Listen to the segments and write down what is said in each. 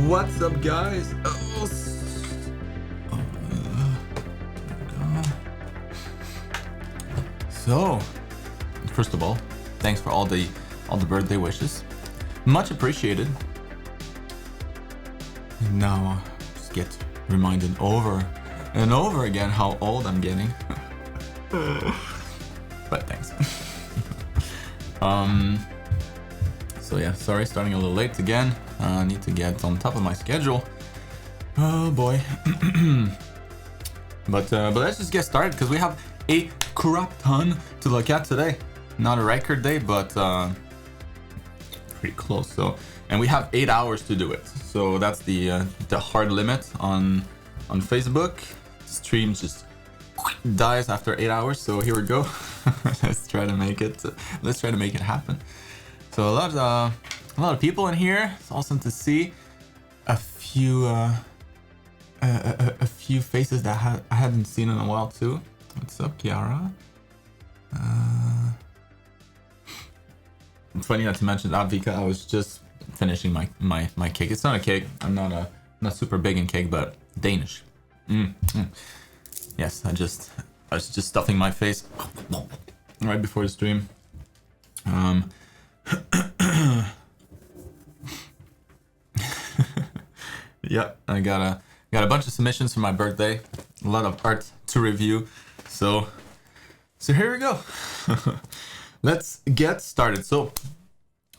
What's up, guys? So, first of all, thanks for all the birthday wishes. Much appreciated. Now, just get reminded over and over again how old I'm getting. But thanks. So yeah, sorry, starting a little late again. I need to get on top of my schedule. Oh boy. But let's just get started because we have a crap ton to look at today. Not a record day, but pretty close. So, and we have 8 hours to do it. So that's the hard limit on Facebook. Stream just dies after 8 hours. So here we go. Let's try to make it. Let's try to make it happen. So a lot of people in here. It's awesome to see a few faces that I hadn't seen in a while too. What's up, Kiara? It's funny that you mentioned Advika. I was just finishing my cake. It's not a cake. I'm not super big in cake, but Danish. Yes, I was just stuffing my face right before the stream. Yeah, I got a bunch of submissions for my birthday. A lot of art to review. So here we go. Let's get started. So,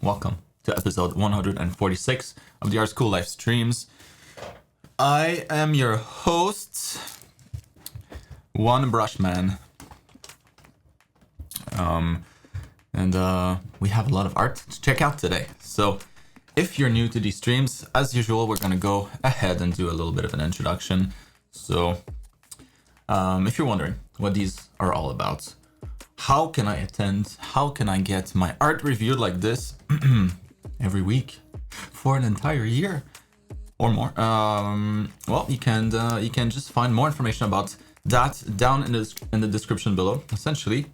welcome to episode 146 of the Art School live streams. I am your host, One Brushman. And we have a lot of art to check out today. So, if you're new to these streams, as usual, we're gonna go ahead and do a little bit of an introduction. So, if you're wondering what these are all about, how can I attend? How can I get my art reviewed like this every week for an entire year or more? Well, you can just find more information about that down in the description below. Essentially,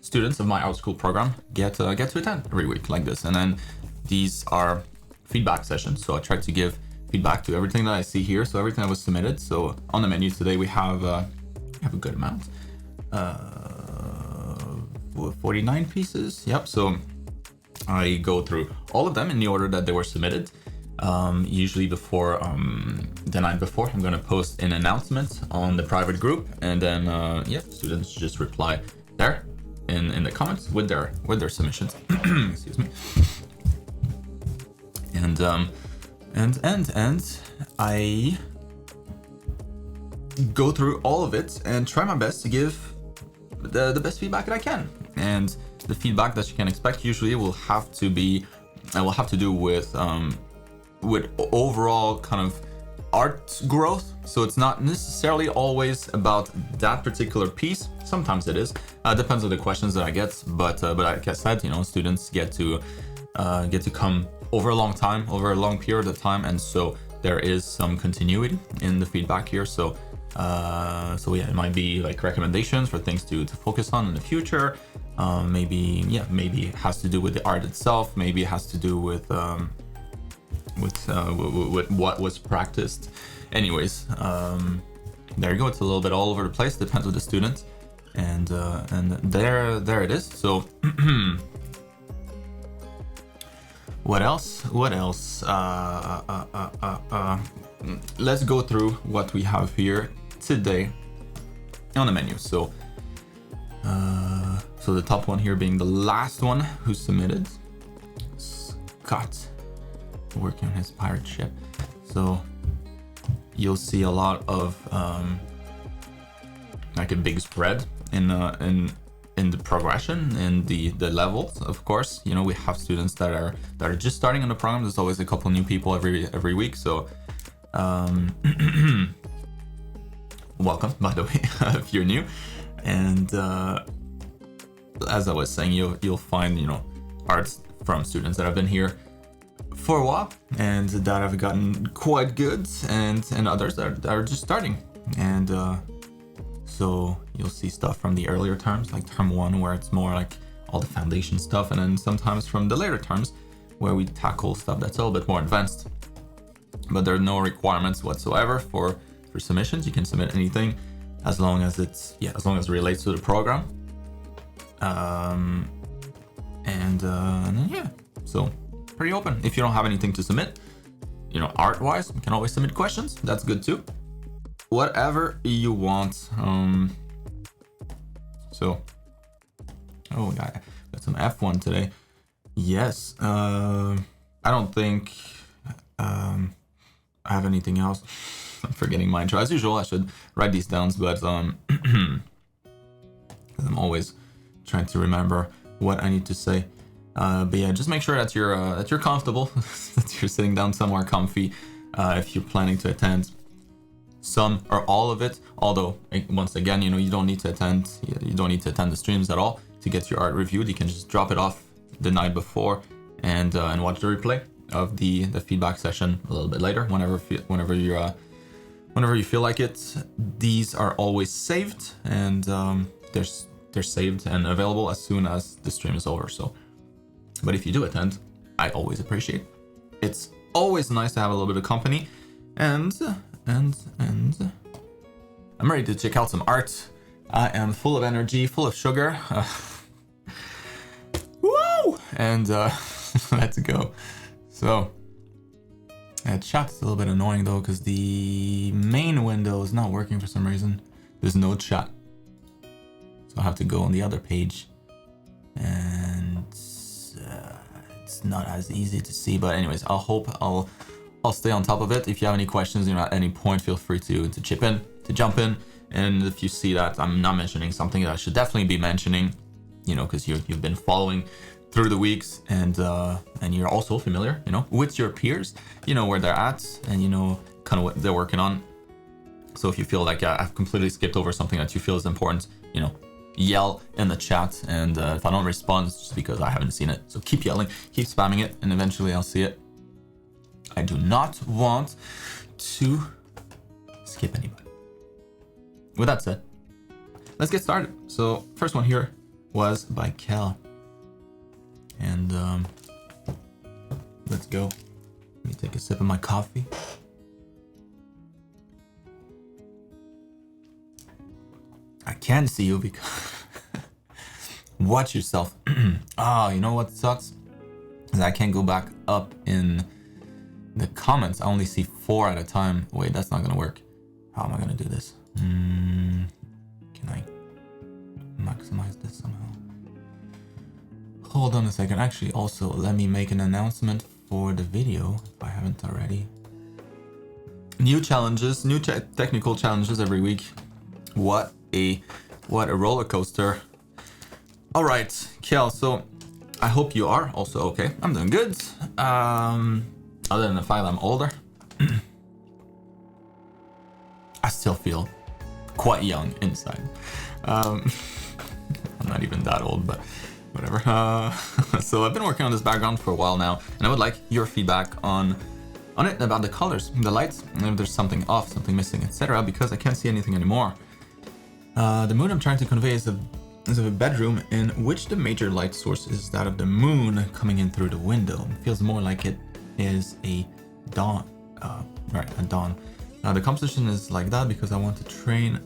students of my art school program get to attend every week like this, and then these are feedback sessions. So I try to give feedback to everything that I see here. So everything that was submitted. So on the menu today we have a good amount. 49 pieces. Yep. So I go through all of them in the order that they were submitted. Usually before the night before, I'm gonna post an announcement on the private group, and then students just reply there in the comments with their submissions. Excuse me. And I go through all of it and try my best to give the best feedback that I can. And the feedback that you can expect usually will have to do with overall kind of art growth. So it's not necessarily always about that particular piece. Sometimes it is. Depends on the questions that I get. But like I said, students get to come over a long time, over a long period of time, and so there is some continuity in the feedback here. So it might be like recommendations for things to focus on in the future. Maybe it has to do with the art itself. Maybe it has to do with what was practiced. Anyways, there you go. It's a little bit all over the place. Depends on the student, and there it is. So. What else? Let's go through what we have here today on the menu. So the top one here being the last one who submitted, Scott, working on his pirate ship. So you'll see a lot of like a big spread in the progression, in the levels. Of course, we have students that are just starting in the program. There's always a couple new people every week. So welcome, by the way, if you're new. And as I was saying, you'll find arts from students that have been here for a while and that have gotten quite good, and others that are just starting. And so you'll see stuff from the earlier terms, like term 1, where it's more like all the foundation stuff, and then sometimes from the later terms where we tackle stuff that's a little bit more advanced. but there are no requirements whatsoever for submissions. You can submit anything as long as it relates to the program. And then, yeah, so pretty open. If you don't have anything to submit, you know, art-wise, you can always submit questions. That's good too. Whatever you want. So, oh, we got some F1 today. Yes. I don't think I have anything else. I'm forgetting my intro. As usual, I should write these down, but I'm always trying to remember what I need to say. But yeah, just make sure that you're comfortable, that you're sitting down somewhere comfy if you're planning to attend some or all of it. Although, once again, you know, you don't need to attend the streams at all to get your art reviewed. You can just drop it off the night before and watch the replay of the feedback session a little bit later, whenever you feel like it. These are always saved, and they're saved and available as soon as the stream is over. So, but if you do attend, I always appreciate it. It's always nice to have a little bit of company, and I'm ready to check out some art. I am full of energy, full of sugar. Woo! And let's go. So, chat's a little bit annoying though, because the main window is not working for some reason. There's no chat. So I have to go on the other page. And it's not as easy to see. But anyways, I'll stay on top of it. If you have any questions, you know, at any point, feel free to chip in, to jump in. And if you see that I'm not mentioning something that I should definitely be mentioning, you know, because you've been following through the weeks, and you're also familiar, you know, with your peers, you know where they're at, and you know kind of what they're working on. So if you feel like I've completely skipped over something that you feel is important, you know, yell in the chat, and if I don't respond, it's just because I haven't seen it. So keep yelling, keep spamming it, and eventually I'll see it. I do not want to skip anybody. With that said, let's get started. So first one here was by Kel. And let's go. Let me take a sip of my coffee. I can't see you because watch yourself. Oh, you know what sucks? Is I can't go back up in the comments. I only see 4 at a time. Wait, that's not gonna work. How am I gonna do this? Can I maximize this somehow? Hold on a second. Actually, also, let me make an announcement for the video, if I haven't already. New challenges, new technical challenges every week. What a roller coaster. All right, Kel, so I hope you are also okay. I'm doing good. Other than the fact I'm older, I still feel quite young inside. I'm not even that old, but whatever. So I've been working on this background for a while now, and I would like your feedback on it, about the colors, the lights, and if there's something off, something missing, etc. Because I can't see anything anymore. The mood I'm trying to convey is of a bedroom in which the major light source is that of the moon coming in through the window. It feels more like it is a dawn. A dawn. The composition is like that because I want to train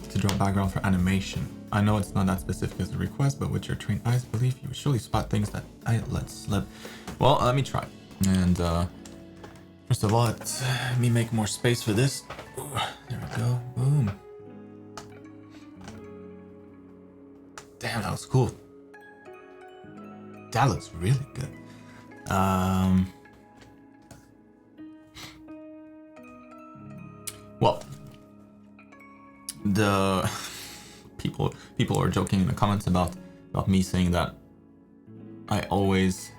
to draw background for animation. I know it's not that specific as a request, but with your trained eyes, believe you would surely spot things that I let slip. Well, let me try. And first of all, let me make more space for this. Ooh, there we go. Boom. Damn, that looks cool. That looks really good. Well, the people are joking in the comments about me saying that I always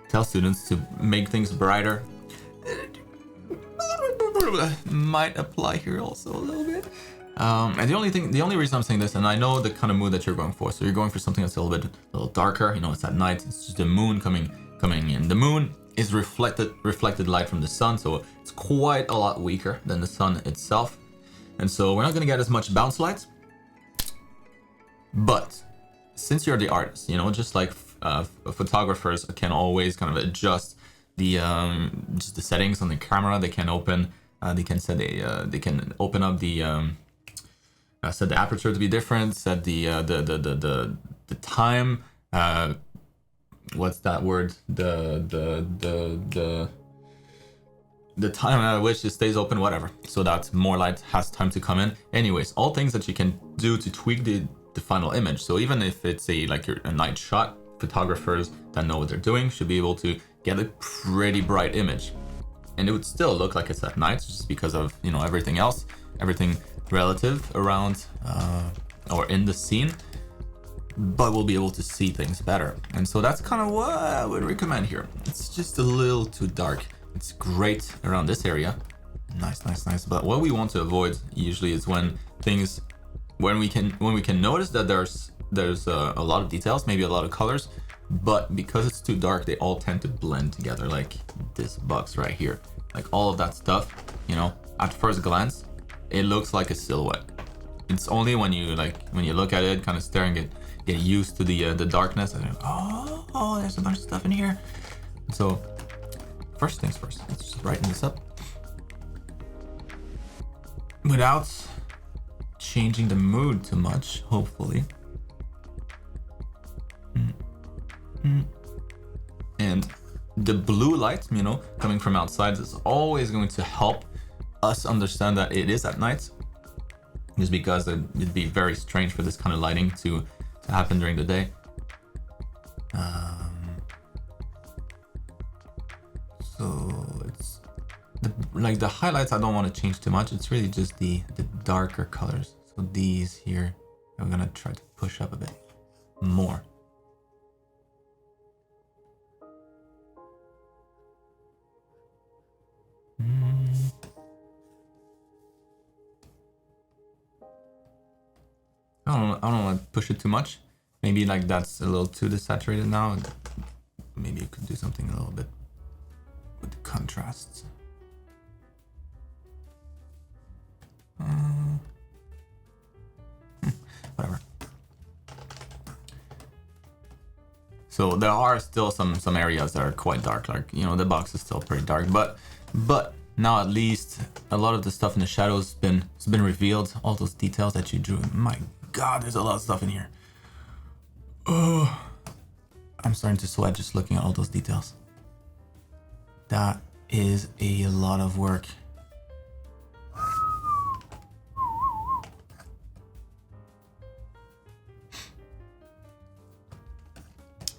tell students to make things brighter. Might apply here also a little bit. And the only reason I'm saying this, and I know the kind of mood that you're going for, so you're going for something that's a little darker. You know, it's at night. It's just the moon coming in. The moon is reflected light from the sun, so it's quite a lot weaker than the sun itself, and so we're not gonna get as much bounce lights. But since you're the artist, you know, just like photographers can always kind of adjust just the settings on the camera. They can open, they can set they can open up set the aperture to be different, set the time, what's that word, the time at which it stays open, whatever, so that more light has time to come in. Anyways, all things that you can do to tweak the final image. So even if it's a night shot, photographers that know what they're doing should be able to get a pretty bright image, and it would still look like it's at night, just because of everything else, everything relative around or in the scene, but we'll be able to see things better. And so that's kind of what I would recommend here. It's just a little too dark. It's great around this area, nice, but what we want to avoid usually is when we can notice that there's a lot of details, maybe a lot of colors, but because it's too dark, they all tend to blend together, like this box right here, like all of that stuff, at first glance it looks like a silhouette. It's only when you look at it, kind of staring, get used to the darkness, and oh, there's a bunch of stuff in here. So first things first, let's just brighten this up without changing the mood too much, hopefully. And the blue light, coming from outside is always going to help us understand that it is at night, just because it'd be very strange for this kind of lighting to happen during the day. So it's the highlights, I don't want to change too much. It's really just the darker colors. So these here, I'm gonna try to push up a bit more. I don't want to push it too much. Maybe that's a little too desaturated now. Maybe you could do something a little bit with the contrasts. Whatever. So there are still some areas that are quite dark, the box is still pretty dark, but now at least a lot of the stuff in the shadows has been revealed. All those details that you drew. My God, there's a lot of stuff in here. Oh, I'm starting to sweat just looking at all those details. That is a lot of work.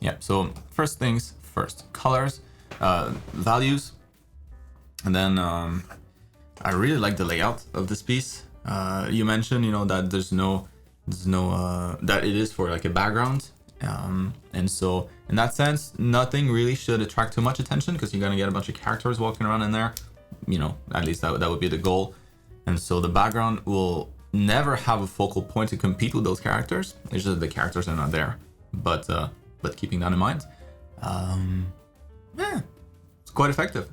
Yeah, so first things first, colors, values, and then I really like the layout of this piece. You mentioned, that there's no that it is for a background, and so in that sense, nothing really should attract too much attention, because you're gonna get a bunch of characters walking around in there. At least that would be the goal, and so the background will never have a focal point to compete with those characters. It's just the characters are not there, but keeping that in mind, yeah, it's quite effective.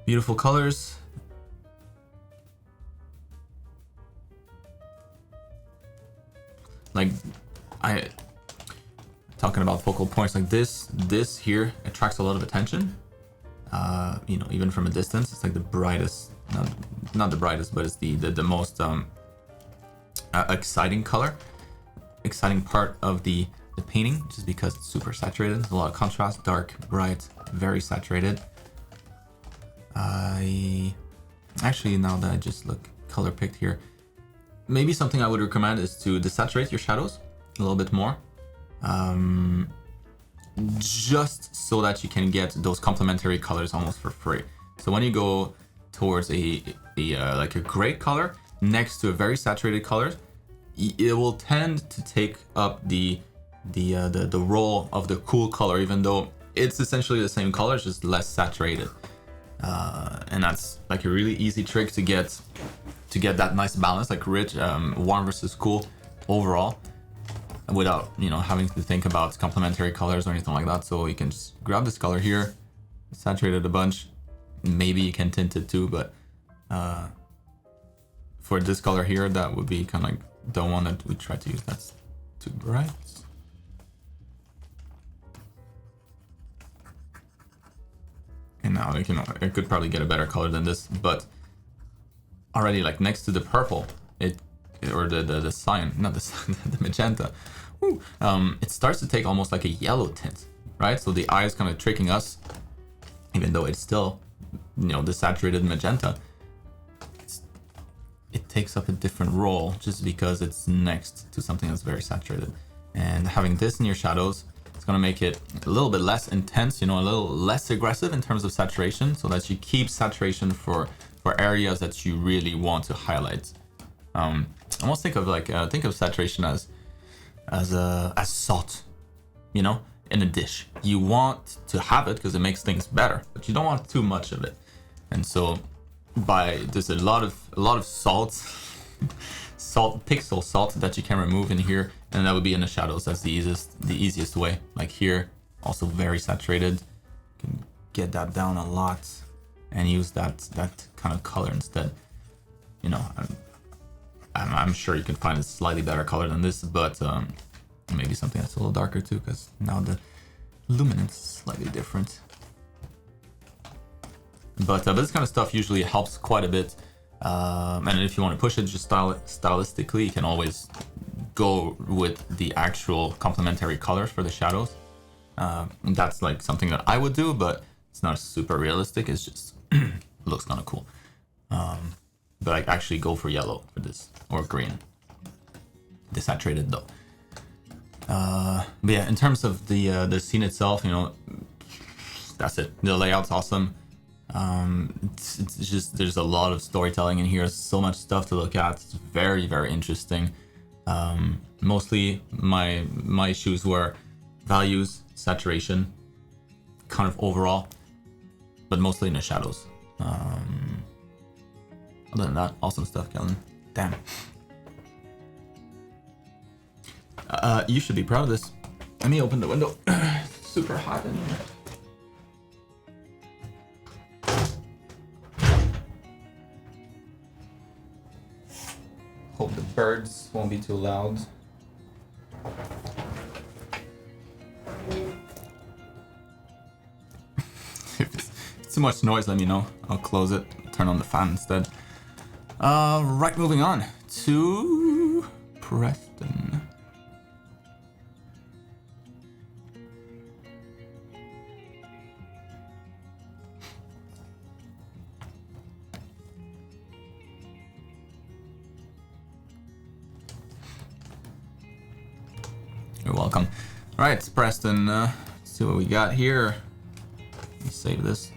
Beautiful colors. Talking about focal points, this here attracts a lot of attention. Even from a distance, it's the brightest, not the brightest, but it's the most exciting color, exciting part of the painting, just because it's super saturated. There's a lot of contrast, dark, bright, very saturated. Actually, now that I just look color picked here, maybe something I would recommend is to desaturate your shadows a little bit more, just so that you can get those complementary colors almost for free. So when you go towards a gray color next to a very saturated color, it will tend to take up the role of the cool color, even though it's essentially the same color, it's just less saturated. And that's a really easy trick to get that nice balance, rich, warm versus cool overall, without having to think about complementary colors or anything like that. So you can just grab this color here, saturate it a bunch. Maybe you can tint it too, but for this color here, that would be kind of the one that we try to use. That's too bright. And now, like, you know, I could probably get a better color than this, but already, like, next to the purple, or the cyan, not the cyan, the magenta, it starts to take almost like a yellow tint, right? So the eye is kind of tricking us, even though it's still, you know, the saturated magenta. It takes up a different role just because it's next to something that's very saturated. And having this in your shadows, it's going to make it a little bit less intense, you know, a little less aggressive in terms of saturation, so that you keep saturation for areas that you really want to highlight. Almost think of saturation as salt, you know, in a dish. You want to have it because it makes things better, but you don't want too much of it. And so there's a lot of salt, pixel salt that you can remove in here, and that would be in the shadows. That's the easiest way. Like here, also very saturated. You can get that down a lot and use that kind of color instead. You know, I'm sure you can find a slightly better color than this, but maybe something that's a little darker too, because now the luminance is slightly different. But this kind of stuff usually helps quite a bit. And if you want to push it just stylistically, you can always go with the actual complementary colors for the shadows. And that's like something that I would do, but it's not super realistic. It's just looks kind of cool. But I actually go for yellow for this, or green. Desaturated though. But yeah, in terms of the scene itself, you know, that's it. The layout's awesome. It's just, there's a lot of storytelling in here, so much stuff to look at. It's very, very interesting. Mostly my issues were values, saturation, kind of overall, but mostly in the shadows. Other than that, awesome stuff, Kellen. Damn. You should be proud of this. Let me open the window. Super hot in here. Hope the birds won't be too loud. If it's too much noise, let me know. I'll close it, turn on the fan instead. Right, moving on to Preston. You're welcome. All right, Preston, let's see what we got here. Let me save this.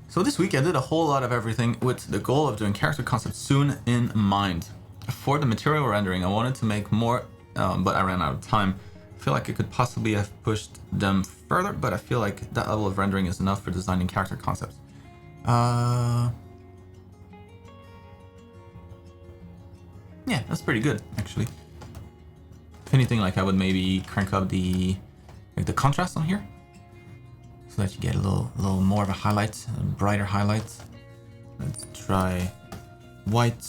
So this week I did a whole lot of everything with the goal of doing character concepts soon in mind. For the material rendering, I wanted to make more, but I ran out of time. I feel like I could possibly have pushed them further, but I feel like that level of rendering is enough for designing character concepts. Yeah, that's pretty good, actually. If anything, like I would maybe crank up the contrast on here, so that you get a little more of a highlight, a brighter highlight. Let's try white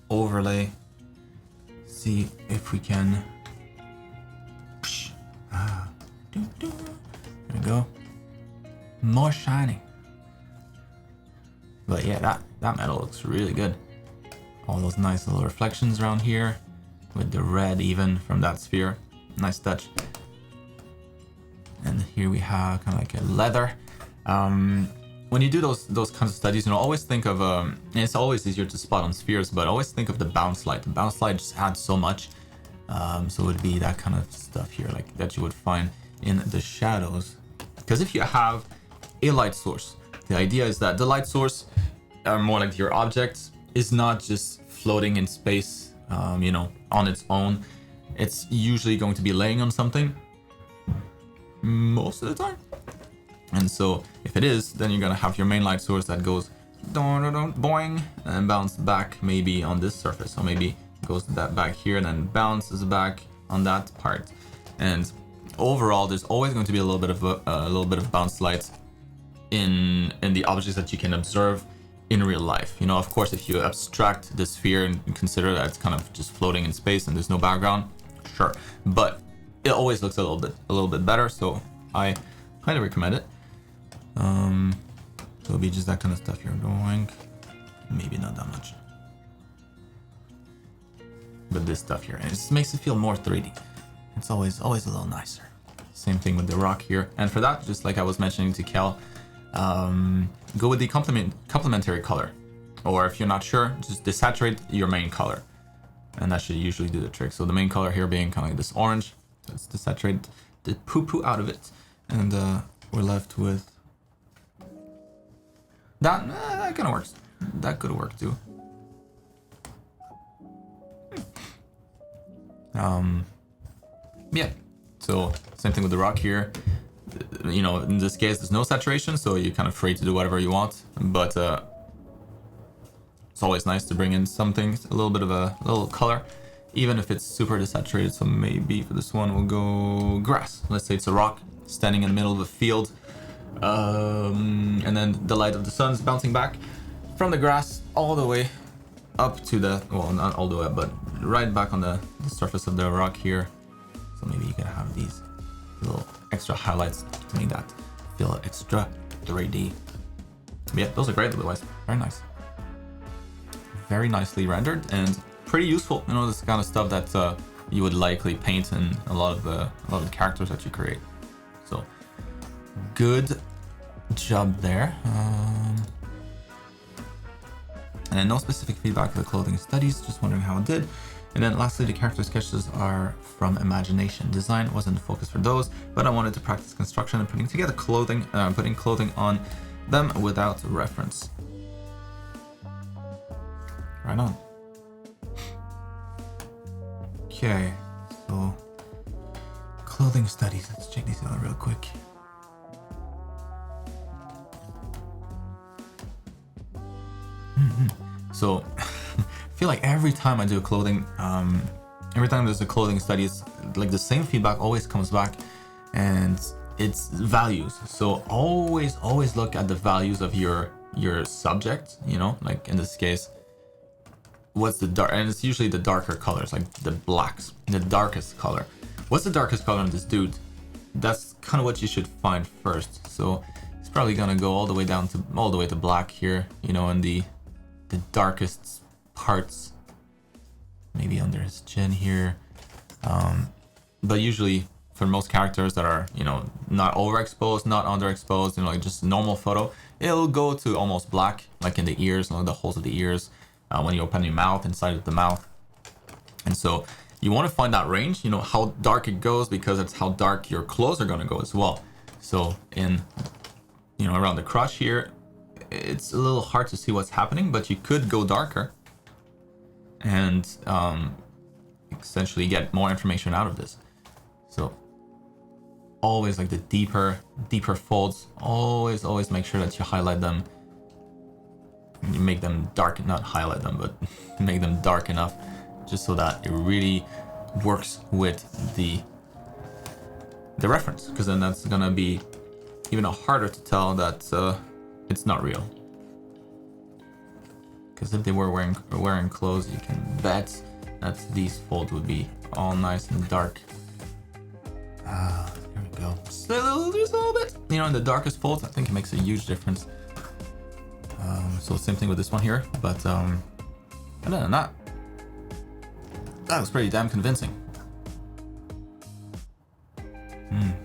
overlay. See if we can. There we go. More shining. But yeah, that metal looks really good. All those nice little reflections around here, with the red even from that sphere. Nice touch. And here we have kind of like a leather. When you do those kinds of studies, you know, always think of, and it's always easier to spot on spheres, but always think of the bounce light. The bounce light just adds so much. So it would be that kind of stuff here, like that you would find in the shadows. Because if you have a light source, the idea is that the light source, more like your object, is not just floating in space, you know, on its own. It's usually going to be laying on something most of the time. And so if it is, then you're gonna have your main light source that goes boing and bounce back maybe on this surface, or maybe goes that back here and then bounces back on that part. And overall, there's always going to be a little bit of bounce light in the objects that you can observe in real life. You know, of course, if you abstract the sphere and consider that it's kind of just floating in space and there's no background, sure, but it always looks a little bit better. So I highly recommend it. So it'll be just that kind of stuff you're doing. Maybe not that much. But this stuff here, it just makes it feel more 3D. It's always a little nicer. Same thing with the rock here. And for that, just like I was mentioning to Cal, go with the complementary color. Or if you're not sure, just desaturate your main color. And that should usually do the trick. So the main color here being kind of like this orange. So let's desaturate the poo-poo out of it. And we're left with... That kind of works. That could work too. Yeah. So same thing with the rock here. You know, in this case, there's no saturation, so you're kind of free to do whatever you want. But it's always nice to bring in something, a little bit of a little color, even if it's super desaturated. So maybe for this one, we'll go grass. Let's say it's a rock standing in the middle of a field. And then the light of the sun is bouncing back from the grass all the way up to the, well, not all the way up, but right back on the surface of the rock here. So maybe you can have these little extra highlights to make that feel extra 3D. But yeah, those are great otherwise. Very nice. Very nicely rendered and pretty useful. You know, this kind of stuff that you would likely paint in a lot of the characters that you create. So good job there. And then no specific feedback for the clothing studies, just wondering how it did. And then lastly, the character sketches are from imagination. Design wasn't the focus for those, but I wanted to practice construction and putting together clothing, putting clothing on them without reference. Right on. Okay, so clothing studies. Let's check these out real quick. So I feel like every time I do a clothing, every time there's a clothing study, it's like the same feedback always comes back, and it's values. So always look at the values of your subject, you know, like in this case, what's the dark, and it's usually the darker colors, like the blacks, the darkest color. What's the darkest color on this dude? That's kind of what you should find first. So it's probably gonna go all the way down to black here, you know, in the darkest parts, maybe under his chin here. But usually for most characters that are, you know, not overexposed, not underexposed, you know, like just normal photo, it'll go to almost black, like in the ears, like the holes of the ears, when you open your mouth, inside of the mouth. And so you want to find that range, you know, how dark it goes, because it's how dark your clothes are going to go as well. So in, you know, around the crotch here, it's a little hard to see what's happening, but you could go darker and essentially get more information out of this. So always like the deeper folds, always make sure that you highlight them. You make them dark, not highlight them, but make them dark enough just so that it really works with the reference, because then that's gonna be even harder to tell that it's not real. Because if they were wearing clothes, you can bet that these folds would be all nice and dark. Here we go. Just a little bit. You know, in the darkest folds, I think it makes a huge difference. So same thing with this one here, but other than that, that was pretty damn convincing.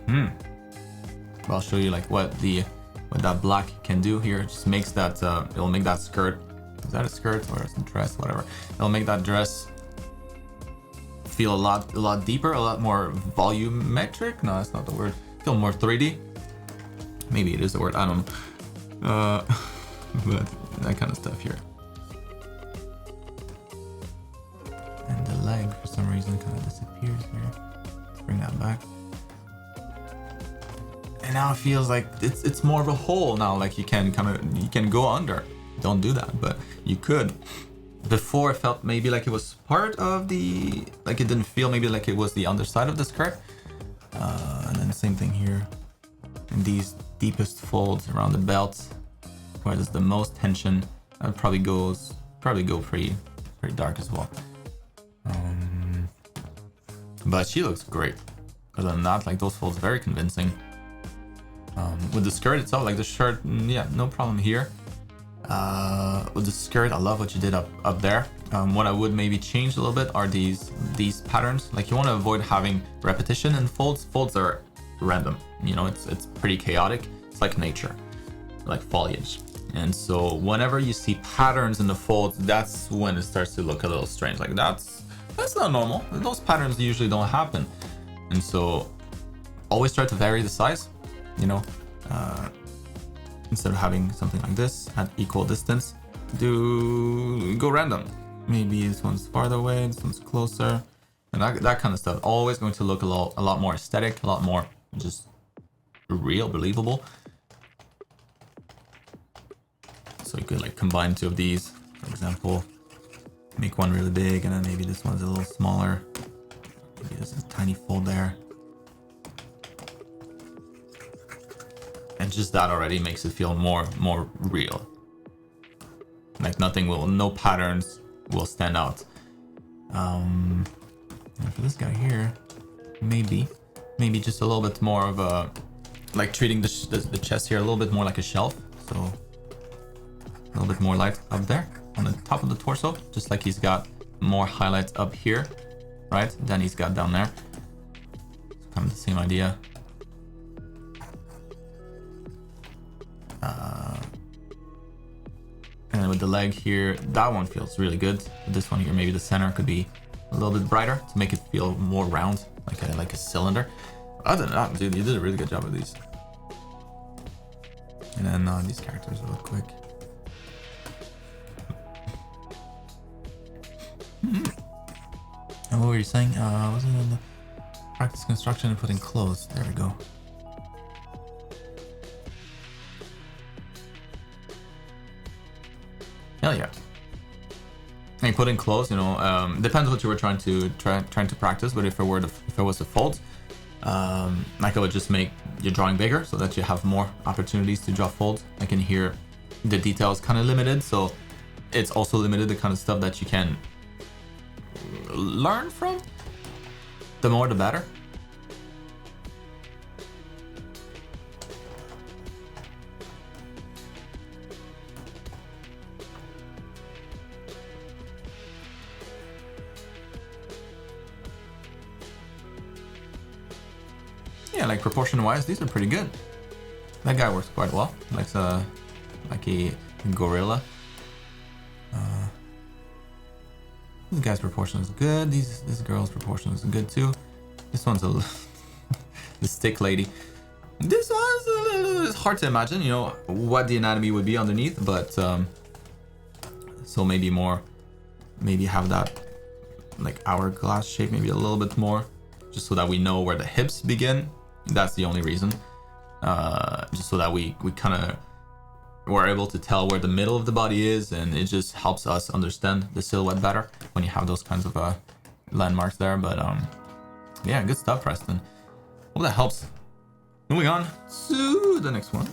But I'll show you like what that black can do here. It just makes that it'll make that skirt. Is that a skirt or is it a dress? Whatever. It'll make that dress feel a lot deeper, a lot more volumetric. No, that's not the word. Feel more 3D. Maybe it is the word. I don't know. But that kind of stuff here. And the leg, for some reason, kind of disappears here. Let's bring that back. And now it feels like it's more of a hole now. Like you can go under. Don't do that, but you could. Before it felt maybe like it was part of the, like it didn't feel maybe like it was the underside of the skirt. And then the same thing here. And these deepest folds around the belt, where there's the most tension, that probably go pretty dark as well. But she looks great. Other than that, like those folds, very convincing. With the skirt itself, like the shirt, yeah, no problem here. With the skirt, I love what you did up there. What I would maybe change a little bit are these patterns. Like you want to avoid having repetition in folds. Folds are random, you know, it's pretty chaotic. It's like nature, like foliage. And so whenever you see patterns in the folds, that's when it starts to look a little strange. Like that's not normal. Those patterns usually don't happen. And so always try to vary the size, you know, instead of having something like this at equal distance, go random. Maybe this one's farther away, this one's closer, and that kind of stuff. Always going to look a lot more aesthetic, a lot more just real, believable. So you could like combine two of these, for example, make one really big, and then maybe this one's a little smaller. Maybe there's a tiny fold there. And just that already makes it feel more real. Like no patterns will stand out. And for this guy here, maybe just a little bit more of a, like treating the chest here a little bit more like a shelf. So a little bit more light up there on the top of the torso, just like he's got more highlights up here, right? Than he's got down there. It's kind of the same idea. And with the leg here, that one feels really good. This one here, maybe the center could be a little bit brighter to make it feel more round, like a cylinder. Other than that, dude, you did a really good job with these. And then these characters real quick. And what were you saying? Was it in the practice construction and putting clothes? There we go. Hell yeah. And put in clothes, you know, depends what you were trying to practice, but if it was the fold, like I would just make your drawing bigger so that you have more opportunities to draw folds. Like in here, the detail is kind of limited, so it's also limited the kind of stuff that you can learn from. The more the better. Yeah, like proportion wise, these are pretty good. That guy works quite well. Like a gorilla. This guy's proportion is good. This girl's proportion is good too. This one's the stick lady. This one's a little, it's hard to imagine, you know, what the anatomy would be underneath, but so maybe have that like hourglass shape, maybe a little bit more, just so that we know where the hips begin. That's the only reason. Just so that we kind of we're able to tell where the middle of the body is, and it just helps us understand the silhouette better when you have those kinds of landmarks there. But yeah, good stuff, Preston. Well, that helps. Moving on to the next one.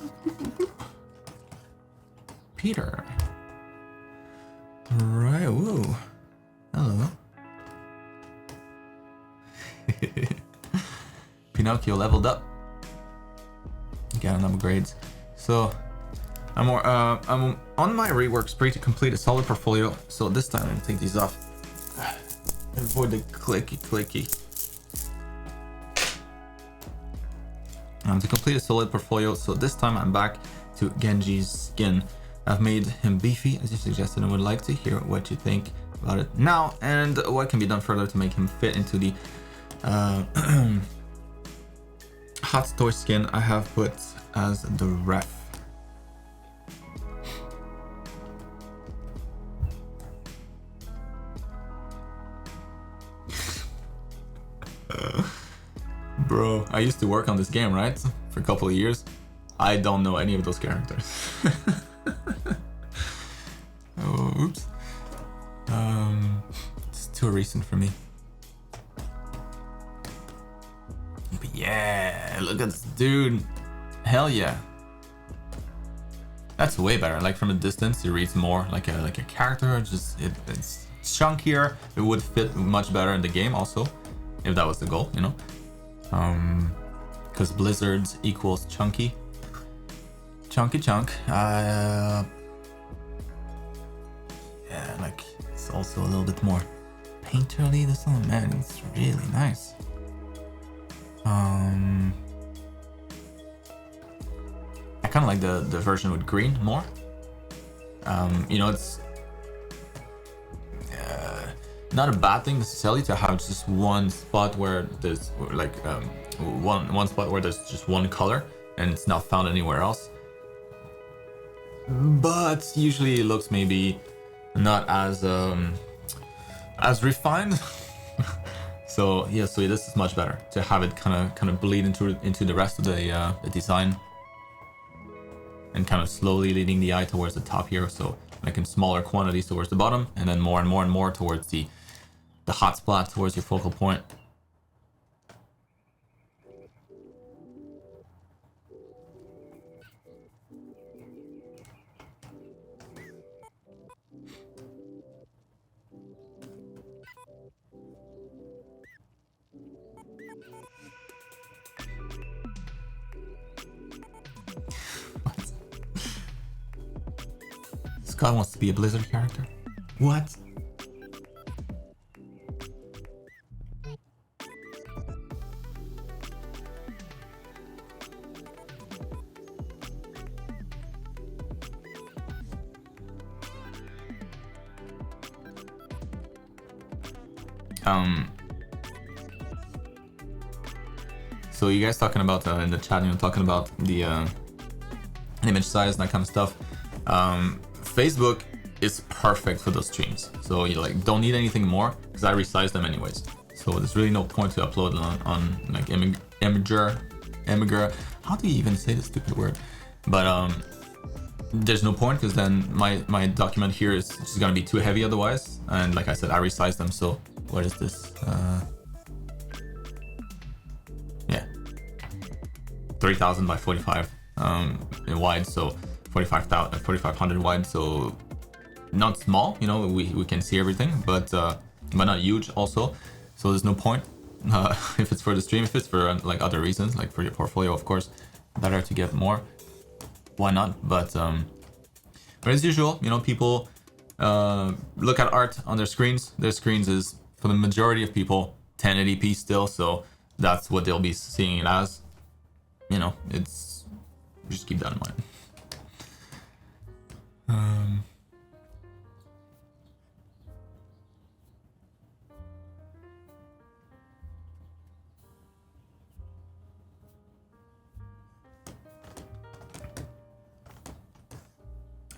Peter. Right, woo. Hello. Pinocchio leveled up. Got an upgrades. So I'm on my rework spree to complete a solid portfolio. So this time I'm gonna take these off. Avoid the clicky. To complete a solid portfolio, so this time I'm back to Genji's skin. I've made him beefy as you suggested and would like to hear what you think about it now and what can be done further to make him fit into the hot toy skin I have put as the ref. Bro, I used to work on this game, right? For a couple of years. I don't know any of those characters. Oh, oops. It's too recent for me. But yeah, look at this dude. Hell yeah. That's way better. Like from a distance, it reads more like a character. Just it's chunkier. It would fit much better in the game also, if that was the goal, you know. Because blizzards equals chunky chunky chunk. Yeah, like it's also a little bit more painterly. This one, man, it's really nice. I kind of like the version with green more. You know, it's not a bad thing necessarily to have just one spot where there's like one spot where there's just one color and it's not found anywhere else. But usually it looks maybe not as refined. So yeah, so this is much better to have it kind of bleed into the rest of the design, and kind of slowly leading the eye towards the top here. So like in smaller quantities towards the bottom, and then more and more and more towards the hot spot towards your focal point. Scott wants to be a Blizzard character. What? So you guys talking about in the chat, you know, talking about the image size and that kind of stuff. Facebook is perfect for those streams. So you like don't need anything more because I resize them anyways. So there's really no point to upload on like Imager. How do you even say this stupid word? But there's no point because then my document here is just gonna be too heavy otherwise. And like I said, I resize them. So what is this? Yeah, 3000 by 45 in wide. So 4500 wide. So not small. You know, we can see everything, but not huge also. So there's no point if it's for the stream. If it's for like other reasons, like for your portfolio, of course, better to get more. Why not? But as usual, you know, people look at art on their screens. Their screens is, for the majority of people, 1080p still, so that's what they'll be seeing it as. You know, it's, just keep that in mind.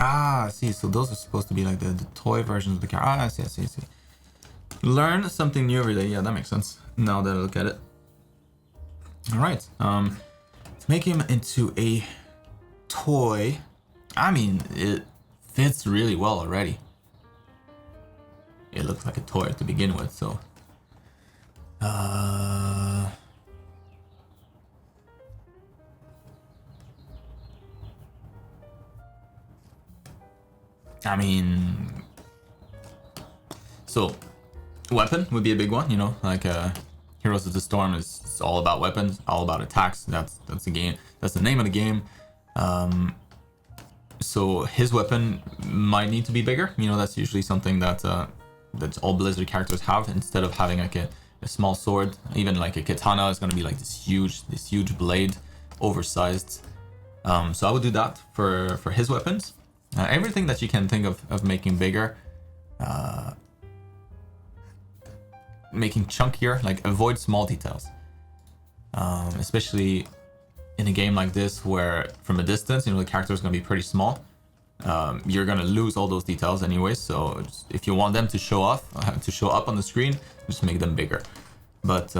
I see. So those are supposed to be like the toy versions of the car. I see. Learn something new every day. Yeah, that makes sense. Now that I look at it. All right. To make him into a toy, I mean, it fits really well already. It looks like a toy to begin with, so. I mean, so weapon would be a big one, you know, like Heroes of the Storm is all about weapons, all about attacks. That's the game. That's the name of the game. So his weapon might need to be bigger. You know, that's usually something that all Blizzard characters have. Instead of having like a small sword, even like a katana is going to be like this huge blade, oversized. So I would do that for his weapons. Everything that you can think of making bigger, making chunkier, like avoid small details. Especially in a game like this where from a distance, you know, the character is going to be pretty small. You're going to lose all those details anyway. So if you want them to show up on the screen, just make them bigger. But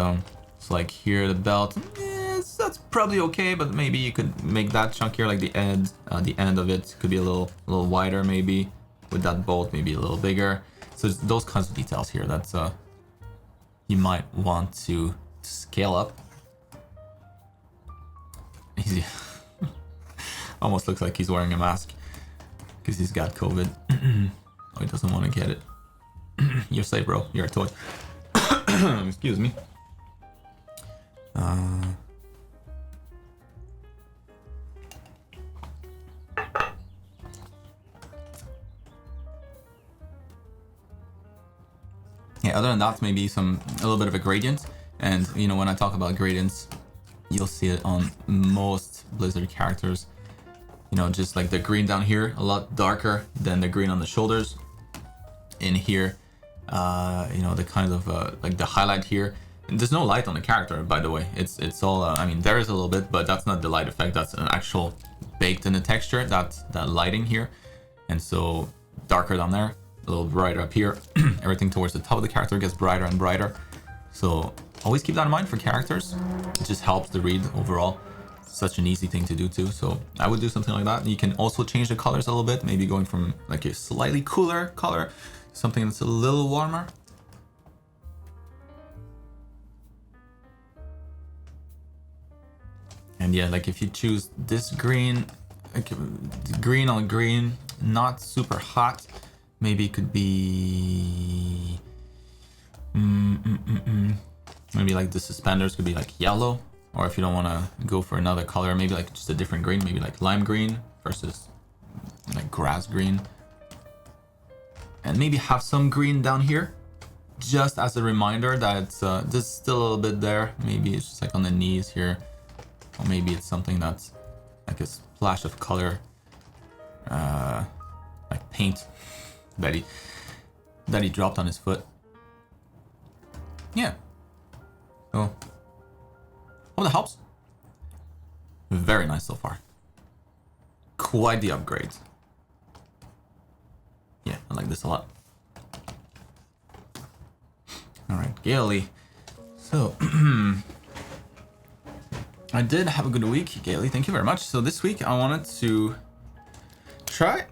it's like here, the belt, that's probably okay, but maybe you could make that chunkier, like the end of it could be a little wider, maybe with that bolt, maybe a little bigger. So it's those kinds of details here that's you might want to scale up. Easy. Almost looks like he's wearing a mask because he's got COVID. Oh, he doesn't want to get it. You're safe, bro. You're a toy. Excuse me. yeah, other than that, maybe a little bit of a gradient. And you know, when I talk about gradients, you'll see it on most Blizzard characters. You know, just like the green down here, a lot darker than the green on the shoulders. In here, you know, the kind of like the highlight here. And there's no light on the character, by the way. It's all. I mean, there is a little bit, but that's not the light effect. That's an actual baked in the texture. That's that lighting here, and so darker down there, a little brighter up here. Everything towards the top of the character gets brighter and brighter. So always keep that in mind for characters. It just helps the read overall. Such an easy thing to do too, so I would do something like that. You can also change the colors a little bit, maybe going from like a slightly cooler color, something that's a little warmer. And yeah, like if you choose this green, like green on green, not super hot, maybe it could be maybe like the suspenders could be like yellow. Or if you don't want to go for another color, maybe like just a different green, maybe like lime green versus like grass green. And maybe have some green down here, just as a reminder that it's there's still a little bit there. Maybe it's just like on the knees here. Or maybe it's something that's like a splash of color, like paint that he dropped on his foot. Yeah. So. Hope that helps. Very nice so far. Quite the upgrade. Yeah, I like this a lot. Alright, Gaily. So, I did have a good week, Gaily. Thank you very much. So this week I wanted to try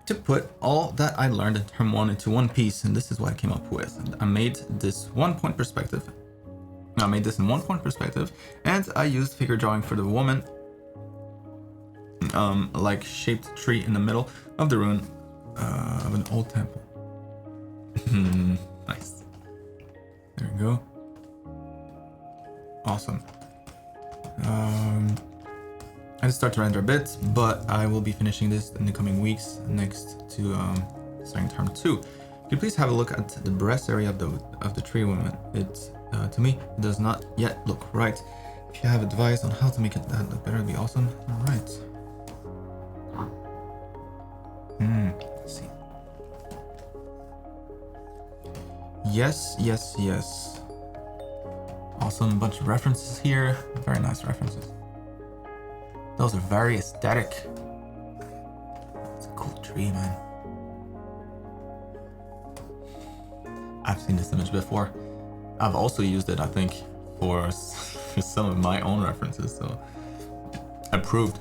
to put all that I learned in Term 1 into one piece, and this is what I came up with. I made this 1-point perspective. I made this in 1-point perspective, and I used figure drawing for the woman, like shaped tree in the middle of the ruin of an old temple. Nice. There we go. Awesome. I just start to render a bit, but I will be finishing this in the coming weeks, next to starting Term 2. Could you please have a look at the breast area of the tree woman? It's to me, it does not yet look right. If you have advice on how to make it that look better, it'd be awesome. All right. Let's see. Yes. Awesome, bunch of references here. Very nice references. Those are very aesthetic. It's a cool tree, man. I've seen this image before. I've also used it, I think, for some of my own references, so approved.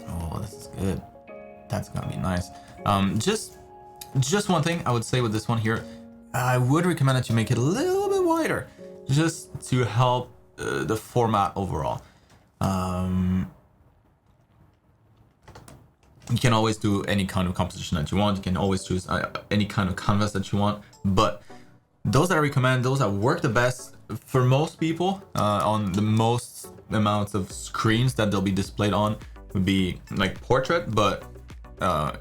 Oh, this is good. That's gonna be nice. Just one thing I would say with this one here, I would recommend that you make it a little bit wider, just to help the format overall. You can always do any kind of composition that you want. You can always choose any kind of canvas that you want. But those that I recommend, those that work the best for most people on the most amounts of screens that they'll be displayed on would be like portrait, but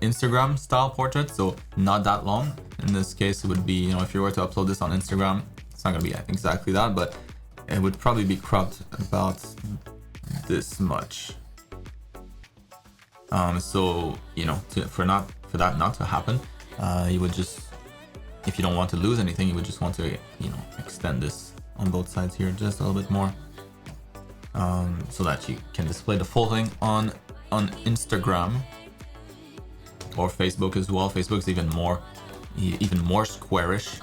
Instagram style portrait. So not that long. In this case, it would be, you know, if you were to upload this on Instagram, it's not going to be exactly that, but it would probably be cropped about this much. So, you know, for that not to happen, you would just, if you don't want to lose anything, you would just want to, you know, extend this on both sides here just a little bit more, so that you can display the full thing on Instagram or Facebook as well. Facebook's even more squarish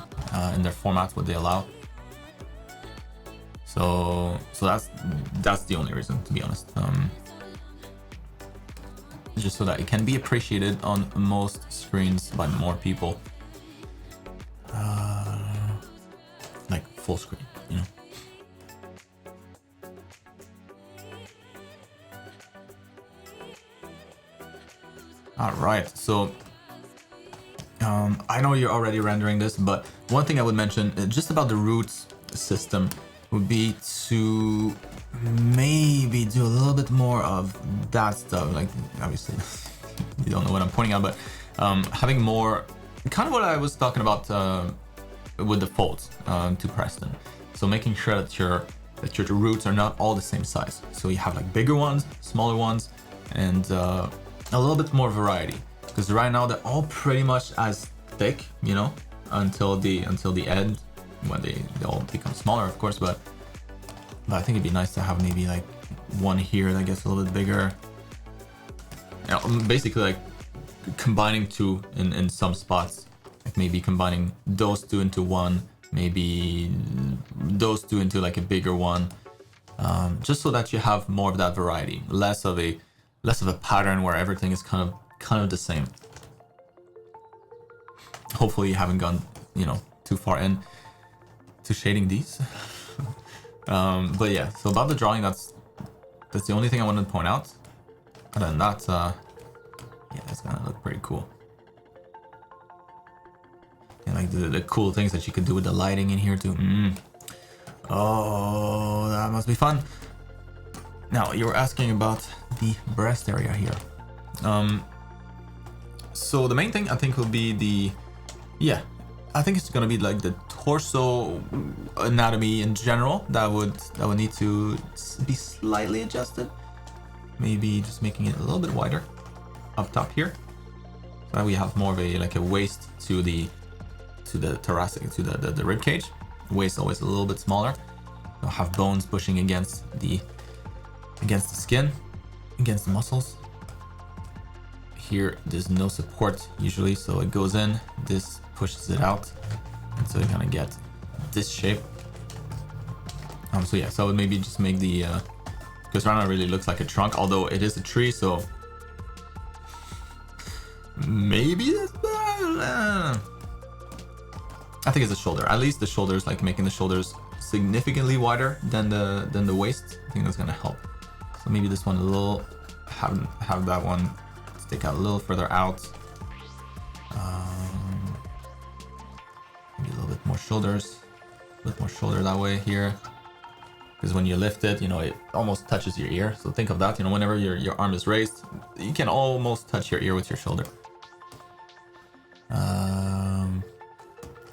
in their formats, what they allow. So that's the only reason, to be honest. Just so that it can be appreciated on most screens by more people. Like full screen, you know. All right, so I know you're already rendering this, but one thing I would mention just about the roots system would be to maybe do a little bit more of that stuff. Like, obviously you don't know what I'm pointing out, but Having more, kind of what I was talking about with the folds to Preston. So making sure that your roots are not all the same size. So you have like bigger ones, smaller ones, and a little bit more variety. Because right now they're all pretty much as thick, you know, until the end, when they all become smaller, of course. But I think it'd be nice to have maybe like one here that gets a little bit bigger. You know, basically like combining two in some spots, like maybe combining those two into one, maybe those two into like a bigger one, just so that you have more of that variety, less of a pattern where everything is kind of the same. Hopefully you haven't gone, you know, too far in to shading these. But yeah, so about the drawing, that's the only thing I wanted to point out. Other than that, yeah, that's gonna look pretty cool. And like the cool things that you could do with the lighting in here too. Oh, that must be fun. Now, you were asking about the breast area here. So the main thing I think will be I think it's gonna be like the torso anatomy in general that would need to be slightly adjusted. Maybe just making it a little bit wider up top here, so that we have more of a waist to the thoracic, to the rib cage. Waist always a little bit smaller. You'll have bones pushing against the skin, against the muscles. Here there's no support usually, so it goes in, this pushes it out, and so you kind of get this shape. So yeah, so I would maybe just make the because right now it really looks like a trunk, although it is a tree, so maybe that's bad. I think it's the shoulder. At least the shoulders, like making the shoulders significantly wider than the waist. I think that's gonna help. So maybe this one a little, have that one stick out a little further out. Maybe a little bit more shoulders, a bit more shoulder that way here. Because when you lift it, you know, it almost touches your ear. So think of that, you know, whenever your arm is raised, you can almost touch your ear with your shoulder.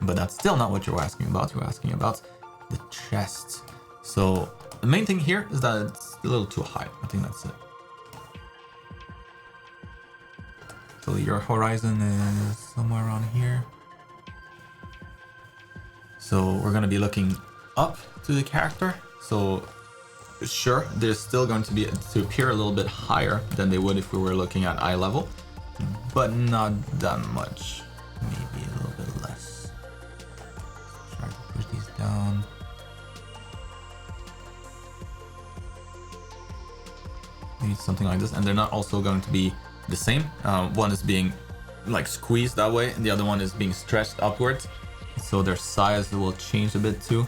But that's still not what you're asking about. You're asking about the chest. So the main thing here is that it's a little too high. I think that's it. So your horizon is somewhere around here. So we're going to be looking up to the character. So sure, they're still going to appear a little bit higher than they would if we were looking at eye level, but not that much. Maybe a little bit less. Try to push these down. Maybe something like this, and they're not also going to be the same. One is being like squeezed that way, and the other one is being stretched upwards. So their size will change a bit too.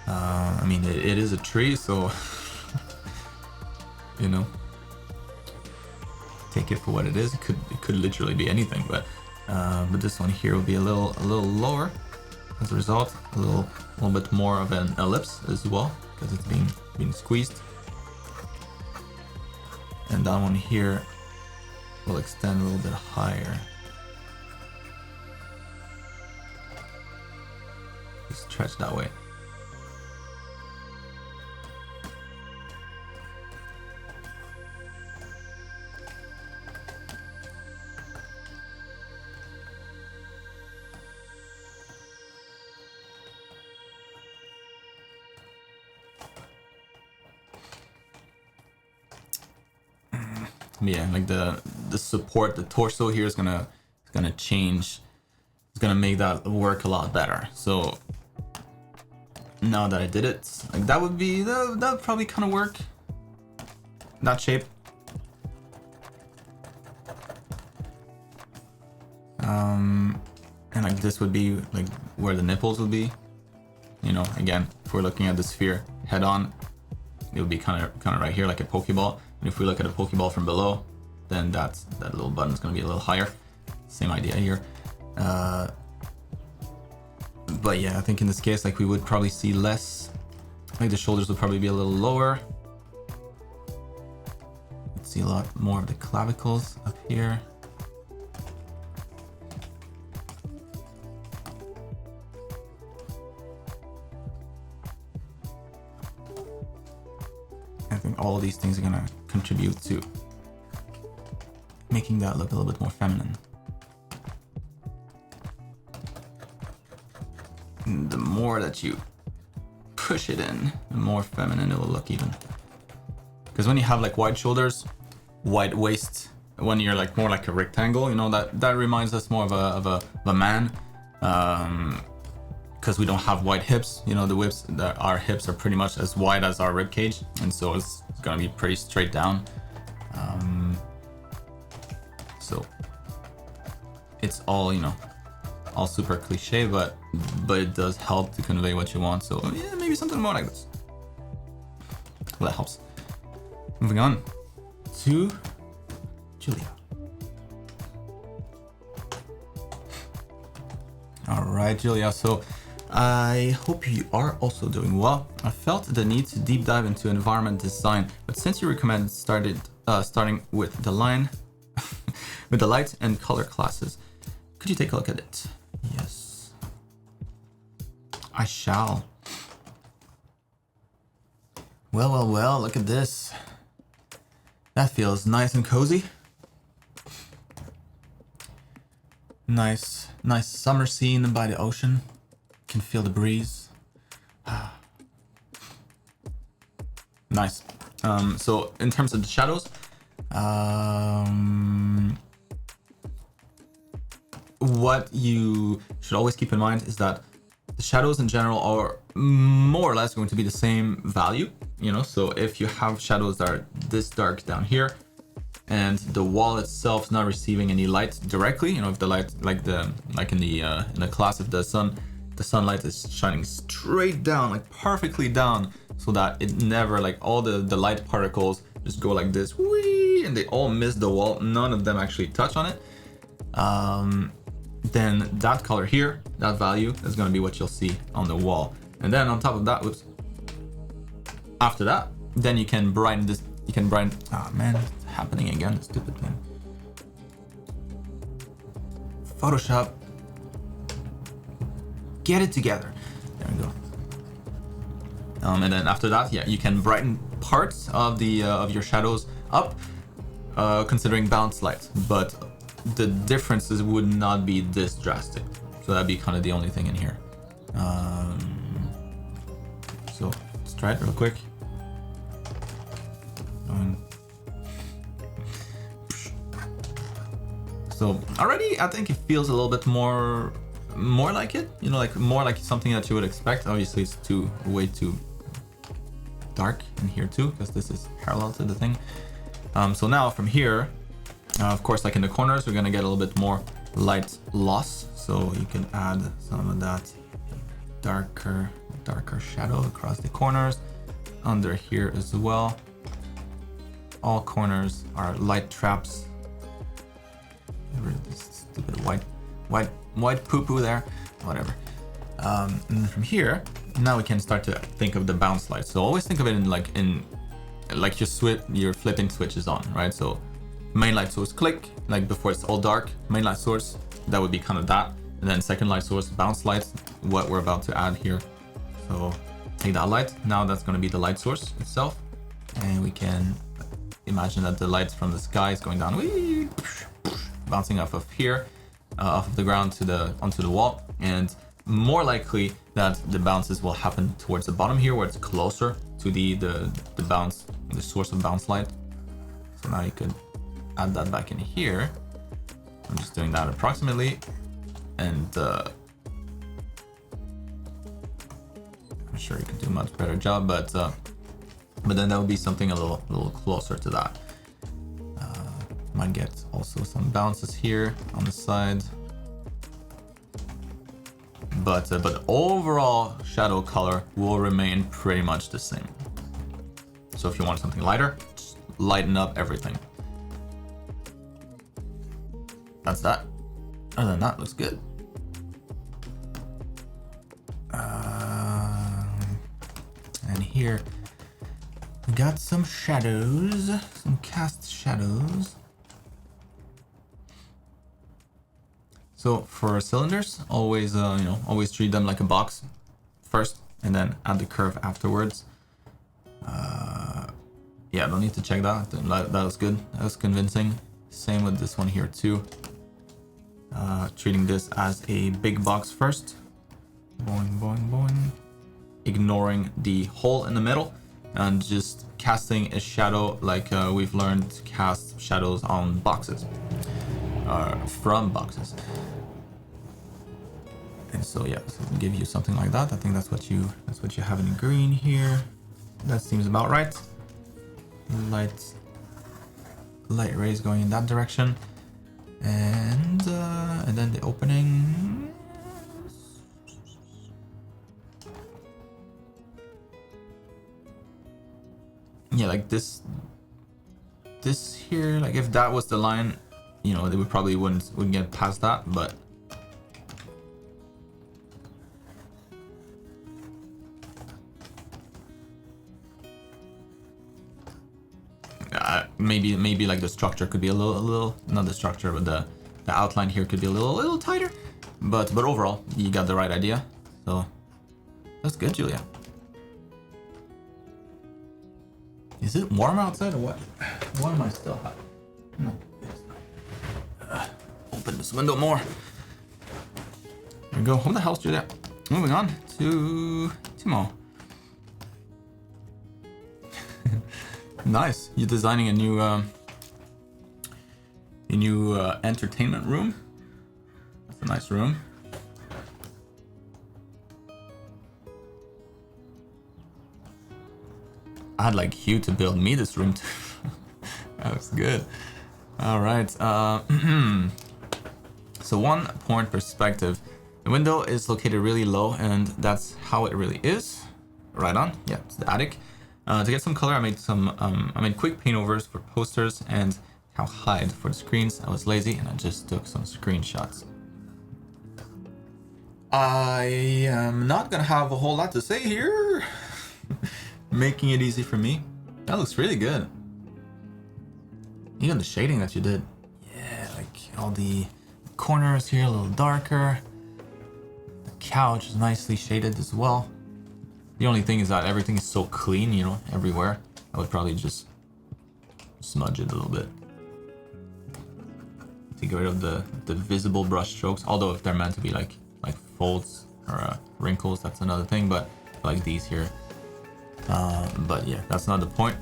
I mean, it is a tree, so you know, take it for what it is. It could literally be anything, but this one here will be a little lower as a result. A little bit more of an ellipse as well, because it's being squeezed. And that one here will extend a little bit higher. Stretch that way. Yeah, like the support, the torso here is gonna change. It's gonna make that work a lot better. So now that I did it, like that would probably kind of work. That shape. And like this would be like where the nipples would be. You know, again, if we're looking at the sphere head on, it would be kind of right here, like a Pokeball. And if we look at a Pokeball from below, then that little button is going to be a little higher. Same idea here. But yeah, I think in this case, like we would probably see less. Like the shoulders would probably be a little lower. Let's see a lot more of the clavicles up here. all these things are gonna contribute to making that look a little bit more feminine. And the more that you push it in, the more feminine it will look even. Because when you have like wide shoulders, wide waist, when you're like more like a rectangle, you know, that reminds us more of a man. Because we don't have wide hips, you know, our hips are pretty much as wide as our rib cage, and so it's gonna be pretty straight down. So it's all, you know, all super cliche, but it does help to convey what you want. So yeah, maybe something more like this. Well, that helps. Moving on to Julia. All right, Julia. So I hope you are also doing well. I felt the need to deep dive into environment design, but since you recommended starting with the line, with the light and color classes, could you take a look at it? Yes, I shall. Well, look at this. That feels nice and cozy. Nice summer scene by the ocean. Can feel the breeze. Nice. So in terms of the shadows, what you should always keep in mind is that the shadows in general are more or less going to be the same value, you know. So if you have shadows that are this dark down here and the wall itself is not receiving any light directly, you know, if the light like in the class, if the sunlight is shining straight down, like perfectly down, so that it never, like, all the light particles just go like this, whee, and they all miss the wall, none of them actually touch on it, then that color here, that value is going to be what you'll see on the wall. And then on top of that, after that, then you can brighten this, oh man, it's happening again, the stupid thing. Photoshop, get it together. There we go. And then after that, yeah, you can brighten parts of the of your shadows up, considering balanced light, but the differences would not be this drastic. So that'd be kind of the only thing in here. So let's try it real quick. So already, I think it feels a little bit more like it, you know, like more like something that you would expect. Obviously, it's way too dark in here too, because this is parallel to the thing. So now from here, of course, like in the corners, we're gonna get a little bit more light loss. So you can add some of that darker shadow across the corners, under here as well. All corners are light traps. Get rid of this stupid white poo-poo there, whatever. And then from here, now we can start to think of the bounce light. So always think of it in like your flipping switch is on, right? So main light source, click, like before it's all dark, main light source, that would be kind of that. And then second light source, bounce light, what we're about to add here. So take that light, now that's going to be the light source itself. And we can imagine that the light from the sky is going down, whee, bouncing off of here, off of the ground onto the wall. And more likely that the bounces will happen towards the bottom here, where it's closer to the bounce, the source of bounce light. So now you could add that back in here. I'm just doing that approximately, and I'm sure you can do a much better job, but then that would be something a little closer to that. Might get also some bounces here on the side, but overall shadow color will remain pretty much the same. So if you want something lighter, just lighten up everything. That's that. Other than that, looks good. And here we got some shadows, some cast shadows. So for cylinders, always always treat them like a box first, and then add the curve afterwards. Yeah, don't need to check that. That was good. That was convincing. Same with this one here too. Treating this as a big box first. Boing, boing, boing. Ignoring the hole in the middle and just casting a shadow like we've learned to cast shadows on boxes. From boxes. And so yeah, so we'll give you something like that. I think that's what you have in green here. That seems about right. Light rays going in that direction. And then the opening. Yeah, like this here, like if that was the line, you know, they would probably wouldn't get past that, but maybe like the structure could be a little not the structure, but the outline here could be a little tighter, but overall you got the right idea. So that's good, Julia. Is it warm outside or what? Why am I still hot? No, it's not. Open this window more. There we go. Who the hell's Julia? Moving on to Timo. Nice. You're designing a new entertainment room. That's a nice room. I'd like Hugh to build me this room too. That was good. All right. So 1 point perspective. The window is located really low, and that's how it really is. Right on. Yeah, it's the attic. To get some color, I made quick paint overs for posters and how hide for the screens. I was lazy and I just took some screenshots. I am not gonna have a whole lot to say here. Making it easy for me. That looks really good. Even the shading that you did. Yeah, like all the corners here a little darker. The couch is nicely shaded as well. The only thing is that everything is so clean, you know, everywhere. I would probably just smudge it a little bit to get rid of the visible brush strokes. Although if they're meant to be like folds or wrinkles, that's another thing. But like these here. But yeah, that's not the point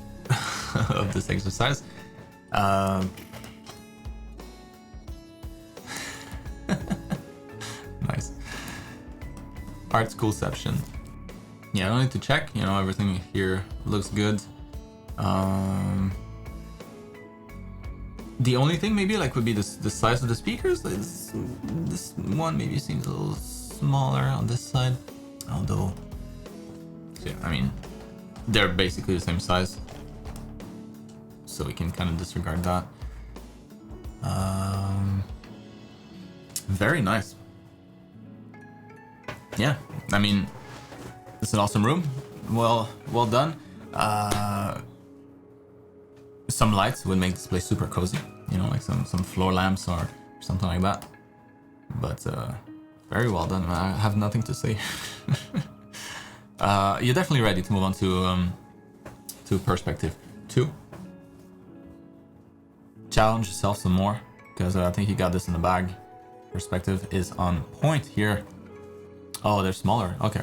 of this exercise. Nice. Art schoolception. Yeah, I don't need to check. You know, everything here looks good. The only thing maybe like would be the size of the speakers. This one maybe seems a little smaller on this side. Although, yeah, I mean, they're basically the same size. So we can kind of disregard that. Very nice. Yeah, I mean, it's an awesome room. Well done. Some lights would make this place super cozy. You know, like some floor lamps or something like that. But very well done. I have nothing to say. You're definitely ready to move on to perspective 2. Challenge yourself some more, because I think you got this in the bag. Perspective is on point here. Oh, they're smaller. Okay.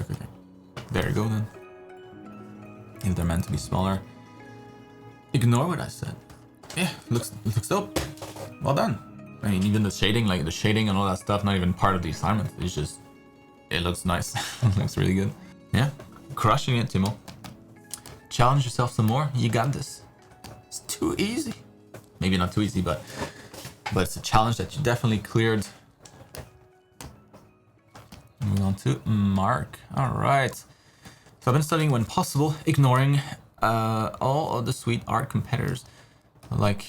There you go then. If they're meant to be smaller. Ignore what I said. Yeah, looks dope. Well done. I mean, even the shading and all that stuff, not even part of the assignment. It's just, it looks nice. It looks really good. Yeah, crushing it, Timo. Challenge yourself some more. You got this. It's too easy. Maybe not too easy, but it's a challenge that you definitely cleared. Moving on to Marc. All right. So I've been studying when possible, ignoring all of the sweet art competitors, like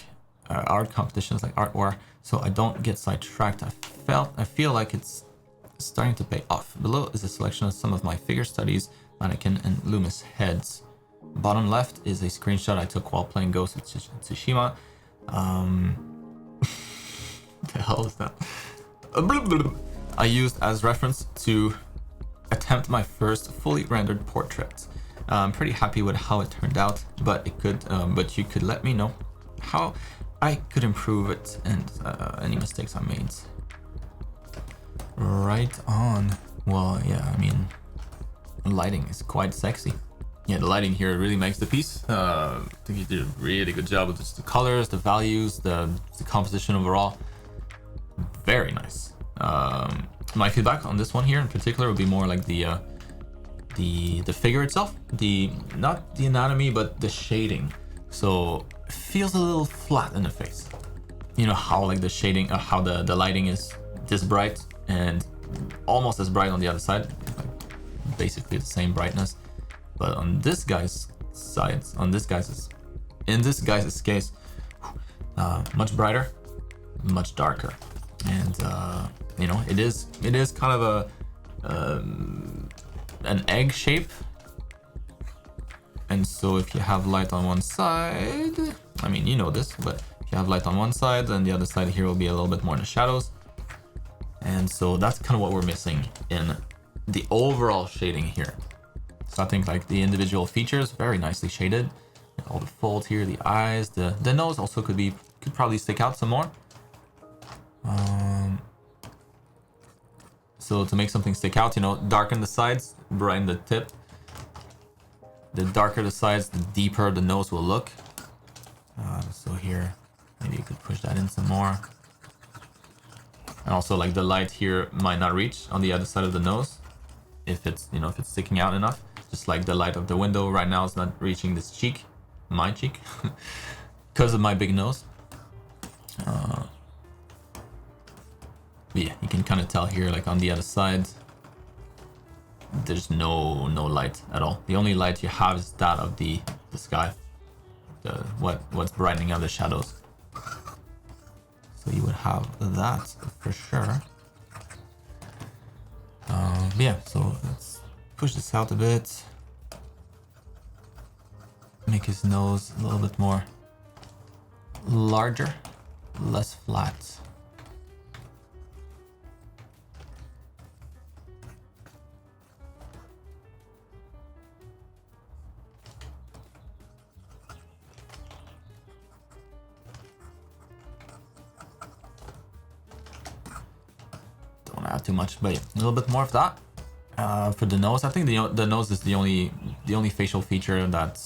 art competitions, like art war, so I don't get sidetracked. I feel like it's starting to pay off. Below is a selection of some of my figure studies, mannequin, and Loomis heads. Bottom left is a screenshot I took while playing Ghost of Tsushima. The hell is that? I used as reference to attempt my first fully rendered portrait. I'm pretty happy with how it turned out, but but you could let me know how I could improve it and any mistakes I made. Right on. Well, yeah, I mean, lighting is quite sexy. Yeah, the lighting here really makes the piece. I think you did a really good job with just the colors, the values, the composition overall. Very nice. My feedback on this one here in particular would be more like the figure itself, not the anatomy, but the shading. So it feels a little flat in the face. You know how like the shading, how the lighting is this bright and almost as bright on the other side, like basically the same brightness. But on this guy's sides, in this guy's case, much brighter, much darker, and you know it is kind of an egg shape. And so if you have light on one side, I mean, you know this, but if you have light on one side, then the other side here will be a little bit more in the shadows. And so that's kind of what we're missing in the overall shading here. So I think like the individual features, very nicely shaded. Like all the folds here, the eyes, the nose also could probably stick out some more. So to make something stick out, you know, darken the sides, brighten the tip. The darker the sides, the deeper the nose will look. So here, maybe you could push that in some more. And also like the light here might not reach on the other side of the nose if it's sticking out enough. Just like the light of the window right now is not reaching this cheek, my cheek, because of my big nose. But yeah, you can kind of tell here, like on the other side, there's no light at all. The only light you have is that of the sky, what's brightening up the shadows. So you would have that for sure. Yeah, so let's push this out a bit. Make his nose a little bit more larger, less flat. Not too much, but yeah, a little bit more of that. For the nose, I think the nose is the only facial feature that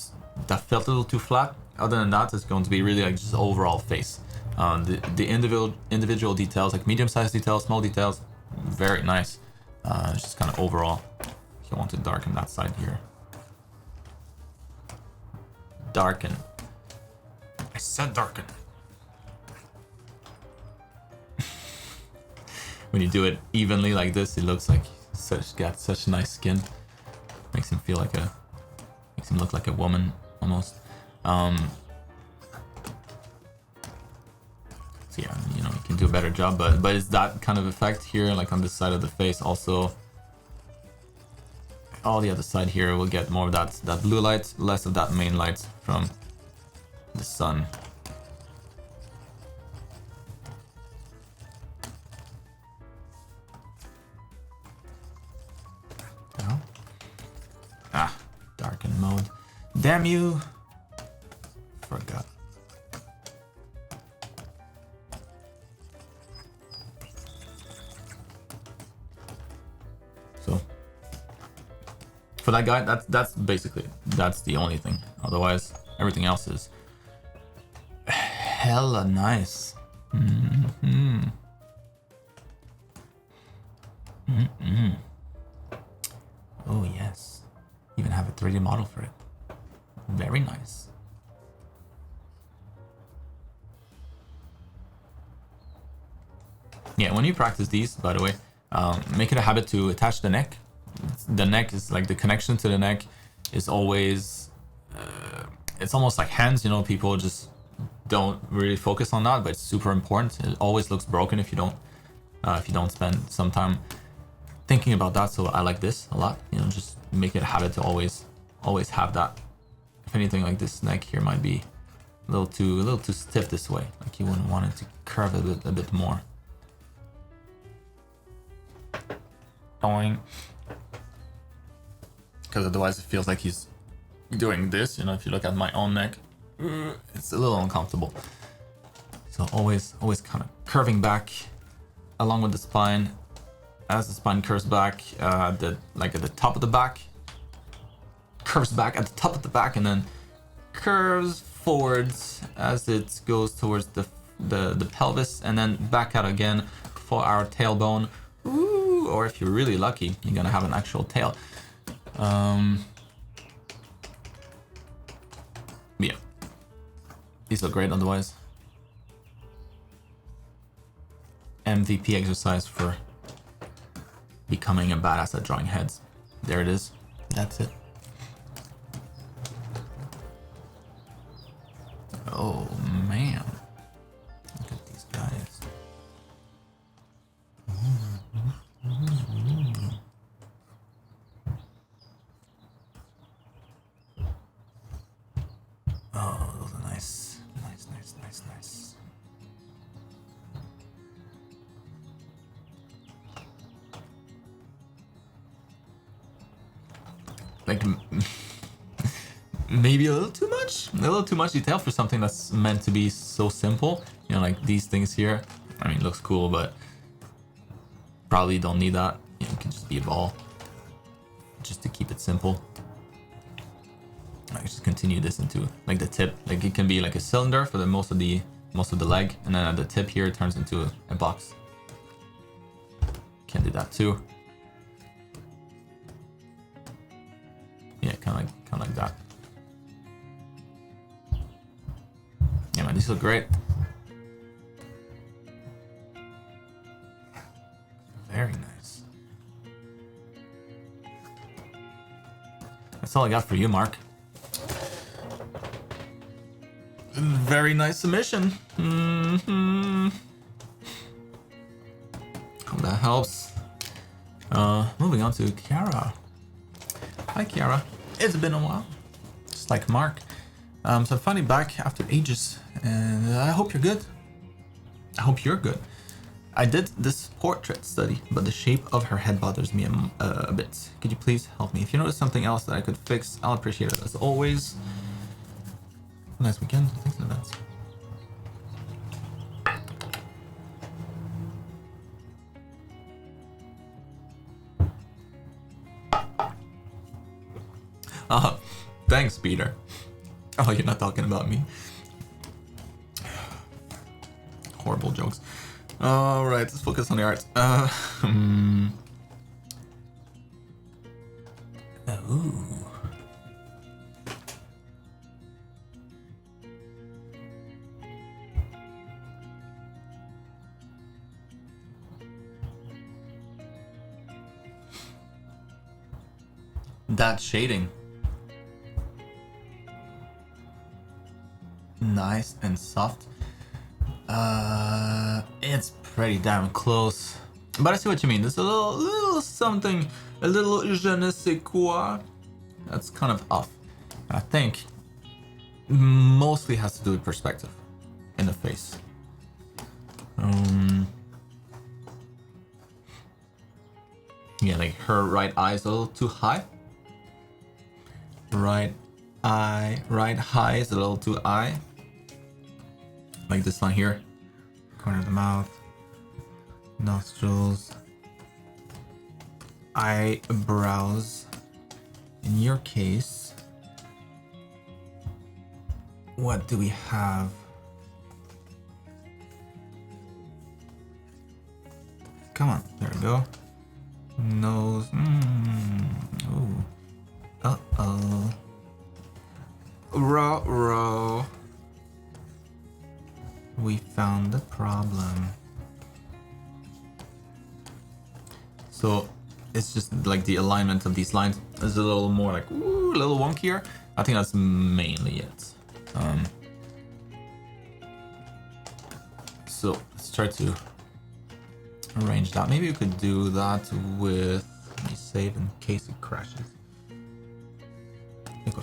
felt a little too flat. Other than that, it's going to be really like just overall face. The individual details, like medium-sized details, small details, very nice. It's just kind of overall. If you want to darken that side here, darken. I said darken. When you do it evenly like this, it looks like got such nice skin. Makes him look like a woman almost. So yeah, you know, you can do a better job, but it's that kind of effect here, like on this side of the face. Also, all the other side here will get more of that blue light, less of that main light from the sun. Darken mode. Damn you! Forgot. So for that guy, that's basically that's the only thing. Otherwise, everything else is hella nice. Oh yes. Even have a 3D model for it. Very nice. Yeah, when you practice these, by the way, make it a habit to attach the neck. The neck is like the connection to the neck is always, it's almost like hands, you know, people just don't really focus on that, but it's super important. It always looks broken if you don't spend some time thinking about that. So I like this a lot, you know, just make it a habit to always have that. If anything, like this neck here might be a little too stiff this way. Like you wouldn't want it to curve a bit more. Doing. Because otherwise it feels like he's doing this. You know, if you look at my own neck, it's a little uncomfortable. So always kind of curving back along with the spine. As the spine curves back, at the top of the back, curves back at the top of the back, and then curves forwards as it goes towards the pelvis, and then back out again for our tailbone. Ooh, or if you're really lucky, you're gonna have an actual tail. Yeah, these look great otherwise. MVP exercise for becoming a badass at drawing heads. There it is. That's it. Oh man, look at these guys. Oh, those are nice. Nice. Like, maybe a little too much detail for something that's meant to be so simple. You know, like these things here. I mean, looks cool, but probably don't need that. You know, it can just be a ball, just to keep it simple. I just continue this into like the tip. Like it can be like a cylinder for the most of the leg, and then at the tip here it turns into a box. Can do that too. Yeah, kind of like that. Yeah, man, these look great. Very nice. That's all I got for you, Marc. Very nice submission. Hope that helps. Moving on to Kiara. Hi, Kiara. It's been a while. Just like Marc. So I'm finally back after ages, and I hope you're good. I hope you're good. I did this portrait study, but the shape of her head bothers me a bit. Could you please help me? If you notice something else that I could fix, I'll appreciate it as always. Nice weekend. Thanks in advance. Thanks, Peter. Oh, you're not talking about me. Horrible jokes. All right, let's focus on the art. Ooh. That shading. Nice and soft. It's pretty damn close. But I see what you mean. There's a little something, a little je ne sais quoi. That's kind of off. And I think mostly has to do with perspective in the face. Yeah, like her right eye is a little too high. Right high is a little too high. Like this one here. Corner of the mouth. Nostrils. Eyebrows. In your case, what do we have? Come on, there we go. Nose. Ooh. Uh-oh. Row. We found the problem. So it's just like the alignment of these lines is a little more like, ooh, a little wonkier. I think that's mainly it. So let's try to arrange that. Maybe we could do that with, let me save in case it crashes. Okay.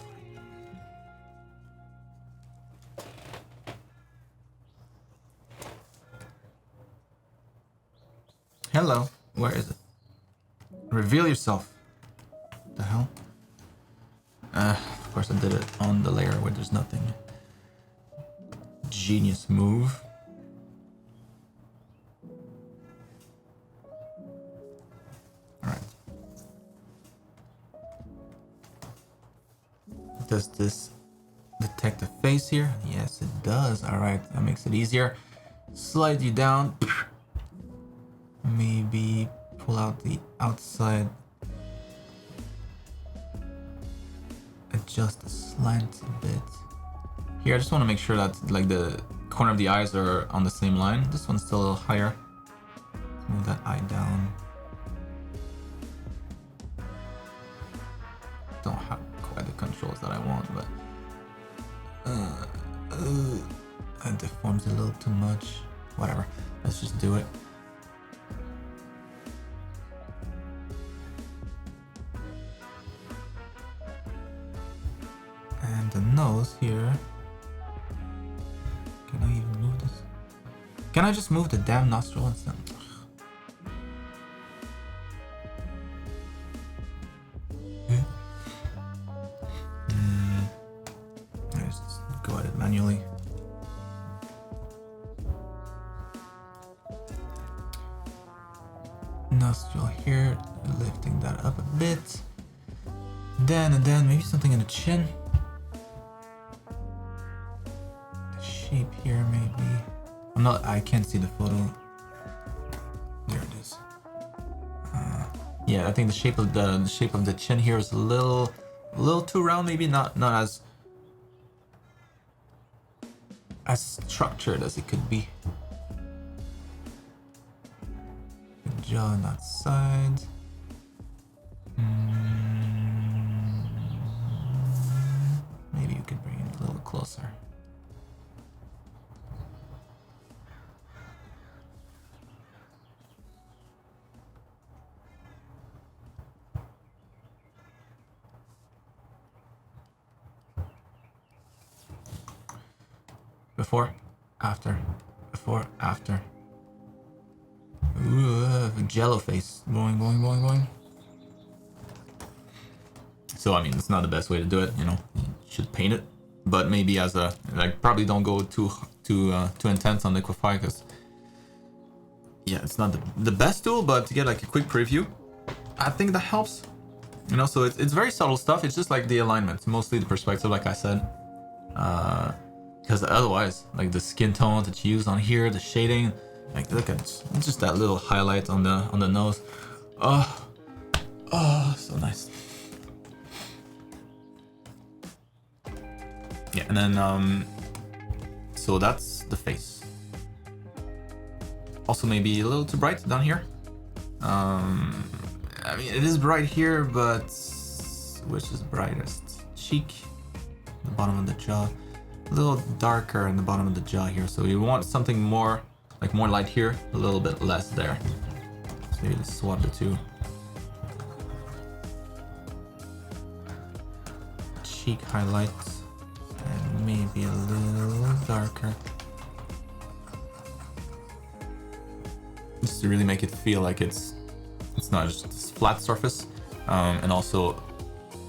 Hello, where is it? Reveal yourself. What the hell? course, I did it on the layer where there's nothing. Genius move. Alright. Does this detect the face here? Yes, it does. Alright, that makes it easier. Slide you down. Maybe pull out the outside. Adjust the slant a bit. Here, I just want to make sure that like the corner of the eyes are on the same line. This one's still a little higher. Move that eye down. Don't have quite the controls that I want, but it deforms a little too much. Whatever. Let's just do it. And the nose here. Can I even move this? Can I just move the damn nostril instead? Let's just go at it manually. Nostril here, lifting that up a bit. And then maybe something in the chin. Shape here maybe. I can't see the photo. There it is. Yeah, I think the shape of the chin here is a little too round, maybe not as structured as it could be. Good jaw on that side. Maybe you could bring it a little closer. Before, after, before, after. Ooh, jello face. Going. So, I mean, it's not the best way to do it, you know. You should paint it. But maybe as a, like, probably don't go too intense on Liquify, because, yeah, it's not the best tool, but to get, like, a quick preview, I think that helps. You know, so it's very subtle stuff. It's just, like, the alignment. Mostly the perspective, like I said. Because otherwise, like the skin tone that you use on here, the shading, like look at just that little highlight on the nose. Oh, so nice. Yeah, and then so that's the face. Also, maybe a little too bright down here. I mean, it is bright here, but which is brightest? Cheek, the bottom of the jaw. A little darker in the bottom of the jaw here, so you want something more, like more light here, a little bit less there. So maybe let's swap the two. Cheek highlights, and maybe a little darker. Just to really make it feel like it's not just this flat surface, and also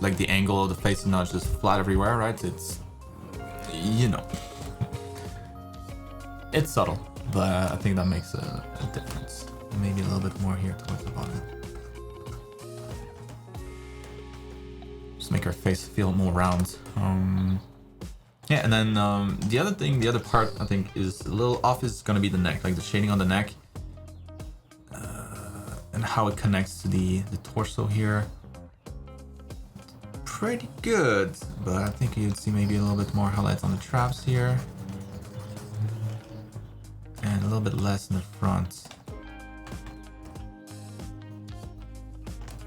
like the angle of the face is not just flat everywhere, right? It's, you know, it's subtle, but I think that makes a difference. Maybe a little bit more here towards the bottom. Just make our face feel more round. Yeah, and then the other part I think is a little off is gonna be the neck, like the shading on the neck, and how it connects to the torso here. Pretty good, but I think you'd see maybe a little bit more highlights on the traps here, and a little bit less in the front.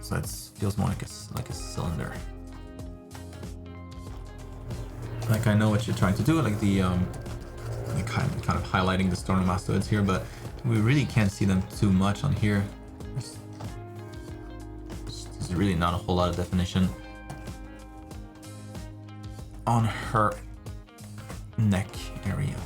So it feels more like a cylinder. Like I know what you're trying to do, like the like kind of highlighting the sternemastoids here, but we really can't see them too much on here. There's really not a whole lot of definition on her neck area.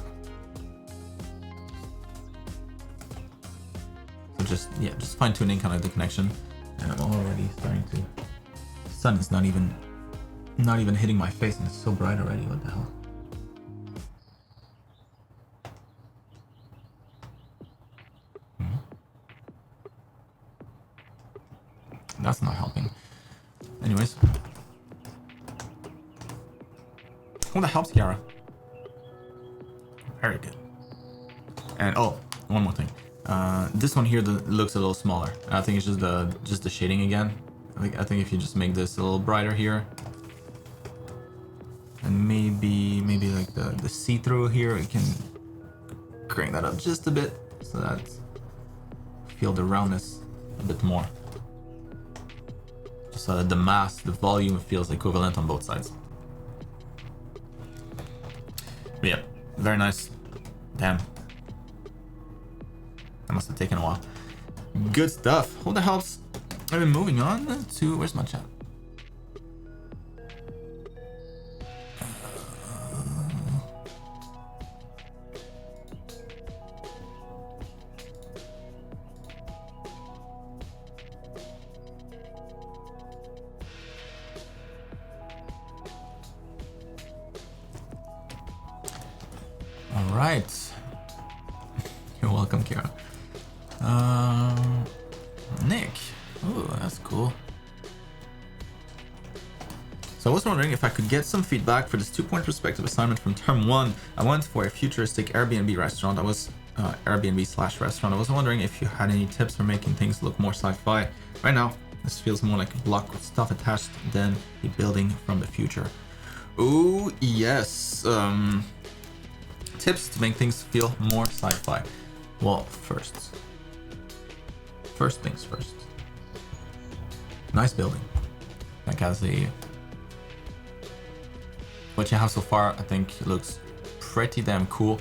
So just fine tuning kind of the connection. And I'm already starting to, the sun is not even Not even hitting my face and it's so bright already. What the hell? That's not helping. Anyways. What the hell's Kiara? Very good. And oh, one more thing. This one here looks a little smaller. I think it's just the shading again. I think if you just make this a little brighter here, and maybe like the see-through here, we can crank that up just a bit so that feel the roundness a bit more. Just so that the mass, the volume feels equivalent on both sides. But yeah, very nice. Damn. That must have taken a while. Good stuff. What the hell's... I've been moving on to... Where's my chat? All right. You're welcome, Kira. Nick. Ooh, that's cool. So I was wondering if I could get some feedback for this 2-point perspective assignment from term 1. I went for a futuristic Airbnb restaurant. That was Airbnb/restaurant. I was wondering if you had any tips for making things look more sci-fi. Right now, this feels more like a block with stuff attached than a building from the future. Ooh, yes. Tips to make things feel more sci-fi. Well, first things first. Nice building. Like has a... What you have so far, I think looks pretty damn cool.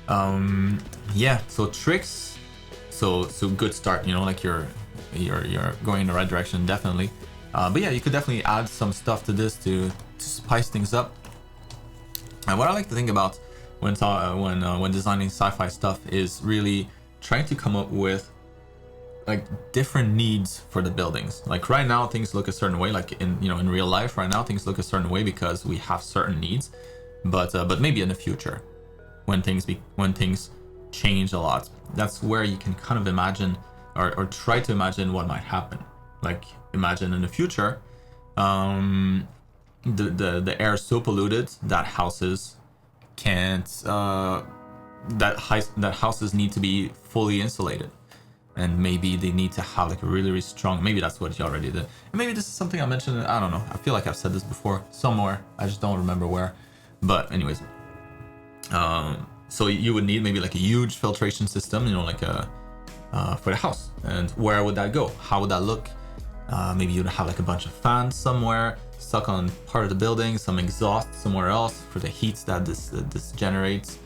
Yeah, so tricks. So good start, you know, like you're going in the right direction, definitely. But yeah, you could definitely add some stuff to this to spice things up. And what I like to think about when designing sci-fi stuff is really trying to come up with like different needs for the buildings. Like right now things look a certain way, like in real life right now things look a certain way because we have certain needs, but maybe in the future when things change a lot, that's where you can kind of imagine or try to imagine what might happen. Like imagine in the future the air is so polluted that houses can't that houses need to be fully insulated. And maybe they need to have like a really strong, maybe that's what you already did. And maybe this is something I mentioned, I don't know. I feel like I've said this before somewhere. I just don't remember where. But anyways, so you would need maybe like a huge filtration system, you know, like for the house. And where would that go? How would that look? Maybe you'd have like a bunch of fans somewhere stuck on part of the building, some exhaust somewhere else for the heat that this generates.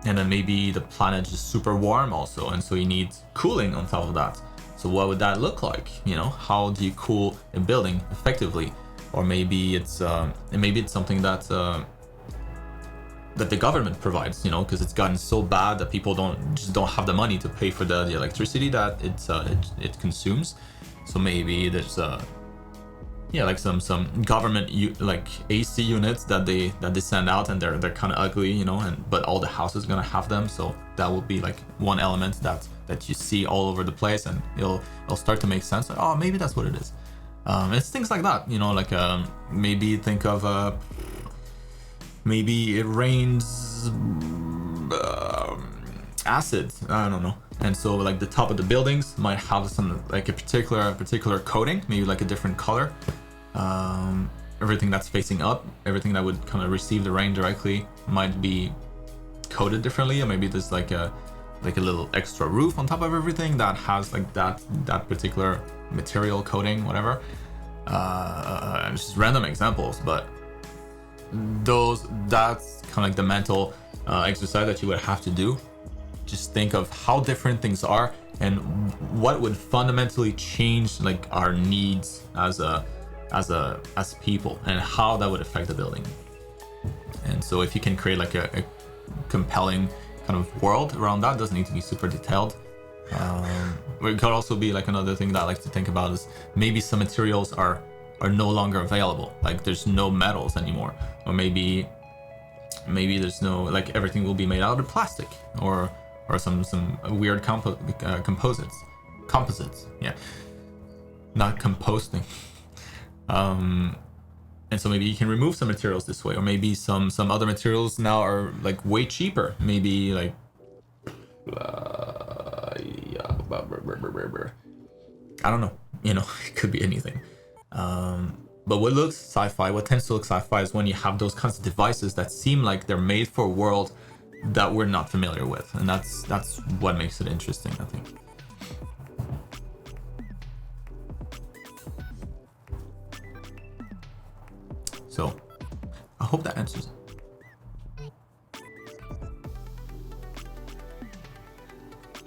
And then maybe the planet is super warm also, and so you need cooling on top of that. So what would that look like? You know, how do you cool a building effectively? Or maybe it's something that the government provides, you know, because it's gotten so bad that people don't have the money to pay for the electricity that it consumes. So maybe there's like some government like AC units that they send out, and they're kind of ugly, you know, but all the houses gonna have them. So that will be like one element that you see all over the place, and it'll start to make sense. Like, oh, maybe that's what it is. It's things like that, you know, like maybe think of maybe it rains acid, I don't know. And so like the top of the buildings might have some like a particular coating, maybe like a different color. Everything that's facing up, everything that would kind of receive the rain directly might be coated differently, or maybe there's like a little extra roof on top of everything that has like that particular material coating, whatever. Just random examples, but that's kind of like the mental exercise that you would have to do. Just think of how different things are and what would fundamentally change like our needs as people, and how that would affect the building. And so if you can create like a compelling kind of world around that, doesn't need to be super detailed. It could also be like another thing that I like to think about is maybe some materials are are no longer available. Like there's no metals anymore, or maybe there's no, like everything will be made out of plastic or some weird composites. Yeah, not composting. And so maybe you can remove some materials this way, or maybe some other materials now are like way cheaper. Maybe like I don't know. You know, it could be anything. But what looks sci-fi, what tends to look sci-fi, is when you have those kinds of devices that seem like they're made for a world that we're not familiar with, and that's what makes it interesting, I think. So, I hope that answers it.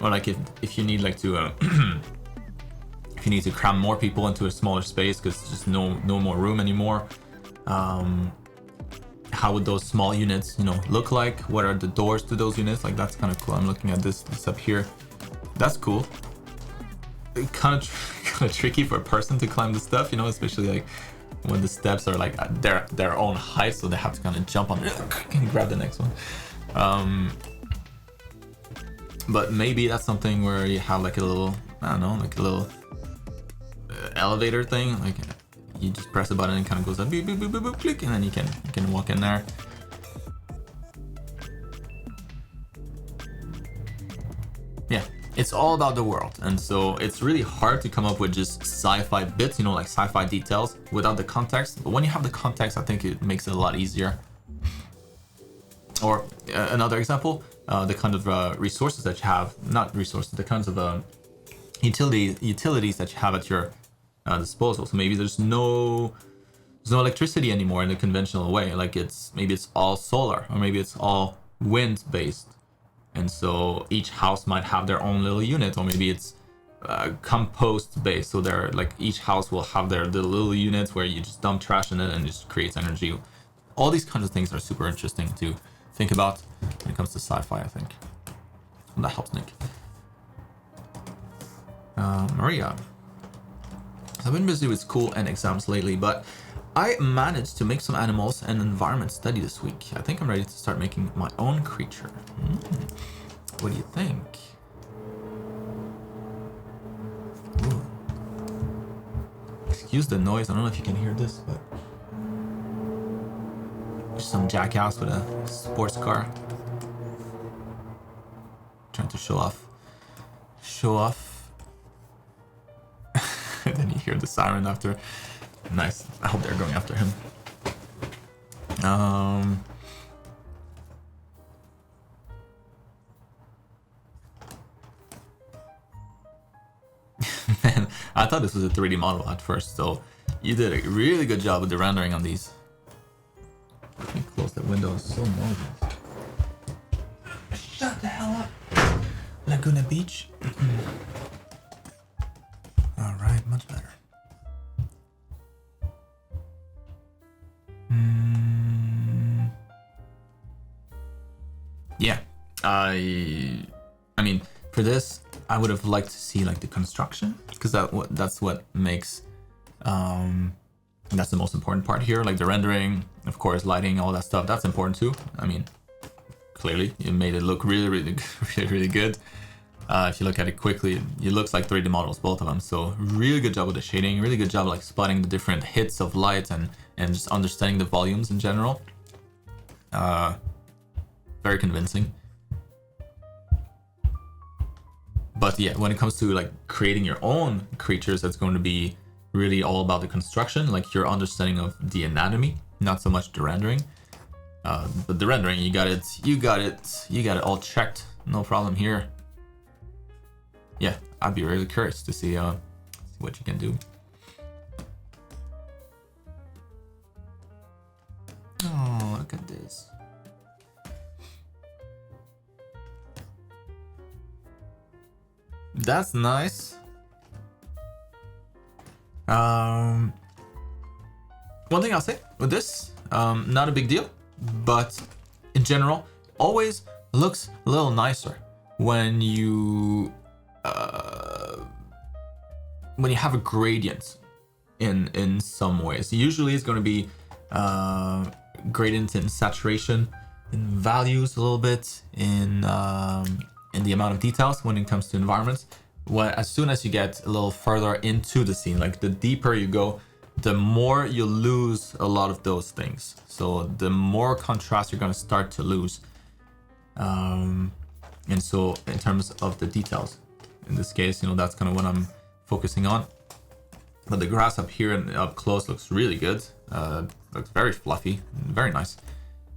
Or like if you need like to if you need to cram more people into a smaller space because there's just no more room anymore, how would those small units, you know, look like? What are the doors to those units? Like that's kind of cool. I'm looking at this up here. That's cool. Kind of tricky for a person to climb the stuff, you know, especially like when the steps are like their own height, so they have to kind of jump on it and grab the next one. But maybe that's something where you have like a little, I don't know, like a little elevator thing. Like you just press a button and it kind of goes up, boop, boop, boop, boop, boop, click, and then you can walk in there. Yeah, it's all about the world, and so it's really hard to come up with just sci-fi bits, you know, like sci-fi details without the context. But when you have the context, I think it makes it a lot easier. Or another example, the kind of resources that you have, not resources, the kinds of utilities that you have at your disposal. So maybe there's no electricity anymore in the conventional way. Like maybe it's all solar, or maybe it's all wind based. And so each house might have their own little unit, or maybe it's compost based. So they're like each house will have their little units where you just dump trash in it and it just creates energy. All these kinds of things are super interesting to think about when it comes to sci-fi, I think. And that helps, Nick. Maria. I've been busy with school and exams lately, but I managed to make some animals and environment study this week. I think I'm ready to start making my own creature. What do you think? Ooh. Excuse the noise. I don't know if you can hear this, but there's some jackass with a sports car trying to show off. And then you hear the siren after. Nice. I hope they're going after him. Man, I thought this was a 3D model at first, so you did a really good job with the rendering on these. Let me close that window, it's so noisy. Shut the hell up! Laguna Beach. Alright, much better. Yeah, I mean, for this, I would have liked to see like the construction, because that's what makes that's the most important part here. Like the rendering, of course, lighting, all that stuff. That's important too. I mean, clearly, it made it look really good. If you look at it quickly, it looks like 3D models, both of them. So really good job with the shading. Really good job like spotting the different hits of light and just understanding the volumes in general. Very convincing. But yeah, when it comes to like creating your own creatures, that's going to be really all about the construction, like your understanding of the anatomy, not so much the rendering. But the rendering, you got it all checked. No problem here. Yeah, I'd be really curious to see what you can do. Oh, look at this. That's nice. One thing I'll say with this, not a big deal, but in general, always looks a little nicer when you have a gradient in some ways. Usually it's going to be gradient in saturation, in values a little bit, in the amount of details when it comes to environments. As soon as you get a little further into the scene, like the deeper you go, the more you lose a lot of those things. So the more contrast you're going to start to lose. And so in terms of the details, in this case, that's kind of what I'm focusing on. But the grass up here and up close looks really good. Looks very fluffy, very nice.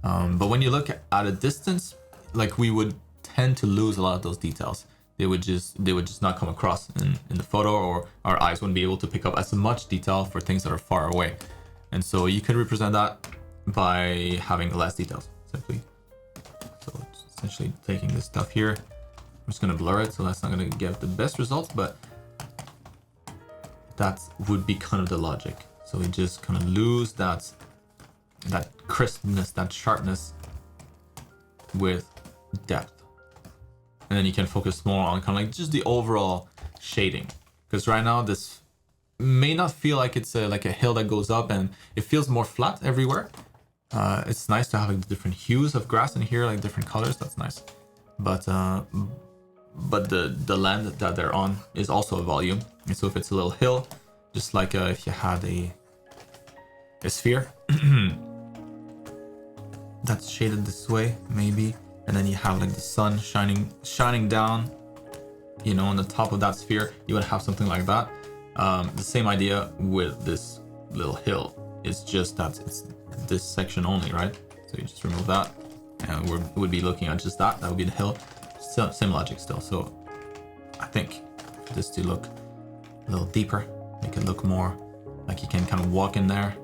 But when you look at a distance, like we would tend to lose a lot of those details. They would just not come across in the photo, or our eyes wouldn't be able to pick up as much detail for things that are far away. And so you can represent that by having less details, simply. So it's essentially taking this stuff here. I'm just gonna blur it, so that's not gonna give the best results, but that would be kind of the logic. So we just kind of lose that crispness, that sharpness with depth. And then you can focus more on kind of like just the overall shading. Because right now this may not feel like it's like a hill that goes up, and it feels more flat everywhere. It's nice to have like the different hues of grass in here, like different colors. That's nice. But the land that they're on is also a volume. And so if it's a little hill, just like if you had a sphere that's shaded this way, maybe, and then you have like the sun shining down, on the top of that sphere, you would have something like that. The same idea with this little hill. It's just that it's this section only, right? So you just remove that, and we would be looking at just that. That would be the hill. Same logic still. So I think for this to look a little deeper, make it look more like you can kind of walk in there,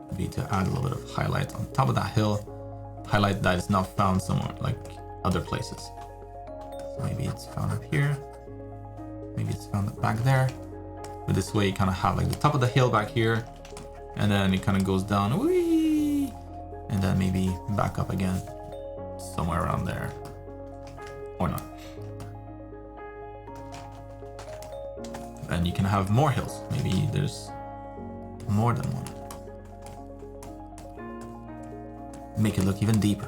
would be to add a little bit of highlight on top of that hill. Highlight that is not found somewhere like other places. So maybe it's found up here, maybe it's found back there. But this way you kind of have like the top of the hill back here, and then it kind of goes down, whee, and then maybe back up again somewhere around there, or not. And you can have more hills. Maybe there's more than one. Make it look even deeper.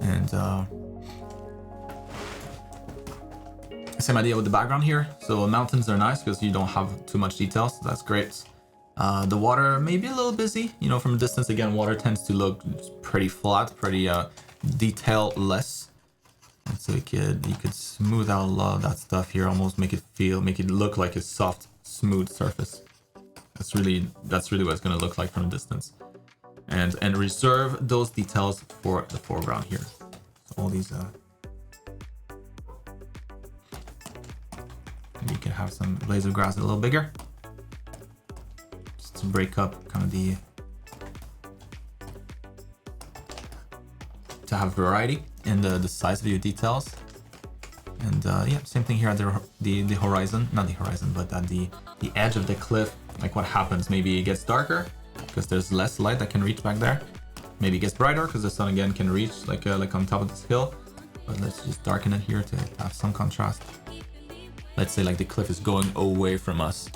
And same idea with the background here. So mountains are nice because you don't have too much detail, so that's great. The water may be a little busy, from a distance. Again, water tends to look pretty flat, pretty detail-less. And so you could smooth out a lot of that stuff here, almost make it look like a soft, smooth surface. That's really what it's going to look like from a distance. And reserve those details for the foreground here. So all these you can have some blades of grass a little bigger, just to break up kind of to have variety in the size of your details. And yeah, same thing here at the horizon, not the horizon, but at the edge of the cliff. Like what happens, maybe it gets darker because there's less light that can reach back there. Maybe it gets brighter because the sun again can reach like on top of this hill. But let's just darken it here to have some contrast. Let's say like the cliff is going away from us.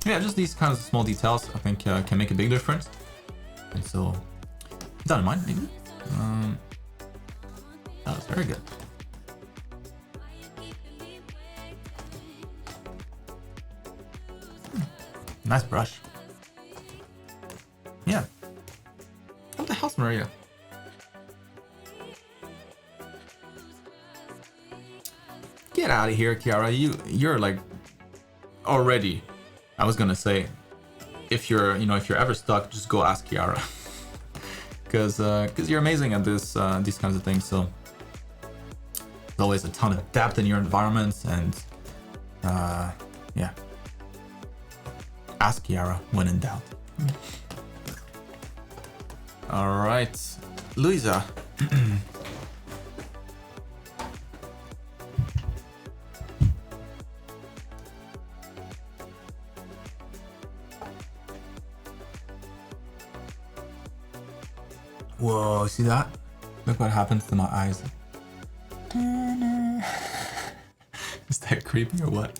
Yeah, just these kinds of small details I think can make a big difference. And so keep that in mind, maybe. That was very good. Nice brush. Yeah. What the hell's Maria? Get out of here, Kiara. You're like already. I was gonna say, if you're ever stuck, just go ask Kiara. Because you're amazing at these kinds of things. So there's always a ton of depth in your environments, and yeah. Ask Kiara when in doubt. All right, Luisa. Whoa, see that? Look what happens to my eyes. Is that creepy or what?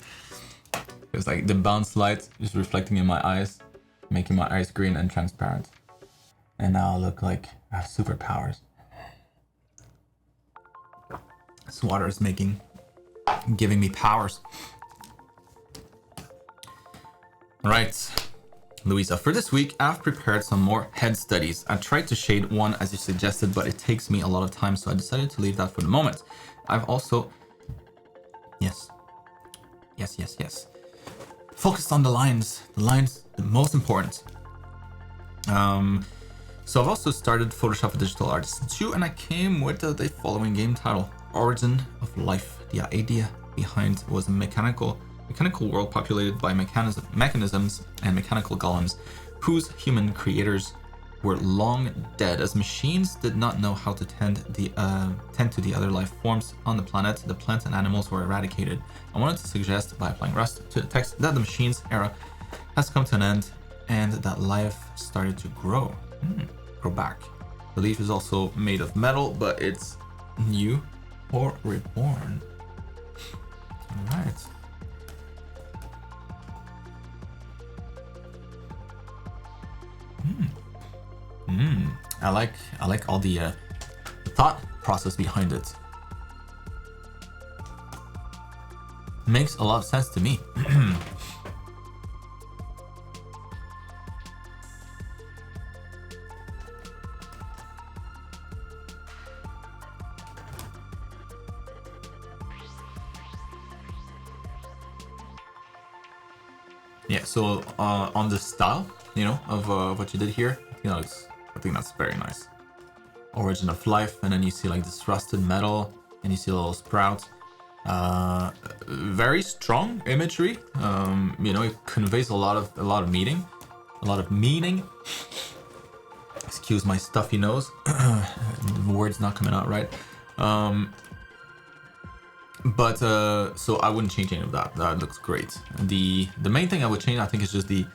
It's like the bounce light is reflecting in my eyes, making my eyes green and transparent. And now I look like I have superpowers. This water is giving me powers. Right, Louisa, for this week, I've prepared some more head studies. I tried to shade one as you suggested, but it takes me a lot of time, so I decided to leave that for the moment. I've also, yes, focused on the lines, the most important. So I've also started Photoshop for Digital Artists 2, and I came with the following game title, Origin of Life. The idea behind was a mechanical world populated by mechanisms and mechanical golems whose human creators were long dead. As machines did not know how to tend to the other life forms on the planet, the plants and animals were eradicated. I wanted to suggest, by applying Rust to the text, that the machines era has come to an end and that life started to grow back. The leaf is also made of metal, but it's new or reborn. All right. I like all the thought process behind it. Makes a lot of sense to me. Yeah, so on the style, of what you did here, I think that's very nice. Origin of Life, and then you see like this rusted metal, and you see a little sprout. Very strong imagery. It conveys a lot of meaning, Excuse my stuffy nose. Words not coming out right. But so I wouldn't change any of that. That looks great. The main thing I would change, I think, is just the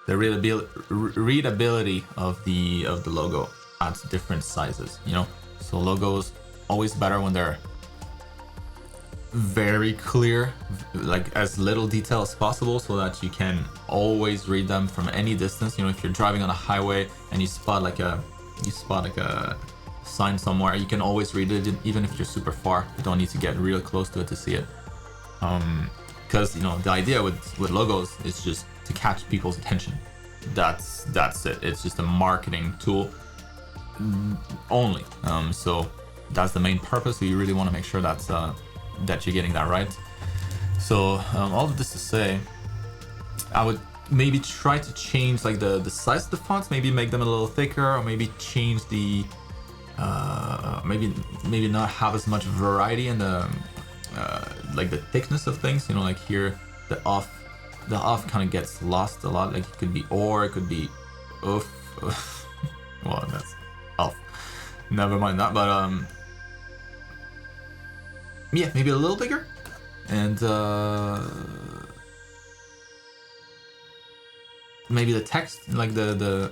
readability of the logo at different sizes. So logos always better when they're very clear, like as little detail as possible, so that you can always read them from any distance. If you're driving on a highway and you spot like a sign somewhere, you can always read it, even if you're super far. You don't need to get real close to it to see it. Because the idea with logos is just to catch people's attention. That's it. It's just a marketing tool only. So that's the main purpose. So you really want to make sure that you're getting that right. So all of this to say, I would maybe try to change like the size of the fonts, maybe make them a little thicker, or maybe change the maybe not have as much variety in the like the thickness of things. Like here the off kind of gets lost a lot. Like it could be or, it could be oof. Well, that's off. Never mind that, but yeah, maybe a little bigger, and maybe the text, like the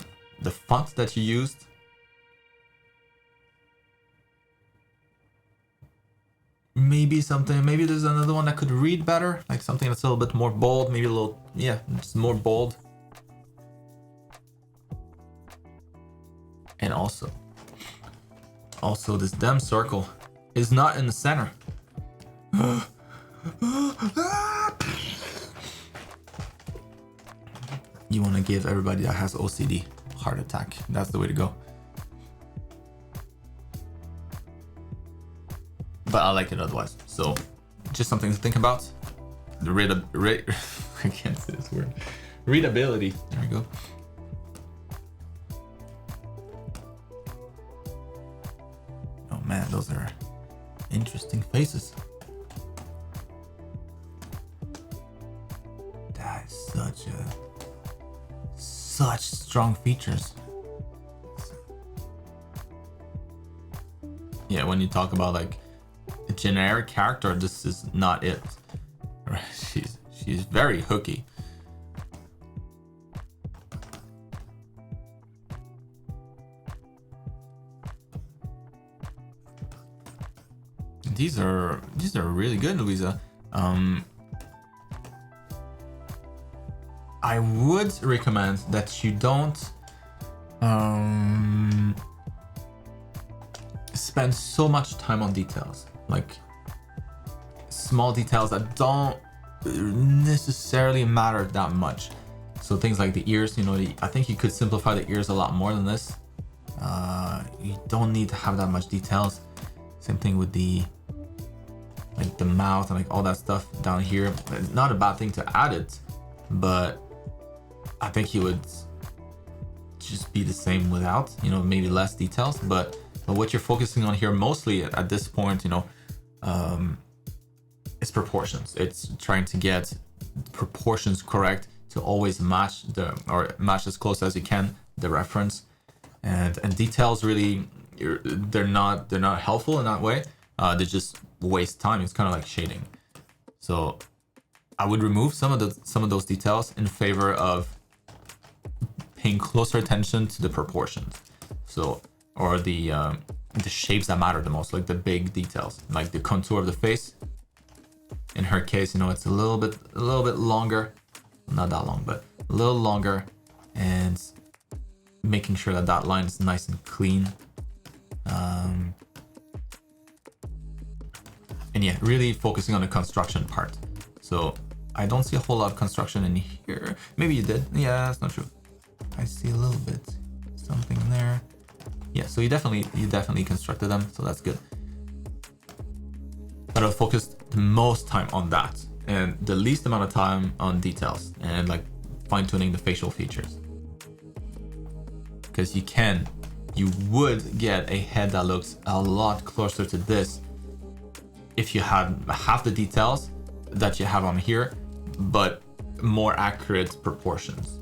font that you used. Maybe there's another one that could read better, like something that's a little bit more bold, maybe a little, just more bold. And also this damn circle is not in the center. You want to give everybody that has OCD heart attack. That's the way to go. But I like it otherwise. So just something to think about. The I can't say this word. Readability. There we go. Oh man, those are interesting faces. That is such strong features. Yeah, when you talk about like a generic character, this is not it. She's very hooky. These are really good, Louisa. I would recommend that you don't spend so much time on details, like small details that don't necessarily matter that much. So things like the ears, I think you could simplify the ears a lot more than this. You don't need to have that much details. Same thing with the mouth and like all that stuff down here. Not a bad thing to add it, but I think you would just be the same without, maybe less details. But what you're focusing on here mostly at this point, it's proportions. It's trying to get proportions correct to always match as close as you can the reference. And details really, they're not helpful in that way. They just waste time. It's kind of like shading. So I would remove some of those details in favor of paying closer attention to the proportions. So, or the shapes that matter the most, like the big details, like the contour of the face. In her case, it's a little bit longer, not that long, but a little longer, and making sure that line is nice and clean. And yeah, really focusing on the construction part. So I don't see a whole lot of construction in here. Maybe you did. Yeah, that's not true. I see a little bit something there. Yeah, so you definitely constructed them, so that's good. But I focused the most time on that and the least amount of time on details and like fine-tuning the facial features. Because you would get a head that looks a lot closer to this if you had half the details that you have on here, but more accurate proportions.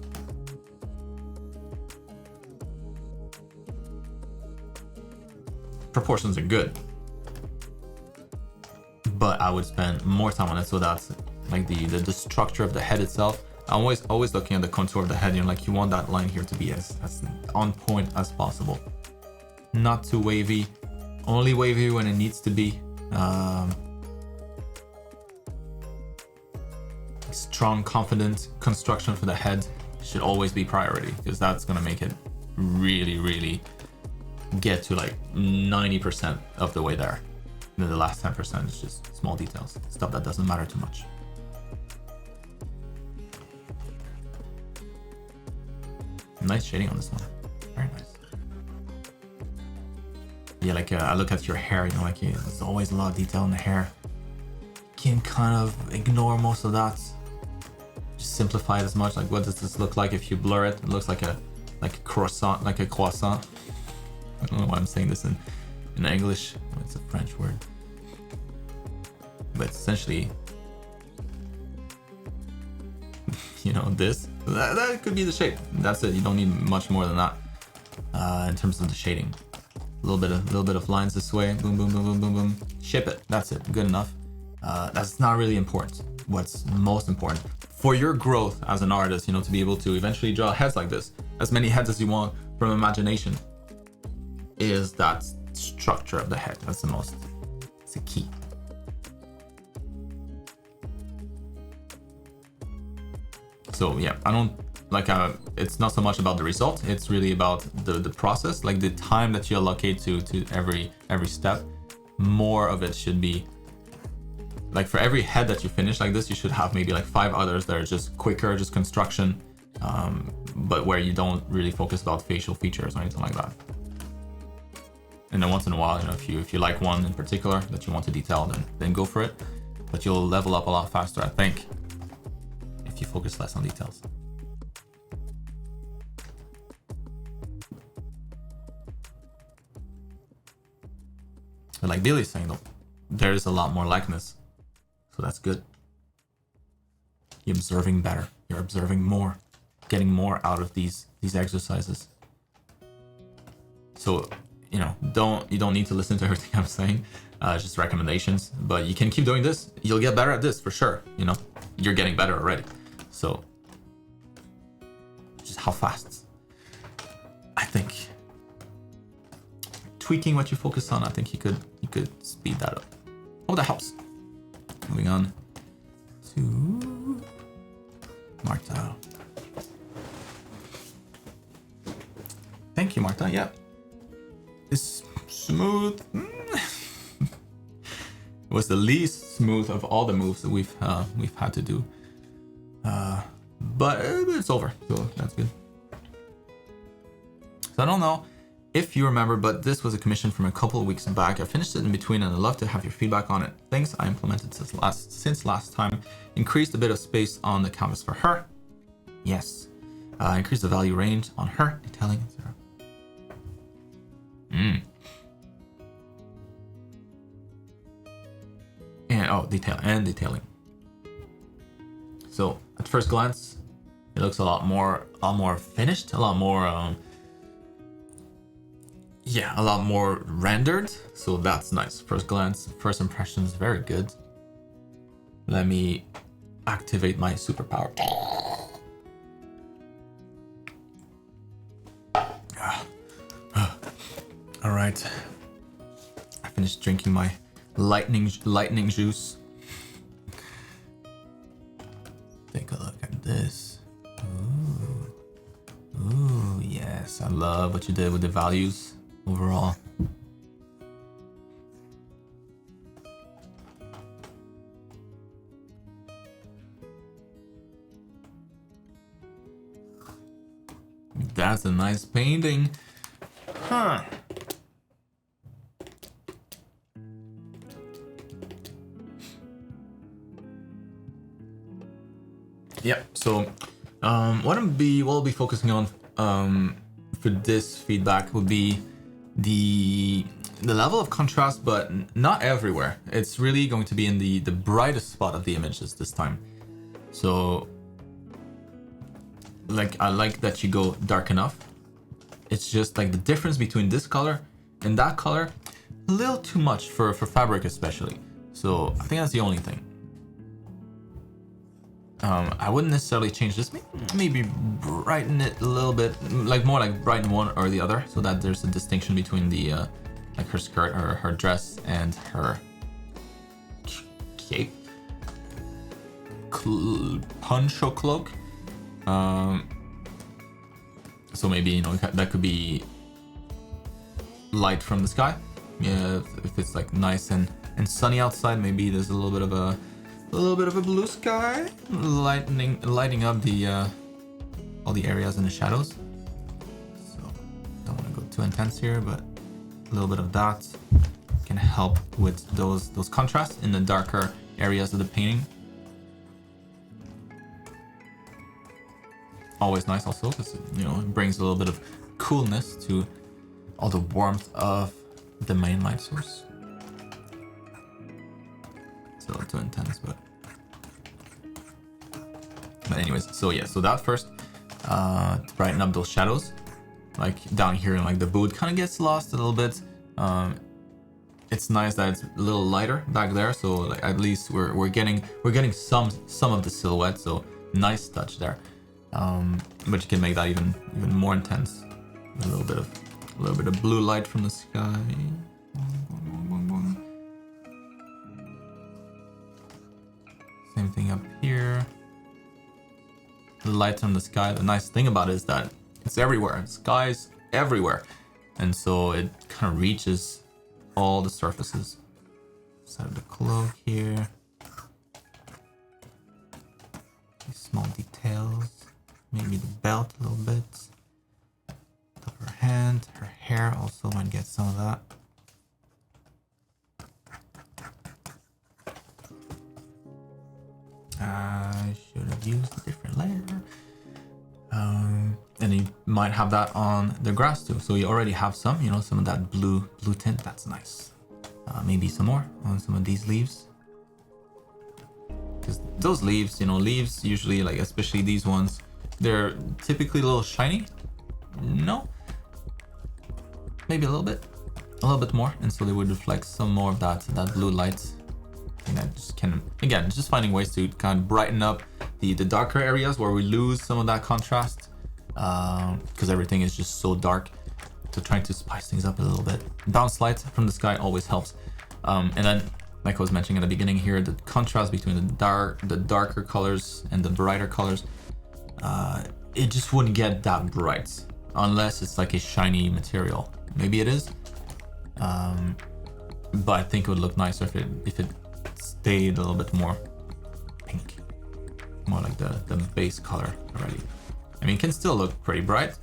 Proportions are good, but I would spend more time on it. So that's like the structure of the head itself. I'm always looking at the contour of the head. You want that line here to be as on point as possible. Not too wavy, only wavy when it needs to be. Strong, confident construction for the head should always be priority, because that's gonna make it really, really get to like 90% of the way there. And then the last 10% is just small details, stuff that doesn't matter too much. Nice shading on this one, very nice. Yeah, like I look at your hair, there's always a lot of detail in the hair. You can kind of ignore most of that. Just simplify it as much. Like, what does this look like if you blur it? It looks like a croissant, like a croissant. I don't know why I'm saying this in English. It's a French word. But essentially, this. That could be the shape. That's it. You don't need much more than that in terms of the shading. A little bit of lines this way. Boom, boom, boom, boom, boom, boom. Ship it. That's it. Good enough. That's not really important. What's most important for your growth as an artist, to be able to eventually draw heads like this, as many heads as you want from imagination, is that structure of the head. That's it's the key. So yeah, I don't it's not so much about the result. It's really about the process, like the time that you allocate to every step. More of it should be like, for every head that you finish like this, you should have maybe like 5 others that are just quicker, just construction, but where you don't really focus about facial features or anything like that. And then once in a while, if you like one in particular that you want to detail, then go for it. But you'll level up a lot faster, I think, if you focus less on details. But like Billy's saying, though, there is a lot more likeness. So that's good. You're observing better. You're observing more, getting more out of these exercises. So, you don't need to listen to everything I'm saying, just recommendations, but you can keep doing this. You'll get better at this for sure. You're getting better already. So just how fast? I think tweaking what you focus on, I think you could speed that up. Hope that helps. Moving on to Marta. Thank you, Marta. Yeah. It's smooth. It was the least smooth of all the moves that we've had to do. But it's over, so that's good. So I don't know if you remember, but this was a commission from a couple of weeks back. I finished it in between and I'd love to have your feedback on it. Things I implemented since last time. Increased a bit of space on the canvas for her. Yes. Increased the value range on her. Detailing 0. And detailing. So at first glance, it looks a lot more finished, a lot more a lot more rendered. So that's nice. First glance, first impressions, very good. Let me activate my superpower. All right. I finished drinking my lightning juice. Take a look at this. Ooh, yes. I love what you did with the values overall. That's a nice painting. Huh. Yeah, so what we'll be focusing on for this feedback would be the level of contrast, but not everywhere. It's really going to be in the brightest spot of the images this time. So like I like that you go dark enough. It's just like the difference between this color and that color, a little too much for fabric especially. So I think that's the only thing. I wouldn't necessarily change this. Maybe brighten it a little bit, like more like brighten one or the other, so that there's a distinction between the like her skirt or her dress and her cape, poncho cloak. So maybe, you know, that could be light from the sky. Yeah, if it's like nice and sunny outside, maybe there's a little bit of a blue sky, lighting up the all the areas in the shadows. So don't want to go too intense here, but a little bit of that can help with those contrasts in the darker areas of the painting. Always nice also, because, you know, it brings a little bit of coolness to all the warmth of the main light source. It's a little too intense, but anyways, so yeah, so that first to brighten up those shadows, like down here, and like the boot kind of gets lost a little bit. It's nice that it's a little lighter back there, so like at least we're getting some of the silhouette, so nice touch there. But you can make that even more intense. A little bit of blue light from the sky. Same thing up here. The light from the sky. The nice thing about it is that it's everywhere. The sky's everywhere, and so it kind of reaches all the surfaces. Side of the cloak here. These small details. Maybe the belt a little bit. Top of her hand, her hair also might get some of that. I should have used a different layer. And you might have that on the grass too. So you already have some, you know, some of that blue tint. That's nice. Maybe some more on some of these leaves. Because those leaves, you know, leaves usually, like especially these ones, they're typically a little shiny. No, maybe a little bit more, and so they would reflect some more of that blue light. And that just can, again, just finding ways to kind of brighten up the darker areas where we lose some of that contrast, because everything is just so dark. So trying to spice things up a little bit. Bounce light from the sky always helps. And then like I was mentioning at the beginning here, the contrast between the darker colors and the brighter colors, it just wouldn't get that bright unless it's like a shiny material. Maybe it is, but I think it would look nicer if it stayed a little bit more pink, more like the base color already. I mean, it can still look pretty bright.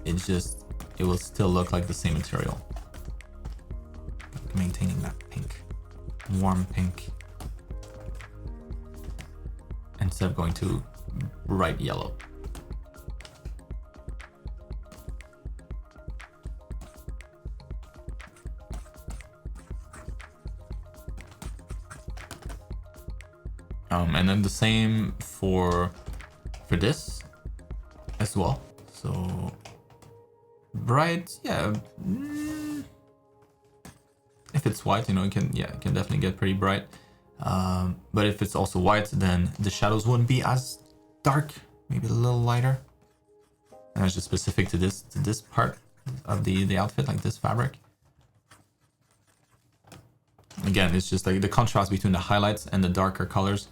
It will still look like the same material, maintaining that pink, warm pink, instead of going to bright yellow. And then the same for this as well. So bright, yeah. If it's white, you know, it can definitely get pretty bright. But if it's also white, then the shadows wouldn't be as dark, maybe a little lighter. And that's just specific to this part of the outfit, like this fabric. Again, it's just like the contrast between the highlights and the darker colors.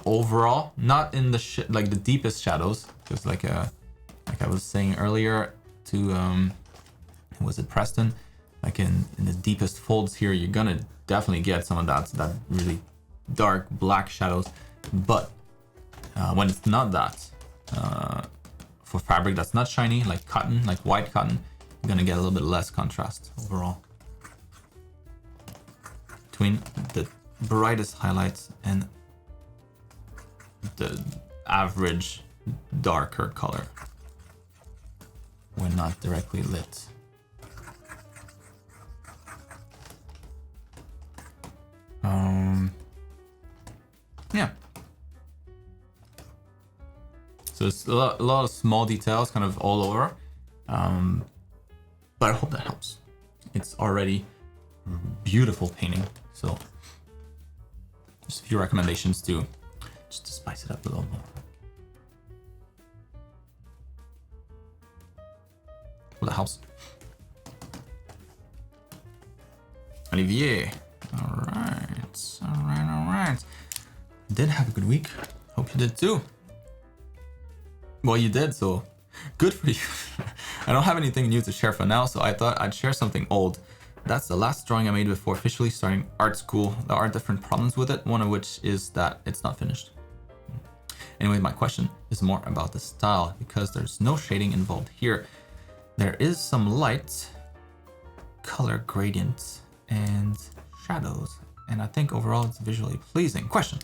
Overall, not in the like the deepest shadows, because like I was saying earlier to was it Preston? Like in the deepest folds here, you're gonna definitely get some of that really dark black shadows. But when it's not that, for fabric that's not shiny, like cotton, like white cotton, you're gonna get a little bit less contrast overall between the brightest highlights and the average darker color when not directly lit. Yeah. So it's a lot of small details kind of all over. But I hope that helps. It's already beautiful painting. So just a few recommendations to just to spice it up a little more. Well, that helps. Olivier. All right. Did have a good week. Hope you did too. Well, you did, so good for you. I don't have anything new to share for now, so I thought I'd share something old. That's the last drawing I made before officially starting art school. There are different problems with it, one of which is that it's not finished. Anyway, my question is more about the style, because there's no shading involved here. There is some light, color gradients, and shadows, and I think overall it's visually pleasing. Question: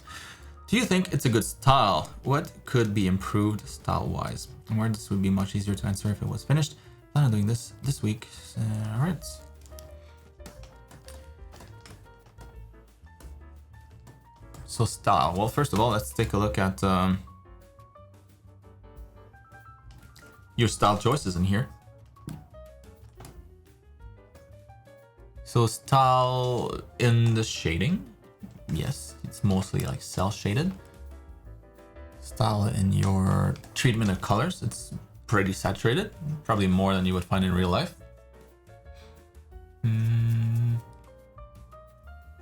do you think it's a good style? What could be improved style-wise? And where this would be much easier to answer if it was finished. Plan on doing this week. All right. So style. Well, first of all, let's take a look at your style choices in here. So style in the shading, yes, it's mostly like cell shaded. Style in your treatment of colors, it's pretty saturated, probably more than you would find in real life.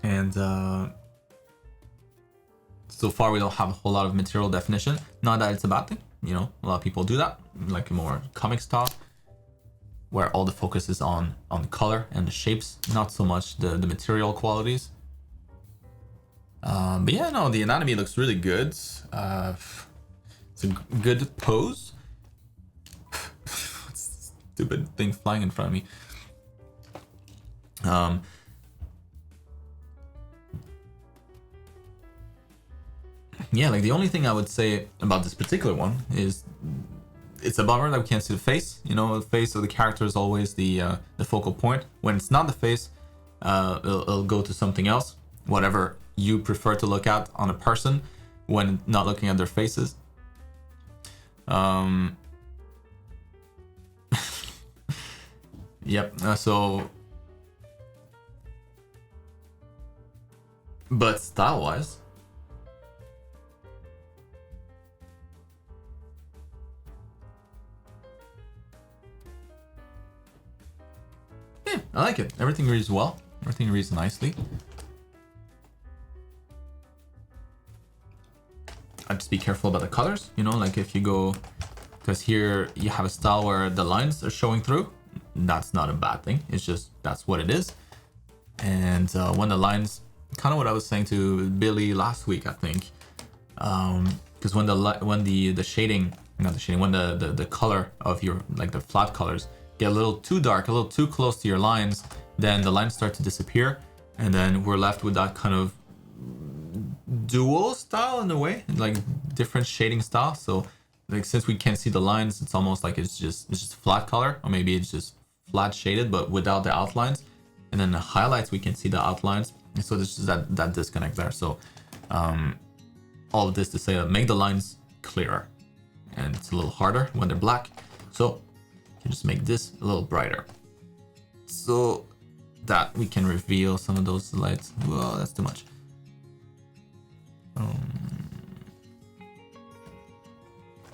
And so far we don't have a whole lot of material definition. Not that it's a bad thing, you know, a lot of people do that, like a more comic style, where all the focus is on the color and the shapes, not so much the material qualities. But yeah, no, the anatomy looks really good. It's a good pose. What's the stupid thing flying in front of me? Yeah, like the only thing I would say about this particular one is it's a bummer that we can't see the face. You know, the face of the character is always the focal point. When it's not the face, it'll go to something else, whatever you prefer to look at on a person when not looking at their faces. Yep. But style-wise, yeah, I like it. Everything reads well. Everything reads nicely. just be careful about the colors, you know, like if you go, because here you have a style where the lines are showing through. That's not a bad thing. It's just, that's what it is. And when the lines, kind of what I was saying to Billy last week, I think, because when the shading, not the shading, when the color of your, like the flat colors get a little too dark, a little too close to your lines, then the lines start to disappear, and then we're left with that kind of dual style in a way, like different shading style. So like since we can't see the lines, it's almost like it's just flat color, or maybe it's just flat shaded but without the outlines. And then the highlights, we can see the outlines, and so there's just that disconnect there. So all of this to say that make the lines clearer, and it's a little harder when they're black, so you can just make this a little brighter so that we can reveal some of those lights. Well, that's too much.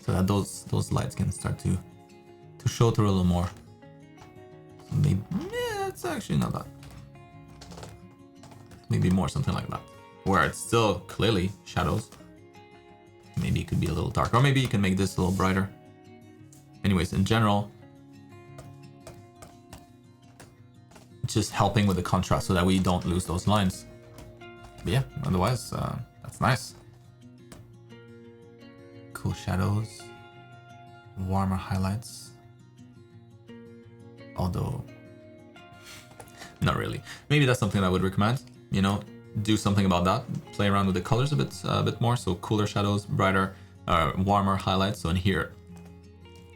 So that those lights can start to show through a little more. So maybe, yeah, it's actually not bad. Maybe more something like that, where it's still clearly shadows. Maybe it could be a little darker, or maybe you can make this a little brighter. Anyways, in general, just helping with the contrast so that we don't lose those lines. But yeah, otherwise, that's nice. Cool shadows, warmer highlights. Although, not really. Maybe that's something I would recommend. You know, do something about that. Play around with the colors a bit more. So cooler shadows, brighter, warmer highlights. So in here,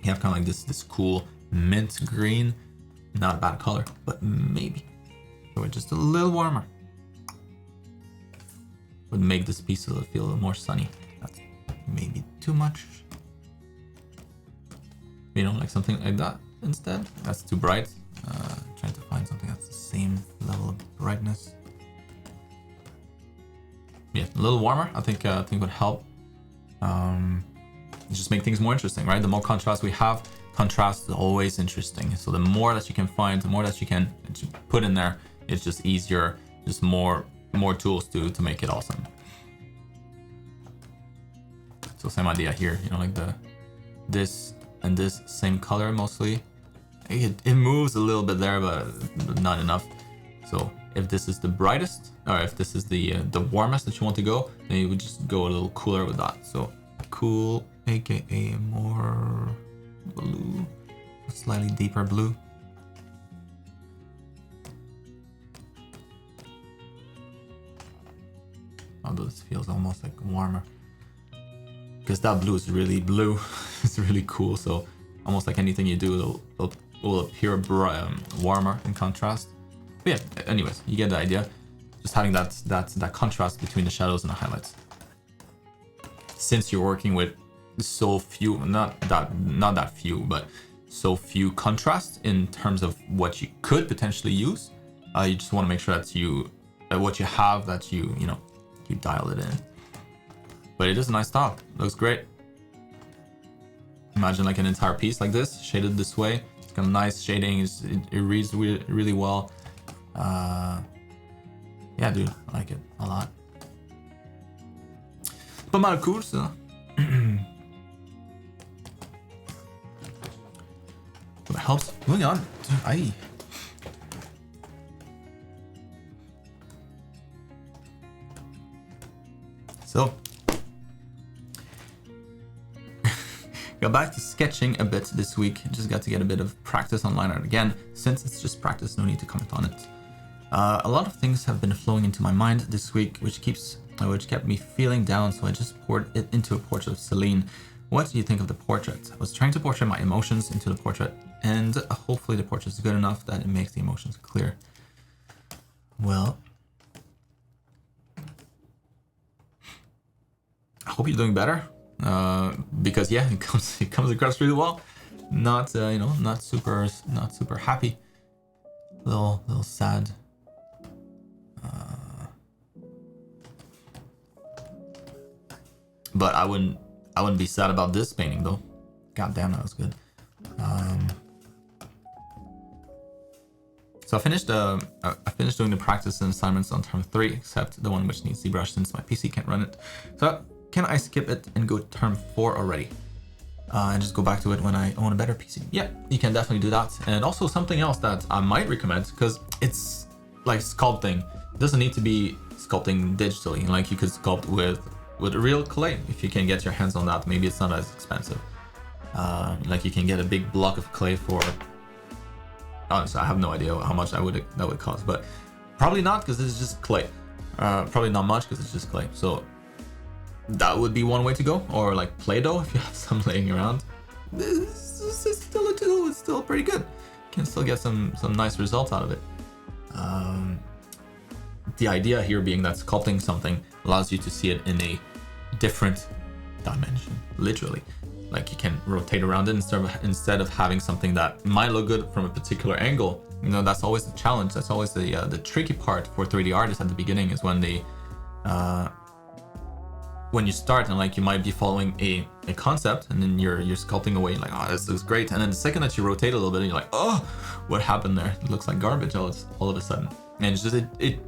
you have kind of like this cool mint green. Not a bad color, but maybe so it's just a little warmer would make this piece feel a little more sunny. That's maybe too much. You know, like something like that instead. That's too bright. Trying to find something that's the same level of brightness. Yeah, a little warmer. I think would help. Just make things more interesting, right? The more contrast we have, contrast is always interesting. So the more that you can find, the more that you can put in there, it's just easier. Just more tools to make it awesome. So same idea here, you know, like this and this same color mostly. It moves a little bit there, but not enough. So if this is the brightest, or if this is the warmest that you want to go, then you would just go a little cooler with that. So cool, aka more blue, a slightly deeper blue. Although this feels almost like warmer, because that blue is really blue. It's really cool. So almost like anything you do, will appear warmer in contrast. But yeah, anyways, you get the idea. Just having that contrast between the shadows and the highlights. Since you're working with so few, not that few, but so few contrasts in terms of what you could potentially use, you just want to make sure that what you have, that you dial it in. But it is a nice style. Looks great. Imagine like an entire piece like this, shaded this way. It's got a nice shading. It reads really well. Yeah, dude, I like it a lot. Pas mal cool, ça. That helps. Moving on. Aye. So, got back to sketching a bit this week. Just got to get a bit of practice on line art again. Since it's just practice, no need to comment on it. A lot of things have been flowing into my mind this week, which kept me feeling down, so I just poured it into a portrait of Celine. What do you think of the portrait? I was trying to portray my emotions into the portrait, and hopefully the portrait is good enough that it makes the emotions clear. Well, I hope you're doing better, because yeah, it comes across really well. Not not super happy, little sad. But I wouldn't be sad about this painting though. God damn, that was good. So I finished doing the practice and assignments on term 3, except the one which needs ZBrush since my PC can't run it. So can I skip it and go turn 4 already? And just go back to it when I own a better PC? Yeah, you can definitely do that. And also something else that I might recommend, because it's like sculpting. It doesn't need to be sculpting digitally. Like you could sculpt with real clay if you can get your hands on that. Maybe it's not as expensive. Like you can get a big block of clay for, honestly, I have no idea how much that would cost, but probably not, because it's just clay. Probably not much, because it's just clay. So that would be one way to go. Or like Play-Doh if you have some laying around. It's still pretty good. You can still get some nice results out of it. The idea here being that sculpting something allows you to see it in a different dimension, literally. Like you can rotate around it instead of having something that might look good from a particular angle. You know, that's always the challenge. That's always the tricky part for 3D artists at the beginning, is when you start and like you might be following a concept, and then you're sculpting away like, oh, this looks great, and then the second that you rotate a little bit, you're like, oh, what happened there? It looks like garbage all of a sudden. And it's just it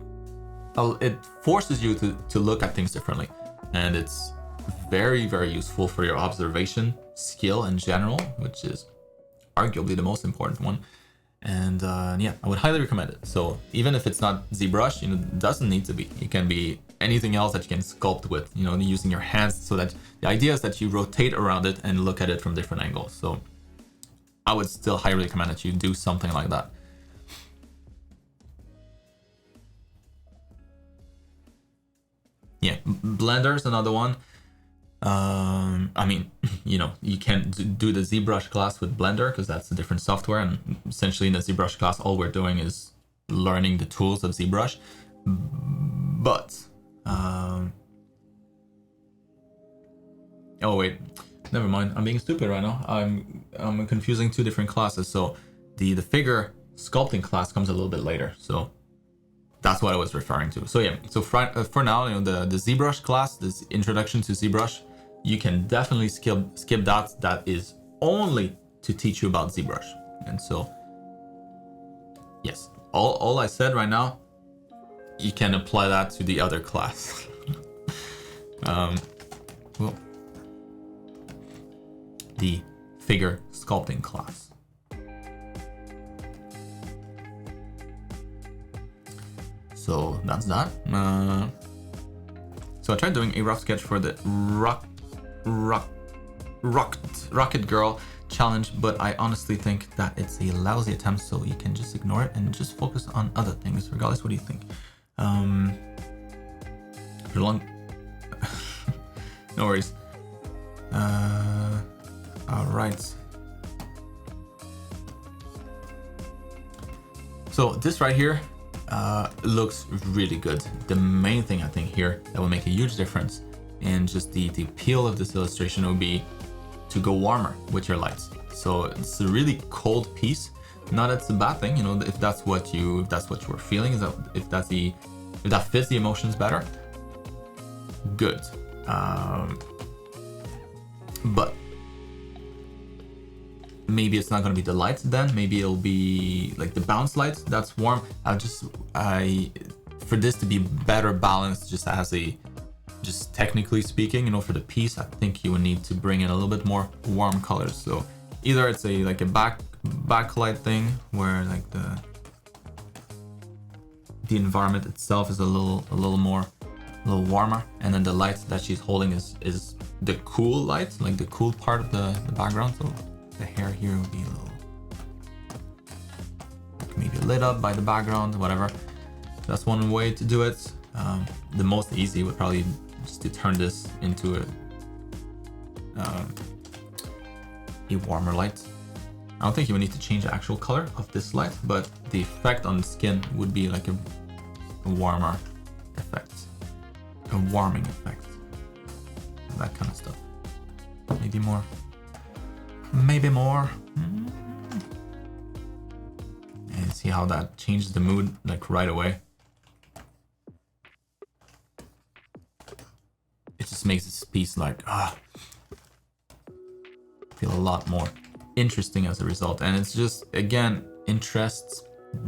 forces you to look at things differently, and it's very, very useful for your observation skill in general, which is arguably the most important one. And yeah, I would highly recommend it. So even if it's not ZBrush, it doesn't need to be. It can be anything else that you can sculpt with, using your hands. So that the idea is that you rotate around it and look at it from different angles. So I would still highly recommend that you do something like that. Yeah, Blender is another one. I mean, you can't do the ZBrush class with Blender because that's a different software, and essentially in the ZBrush class all we're doing is learning the tools of ZBrush. But oh wait, never mind, I'm being stupid right now. I'm confusing two different classes. So the figure sculpting class comes a little bit later, so that's what I was referring to. So yeah, so for now, the ZBrush class, this introduction to ZBrush, you can definitely skip that. That is only to teach you about ZBrush. And so, yes, all I said right now, you can apply that to the other class. Well, the figure sculpting class. So that's that. So I tried doing a rough sketch for the Rocket Girl challenge, but I honestly think that it's a lousy attempt, so you can just ignore it and just focus on other things. Regardless, what do you think? For long, no worries. All right. So this right here looks really good. The main thing I think here that will make a huge difference in just the appeal of this illustration would be to go warmer with your lights. So it's a really cold piece. Not that it's a bad thing, if that's what you were feeling, if that fits the emotions better, good. But maybe it's not going to be the light then. Maybe it'll be like the bounce light that's warm. For this to be better balanced, just technically speaking, for the piece, I think you would need to bring in a little bit more warm colors. So either it's a backlight thing where like the environment itself is a little warmer, and then the light that she's holding is the cool light, like the cool part of the background. So the hair here would be a little maybe lit up by the background, whatever. That's one way to do it. The most easy would probably just to turn this into a warmer light. I don't think you would need to change the actual color of this light, but the effect on the skin would be like a warmer effect, a warming effect, that kind of stuff. Maybe more. And see how that changes the mood like right away. It just makes this piece like feel a lot more interesting as a result. And it's just, again, interests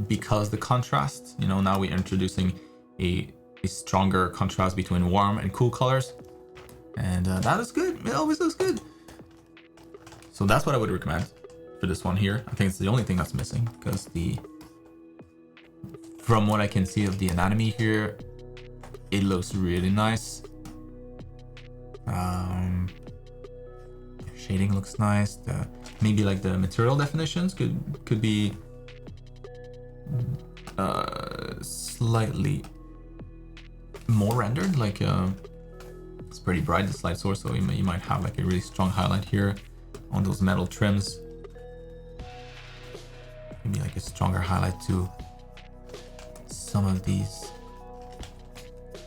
because the contrast, now we're introducing a stronger contrast between warm and cool colors. And that is good. It always looks good. So that's what I would recommend for this one here. I think it's the only thing that's missing because from what I can see of the anatomy here, it looks really nice. Shading looks nice. Maybe like the material definitions could be slightly more rendered. Like it's pretty bright, this light source, so you might have like a really strong highlight here on those metal trims. Maybe like a stronger highlight to some of these,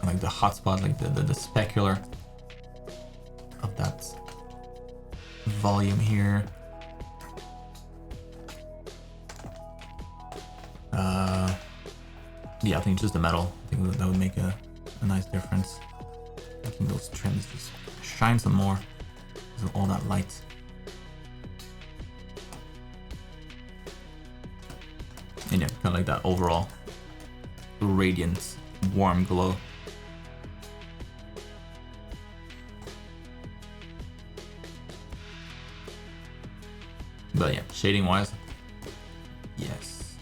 like the hotspot, like the specular of that volume here. Yeah, I think just the metal. I think that would make a nice difference. Making those trims just shine some more because of all that light. And yeah, kind of like that overall radiant, warm glow. But yeah, shading wise, yes,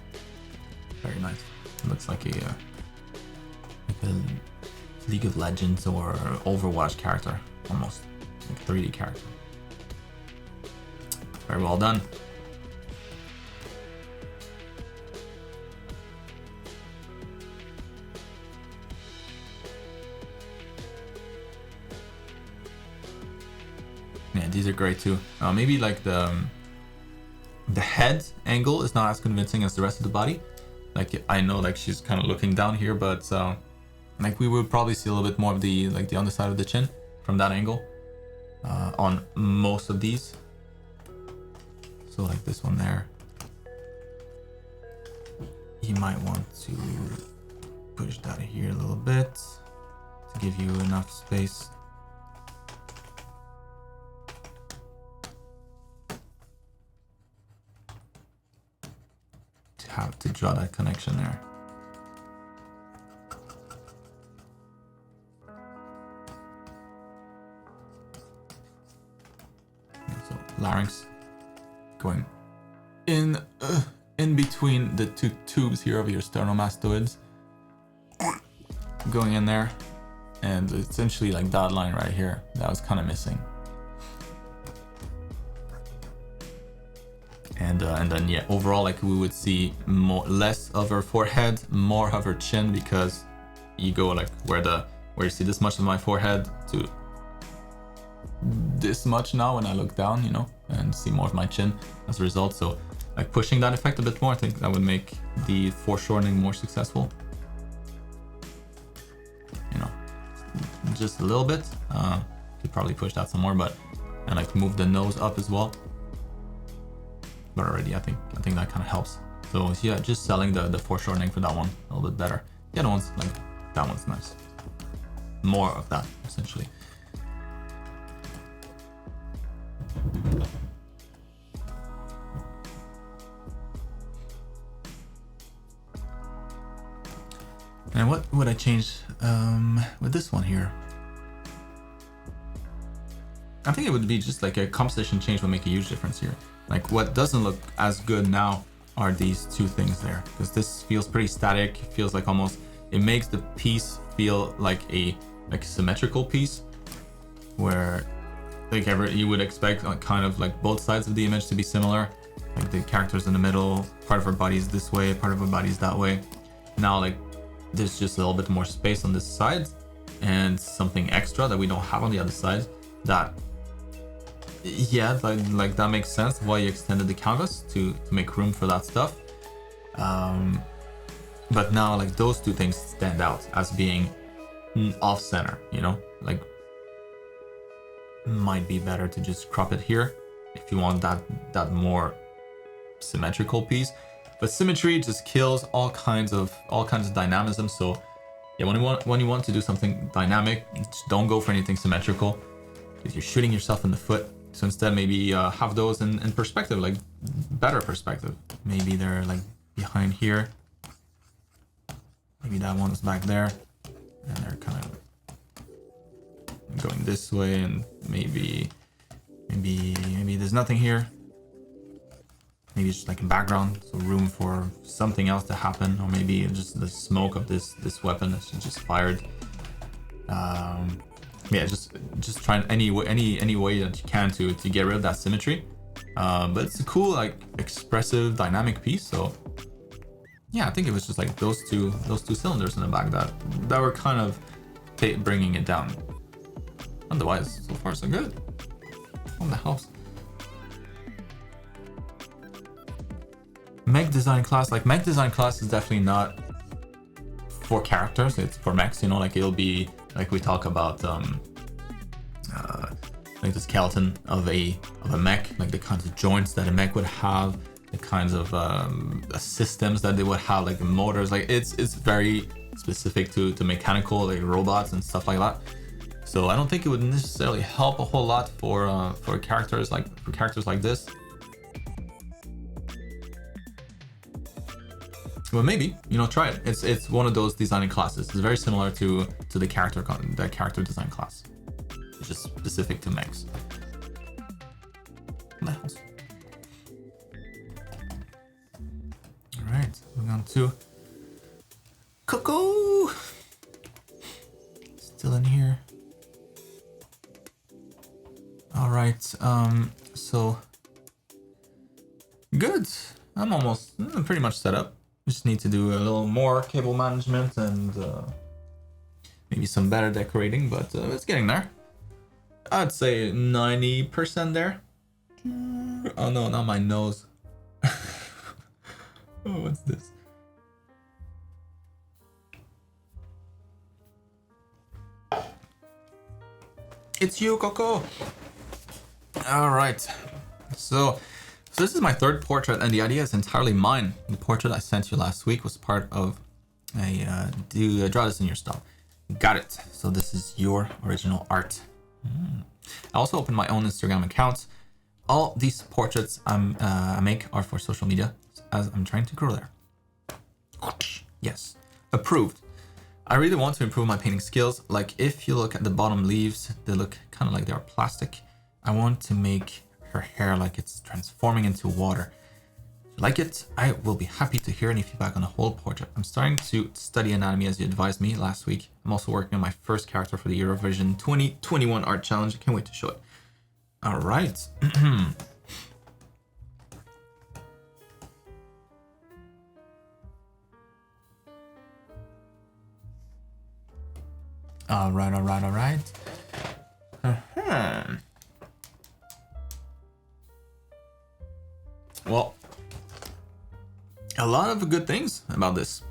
very nice. It looks like a League of Legends or Overwatch character, almost like a 3D character. Very well done. Yeah, these are great too. Maybe like the head angle is not as convincing as the rest of the body. Like I know like she's kind of looking down here, but like we would probably see a little bit more of the underside of the chin from that angle on most of these. So like this one there, you might want to push that here a little bit to give you enough space. Have to draw that connection there. So larynx going in between the two tubes here of your sternomastoids, going in there, and essentially like that line right here that was kind of missing. And then yeah, overall like we would see less of her forehead, more of her chin, because you go like where you see this much of my forehead to this much now when I look down, you know, and see more of my chin as a result. So like pushing that effect a bit more, I think that would make the foreshortening more successful. You know, just a little bit. Could probably push that some more, and like move the nose up as well. But already I think that kind of helps. So yeah, just selling the foreshortening for that one a little bit better. The other one's like, that one's nice. More of that, essentially. And what would I change with this one here? I think it would be just like a composition change would make a huge difference here. Like what doesn't look as good now are these two things there, because this feels pretty static. It feels like almost, it makes the piece feel like a symmetrical piece, where like you would expect like kind of like both sides of the image to be similar. Like the character's in the middle, part of her body is this way, part of her body is that way. Now like there's just a little bit more space on this side and something extra that we don't have on the other side. That yeah, like that makes sense why you extended the canvas to make room for that stuff. But now like those two things stand out as being off center, you know, like might be better to just crop it here if you want that more symmetrical piece. But symmetry just kills all kinds of dynamism. So yeah, when you want to do something dynamic, just don't go for anything symmetrical, because you're shooting yourself in the foot. So instead, maybe have those in perspective, like better perspective. Maybe they're like behind here. Maybe that one's back there, and they're kind of going this way, and maybe there's nothing here. Maybe it's just like a background, so room for something else to happen, or maybe just the smoke of this weapon that's just fired. Yeah, just trying any way that you can to get rid of that symmetry. But it's a cool, like, expressive, dynamic piece. So yeah, I think it was just like those two cylinders in the back that were kind of bringing it down. Otherwise, so far so good. On the house. Mech design class, like mech design class is definitely not for characters, it's for mechs, you know, like it'll be like we talk about like the skeleton of a mech, like the kinds of joints that a mech would have, the kinds of systems that they would have, like the motors, like it's very specific to mechanical, like robots and stuff like that. So I don't think it would necessarily help a whole lot for characters like this. Well, maybe, you know, try it. It's one of those designing classes. It's very similar to the character design class. It's just specific to mechs. All right, moving on to Coco. Still in here. All right. So good. I'm pretty much set up. Just need to do a little more cable management and maybe some better decorating, but it's getting there. I'd say 90% there. Oh no, not my nose. Oh, what's this? It's you, Coco. All right. So this is my third portrait, and the idea is entirely mine. The portrait I sent you last week was part of a draw this in your style. Got it. So this is your original art. I also opened my own Instagram account. All these portraits I make are for social media, as I'm trying to grow there. Yes, approved. I really want to improve my painting skills. Like if you look at the bottom leaves, they look kind of like they are plastic. I want to make her hair like it's transforming into water. If you like it, I will be happy to hear any feedback on the whole portrait. I'm starting to study anatomy as you advised me last week. I'm also working on my first character for the Eurovision 2021 art challenge. I can't wait to show it. All right. All right. Well, a lot of good things about this,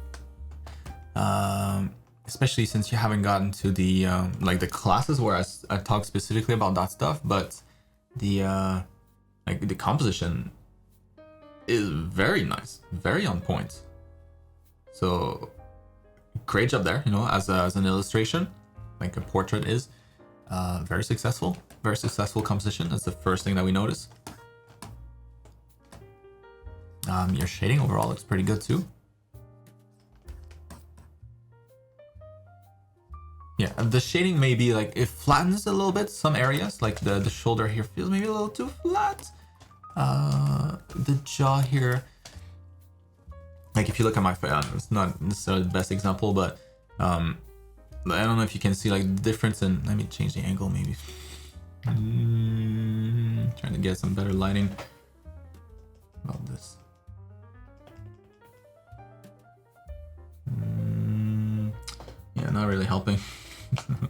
especially since you haven't gotten to the like the classes where I talk specifically about that stuff, but the like the composition is very nice, very on point. So great job there, you know, as an illustration, like a portrait is. Very successful composition. That's the first thing that we notice. Your shading overall looks pretty good too. Yeah, the shading may be like, it flattens a little bit some areas, like the shoulder here feels maybe a little too flat. The jaw here, like if you look at my face, it's not necessarily the best example, but I don't know if you can see like the difference in, let me change the angle maybe. Trying to get some better lighting about this. Yeah, not really helping.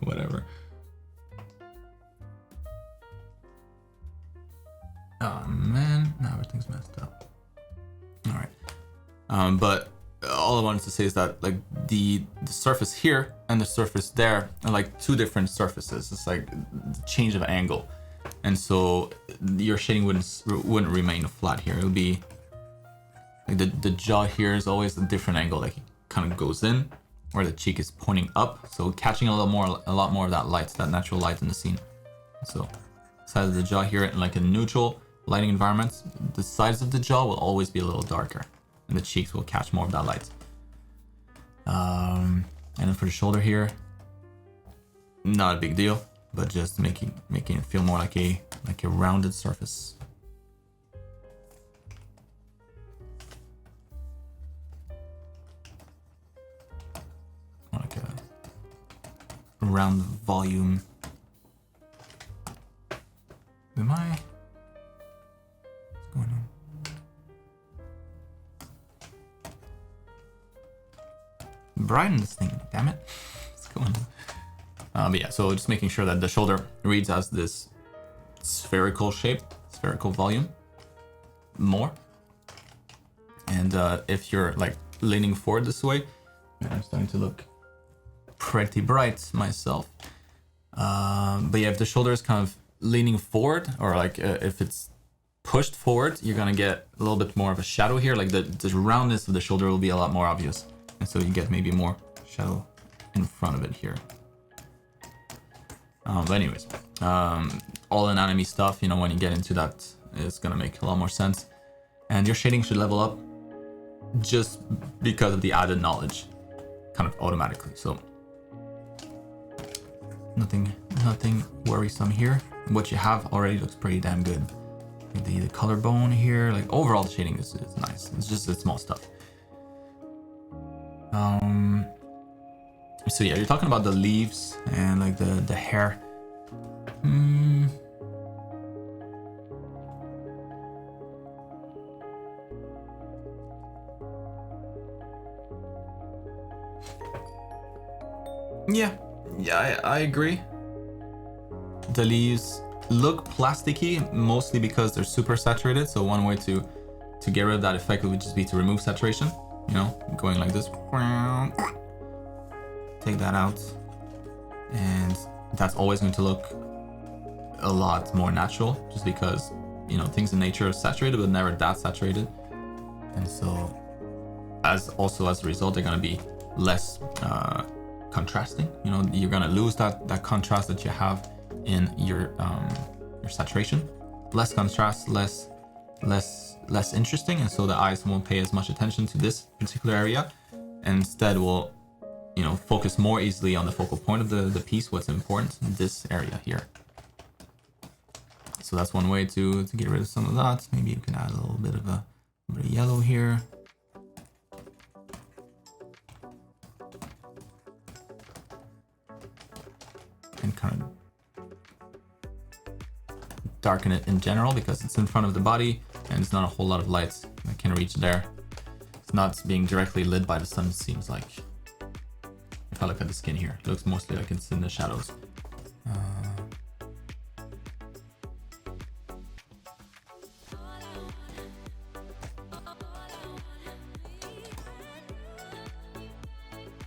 Whatever. Oh man, now everything's messed up. All right. But all I wanted to say is that like the surface here and the surface there are like two different surfaces. It's like the change of angle, and so your shading wouldn't remain flat here. It would be like the jaw here is always a different angle. Like it kind of goes in, where the cheek is pointing up, so catching a lot more of that light, that natural light in the scene. So size of the jaw here in like a neutral lighting environment, the sides of the jaw will always be a little darker, and the cheeks will catch more of that light. And then for the shoulder here, not a big deal. but just making it feel more like a rounded surface. Like a round volume. Am I? What's going on? Brighten this thing, damn it. What's going on? But yeah, so just making sure that the shoulder reads as this spherical shape, spherical volume more. And if you're like leaning forward this way, I'm starting to look pretty bright myself. But yeah, if the shoulder is kind of leaning forward, or like if it's pushed forward, you're gonna get a little bit more of a shadow here. Like the roundness of the shoulder will be a lot more obvious. And so you get maybe more shadow in front of it here. But anyways, all anatomy stuff, you know, when you get into that, it's gonna make a lot more sense. And your shading should level up just because of the added knowledge, kind of automatically. So nothing worrisome here. What you have already looks pretty damn good. The collarbone here, like overall the shading is nice. It's just the small stuff. So yeah, you're talking about the leaves and like the hair. Yeah, I agree. The leaves look plasticky, mostly because they're super saturated. So one way to get rid of that effect would just be to remove saturation. You know, going like this. Take that out, and that's always going to look a lot more natural, just because, you know, things in nature are saturated, but never that saturated. And so, as a result, they're going to be less contrasting. You know, you're going to lose that contrast that you have in your saturation. Less contrast, less interesting, and so the eyes won't pay as much attention to this particular area, and instead will, you know, focus more easily on the focal point of the piece, what's important, this area here. So that's one way to get rid of some of that. Maybe you can add a little bit of yellow here. And kind of darken it in general, because it's in front of the body and it's not a whole lot of light that can reach there. It's not being directly lit by the sun, it seems like. If I look at the skin here, it looks mostly like it's in the shadows.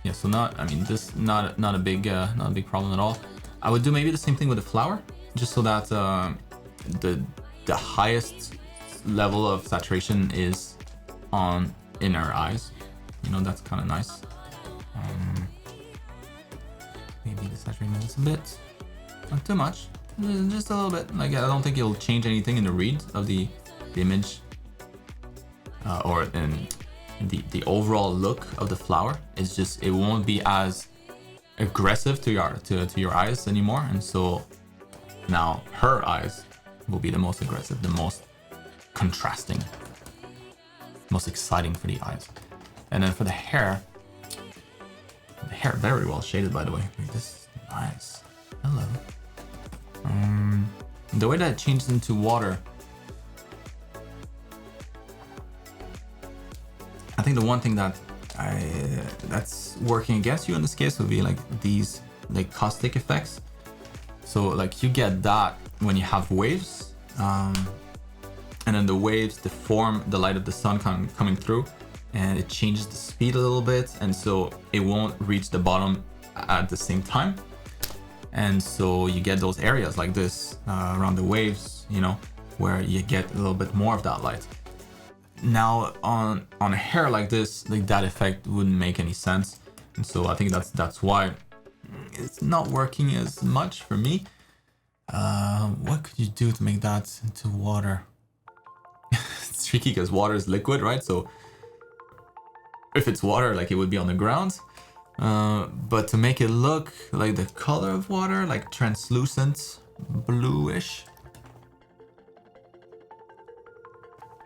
Yeah, so not a big problem at all. I would do maybe the same thing with the flower, just so that the highest level of saturation is on inner eyes. You know, that's kind of nice. Maybe the saturation is a bit, not too much, just a little bit. Like, I don't think it'll change anything in the read of the image, or in the overall look of the flower. It's just, it won't be as aggressive to your eyes anymore, and so now her eyes will be the most aggressive, the most contrasting, most exciting for the eyes. And then for the hair very well shaded, by the way. Like, this is nice. Hello. The way that it changes into water, I think the one thing that's working against you in this case would be like these like caustic effects. So like you get that when you have waves, and then the waves deform the light of the sun coming through, and it changes the speed a little bit, and so it won't reach the bottom at the same time. And so you get those areas like this around the waves, you know, where you get a little bit more of that light. Now on a hair like this, like that effect wouldn't make any sense, and so I think that's why it's not working as much for me. What could you do to make that into water? It's tricky because water is liquid, right? So if it's water, like, it would be on the ground, But to make it look like the color of water, like translucent, bluish.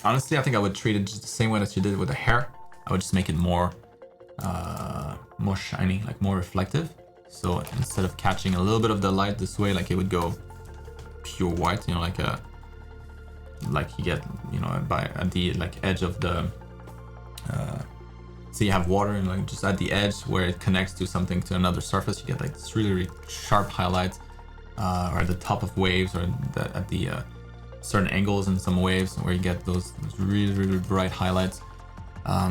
Honestly, I think I would treat it just the same way that you did with the hair. I would just make it more shiny, like more reflective. So instead of catching a little bit of the light this way, like it would go pure white, you know, like you get, you know, at the like edge of the so you have water and like just at the edge where it connects to something, to another surface, you get like this really, really sharp highlight, or at the top of waves, or at the certain angles in some waves where you get those really, really bright highlights.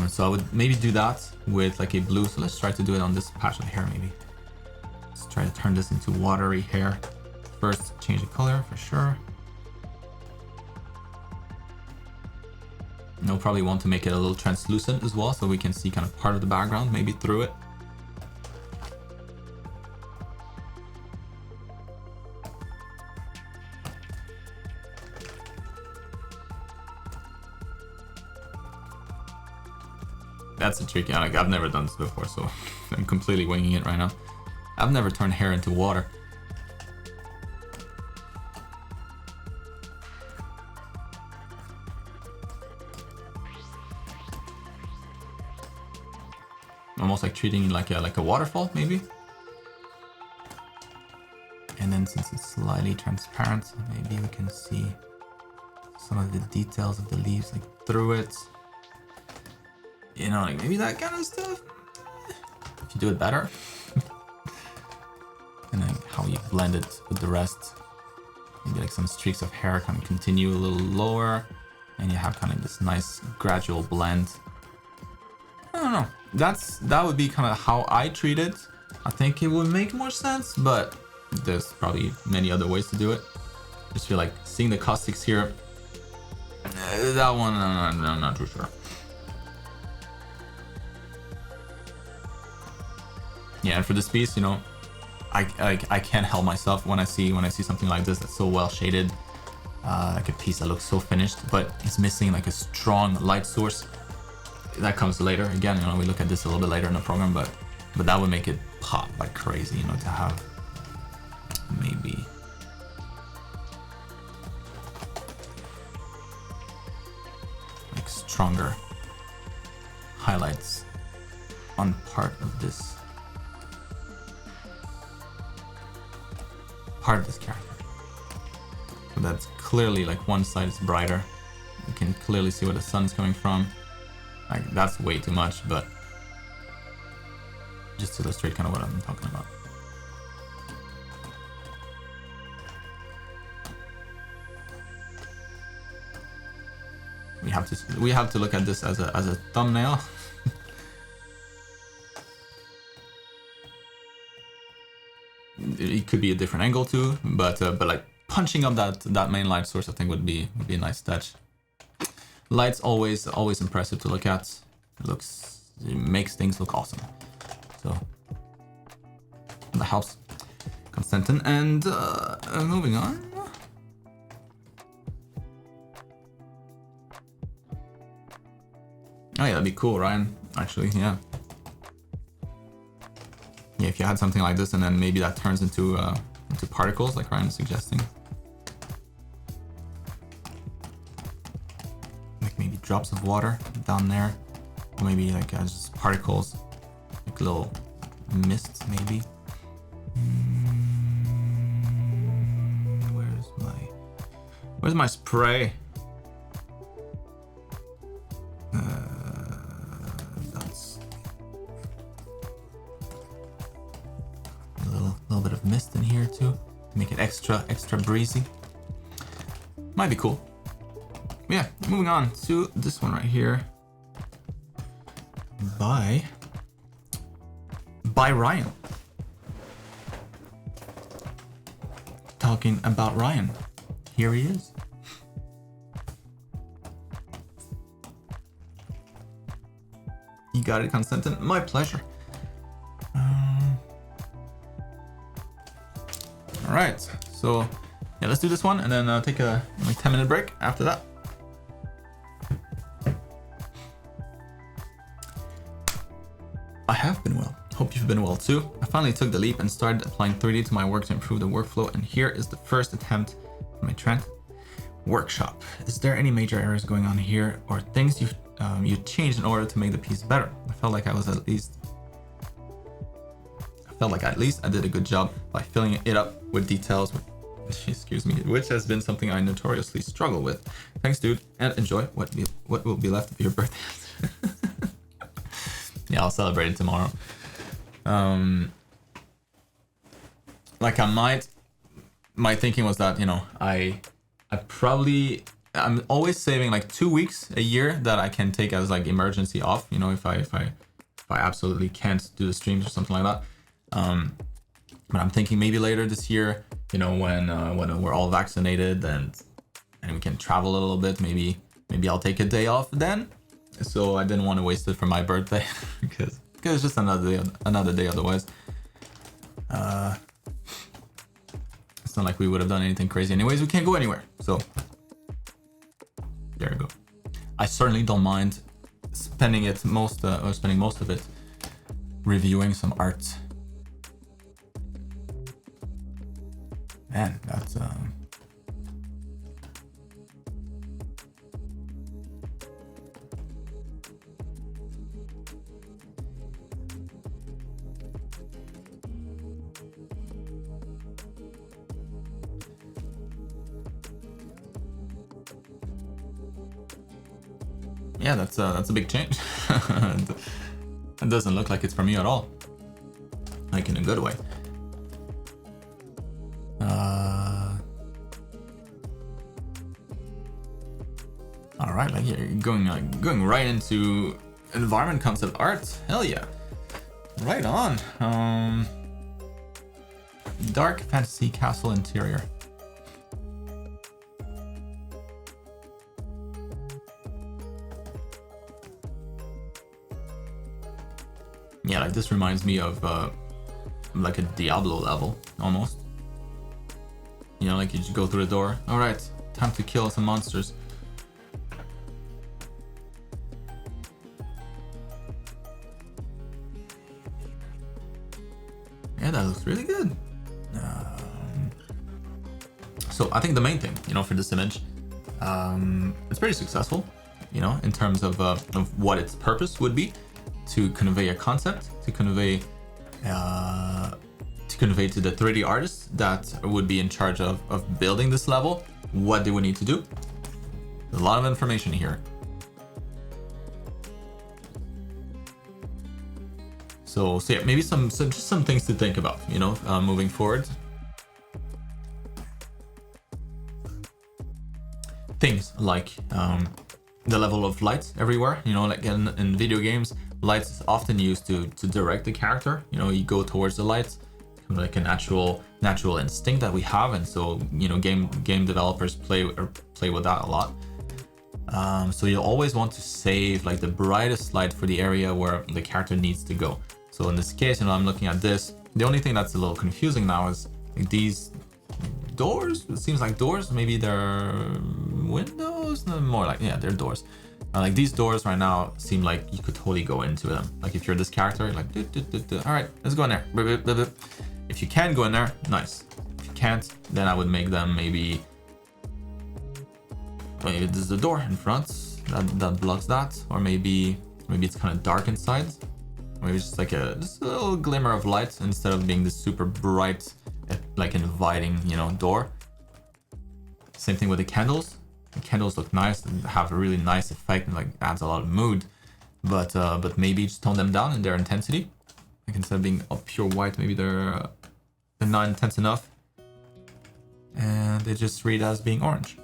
So I would maybe do that with like a blue. So let's try to do it on this patch of hair maybe. Let's try to turn this into watery hair. First, change the color for sure. And we'll probably want to make it a little translucent as well, so we can see kind of part of the background, maybe through it. That's a tricky, like I've never done this before, so I'm completely winging it right now. I've never turned hair into water. Almost like treating it like a waterfall, maybe. And then since it's slightly transparent, maybe we can see some of the details of the leaves, like through it. You know, like maybe that kind of stuff. If you do it better. And then how you blend it with the rest. Maybe like some streaks of hair kind of continue a little lower. And you have kind of this nice gradual blend. I don't know. That would be kind of how I treat it. I think it would make more sense, but there's probably many other ways to do it. Just feel like seeing the caustics here. That one, I'm not too sure. Yeah, and for this piece, you know, I can't help myself when I see something like this that's so well shaded, like a piece that looks so finished, but it's missing like a strong light source. That comes later. Again, you know, we look at this a little bit later in the program, but that would make it pop like crazy, you know, to have maybe like stronger highlights on part of this character. So that's clearly like one side is brighter. You can clearly see where the sun's coming from. Like that's way too much, but just to illustrate kind of what I'm talking about. We have to look at this as a thumbnail. It could be a different angle too, but like punching up that main light source, I think would be a nice touch. Light's always impressive to look at. It makes things look awesome. So that helps. Constantin, and moving on. Oh yeah, that'd be cool, Ryan. Actually, yeah. Yeah, if you had something like this, and then maybe that turns into particles, like Ryan is suggesting. Maybe drops of water down there, or maybe like just particles, like little mists maybe. Where's my spray? That's a little bit of mist in here too, to make it extra breezy. Might be cool. Yeah, moving on to this one right here by Ryan. Talking about Ryan, here he is. You got it, Constantin. My pleasure. All right, so yeah, let's do this one and then take a 10-minute break after that. I have been well. Hope you've been well too. I finally took the leap and started applying 3D to my work to improve the workflow, and here is the first attempt for my trend workshop. Is there any major errors going on here or things you changed in order to make the piece better? I felt like at least I did a good job by filling it up with details, excuse me, which has been something I notoriously struggle with. Thanks, dude, and enjoy what will be left of your birthday. Yeah, I'll celebrate it tomorrow. Like my thinking was that, you know, I'm always saving like 2 weeks a year that I can take as like emergency off, you know, if I absolutely can't do the streams or something like that. But I'm thinking maybe later this year, you know, when we're all vaccinated and we can travel a little bit, maybe I'll take a day off then. So I didn't want to waste it for my birthday because it's just another day otherwise. It's not like we would have done anything crazy anyways. We can't go anywhere. So there you go. I certainly don't mind spending most of it reviewing some art. Man, that's yeah, that's a big change. It doesn't look like it's from you at all, like in a good way. All right, like you're going right into environment concept art. Hell yeah, right on. Dark fantasy castle interior. Yeah, like this reminds me of like a Diablo level almost. You know, like you just go through the door. All right, time to kill some monsters. Yeah, that looks really good. So I think the main thing, you know, for this image, it's pretty successful, you know, in terms of what its purpose would be, to convey a concept, to convey to the 3D artists that would be in charge of building this level what they would need to do. There's a lot of information here. So yeah, maybe just some things to think about, you know, moving forward. Things like the level of light everywhere, you know, like in video games, light is often used to direct the character. You know, you go towards the light, like a natural instinct that we have, and so, you know, game developers play with that a lot. So you'll always want to save like the brightest light for the area where the character needs to go. So in this case, you know, I'm looking at this. The only thing that's a little confusing now is like these doors. It seems like doors. Maybe they're windows. No, more like, yeah, they're doors. Like these doors right now seem like you could totally go into them. Like if you're this character, you're like, all right, let's go in there. If you can go in there, nice. If you can't, then I would make them maybe this is the door in front that blocks that, or maybe it's kind of dark inside. Maybe it's just like just a little glimmer of light instead of being this super bright, like inviting, you know, door. Same thing with the candles. The candles look nice and have a really nice effect and like adds a lot of mood, but maybe just tone them down in their intensity. Like instead of being pure white, maybe they're not intense enough, and they just read as being orange.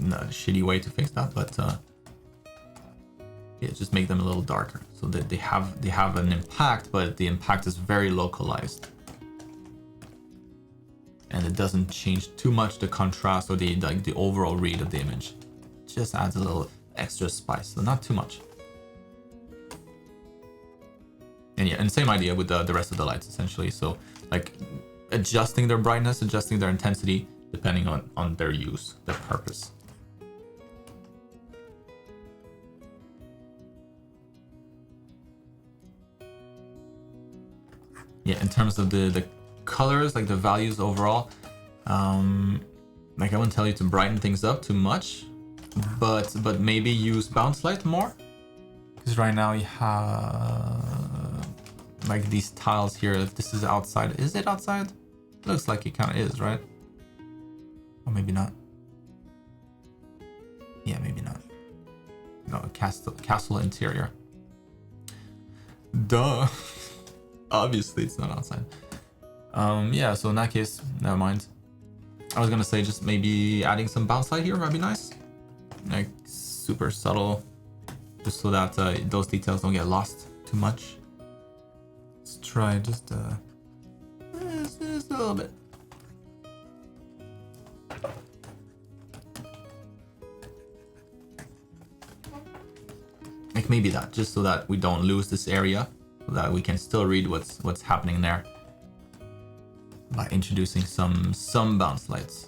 Not a shitty way to fix that, but yeah, just make them a little darker so that they have an impact, but the impact is very localized, and it doesn't change too much the contrast or the overall read of the image. It just adds a little extra spice, so not too much. And yeah, and same idea with the rest of the lights essentially. So like adjusting their brightness, adjusting their intensity depending on their use, their purpose. Yeah, in terms of the colors, like the values overall, like I wouldn't tell you to brighten things up too much, but maybe use bounce light more, because right now you have like these tiles here. If this is outside, is it outside? Looks like it kind of is, right? Or maybe not. Yeah, maybe not. No, castle interior. Duh. Obviously it's not outside. Yeah, so in that case, never mind. I was gonna say just maybe adding some bounce light here might be nice. Like super subtle, just so that those details don't get lost too much. Let's try just a little bit. Like maybe that, just so that we don't lose this area, so that we can still read what's happening there by introducing some bounce lights.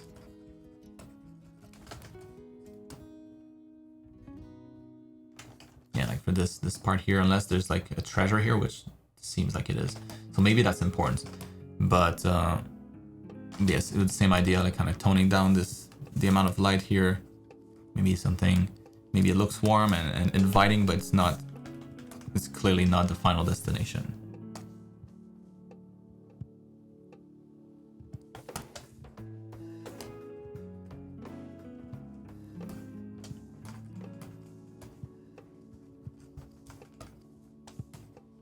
Yeah, like for this part here, unless there's like a treasure here, which seems like it is. So maybe that's important. But yes, it was the same idea, like kind of toning down the amount of light here. Maybe something, maybe it looks warm and inviting, but it's clearly not the final destination.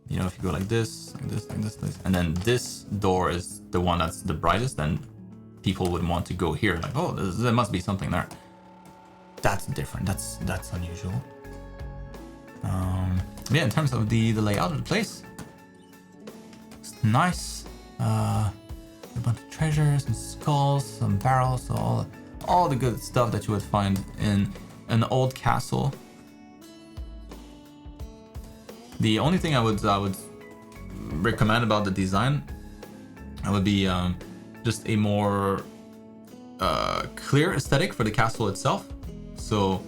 You know, if you go like this, and then this door is the one that's the brightest, then people would want to go here. Like, oh, there must be something there. That's different. That's unusual. Yeah, in terms of the layout of the place, it's nice. A bunch of treasures and skulls, some barrels, all the good stuff that you would find in an old castle. The only thing I would recommend about the design, would be just a more clear aesthetic for the castle itself. So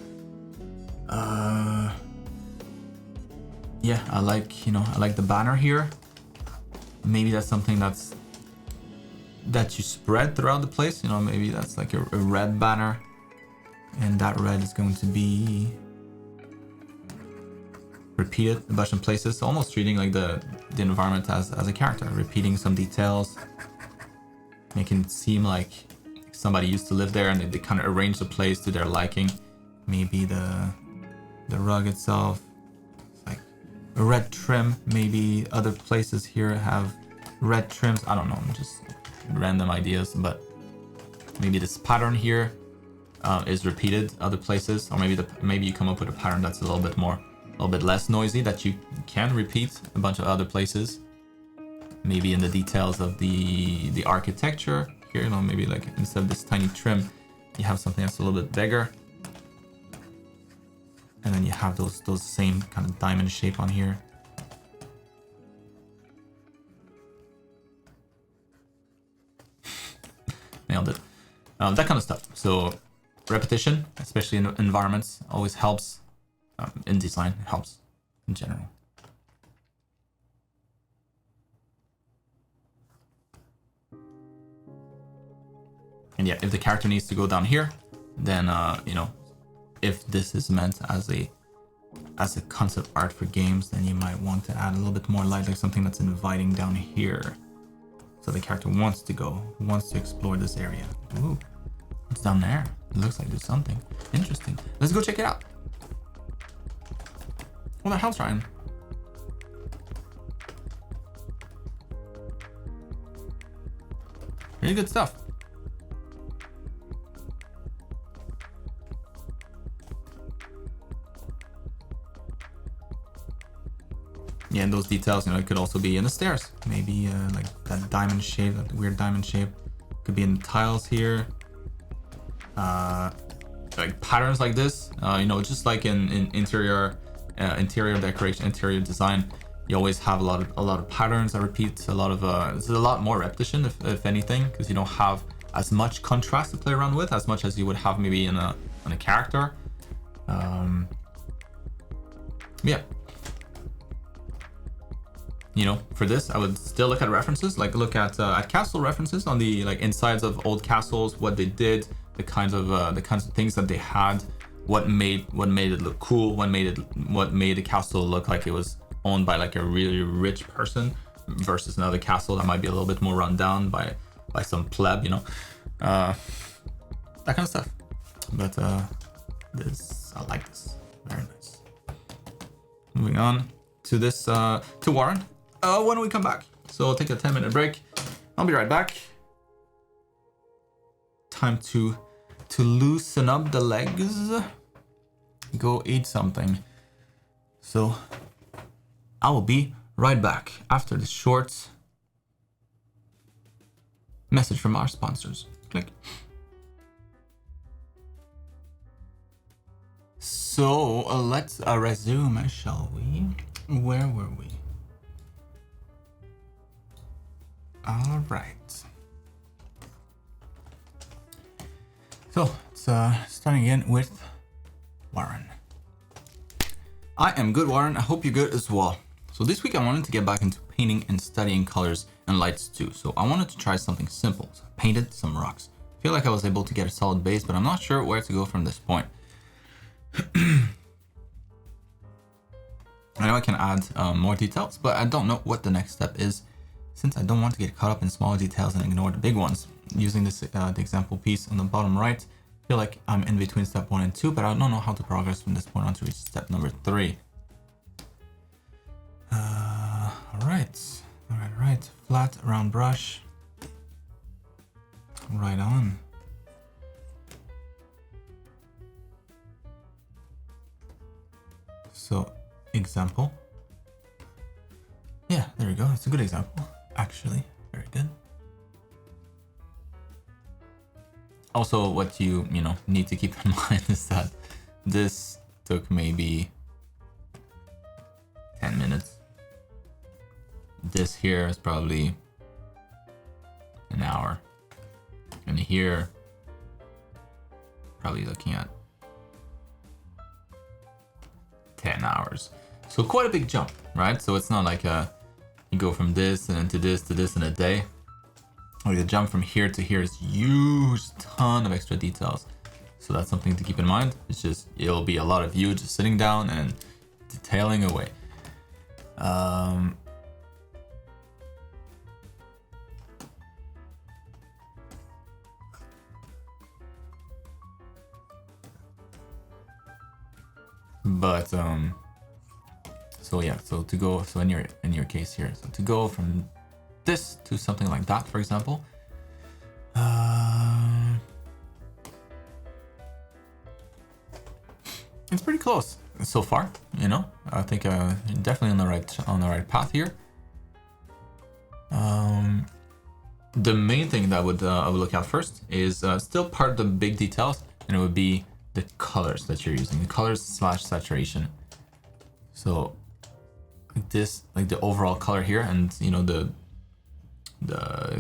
yeah, I like the banner here. Maybe that's something that you spread throughout the place. Maybe that's like a red banner, and that red is going to be repeated a bunch of places, so almost treating like the environment as a character, repeating some details, making it seem like somebody used to live there and they kind of arrange the place to their liking. Maybe the rug itself, like a red trim. Maybe other places here have red trims. I don't know, just random ideas, but maybe this pattern here is repeated other places, or maybe you come up with a pattern that's a little bit less noisy, that you can repeat a bunch of other places. Maybe in the details of the architecture here, maybe like instead of this tiny trim, you have something that's a little bit bigger. And then you have those same kind of diamond shape on here. Nailed it. That kind of stuff. So repetition, especially in environments, always helps. In design, it helps in general. And yeah, if the character needs to go down here, then if this is meant as a concept art for games, then you might want to add a little bit more light, like something that's inviting down here. So the character wants to explore this area. Ooh, what's down there? It looks like there's something interesting. Let's go check it out. What the hell's Ryan? Really good stuff. Yeah, and those details, it could also be in the stairs. Maybe like that diamond shape, that weird diamond shape. Could be in the tiles here. Like patterns like this, just like in interior decoration, interior design, you always have a lot of patterns that repeat. There's a lot more repetition, if anything, because you don't have as much contrast to play around with as much as you would have maybe in a character. Yeah. You know, for this, I would still look at references, like look at castle references on the like insides of old castles, what they did, the kinds of things that they had, what made it look cool, what made the castle look like it was owned by like a really rich person versus another castle that might be a little bit more run down by some pleb, you know, that kind of stuff. But this, I like this, very nice. Moving on to this, to Warren. When we come back. So I'll take a 10-minute break. I'll be right back. Time to loosen up the legs. Go eat something. So I will be right back after this short message from our sponsors. Click. So let's resume, shall we? Where were we? All right. So it's starting again with Warren. I am good, Warren. I hope you're good as well. So this week I wanted to get back into painting and studying colors and lights too. So I wanted to try something simple. So I painted some rocks. I feel like I was able to get a solid base, but I'm not sure where to go from this point. I know I can add more details, but I don't know what the next step is, since I don't want to get caught up in small details and ignore the big ones. Using this the example piece on the bottom right, I feel like I'm in between step 1 and 2, but I don't know how to progress from this point on to reach step number 3. All right. Flat round brush. Right on. So, example. Yeah, there we go. It's a good example, actually. Very good. Also, what you need to keep in mind is that this took maybe 10 minutes. This here is probably an hour. And here, probably looking at 10 hours. So quite a big jump, right? So it's not like you go from this and then to this in a day. Like the jump from here to here is huge, ton of extra details. So that's something to keep in mind. It's just, it'll be a lot of you just sitting down and detailing away. So yeah, so in your case here, so to go from this to something like that, for example, it's pretty close so far, you know. I think definitely on the right path here. The main thing that I would look at first is still part of the big details, and it would be the colors that you're using, the colors / saturation. So this, like the overall color here, and you know the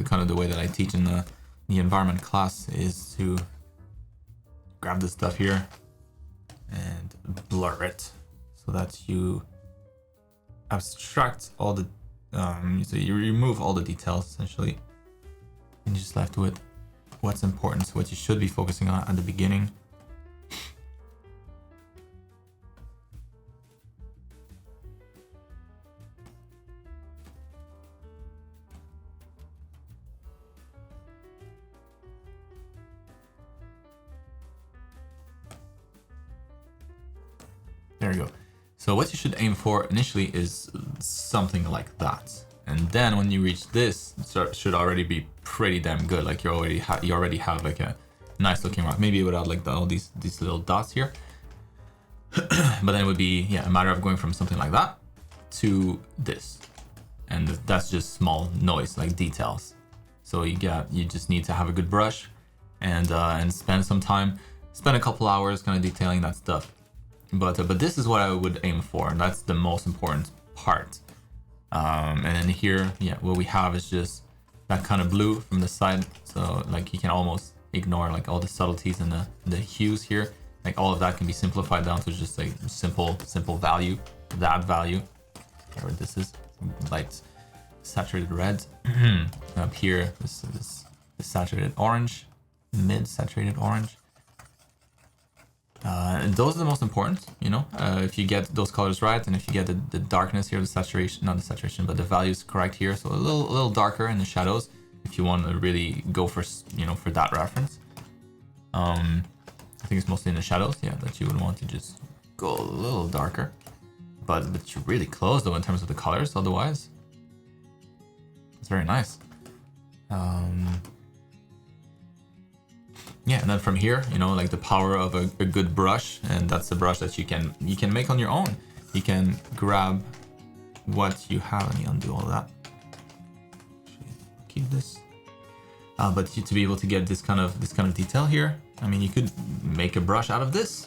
kind of the way that I teach in the environment class is to grab this stuff here and blur it so that you abstract all the so you remove all the details essentially, and you're just left with what's important, what you should be focusing on at the beginning. There you go. So what you should aim for initially is something like that, and then when you reach this, it should already be pretty damn good. Like you already have like a nice looking rock, maybe without like all these little dots here. But then it would be a matter of going from something like that to this, and that's just small noise, like details. So you just need to have a good brush and spend a couple hours kind of detailing that stuff. But this is what I would aim for, and that's the most important part. And then here, what we have is just that kind of blue from the side. So like you can almost ignore like all the subtleties and the hues here. Like all of that can be simplified down to just like simple value, that value. Whatever this is, light saturated red. Up here, this saturated orange, mid saturated orange. And those are the most important, you know, if you get those colors right, and if you get the darkness here, the saturation, not the saturation, but the values correct here. So a little darker in the shadows if you want to really go for, you know, for that reference. I think it's mostly in the shadows, yeah, that you would want to just go a little darker. But you're really close though in terms of the colors, otherwise. It's very nice. Yeah, and then from here, you know, like the power of a good brush, and that's the brush that you can make on your own. You can grab what you have. Let me undo all that. Keep this. But to be able to get this kind of detail here, I mean, you could make a brush out of this,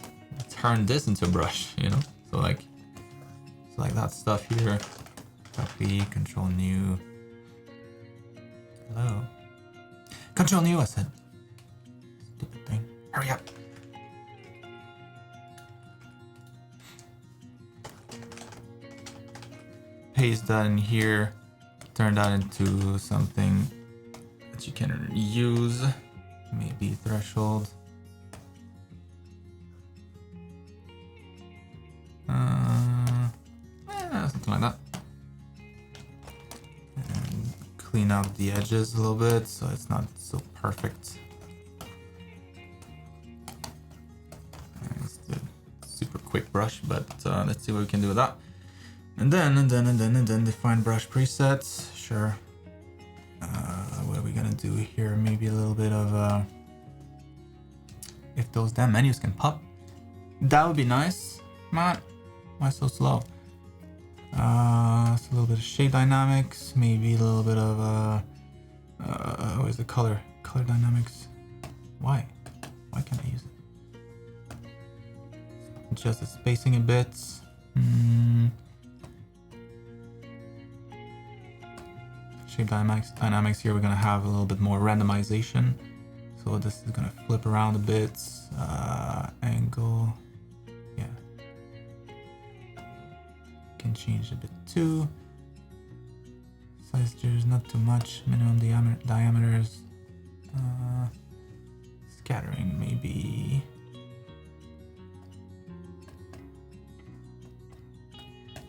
turn this into a brush, you know. So like that stuff here. Copy, Control New. Hello. Control New, I said. Stupid thing. Hurry up. Paste that in here. Turn that into something that you can use. Maybe threshold. Something like that. And clean out the edges a little bit so it's not so perfect. It's a super quick brush, but let's see what we can do with that. And then define brush presets. Sure. What are we gonna do here? Maybe a little bit of if those damn menus can pop, that would be nice. Man, why so slow? So a little bit of shade dynamics, maybe a little bit of where's the color dynamics? Why can't I use it? Just the spacing a bit. Shape dynamics here, we're gonna have a little bit more randomization. So this is gonna flip around a bit. Angle, yeah. Can change a bit too. Size there's not too much. Minimum diameters. Scattering maybe.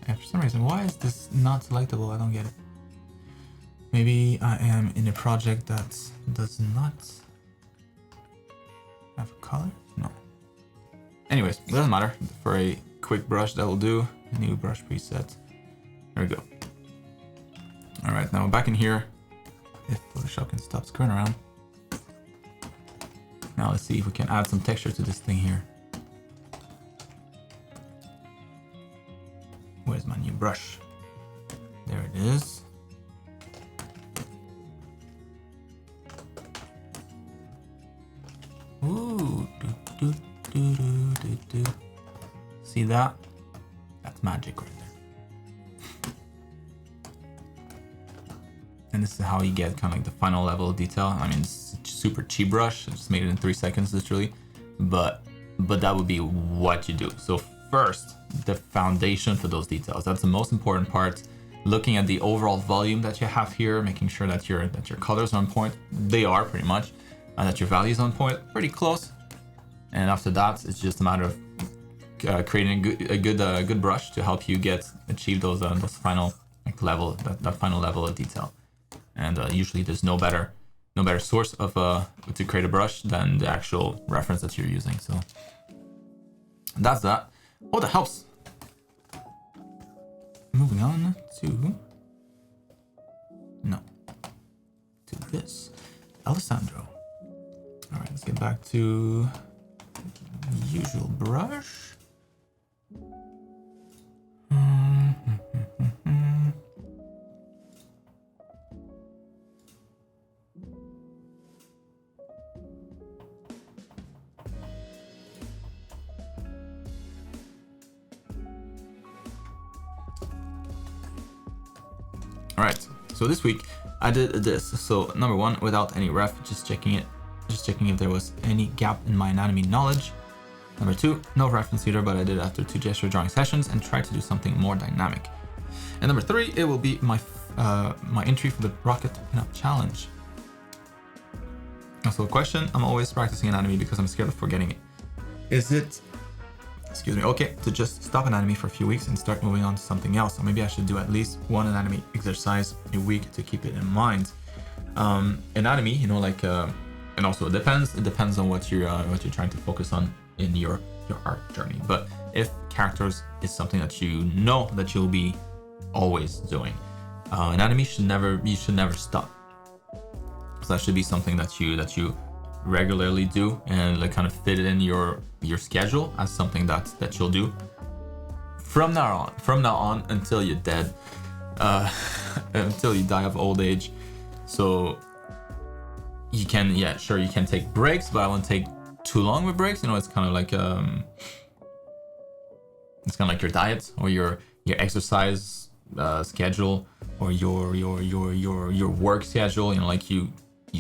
And for some reason, why is this not selectable? I don't get it. Maybe I am in a project that does not have a color? No. Anyways, it doesn't matter. For a quick brush, that will do. New brush preset. There we go. All right, now we're back in here. If Photoshop can stop screwing around. Now let's see if we can add some texture to this thing here. Where's my new brush? There it is. Ooh, do. See that? That's magic right there. And this is how you get kind of like the final level of detail. I mean, it's a super cheap brush. I just made it in 3 seconds, literally. But that would be what you do. So first, the foundation for those details. That's the most important part. Looking at the overall volume that you have here, making sure that your colors are on point. They are pretty much. And that your value is on point, pretty close. And after that, it's just a matter of creating a good brush to help you achieve those final like level, that final level of detail. And usually there's no better source of to create a brush than the actual reference that you're using. So that's that. Oh, that helps. Moving on to this, Alessandro. All right, let's get back to the usual brush. All right, so this week I did this. So number one, without any ref, just checking if there was any gap in my anatomy knowledge. Number two, no reference either, but I did it after 2 gesture drawing sessions and tried to do something more dynamic. And number three, it will be my my entry for the Rocket Pinup Challenge. Also a question, I'm always practicing anatomy because I'm scared of forgetting it. Is it, excuse me, okay to just stop anatomy for a few weeks and start moving on to something else? Or maybe I should do at least one anatomy exercise a week to keep it in mind. Anatomy, you know, like, and also it depends on what you're trying to focus on in your art journey. But if characters is something that you know that you'll be always doing, anatomy you should never stop. So that should be something that you regularly do and like kind of fit it in your schedule as something that you'll do from now on until you're dead, until you die of old age. So you can, yeah, sure, you can take breaks, but I won't take too long with breaks. You know, it's kind of like your diet or your exercise schedule, or your work schedule. You know, like you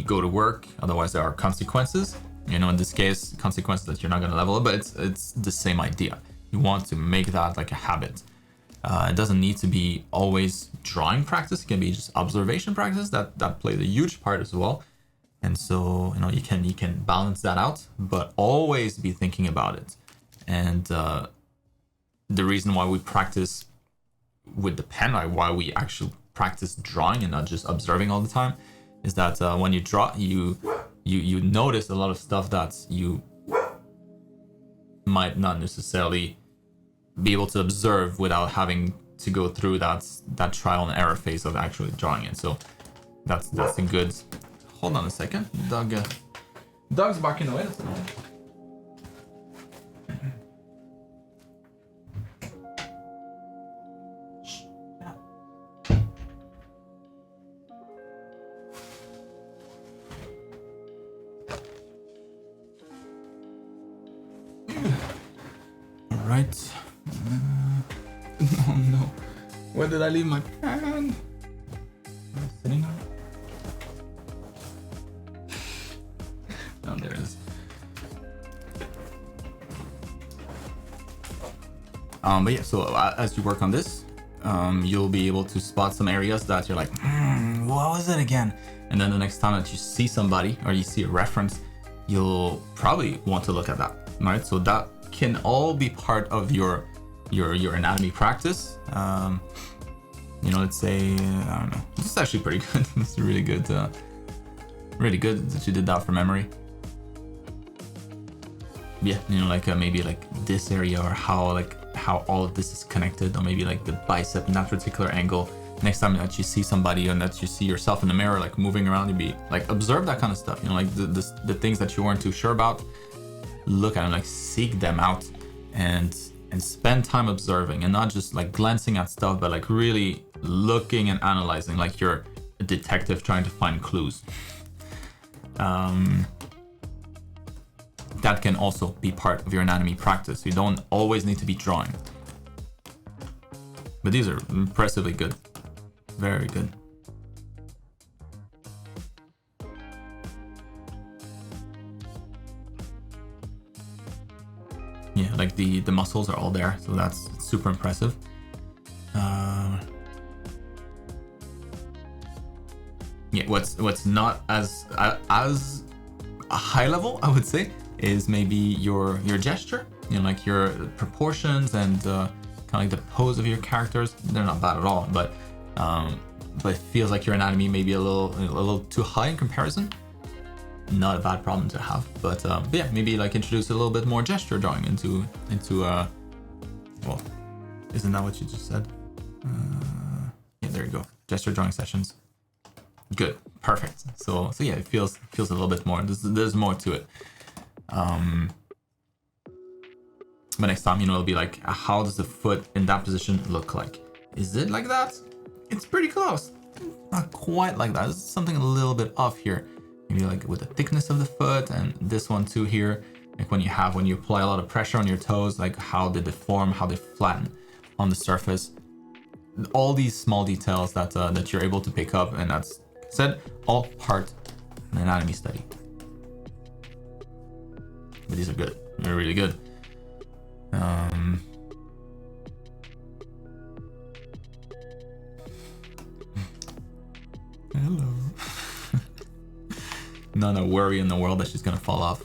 go to work, otherwise there are consequences. You know, in this case, consequences that you're not going to level up, but it's the same idea. You want to make that like a habit. It doesn't need to be always drawing practice. It can be just observation practice that plays a huge part as well. And so, you know, you can balance that out, but always be thinking about it. And the reason why we practice with the pen, like why we actually practice drawing and not just observing all the time, is that when you draw, you notice a lot of stuff that you might not necessarily be able to observe without having to go through that trial and error phase of actually drawing it. So that's a good. Hold on a second, dog's barking away. All right. Oh no, where did I leave my pen? Sitting on it? Oh, there it is. But yeah, so as you work on this, you'll be able to spot some areas that you're like, what was it again? And then the next time that you see somebody or you see a reference, you'll probably want to look at that, right? So that can all be part of your anatomy practice. You know, let's say, I don't know, this is actually pretty good. This is really good that you did that from memory. Yeah, you know, like maybe like this area, or how all of this is connected, or maybe like the bicep in that particular angle. Next time that you see somebody and that you see yourself in the mirror, like moving around, you'd be like, observe that kind of stuff. You know, like the things that you weren't too sure about, look at them, like seek them out, and spend time observing, and not just like glancing at stuff, but like really looking and analyzing, like you're a detective trying to find clues. That can also be part of your anatomy practice. You don't always need to be drawing. But these are impressively good. Very good. Yeah, like the muscles are all there, so that's super impressive. Yeah, what's not as a high level, I would say, is maybe your gesture, you know, like your proportions and kind of like the pose of your characters. They're not bad at all, but it feels like your anatomy may be a little too high in comparison. Not a bad problem to have, but yeah, maybe like introduce a little bit more gesture drawing into well, isn't that what you just said? Yeah, there you go. Gesture drawing sessions. Good, perfect. So yeah, it feels a little bit more. There's more to it. But next time, you know, it'll be like, how does the foot in that position look like? Is it like that? It's pretty close. Not quite like that. There's something a little bit off here. Maybe like with the thickness of the foot, and this one too here. Like when you apply a lot of pressure on your toes, like how they deform, how they flatten on the surface. All these small details that you're able to pick up, and that's Said all part an anatomy study. But these are good. They're really good. Hello. Not a worry in the world that she's gonna fall off.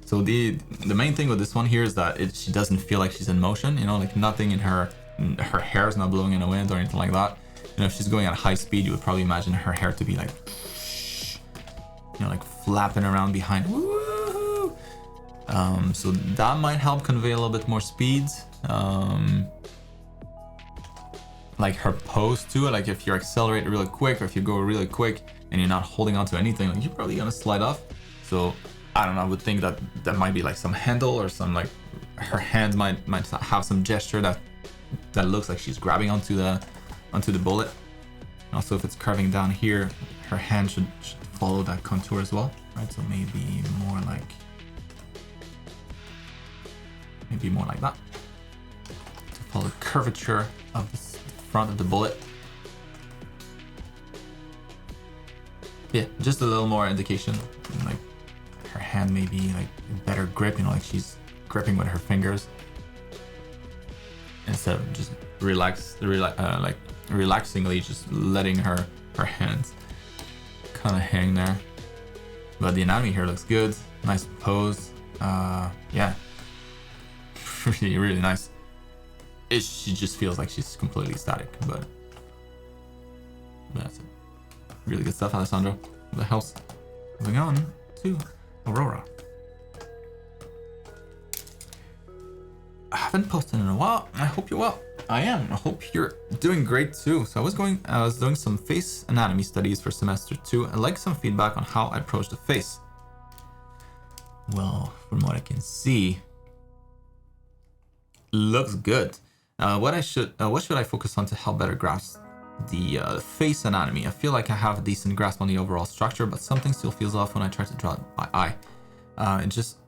So the main thing with this one here is that she doesn't feel like she's in motion. You know, like nothing in her hair is not blowing in the wind or anything like that. You know, if she's going at high speed, you would probably imagine her hair to be like, you know, like flapping around behind. Woo! So that might help convey a little bit more speed. Like her pose too, like if you accelerate really quick or if you go really quick and you're not holding on to anything, like you're probably gonna slide off. So I don't know, I would think that that might be like some handle or some, like her hand might have some gesture that looks like she's grabbing onto the bullet. Also, if it's carving down here, her hand should follow that contour as well, right? So maybe more like that to follow the curvature of the front of the bullet. Yeah, just a little more indication, like her hand may be like better grip, you know, like she's gripping with her fingers instead of just relaxingly just letting her hands kind of hang there. But the anatomy here looks good, nice pose. Yeah, really nice. She just feels like she's completely static, but that's it. Really good stuff, Alessandro. That helps. Moving on to Aurora. I haven't posted in a while. I hope you're well. I am. I hope you're doing great too. So I was doing some face anatomy studies for semester 2. I'd like some feedback on how I approach the face. Well, from what I can see, looks good. What should I focus on to help better grasp the face anatomy? I feel like I have a decent grasp on the overall structure, but something still feels off when I try to draw it by eye. Just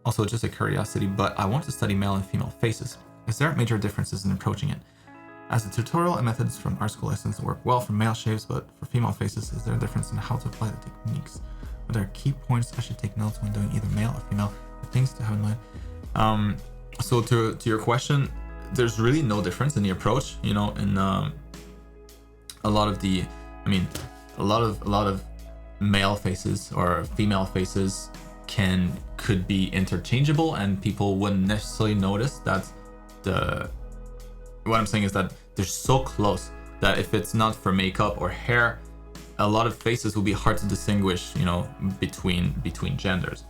a curiosity, but I want to study male and female faces. Is there major differences in approaching it? As the tutorial and methods from our school lessons work well for male shapes, but for female faces, is there a difference in how to apply the techniques? Are there key points I should take notes when doing either male or female, or things to have in mind? So to your question, there's really no difference in the approach, you know, in a lot of male faces or female faces could be interchangeable, and people wouldn't necessarily notice that. What I'm saying is that they're so close that if it's not for makeup or hair, a lot of faces will be hard to distinguish, you know, between genders.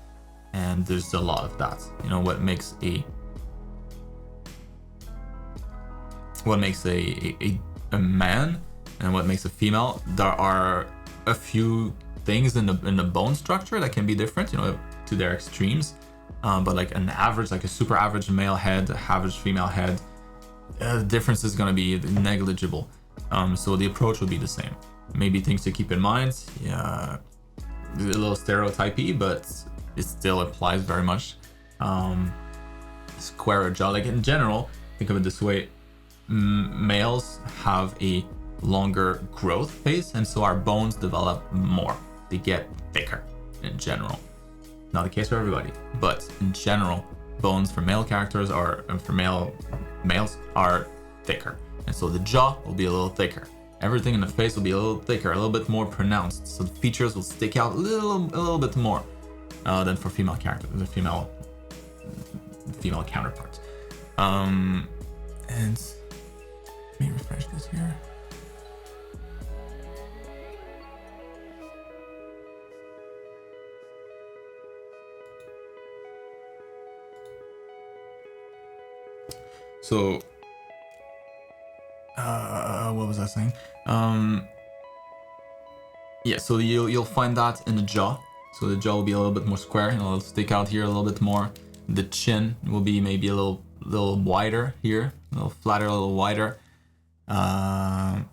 And there's a lot of that. You know, what makes a man and what makes a female, there are a few things in the bone structure that can be different, you know, to their extremes. But like an average, like a super average male head, average female head, the difference is going to be negligible. So the approach would be the same. Maybe things to keep in mind, yeah, a little stereotypy, but it still applies very much. Square jaw, like in general, think of it this way: males have a longer growth phase, and so our bones develop more. They get thicker in general. Not the case for everybody, but in general, bones for male characters for males are thicker, and so the jaw will be a little thicker. Everything in the face will be a little thicker, a little bit more pronounced. So the features will stick out a little bit more than for female characters, the female counterparts. And let me refresh this here. So, what was I saying? Yeah, so you'll find that in the jaw. So the jaw will be a little bit more square, and it'll stick out here a little bit more. The chin will be maybe a little wider here, a little flatter, a little wider. Yeah,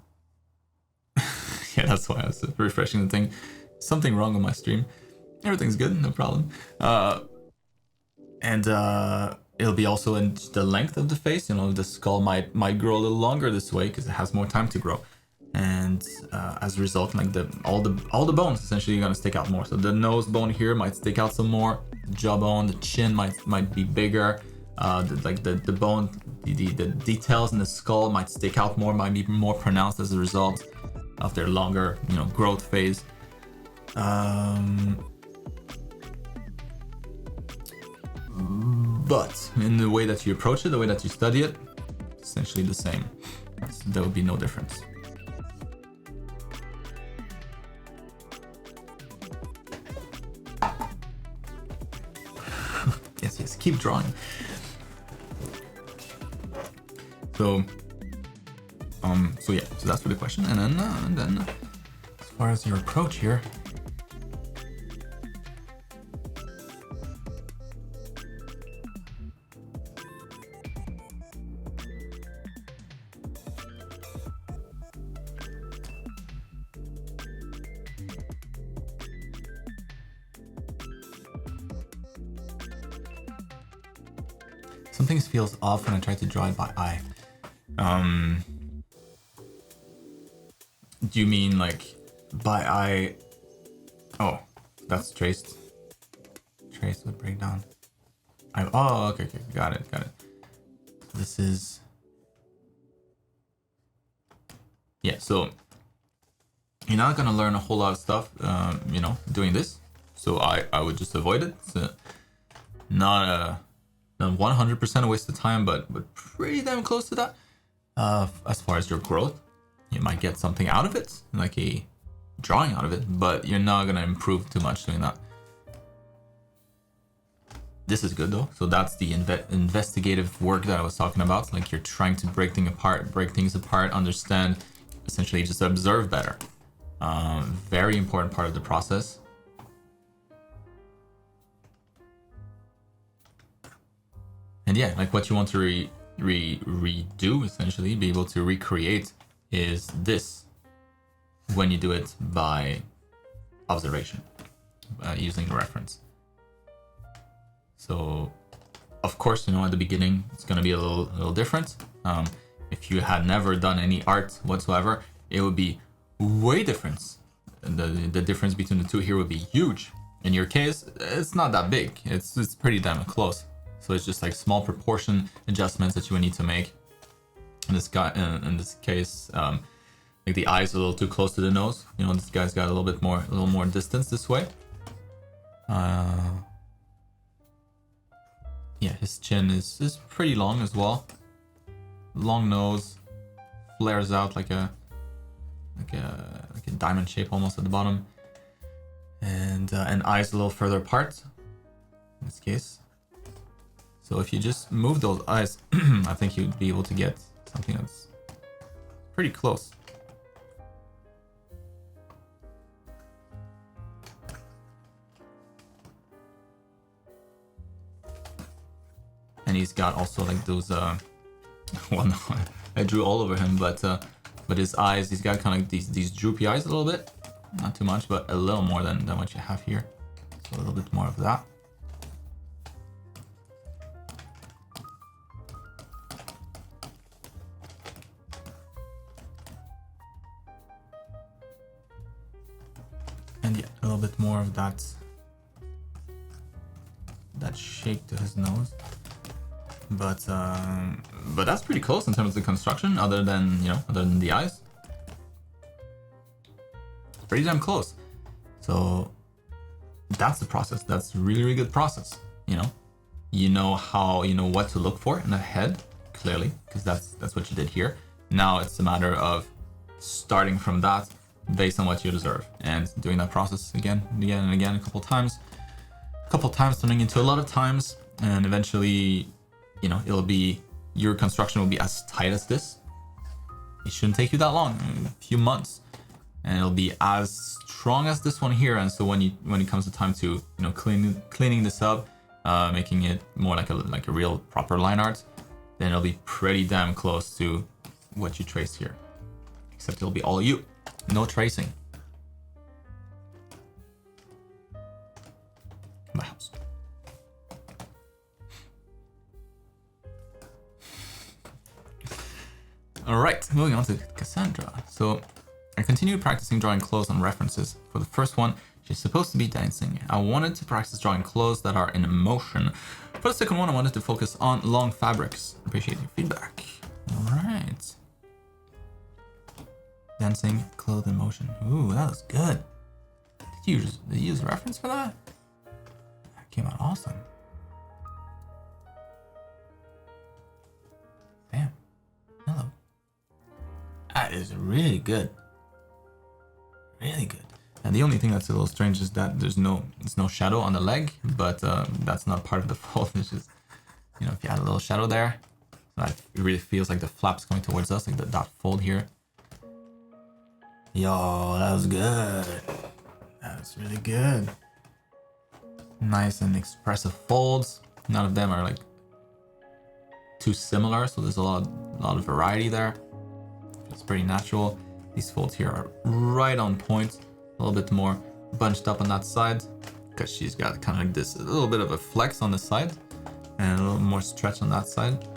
that's why I was refreshing the thing. Something wrong with my stream. Everything's good, no problem. It'll be also in the length of the face. You know, the skull might grow a little longer this way because it has more time to grow. And as a result, like all the bones essentially are gonna stick out more. So the nose bone here might stick out some more. The jawbone, the chin might be bigger. The bone, the details in the skull might stick out more, might be more pronounced as a result of their longer, growth phase. But in the way that you approach it, the way that you study it, essentially the same. So there would be no difference. Yes, keep drawing. So that's for the question. And then as far as your approach here, some things feels off when I try to draw it by eye. Do you mean like by eye? Oh, that's traced. Traced with breakdown. Okay, got it. This is, yeah. So you're not gonna learn a whole lot of stuff, doing this. So I would just avoid it. It's not 100% a waste of time, but pretty damn close to that. As far as your growth, you might get something out of it, like a drawing out of it, but you're not gonna improve too much doing that. This is good though. So that's the investigative work that I was talking about. Like you're trying to break things apart, understand, essentially just observe better. Very important part of the process. And yeah, like what you want to redo, essentially, be able to recreate, is this when you do it by observation, using a reference. So, of course, at the beginning, it's going to be a little different. If you had never done any art whatsoever, it would be way different. The difference between the two here would be huge. In your case, it's not that big. It's pretty damn close. So it's just like small proportion adjustments that you would need to make. In this case, like the eyes are a little too close to the nose. This guy's got a little more distance this way. Yeah, his chin is pretty long as well. Long nose, flares out like a diamond shape almost at the bottom, and eyes a little further apart. In this case. So if you just move those eyes, I think you'd be able to get something that's pretty close. And he's got also like those, well, no, I drew all over him, but his eyes, he's got kind of like these droopy eyes a little bit. Not too much, but a little more than what you have here. So a little bit more of that. And yeah, a little bit more of that shape to his nose. But that's pretty close in terms of the construction, other than the eyes. Pretty damn close. So that's the process. That's really good process. You know what to look for in the head, clearly, because that's what you did here. Now it's a matter of starting from that based on what you observe and doing that process again and again a couple times, turning into a lot of times, and eventually your construction will be as tight as this. It shouldn't take you that long, a few months, and it'll be as strong as this one here. And so when it comes to time to cleaning this up, making it more like a real proper line art, then it'll be pretty damn close to what you traced here, except it'll be all you, no tracing. My house. All right, moving on to Cassandra. So I continued practicing drawing clothes on references. For the first one, she's supposed to be dancing. I wanted to practice drawing clothes that are in motion. For the second one, I wanted to focus on long fabrics. Appreciate your feedback. All right. Dancing, clothes in motion. Ooh, that was good. Did you use a reference for that? That came out awesome. Damn. Hello. That is really good. Really good. And the only thing that's a little strange is that there's no shadow on the leg, but that's not part of the fold. It's just, you know, if you add a little shadow there, so it really feels like the flap's coming towards us, like that fold here. Yo, that was good. That was really good. Nice and expressive folds. None of them are like too similar, so there's a lot of variety there. It's pretty natural. These folds here are right on point. A little bit more bunched up on that side because she's got kind of like this, a little bit of a flex on the side and a little more stretch on that side.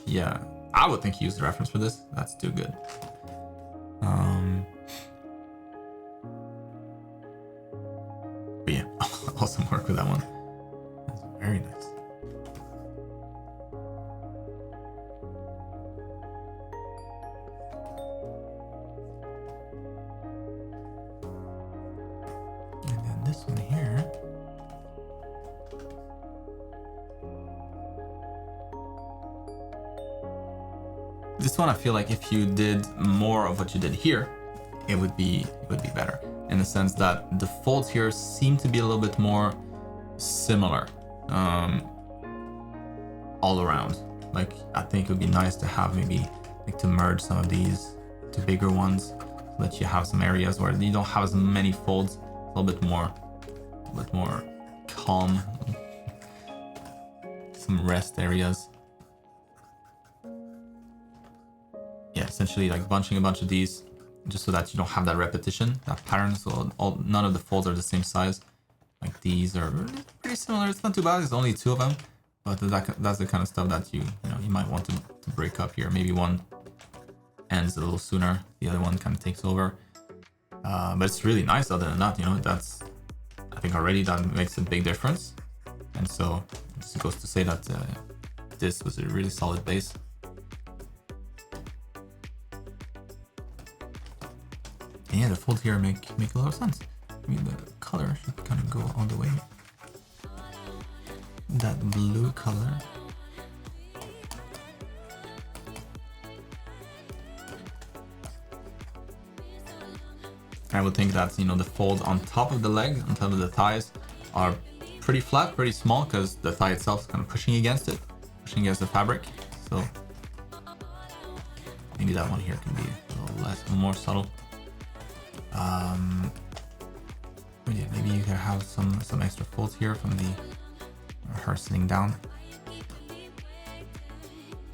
Yeah, I would think you use the reference for this. That's too good. But yeah, awesome work with that one. That's very nice. This one here. This one I feel like if you did more of what you did here, it would be better. In the sense that the folds here seem to be a little bit more similar all around. Like I think it would be nice to have maybe like to merge some of these to bigger ones so that you have some areas where you don't have as many folds. A little bit more calm, some rest areas. Yeah, essentially like bunching a bunch of these just so that you don't have that repetition, that pattern. So none of the folds are the same size. Like these are pretty similar. It's not too bad. There's only 2 of them, but that's the kind of stuff that you might want to break up here. Maybe one ends a little sooner, the other one kind of takes over. But it's really nice. Other than that, I think already that makes a big difference. And so it just goes to say that this was a really solid base. And yeah, the folds here make a lot of sense. I mean, the color should kind of go all the way. That blue color. I would think that, the folds on top of the leg, on top of the thighs, are pretty flat, pretty small, because the thigh itself is kind of pushing against it, pushing against the fabric. So maybe that one here can be a little more subtle. But yeah, maybe you can have some extra folds here from her sitting down.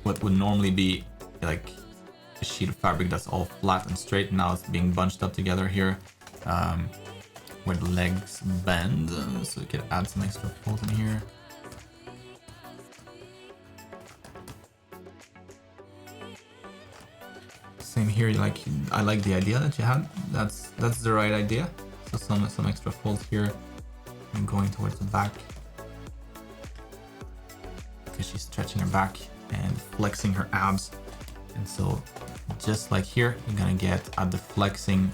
What would normally be like a sheet of fabric that's all flat and straight, now it's being bunched up together here, where the legs bend, so you could add some extra folds in here. Same here, I like the idea that you had. That's the right idea. So some extra folds here and going towards the back, because she's stretching her back and flexing her abs. And so just like here, you're gonna get at the flexing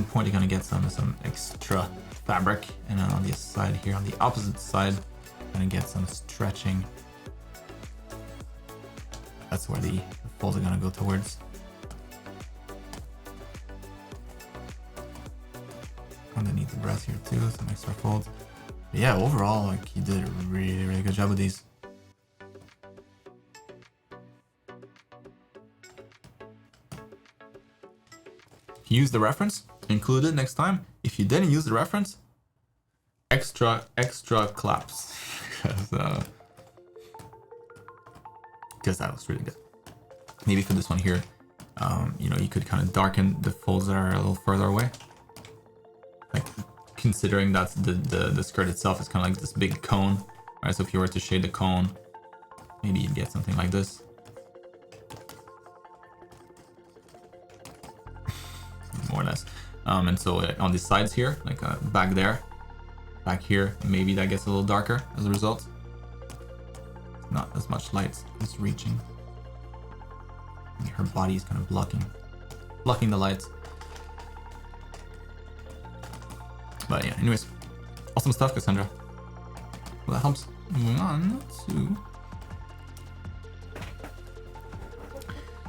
point, you're gonna get some extra fabric, and then on the side here, on the opposite side, you're gonna get some stretching. That's where the folds are gonna go towards. Underneath the breast here too, some extra folds. But yeah, overall, you did a really, really good job with these. Use the reference, include it next time. If you didn't use the reference, extra claps, because that was really good. Maybe for this one here, you could kind of darken the folds that are a little further away. Like considering that the skirt itself is kind of like this big cone, right? So if you were to shade the cone, maybe you'd get something like this. And so on the sides here, like back there, back here, maybe that gets a little darker as a result. Not as much light is reaching. Her body is kind of blocking the light. But yeah, anyways, awesome stuff, Cassandra. Well, that helps. Moving on to...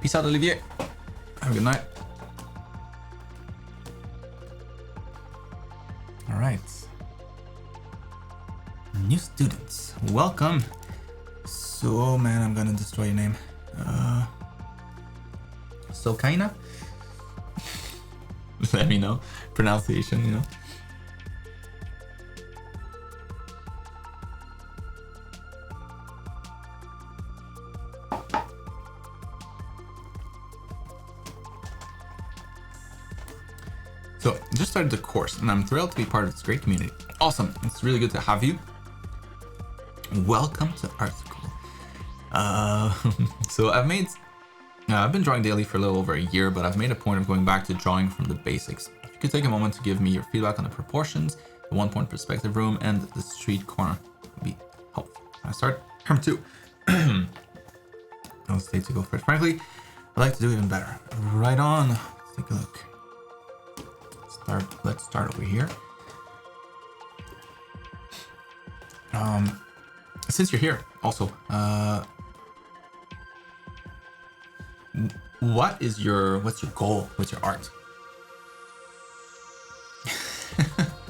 Peace out, Olivier. Have a good night. All right. New students, welcome. So, man, I'm gonna destroy your name. Sokaina? Let me know. Pronunciation, you know. So, just started the course, and I'm thrilled to be part of this great community. Awesome. It's really good to have you. Welcome to art school. So I've been drawing daily for a little over a year, but I've made a point of going back to drawing from the basics. If you could take a moment to give me your feedback on the proportions, the 1-point perspective room, and the street corner, would be helpful. Can I start? Term 2. I'll stay to go first. Frankly, I'd like to do even better. Right on. Let's take a look. Let's start over here. Since you're here, also, what's your goal with your art?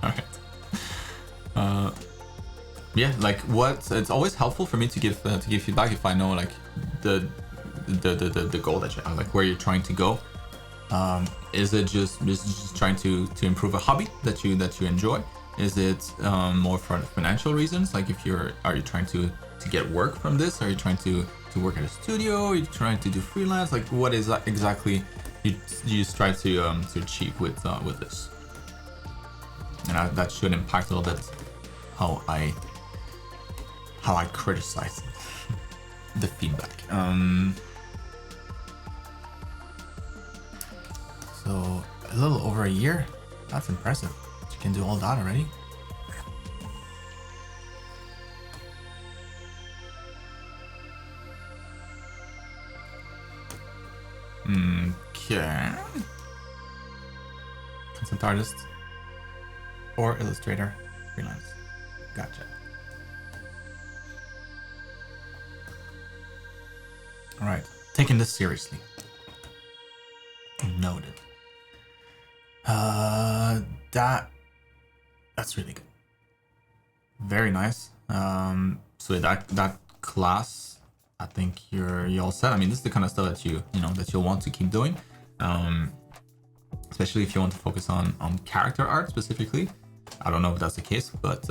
All right. Yeah, like it's always helpful for me to give feedback if I know like the goal that you have, like where you're trying to go. Is it just trying to improve a hobby that you enjoy? Is it more for financial reasons? Like are you trying to get work from this? Are you trying to work at a studio? Are you trying to do freelance? Like what is that exactly you strive to achieve with this? And that should impact a little bit how I criticize the feedback. So a little over a year. That's impressive. You can do all that already. Okay. Concept artist or illustrator, freelance. Gotcha. All right, taking this seriously. Noted. That's really good. Very nice. So that class, I think you're all set. I mean, this is the kind of stuff that you'll want to keep doing, especially if you want to focus on character art specifically. I don't know if that's the case, but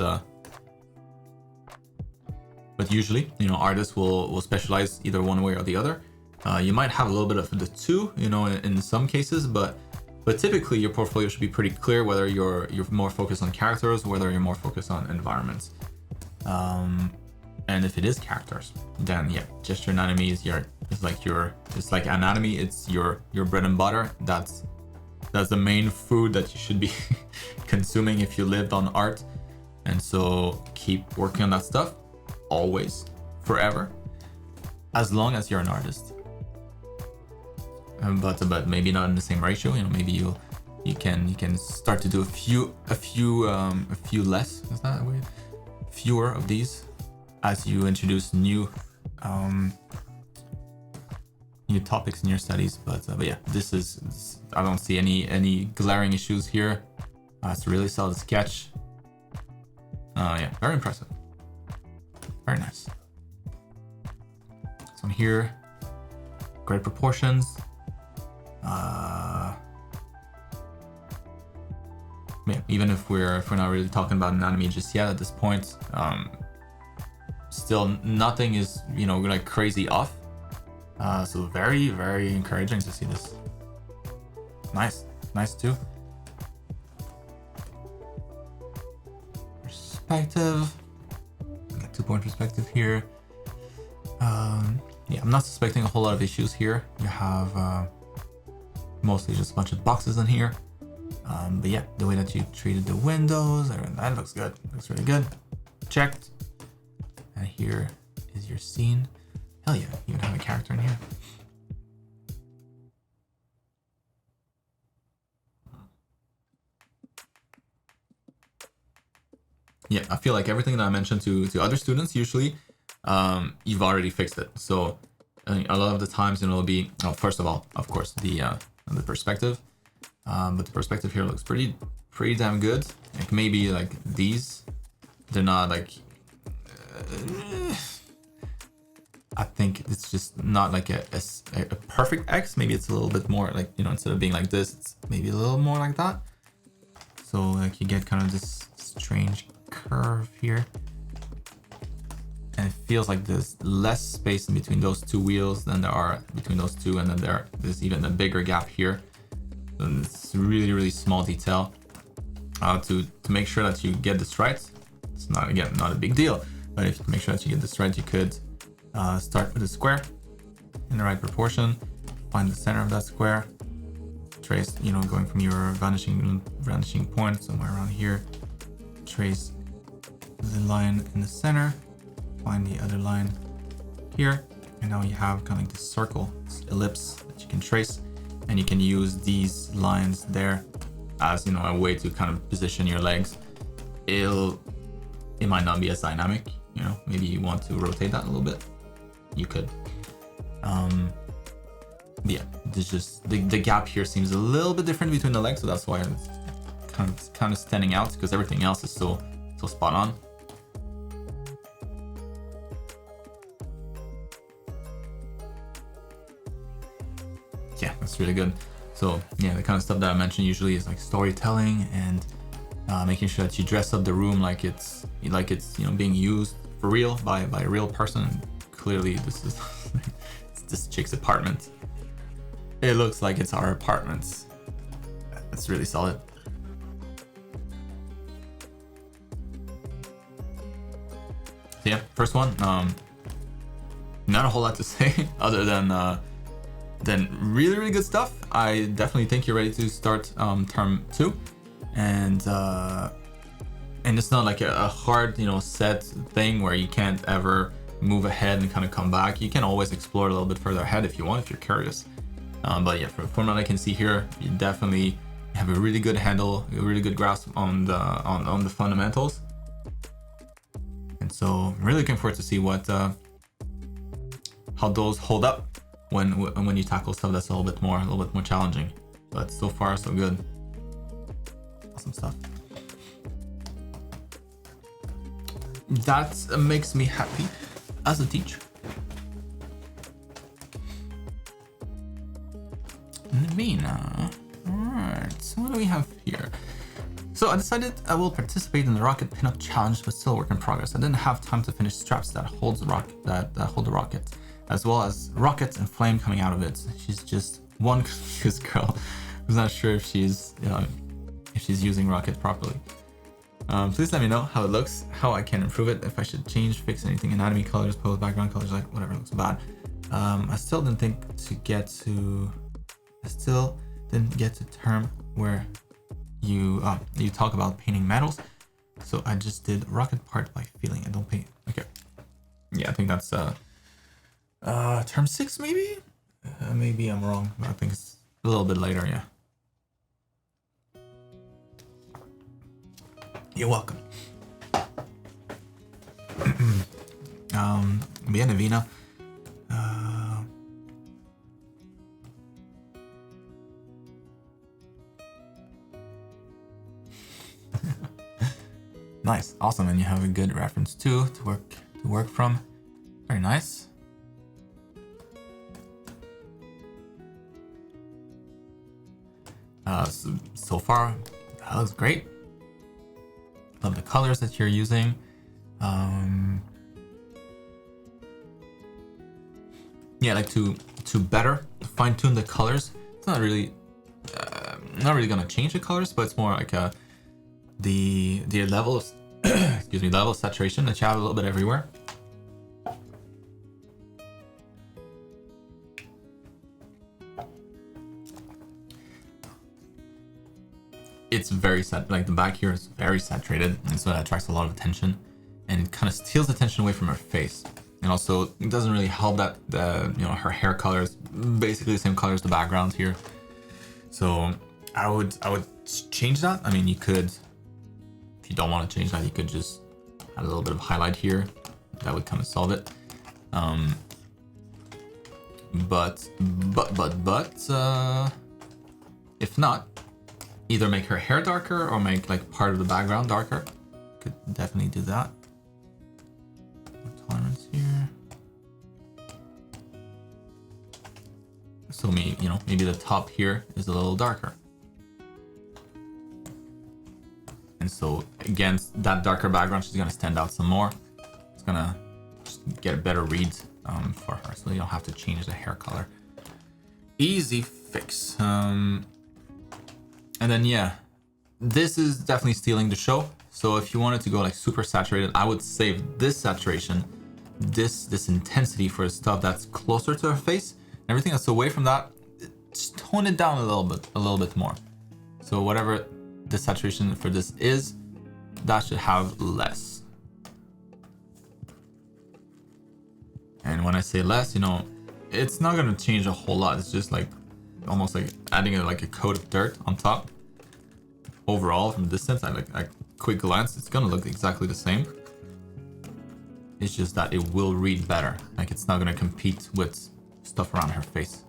usually, artists will specialize either one way or the other. You might have a little bit of the two, in some cases, but typically your portfolio should be pretty clear whether you're more focused on characters, whether you're more focused on environments. And if it is characters, then yeah, gesture anatomy is it's like anatomy. It's your bread and butter. That's the main food that you should be consuming if you lived on art. And so keep working on that stuff always, forever, as long as you're an artist. But maybe not in the same ratio. Maybe you can start to do a few less. Is that a way? Fewer of these as you introduce new topics in your studies. But yeah, I don't see any glaring issues here. It's a really solid sketch. Yeah, very impressive. Very nice. So here, great proportions. Yeah, even if we're not really talking about anatomy just yet at this point, still nothing is like crazy off. So very, very encouraging to see this. Nice too. Perspective. Got 2-point perspective here. Yeah, I'm not suspecting a whole lot of issues here. You have mostly just a bunch of boxes in here. But yeah, the way that you treated the windows, that looks good. Looks really good. Checked. And here is your scene. Hell yeah, you even have a character in here. Yeah, I feel like everything that I mentioned to other students, usually, you've already fixed it. So a lot of the times, it'll be, oh, first of all, of course, the perspective. But the perspective here looks pretty damn good. Like maybe like these, they're not like, I think it's just not like a perfect X. Maybe it's a little bit more like, instead of being like this, it's maybe a little more like that. So like you get kind of this strange curve here. And it feels like there's less space in between those two wheels than there are between those two. And then there's even a bigger gap here. So it's really, really small detail. To make sure that you get this right, it's not, again, not a big deal. But if you make sure that you get this right, you could start with a square in the right proportion. Find the center of that square. Trace, going from your vanishing point somewhere around here. Trace the line in the center. Find the other line here. And now you have kind of like this circle, this ellipse that you can trace. And you can use these lines there as, a way to kind of position your legs. It might not be as dynamic, maybe you want to rotate that a little bit. You could. Yeah, there's just the gap here seems a little bit different between the legs, so that's why it's kind of standing out, because everything else is so spot on. Yeah, that's really good. So yeah, the kind of stuff that I mentioned usually is like storytelling and making sure that you dress up the room like it's being used for real by a real person. Clearly, this is it's this chick's apartment. It looks like it's our apartment. That's really solid. So yeah, first one. Not a whole lot to say other than really, really good stuff. I definitely think you're ready to start term 2, and it's not like a hard, set thing where you can't ever move ahead and kind of come back. You can always explore a little bit further ahead if you want, if you're curious. But yeah, from what I can see here, you definitely have a really good handle, a really good grasp on the fundamentals. And so I'm really looking forward to see what how those hold up when you tackle stuff that's a little bit more challenging. But so far so good. Awesome stuff. That makes me happy as a teacher. Navina. Alright, so what do we have here? So I decided I will participate in the rocket pinup challenge, but still work in progress. I didn't have time to finish straps that hold the rocket, as well as rockets and flame coming out of it. She's just one confused girl who's not sure if she's using rocket properly. Please let me know how it looks, how I can improve it, if I should change, fix anything, anatomy, colors, pose, background colors, like whatever looks bad. I still didn't get to term where you talk about painting metals, so I just did rocket part by feeling. I don't paint. Okay, yeah, I think that's term 6 maybe. Maybe I'm wrong, but I think it's a little bit later. Yeah. You're welcome. Yeah, Navina. Nice, awesome, and you have a good reference too to work from. Very nice. So far, that looks great. Love the colors that you're using. Yeah, like to better fine-tune the colors. It's not really gonna change the colors, but it's more like the level of excuse me, level of saturation that you have a little bit everywhere. it's very set. Like the back here is very saturated, and so that attracts a lot of attention, and it kind of steals attention away from her face. And also, it doesn't really help that her hair color is basically the same color as the background here. So I would change that. I mean, you could, if you don't want to change that, you could just add a little bit of highlight here. That would kind of solve it. But if not, either make her hair darker or make like part of the background darker. Could definitely do that. Tolerance here. So maybe the top here is a little darker. And so against that darker background, she's gonna stand out some more. It's gonna just get a better read for her, so you don't have to change the hair color. Easy fix. And then this is definitely stealing the show. So if you wanted to go like super saturated, I would save this saturation, this intensity for stuff that's closer to her face. Everything that's away from that, just tone it down a little bit more. So whatever the saturation for this is, that should have less. And when I say less, it's not gonna change a whole lot. It's just like almost like adding like a coat of dirt on top. Overall, from distance, at quick glance, it's gonna look exactly the same. It's just that it will read better. Like it's not gonna compete with stuff around her face.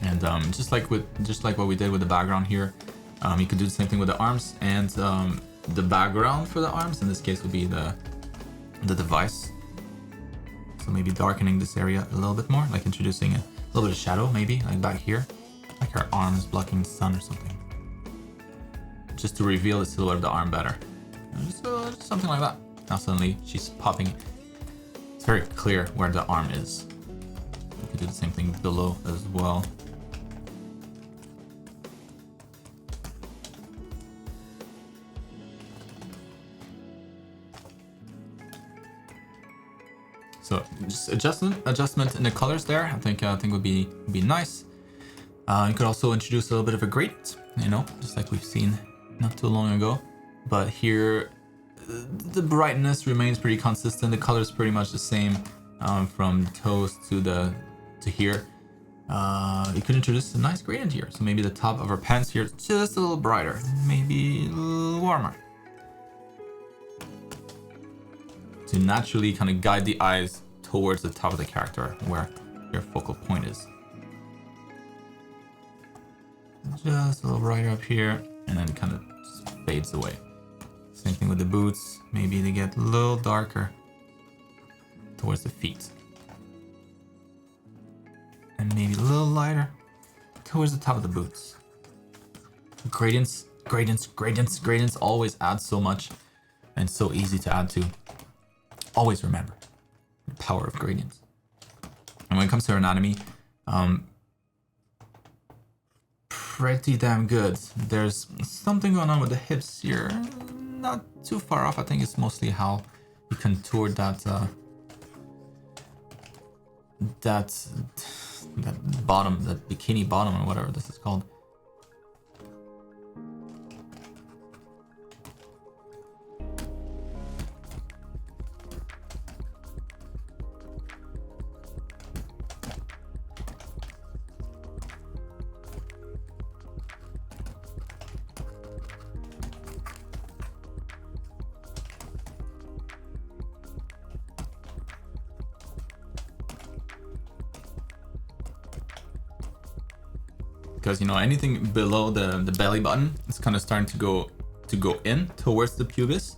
And just like what we did with the background here, you could do the same thing with the arms, and the background for the arms in this case would be the device. So maybe darkening this area a little bit more, like introducing a little bit of shadow, maybe like back here, like her arms blocking the sun or something, just to reveal the silhouette of the arm better. Just something like that. Now suddenly she's popping. It's very clear where the arm is. You could do the same thing below as well. So just adjustment in the colors there. I think would be nice. You could also introduce a little bit of a gradient, just like we've seen not too long ago. But here, the brightness remains pretty consistent. The color is pretty much the same from toes to here. You could introduce a nice gradient here. So maybe the top of her pants here is just a little brighter, maybe a little warmer, to naturally kind of guide the eyes towards the top of the character where your focal point is. Just a little brighter up here, and then it kind of just fades away. Same thing with the boots. Maybe they get a little darker towards the feet. And maybe a little lighter towards the top of the boots. Gradients always add so much, and so easy to add to. Always remember the power of gradients. And when it comes to her anatomy, pretty damn good. There's something going on with the hips here. Not too far off. I think it's mostly how you contoured that bottom, that bikini bottom or whatever this is called. Because anything below the belly button is kind of starting to go in towards the pubis,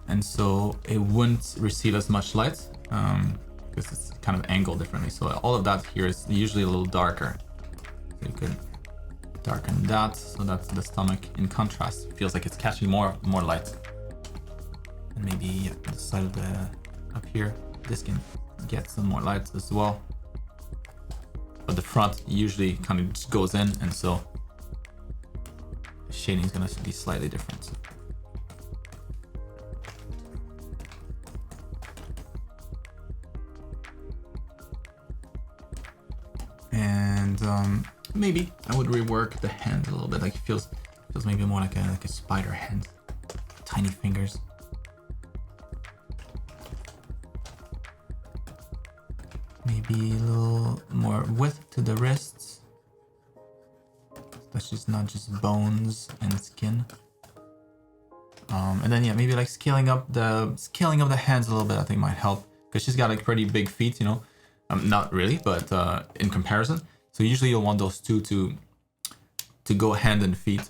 and so it wouldn't receive as much light because it's kind of angled differently. So all of that here is usually a little darker. So you could darken that so that the stomach, in contrast, feels like it's catching more light. And maybe the side of the up here, this can get some more light as well. But the front usually kind of just goes in, and so the shading is going to be slightly different. And And maybe I would rework the hand a little bit. Like it feels maybe more like a spider hand. Tiny fingers. Maybe a little more width to the wrists. That's just not just bones and skin. And then yeah, maybe like scaling up the hands a little bit. I think might help because she's got like pretty big feet, you know. Not really, but in comparison. So usually you'll want those two to go hand and feet.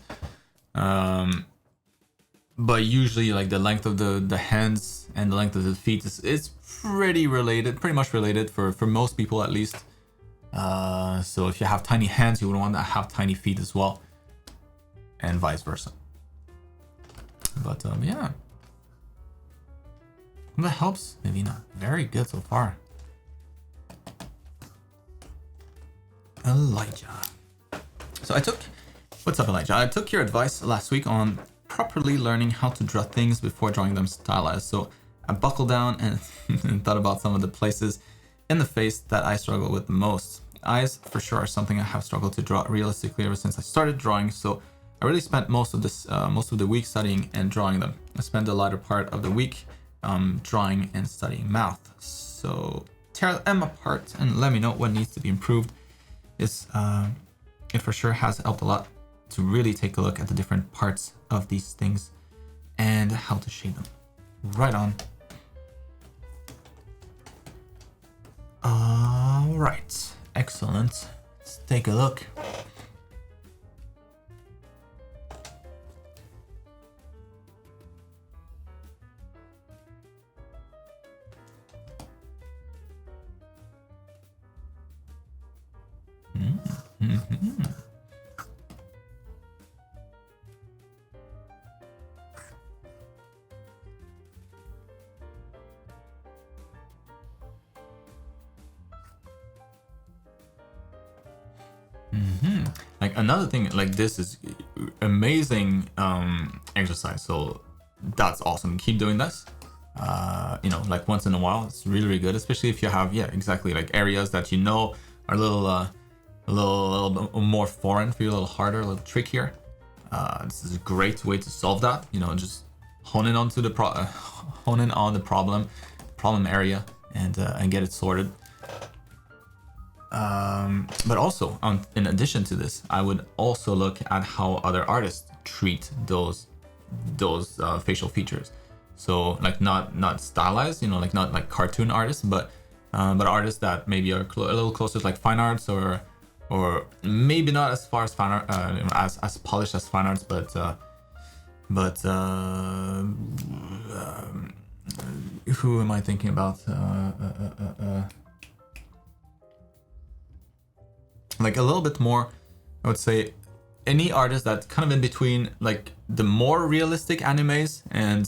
But usually like the length of the hands and the length of the feet is pretty much related for most people at least. So if you have tiny hands, you would want to have tiny feet as well, and vice versa. But yeah, that helps. Maybe not. Very good so far. Elijah. So what's up, Elijah? I took your advice last week on properly learning how to draw things before drawing them stylized. So I buckled down and, and thought about some of the places in the face that I struggle with the most. Eyes, for sure, are something I have struggled to draw realistically ever since I started drawing. So I really spent most of the week studying and drawing them. I spent the latter part of the week drawing and studying mouth. So tear them apart and let me know what needs to be improved. It for sure has helped a lot to really take a look at the different parts of these things and how to shade them. Right on. All right, excellent. Let's take a look. Mm-hmm. Like another thing, like this is amazing exercise. So that's awesome. Keep doing this. You know, like once in a while, it's really, really good. Especially if you have, yeah, exactly, like areas that you know are a little bit more foreign for you, a little harder, a little trickier. This is a great way to solve that. You know, just hone in on the problem area, and get it sorted. But also, in addition to this, I would also look at how other artists treat those facial features. So like not stylized, you know, like not like cartoon artists, but artists that maybe are a little closer to like fine arts, or maybe not as far as fine art, as polished as fine arts, but who am I thinking about? Like a little bit more, I would say, any artist that's kind of in between, like the more realistic animes and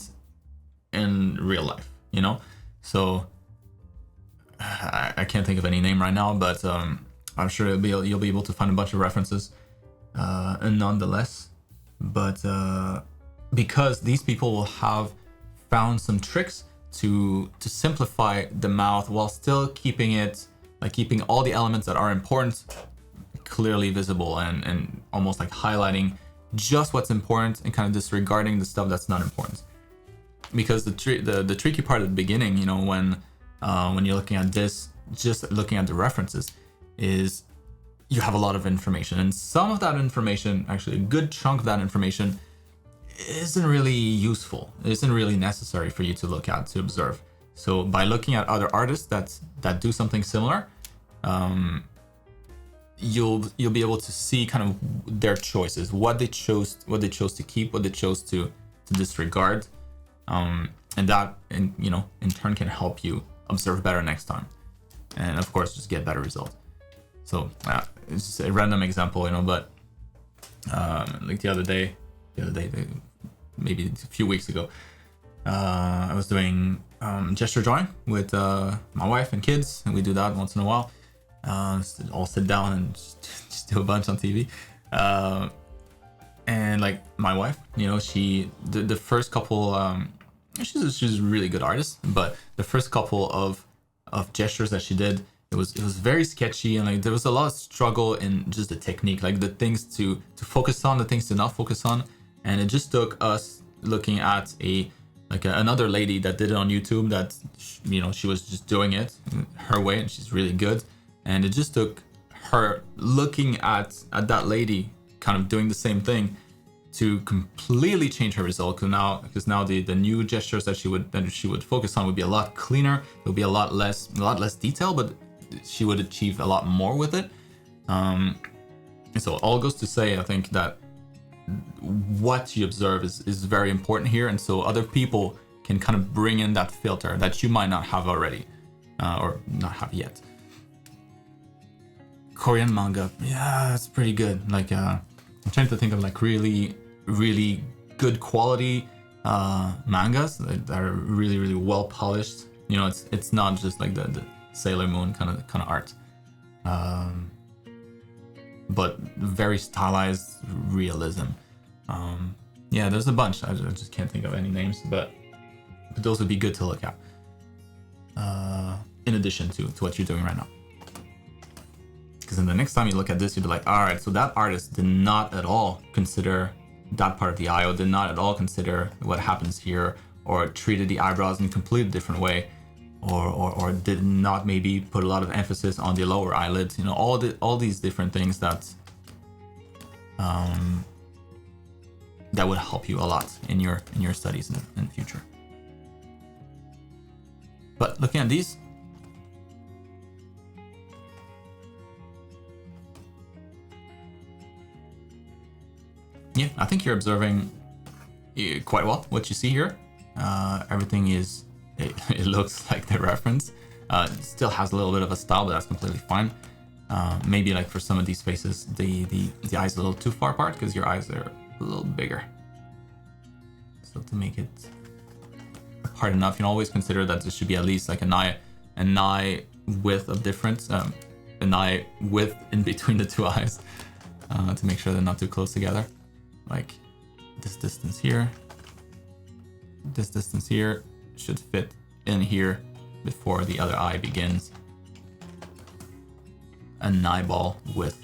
in real life, you know. So I can't think of any name right now, but I'm sure you'll be able to find a bunch of references, and nonetheless. But because these people will have found some tricks to simplify the mouth while still keeping all the elements that are important clearly visible, and almost like highlighting just what's important and kind of disregarding the stuff that's not important. Because the tricky part at the beginning, you know, when you're looking at this, just looking at the references, is you have a lot of information, and some of that information, actually a good chunk of that information, isn't really useful. It isn't really necessary for you to look at, to observe. So by looking at other artists that do something similar, you'll be able to see kind of their choices, what they chose to keep, what they chose to disregard, and that, you know, in turn can help you observe better next time, and of course just get better results. So it's just a random example, you know, but like the other day, maybe a few weeks ago, I was doing gesture drawing with my wife and kids, and we do that once in a while. All sit down and just do a bunch on TV, and like my wife, you know, the first couple, she's a really good artist, but the first couple of gestures that she did, it was very sketchy, and like there was a lot of struggle in just the technique, like the things to focus on, the things to not focus on. And it just took us looking at another lady that did it on YouTube, that she was just doing it her way, and she's really good. And it just took her looking at that lady kind of doing the same thing to completely change her result. Because now the new gestures that she would focus on would be a lot cleaner. It would be a lot less detail, but she would achieve a lot more with it. And so all goes to say, I think that what you observe is very important here, and so other people can kind of bring in that filter that you might not have already, or not have yet. Korean manga, yeah, it's pretty good. Like I'm trying to think of like really good quality mangas that are really well polished. It's not just like the Sailor Moon kind of art, but very stylized realism. Yeah, there's a bunch. I just can't think of any names, but those would be good to look at, in addition to what you're doing right now. Because then the next time you look at this, you'll be like, all right, so that artist did not at all consider that part of the eye, or did not at all consider what happens here, or treated the eyebrows in a completely different way, or did not maybe put a lot of emphasis on the lower eyelids. All these different things that would help you a lot in your studies in the future. But looking at these, yeah, I think you're observing quite well what you see here. Everything it looks like the reference. It still has a little bit of a style, but that's completely fine. Maybe like for some of these faces, the eyes are a little too far apart because your eyes are a little bigger. So to make it apart enough, you can always consider that there should be at least like an eye width of difference, an eye width in between the two eyes, to make sure they're not too close together. Like this distance here should fit in here before the other eye begins. An eyeball width.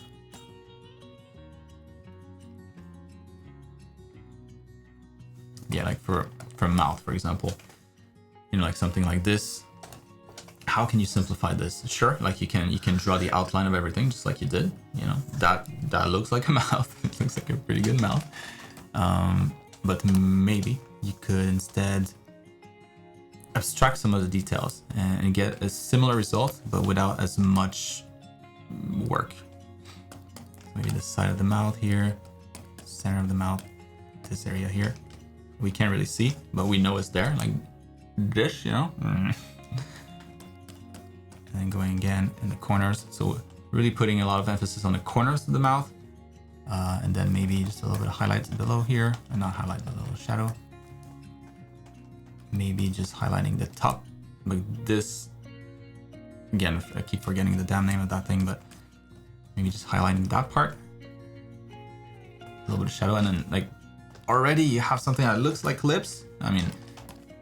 Yeah, like for mouth, for example, like something like this. How can you simplify this? Sure, like you can draw the outline of everything just like you did. That looks like a mouth. It looks like a pretty good mouth. But maybe you could instead abstract some of the details and get a similar result, but without as much work. Maybe the side of the mouth here, center of the mouth, this area here. We can't really see, but we know it's there, like this, And then going again in the corners. So really putting a lot of emphasis on the corners of the mouth. And then maybe just a little bit of highlights below here, and not highlight, but a little shadow. Maybe just highlighting the top, like this. Again, I keep forgetting the damn name of that thing, but maybe just highlighting that part. A little bit of shadow, and then like already you have something that looks like lips. I mean,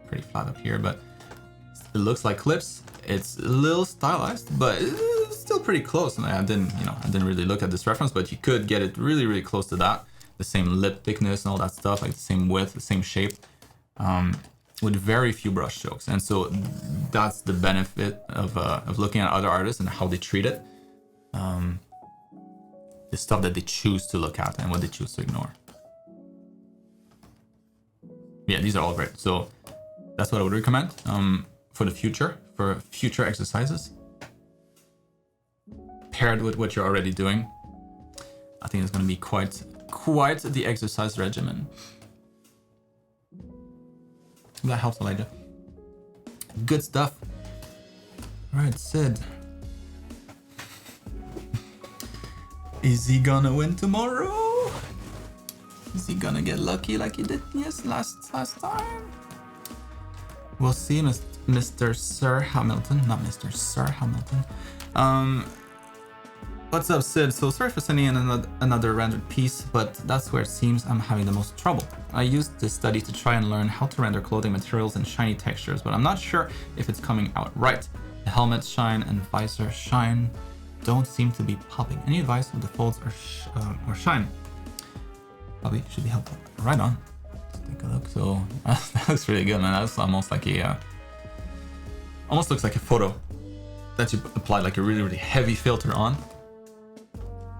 pretty flat up here, but it looks like lips. It's a little stylized, but it's still pretty close. And I didn't really look at this reference, but you could get it really close to that. The same lip thickness and all that stuff, like the same width, the same shape, with very few brush strokes. And so that's the benefit of looking at other artists and how they treat it. The stuff that they choose to look at and what they choose to ignore. Yeah, these are all great. So that's what I would recommend for future exercises. Paired with what you're already doing, I think it's going to be quite the exercise regimen. That helps, Elijah. Good stuff. All right, Sid. Is he gonna win tomorrow? Is he gonna get lucky like he did last time? We'll see, Mr. Sir Hamilton. Not Mr. Sir Hamilton. What's up, Sid? So sorry for sending in another rendered piece, but that's where it seems I'm having the most trouble. I used this study to try and learn how to render clothing materials and shiny textures, but I'm not sure if it's coming out right. The helmet shine and visor shine don't seem to be popping. Any advice with the folds or shine? Probably should be helpful. Right on. Let's take a look. So that looks really good, man. That's almost like a almost looks like a photo that you apply like a really, really heavy filter on.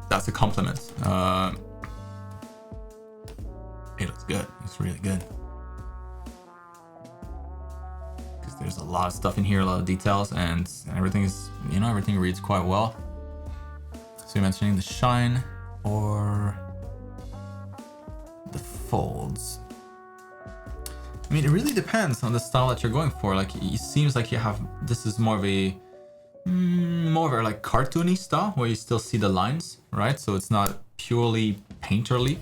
That's a compliment. It looks good. It's really good. Because there's a lot of stuff in here, a lot of details, and everything is, you know, everything reads quite well. So you're mentioning the shine or the folds. I mean, it really depends on the style that you're going for. Like, it seems like you have, this is more of a like cartoony style where you still see the lines, right? So it's not purely painterly.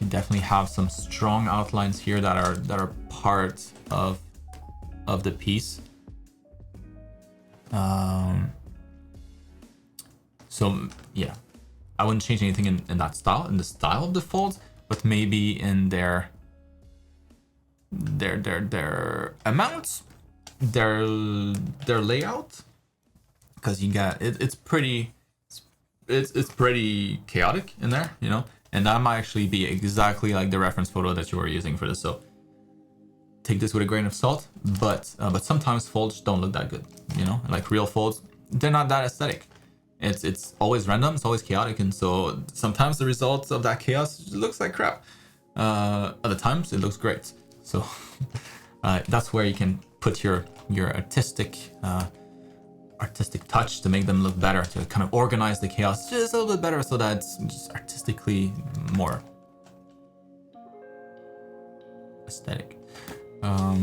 You definitely have some strong outlines here that are part of the piece. So yeah, I wouldn't change anything in that style, in the style of the folds, but maybe in their amounts, their layout, because you got it's pretty chaotic in there, you know, and that might actually be exactly like the reference photo that you were using for this. So take this with a grain of salt, but sometimes folds don't look that good, you know, like real folds, they're not that aesthetic. It's always random, it's always chaotic, and so sometimes the result of that chaos looks like crap. Other times it looks great. So that's where you can put your artistic touch to make them look better, to kind of organize the chaos just a little bit better, so that it's just artistically more aesthetic. So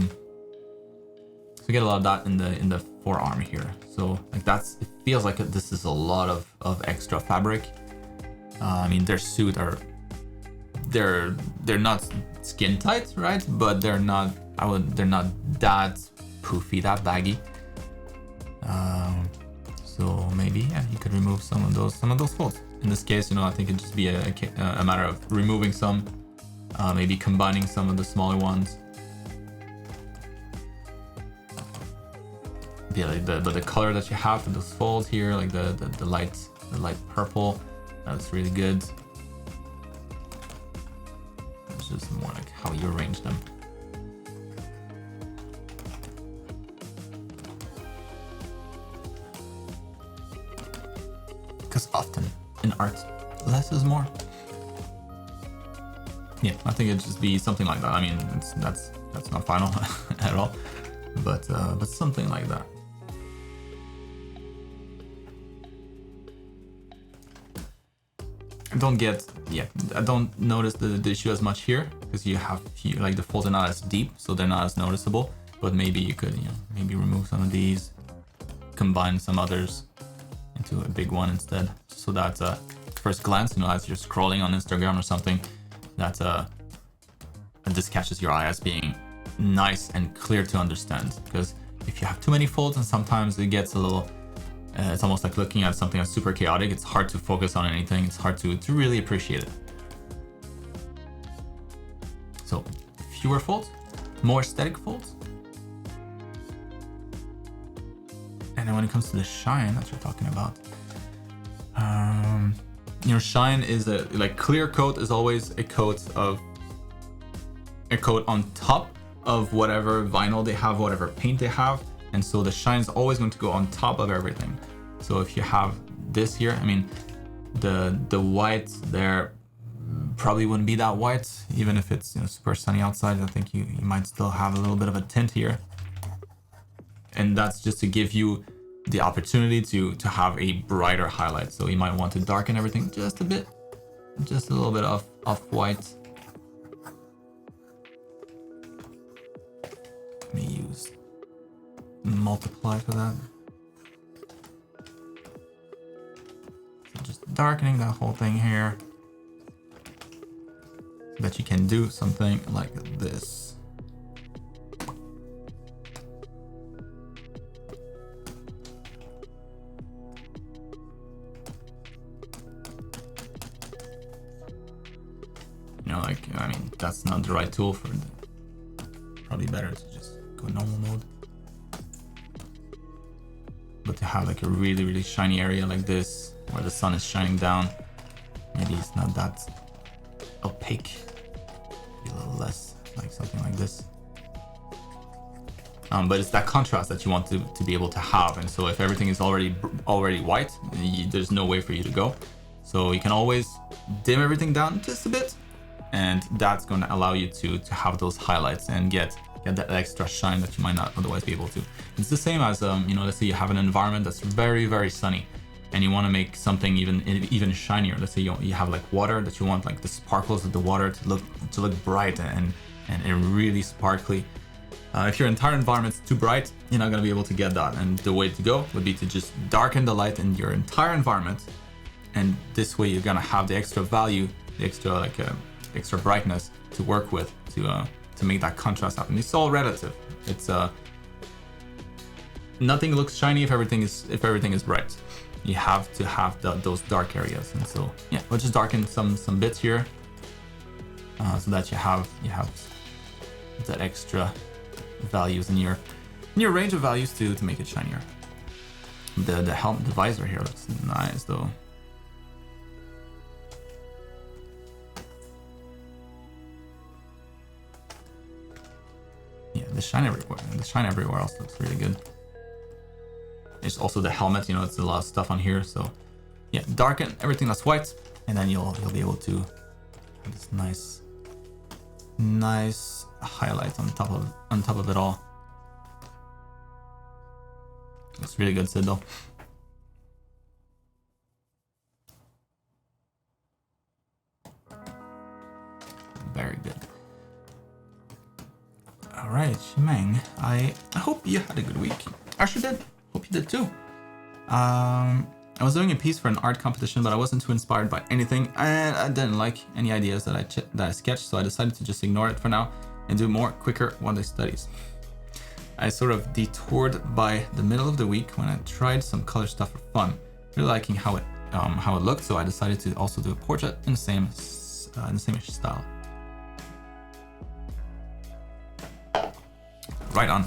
you get a lot of that in the forearm here. So like it feels like this is a lot of extra fabric. I mean, their suit they're not skin tight, right? But they're not that poofy, that baggy. So maybe you could remove some of those folds. In this case, you know, I think it'd just be a matter of removing some, maybe combining some of the smaller ones. Yeah, like the color that you have for those folds here, like the light purple, that's really good. It's just more like how you arrange them. Because often in art, less is more. Yeah, I think it'd just be something like that. I mean, that's not final at all, but something like that. I don't notice the issue as much here, because you have here, like the folds are not as deep, so they're not as noticeable. But maybe you could, you know, maybe remove some of these, combine some others into a big one instead, so that first glance, you know, as you're scrolling on Instagram or something, that this catches your eye as being nice and clear to understand. Because if you have too many folds, and sometimes it gets a little, it's almost like looking at something that's super chaotic. It's hard to focus on anything. It's hard to really appreciate it. So fewer folds, more aesthetic folds. And then when it comes to the shine that you're talking about, you know, shine is like clear coat is always a coat on top of whatever vinyl they have, whatever paint they have. And so the shine is always going to go on top of everything. So if you have this here, I mean, the white there probably wouldn't be that white, even if it's, you know, super sunny outside. I think you might still have a little bit of a tint here. And that's just to give you the opportunity to have a brighter highlight. So you might want to darken everything just a bit, just a little bit of white. Let me use multiply for that. So just darkening that whole thing here, so that you can do something like this. You know, like, I mean, that's not the right tool for it. Probably better to just go normal mode. but to have like a really, really shiny area like this, where the sun is shining down. Maybe it's not that opaque. Maybe a little less, like something like this. But it's that contrast that you want to be able to have. And so if everything is already white, there's no way for you to go. So you can always dim everything down just a bit, and that's going to allow you to have those highlights and get that extra shine that you might not otherwise be able to. It's the same as you know, let's say you have an environment that's very, very sunny, and you want to make something even shinier. Let's say you have like water that you want like the sparkles of the water to look bright and really sparkly. If your entire environment's too bright, you're not going to be able to get that. And the way to go would be to just darken the light in your entire environment. And this way you're going to have the extra value, the extra brightness to work with to make that contrast happen. It's all relative. It's nothing looks shiny if everything is bright. You have to have those dark areas. And so yeah, we'll just darken some bits here so that you have that extra values in your range of values to make it shinier. The helmet, the visor here looks nice though. Yeah, the shine everywhere else looks really good. There's also the helmet, you know, it's a lot of stuff on here. So yeah, darken everything that's white, and then you'll be able to have this nice highlight on top of it all. Looks really good, Sid, though. Very good. All right, Shimeng, I hope you had a good week. I sure did. Hope you did too. I was doing a piece for an art competition, but I wasn't too inspired by anything, and I didn't like any ideas that I sketched, so I decided to just ignore it for now and do more quicker one-day studies. I sort of detoured by the middle of the week when I tried some color stuff for fun, really liking how it looked, so I decided to also do a portrait in the same-ish style. Right on.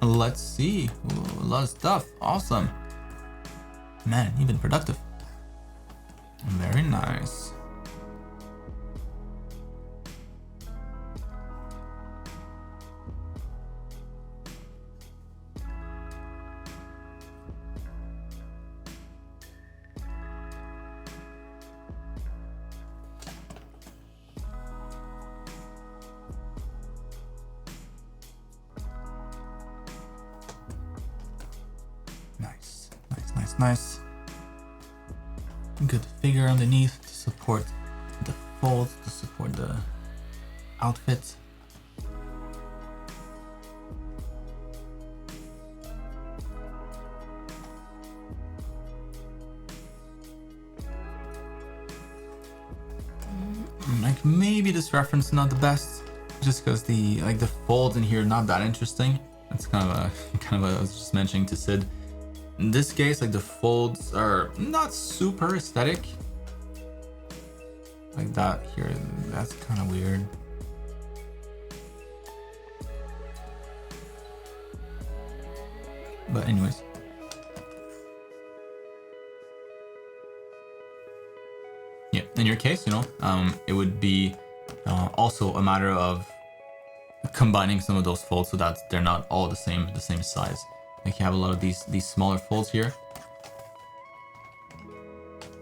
Let's see. Ooh, a lot of stuff. Awesome. Man, you've been productive. Very nice. Nice. Good figure underneath to support the folds, to support the outfit. Like maybe this reference is not the best, just because the folds in here are not that interesting. That's kind of what I was just mentioning to Sid. In this case, like the folds are not super aesthetic. Like that here, that's kind of weird. But anyways. Yeah, in your case, you know, it would be also a matter of combining some of those folds so that they're not all the same size. Like you have a lot of these smaller folds here.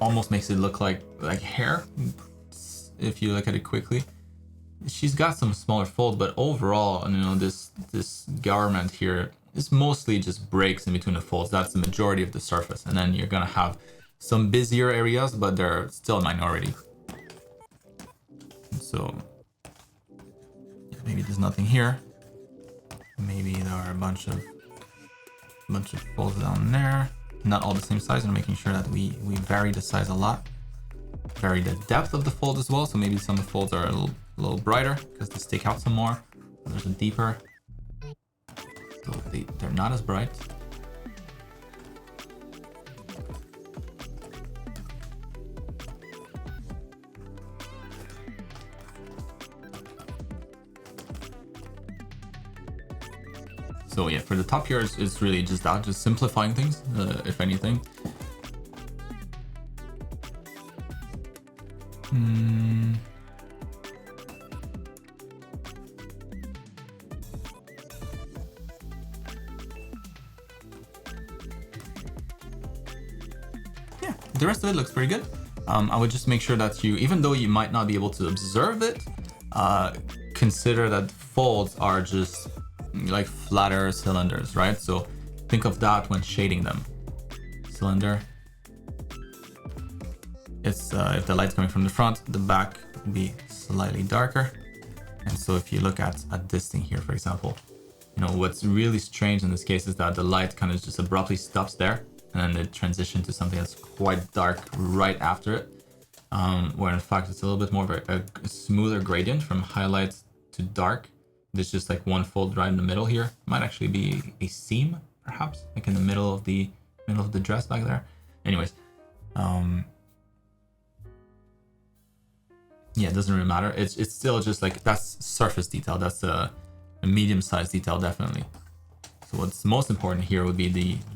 Almost makes it look like hair if you look at it quickly. She's got some smaller folds, but overall, you know, this garment here is mostly just breaks in between the folds. That's the majority of the surface, and then you're gonna have some busier areas, but they're still a minority. So maybe there's nothing here. Maybe there are a bunch of folds down there, not all the same size, and making sure that we vary the size a lot, vary the depth of the fold as well. So maybe some of the folds are a little brighter because they stick out some more. Others are deeper, so they're not as bright. So yeah, for the top here, it's really just that, just simplifying things, if anything. Yeah, the rest of it looks pretty good. I would just make sure that you, even though you might not be able to observe it, consider that folds are just like flatter cylinders, right? So think of that when shading them. Cylinder. It's if the light's coming from the front, the back will be slightly darker. And so if you look at this thing here, for example, you know, what's really strange in this case is that the light kind of just abruptly stops there, and then it transitions to something that's quite dark right after it. Where in fact it's a little bit more of a smoother gradient from highlight to dark. There's just like one fold right in the middle here. Might actually be a seam, perhaps, like in the middle of the dress back there. Anyways, yeah, it doesn't really matter. It's still just like, that's surface detail. That's a medium-sized detail, definitely. So what's most important here would be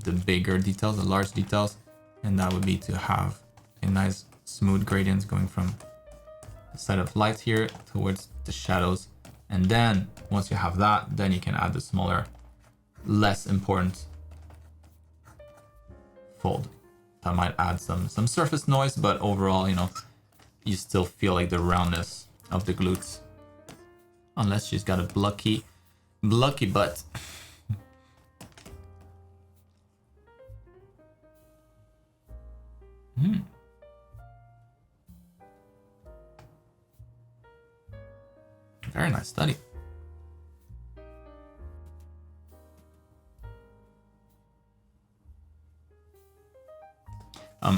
the bigger details, the large details, and that would be to have a nice smooth gradient going from the side of light here towards the shadows. And then once you have that, then you can add the smaller, less important fold. That might add some surface noise, but overall, you know, you still feel like the roundness of the glutes. Unless she's got a blocky butt. Very nice study.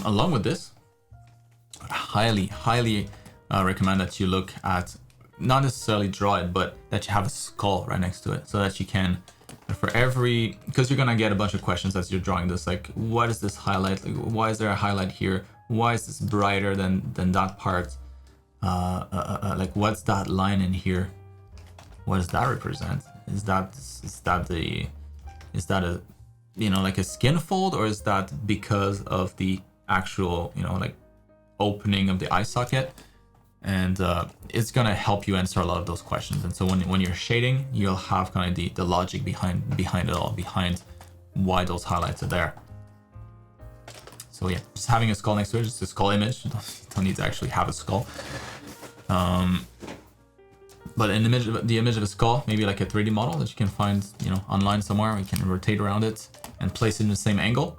Along with this, I highly recommend that you look at, not necessarily draw it, but that you have a skull right next to it, so that you can, for every, because you're gonna get a bunch of questions as you're drawing this, like, what is this highlight? Like, why is there a highlight here? Why is this brighter than that part? Like, what's that line in here? What does that represent? Is that a, you know, like a skin fold, or is that because of the actual, you know, like opening of the eye socket? And it's gonna help you answer a lot of those questions. And so when you're shading, you'll have kind of the logic behind it all, behind why those highlights are there. So yeah, just having a skull next to it, just a skull image. You don't need to actually have a skull. But an image, the image of a skull, maybe like a 3D model that you can find, you know, online somewhere. You can rotate around it and place it in the same angle,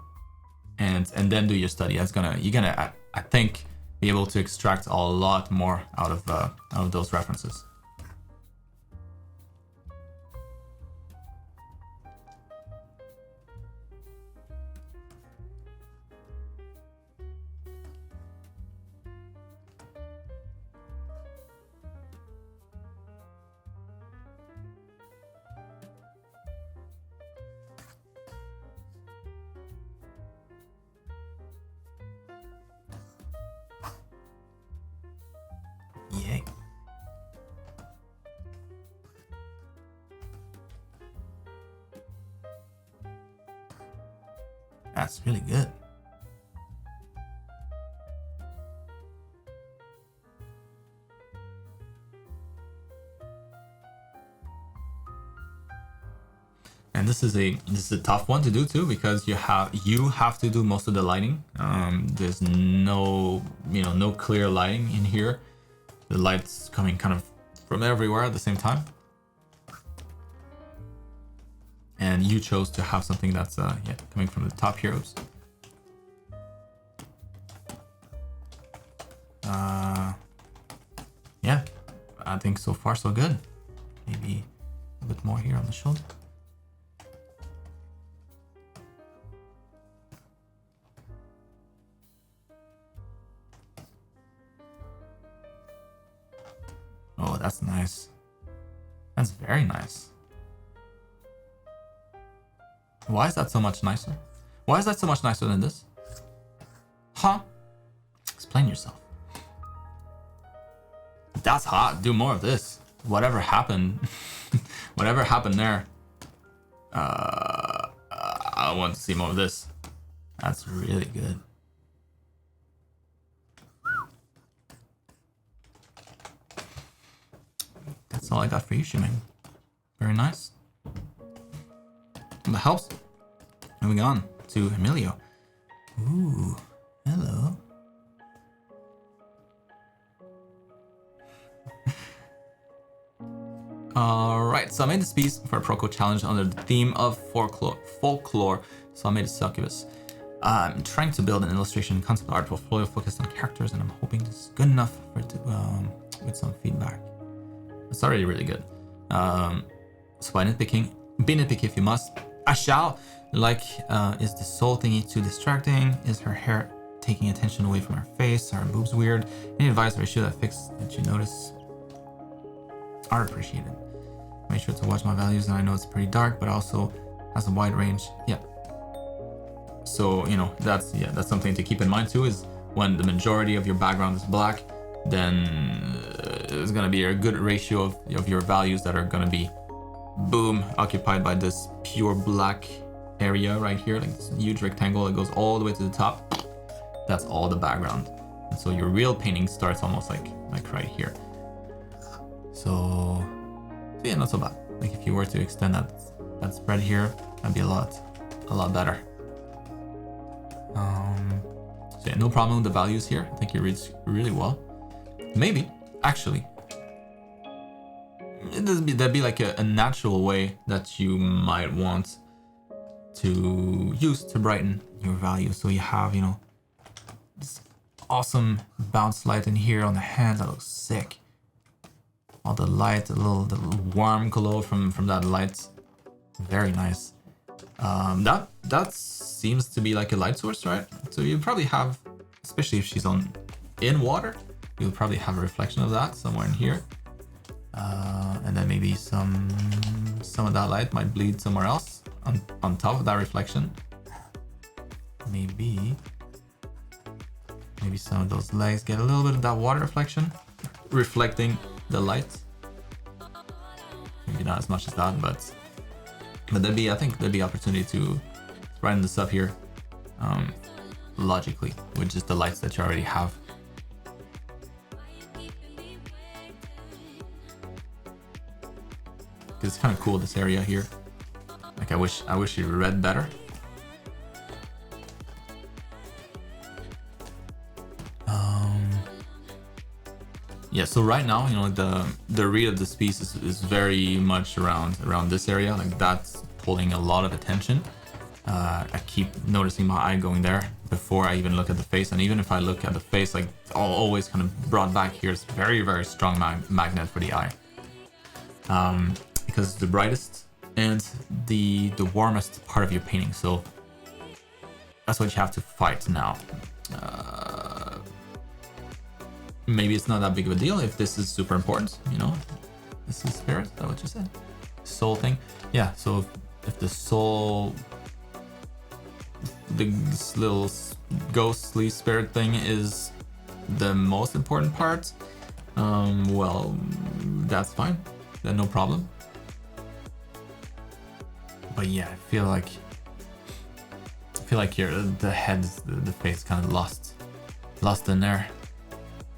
and then do your study. That's you're gonna I think be able to extract a lot more out of those references. Yay. That's really good. And this is a tough one to do too, because you have to do most of the lighting. There's no clear lighting in here. The light's coming kind of from everywhere at the same time. And you chose to have something that's coming from the top here. Oops. Yeah, I think so far so good. Maybe a bit more here on the shoulder. Oh, that's nice. That's very nice. Why is that so much nicer? Why is that so much nicer than this? Huh? Explain yourself. That's hot. Do more of this. Whatever happened. Whatever happened there. I want to see more of this. That's really good. That's all I got for you, Shimeng. Very nice. That helps. Moving on to Emilio. Ooh, hello. Alright, so I made this piece for a Proco challenge under the theme of folklore. So I made a succubus. I'm trying to build an illustration concept art portfolio focused on characters, and I'm hoping this is good enough for it to, with some feedback. It's already really good. So by nitpicking, be nitpicky if you must. I shall. Like, is the soul thingy too distracting? Is her hair taking attention away from her face? Are her boobs weird? Any advice or issue that you notice are appreciated. Make sure to watch my values, and I know it's pretty dark, but also has a wide range. Yeah. So, you know, that's something to keep in mind too, is when the majority of your background is black, then there's gonna be a good ratio of your values that are gonna be, boom, occupied by this pure black area right here, like this huge rectangle that goes all the way to the top. That's all the background. And so your real painting starts almost like right here. So yeah, not so bad. Like if you were to extend that spread here, that'd be a lot better. So yeah, no problem with the values here. I think it reads really well. Maybe, actually, that'd be like a natural way that you might want to use to brighten your value. So you have, you know, this awesome bounce light in here on the hands. That looks sick. All the light, the little warm glow from that light. Very nice. That seems to be like a light source, right? So you probably have, especially if she's in water, you'll probably have a reflection of that somewhere in here. And then maybe some of that light might bleed somewhere else on top of that reflection. Maybe some of those legs get a little bit of that water reflection, reflecting the light. Maybe not as much as that, but I think there'd be opportunity to brighten this up here, logically, with just the lights that you already have. It's kind of cool, this area here. Like I wish it read better. Yeah, so right now, you know, the read of this piece is very much around this area. Like that's pulling a lot of attention. I keep noticing my eye going there before I even look at the face, and even if I look at the face, like I'll always kind of brought back here. It's very, very strong magnet for the eye, because it's the brightest and the warmest part of your painting. So that's what you have to fight now. Maybe it's not that big of a deal if this is super important, you know. This is spirit, is that what you said? Soul thing? Yeah, so if the soul, this little ghostly spirit thing is the most important part, well, that's fine. Then no problem. But yeah, I feel like here the head, the face kind of lost in there.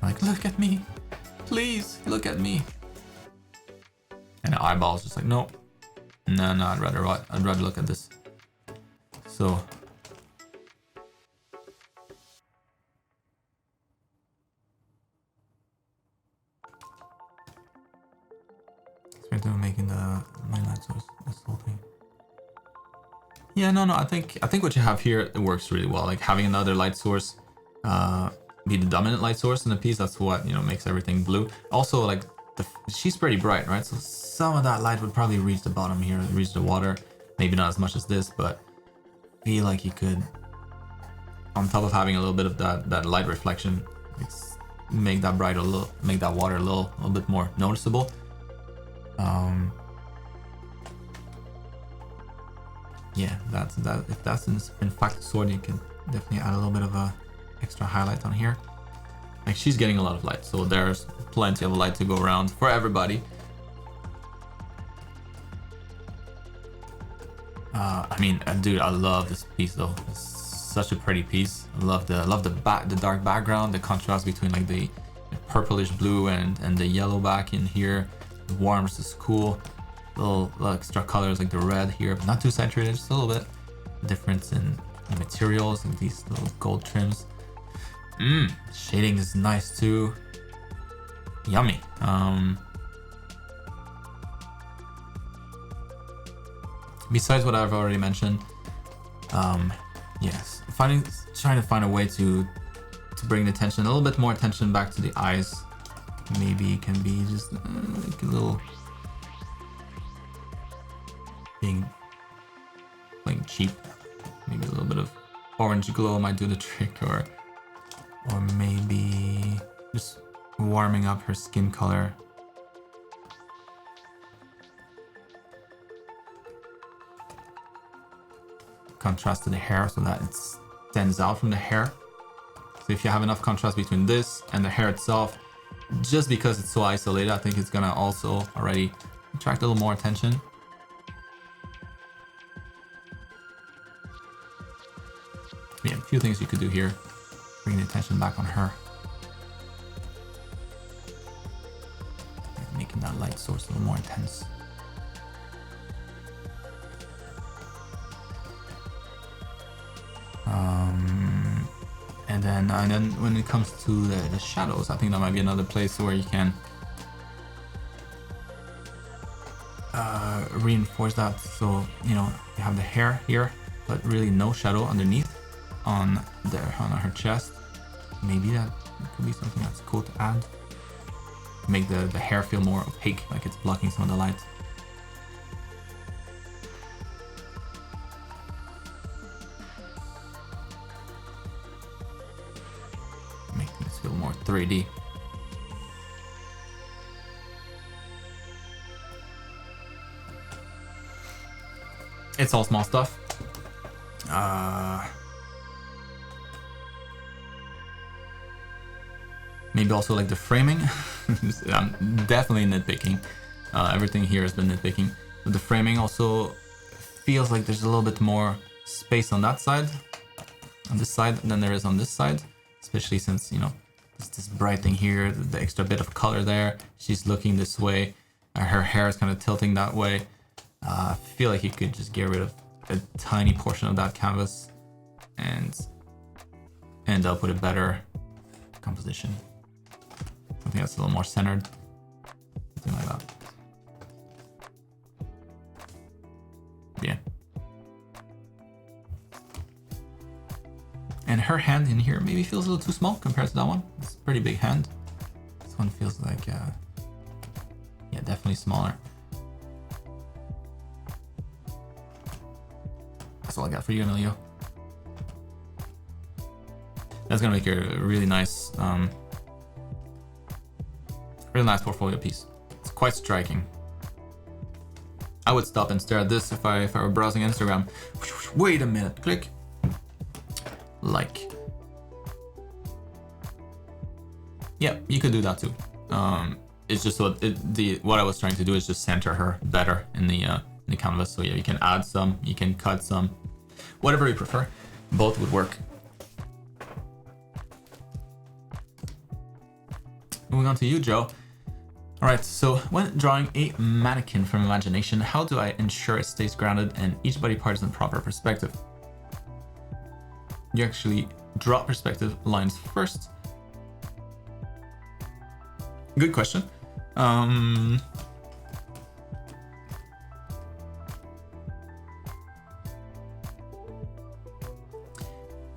Like, look at me, please look at me. And the eyeballs just like, no, I'd rather look at this. So expect them making the main light source this whole thing. Yeah, no, I think what you have here, it works really well. Like having another light source be the dominant light source in the piece, that's what, you know, makes everything blue. Also, like she's pretty bright, right? So some of that light would probably reach the bottom here, reach the water. Maybe not as much as this, but I feel like you could, on top of having a little bit of that light reflection, make that bright a little, make that water a little bit more noticeable. Yeah, that if that's in fact a sword, you can definitely add a little bit of a extra highlight on here. Like she's getting a lot of light, so there's plenty of light to go around for everybody. I mean, dude, I love this piece though. It's such a pretty piece. I love the dark background, the contrast between like the purplish blue and the yellow back in here. The warmth is cool. Little extra colors like the red here, but not too saturated. Just a little bit difference in the materials and these little gold trims. Shading is nice too. Yummy. Besides what I've already mentioned, yes, trying to find a way to bring the tension, a little bit more attention back to the eyes. Maybe it can be just like a little playing cheap. Maybe a little bit of orange glow might do the trick, or maybe just warming up her skin color. Contrast to the hair so that it stands out from the hair. So if you have enough contrast between this and the hair itself, just because it's so isolated, I think it's gonna also already attract a little more attention. Yeah, a few things you could do here. Bring the attention back on her. Making that light source a little more intense. And then when it comes to the shadows, I think that might be another place where you can reinforce that. So, you know, you have the hair here, but really no shadow underneath on her chest. Maybe that could be something that's cool to add. Make the hair feel more opaque, like it's blocking some of the light. Make things feel more 3D. It's all small stuff. Maybe also like the framing. I'm definitely nitpicking. Everything here has been nitpicking. But the framing also feels like there's a little bit more space on that side, on this side, than there is on this side. Especially since, you know, there's this bright thing here, the extra bit of color there. She's looking this way. Her hair is kind of tilting that way. I feel like you could just get rid of a tiny portion of that canvas and end up with a better composition. Something that's a little more centered. Something like that. Yeah. And her hand in here maybe feels a little too small compared to that one. It's a pretty big hand. This one feels like, yeah, definitely smaller. That's all I got for you, Emilio. That's gonna make a really nice portfolio piece. It's quite striking. I would stop and stare at this if I were browsing Instagram. Wait a minute, click. Like. Yeah, you could do that too. It's just what I was trying to do is just center her better in the canvas. So yeah, you can add some, you can cut some, whatever you prefer. Both would work. Moving on to you, Joe. All right, so when drawing a mannequin from imagination, how do I ensure it stays grounded and each body part is in proper perspective? You actually draw perspective lines first. Good question.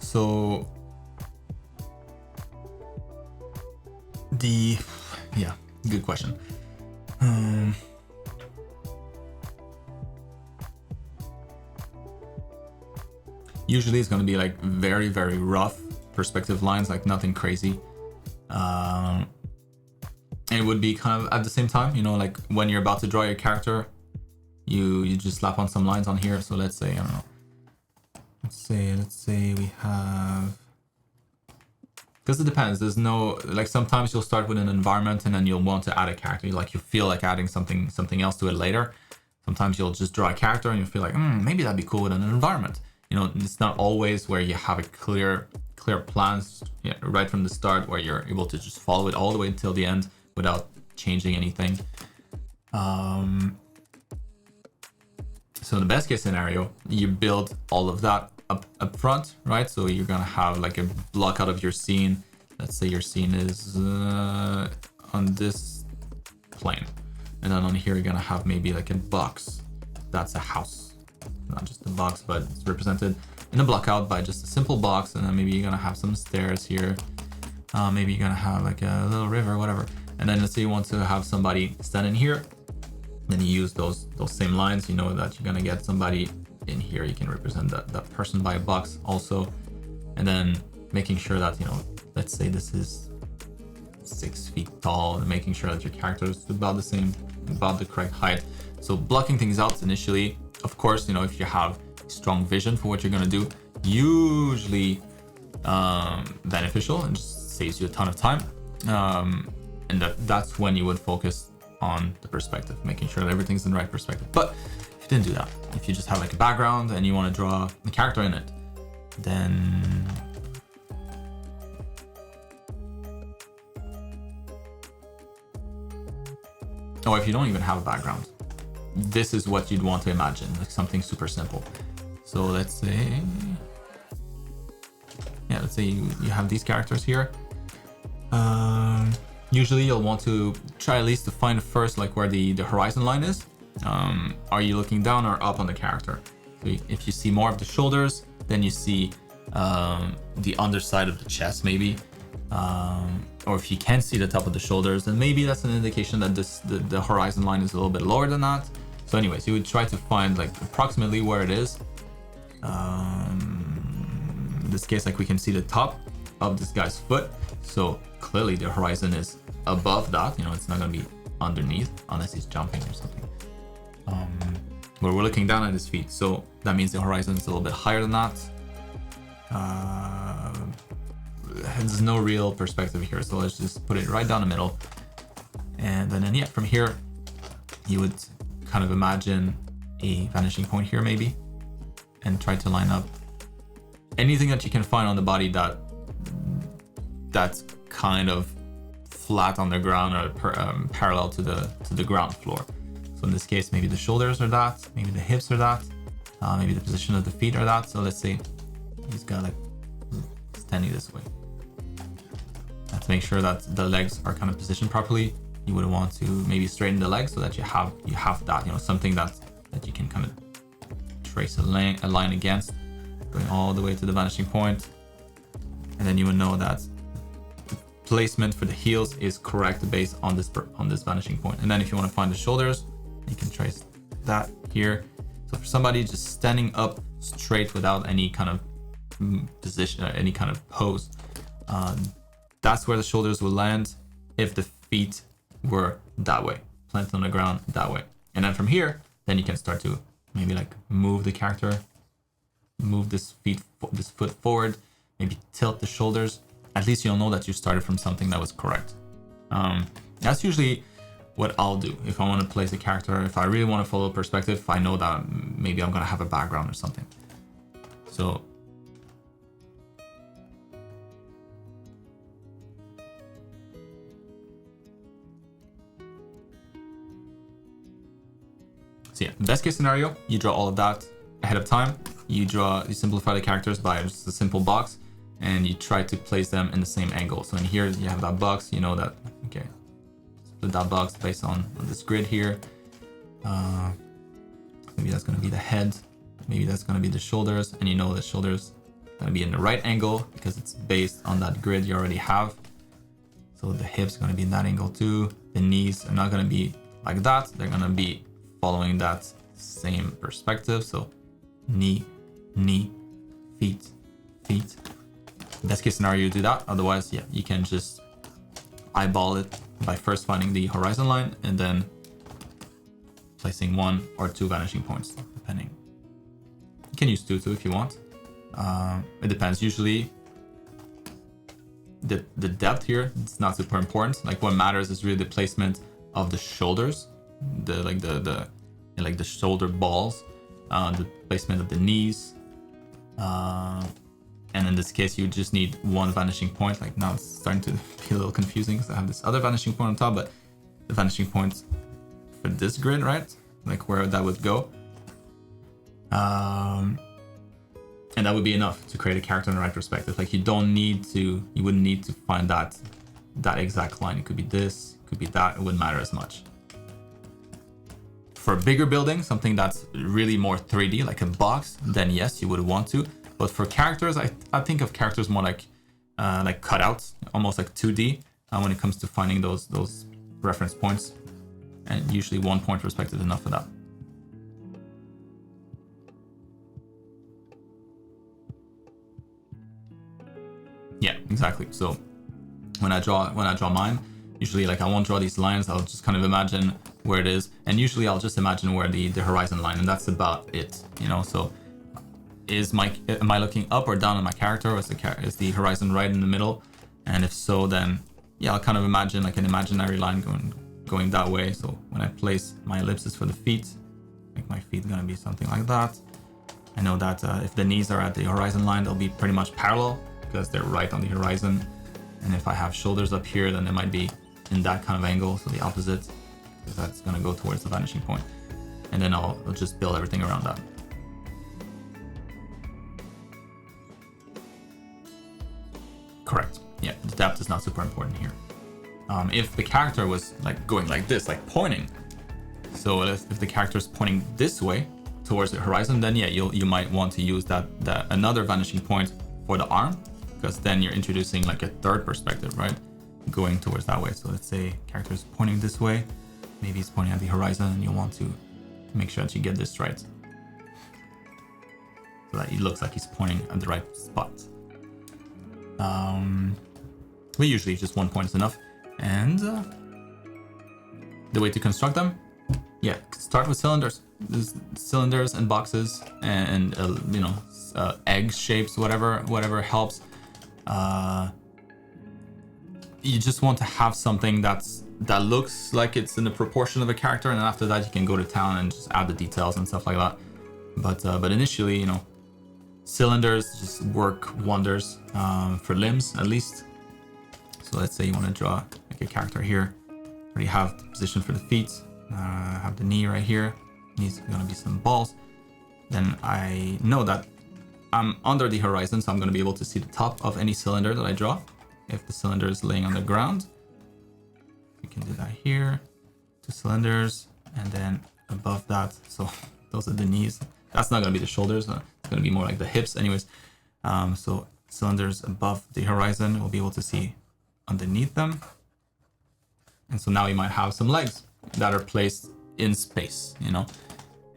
So good question. Usually it's going to be like very, very rough perspective lines, like nothing crazy. And it would be kind of at the same time, you know, like when you're about to draw your character, you just slap on some lines on here. So let's say, I don't know. Let's say we have, because it depends. There's no, like sometimes you'll start with an environment and then you'll want to add a character. Like you feel like adding something else to it later. Sometimes you'll just draw a character and you'll feel like, maybe that'd be cool with an environment. You know, it's not always where you have a clear plans right from the start where you're able to just follow it all the way until the end without changing anything. So in the best case scenario, you build all of that up front, right? So you're gonna have like a block out of your scene. Let's say your scene is on this plane, and then on here you're gonna have maybe like a box. That's a house, not just a box, but it's represented in a block out by just a simple box. And then maybe you're gonna have some stairs here. Maybe you're gonna have like a little river, whatever. And then let's say you want to have somebody standing here. Then you use those same lines. You know that you're gonna get somebody in here. You can represent that person by a box also. And then making sure that, you know, let's say this is 6 feet tall, and making sure that your character is about the same, about the correct height. So blocking things out initially. Of course, you know, if you have strong vision for what you're gonna do, usually beneficial and just saves you a ton of time. And that's when you would focus on the perspective, making sure that everything's in the right perspective. But if you didn't do that, if you just have like a background and you want to draw the character in it, then or if you don't even have a background, this is what you'd want to imagine, like something super simple. So let's say, let's say you have these characters here. Usually you'll want to try at least to find first like where the horizon line is. Are you looking down or up on the character? So if you see more of the shoulders, then you see the underside of the chest maybe. Or if you can see the top of the shoulders, then maybe that's an indication that the horizon line is a little bit lower than that. So anyways, you would try to find like approximately where it is. In this case, like we can see the top of this guy's foot. So clearly the horizon is above that, you know, it's not going to be underneath unless he's jumping or something. Where we're looking down at his feet, so that means the horizon is a little bit higher than that. There's no real perspective here, so let's just put it right down the middle. And then yeah, from here you would kind of imagine a vanishing point here maybe, and try to line up anything that you can find on the body that's kind of flat on the ground or parallel to the ground floor. So in this case, maybe the shoulders are that, maybe the hips are that, maybe the position of the feet are that. So let's say he's got like standing this way. To make sure that the legs are kind of positioned properly, you would want to maybe straighten the legs so that you have that, you know, something that you can kind of trace a line against, going all the way to the vanishing point. And then you would know that the placement for the heels is correct based on this vanishing point. And then if you want to find the shoulders, you can trace that here. So for somebody just standing up straight without any kind of position, any kind of pose, that's where the shoulders will land if the feet were that way, planted on the ground that way. And then from here, then you can start to maybe like move the character, move this foot forward, maybe tilt the shoulders. At least you'll know that you started from something that was correct. That's usually what I'll do if I want to place a character. If I really want to follow perspective, if I know that maybe I'm gonna have a background or something. So yeah, best case scenario, you draw all of that ahead of time. You simplify the characters by just a simple box, and you try to place them in the same angle. So in here, you have that box, you know that, okay, split that box based on this grid here. Maybe that's gonna be the head, maybe that's gonna be the shoulders, and you know the shoulders gonna be in the right angle because it's based on that grid you already have. So the hips gonna be in that angle too. The knees are not gonna be like that, they're gonna be following that same perspective. So knee, feet. Best case scenario, you do that. Otherwise, yeah, you can just eyeball it by first finding the horizon line and then placing 1 or 2 vanishing points, depending. You can use 2 too if you want. It depends. Usually the depth here, it's not super important. Like what matters is really the placement of the shoulders, the like the shoulder balls, the placement of the knees, and in this case you just need one vanishing point. Like now it's starting to be a little confusing because I have this other vanishing point on top, but the vanishing point for this grid, right? Like where that would go. And that would be enough to create a character in the right perspective. Like you wouldn't need to find that exact line. It could be this, it could be that, it wouldn't matter as much. For a bigger building, something that's really more 3D, like a box, then yes, you would want to. But for characters, I think of characters more like cutouts, almost like 2D when it comes to finding those reference points. And usually 1 point perspective is enough for that. Yeah, exactly. So when I draw mine, usually like I won't draw these lines. I'll just kind of imagine where it is, and usually I'll just imagine where the horizon line, and that's about it. You know, so am I looking up or down on my character, or is the horizon right in the middle? And if so, then yeah, I'll kind of imagine like an imaginary line going that way. So when I place my ellipses for the feet, like my feet gonna be something like that. I know that if the knees are at the horizon line, they'll be pretty much parallel because they're right on the horizon. And if I have shoulders up here, then they might be in that kind of angle, so the opposite, because that's gonna go towards the vanishing point. And then I'll just build everything around that. Correct. Yeah, the depth is not super important here. If the character was like going like this, like pointing, so if the character is pointing this way towards the horizon, then yeah, you might want to use that another vanishing point for the arm, because then you're introducing like a third perspective, right? Going towards that way. So let's say character is pointing this way, maybe he's pointing at the horizon, and you want to make sure that you get this right, so that it looks like he's pointing at the right spot. But usually just 1 point is enough. And the way to construct them, yeah, start with cylinders. There's cylinders and boxes and egg shapes, whatever helps. You just want to have something that looks like it's in the proportion of a character, and after that you can go to town and just add the details and stuff like that. But initially, you know, cylinders just work wonders for limbs, at least. So let's say you want to draw like a character here. Already have the position for the feet. Have the knee right here. Knees gonna be some balls. Then I know that I'm under the horizon, so I'm gonna be able to see the top of any cylinder that I draw. If the cylinder is laying on the ground, you can do that here. 2 cylinders, and then above that, so those are the knees. That's not gonna be the shoulders. It's gonna be more like the hips, anyways. So cylinders above the horizon, we'll be able to see underneath them. And so now you might have some legs that are placed in space, you know.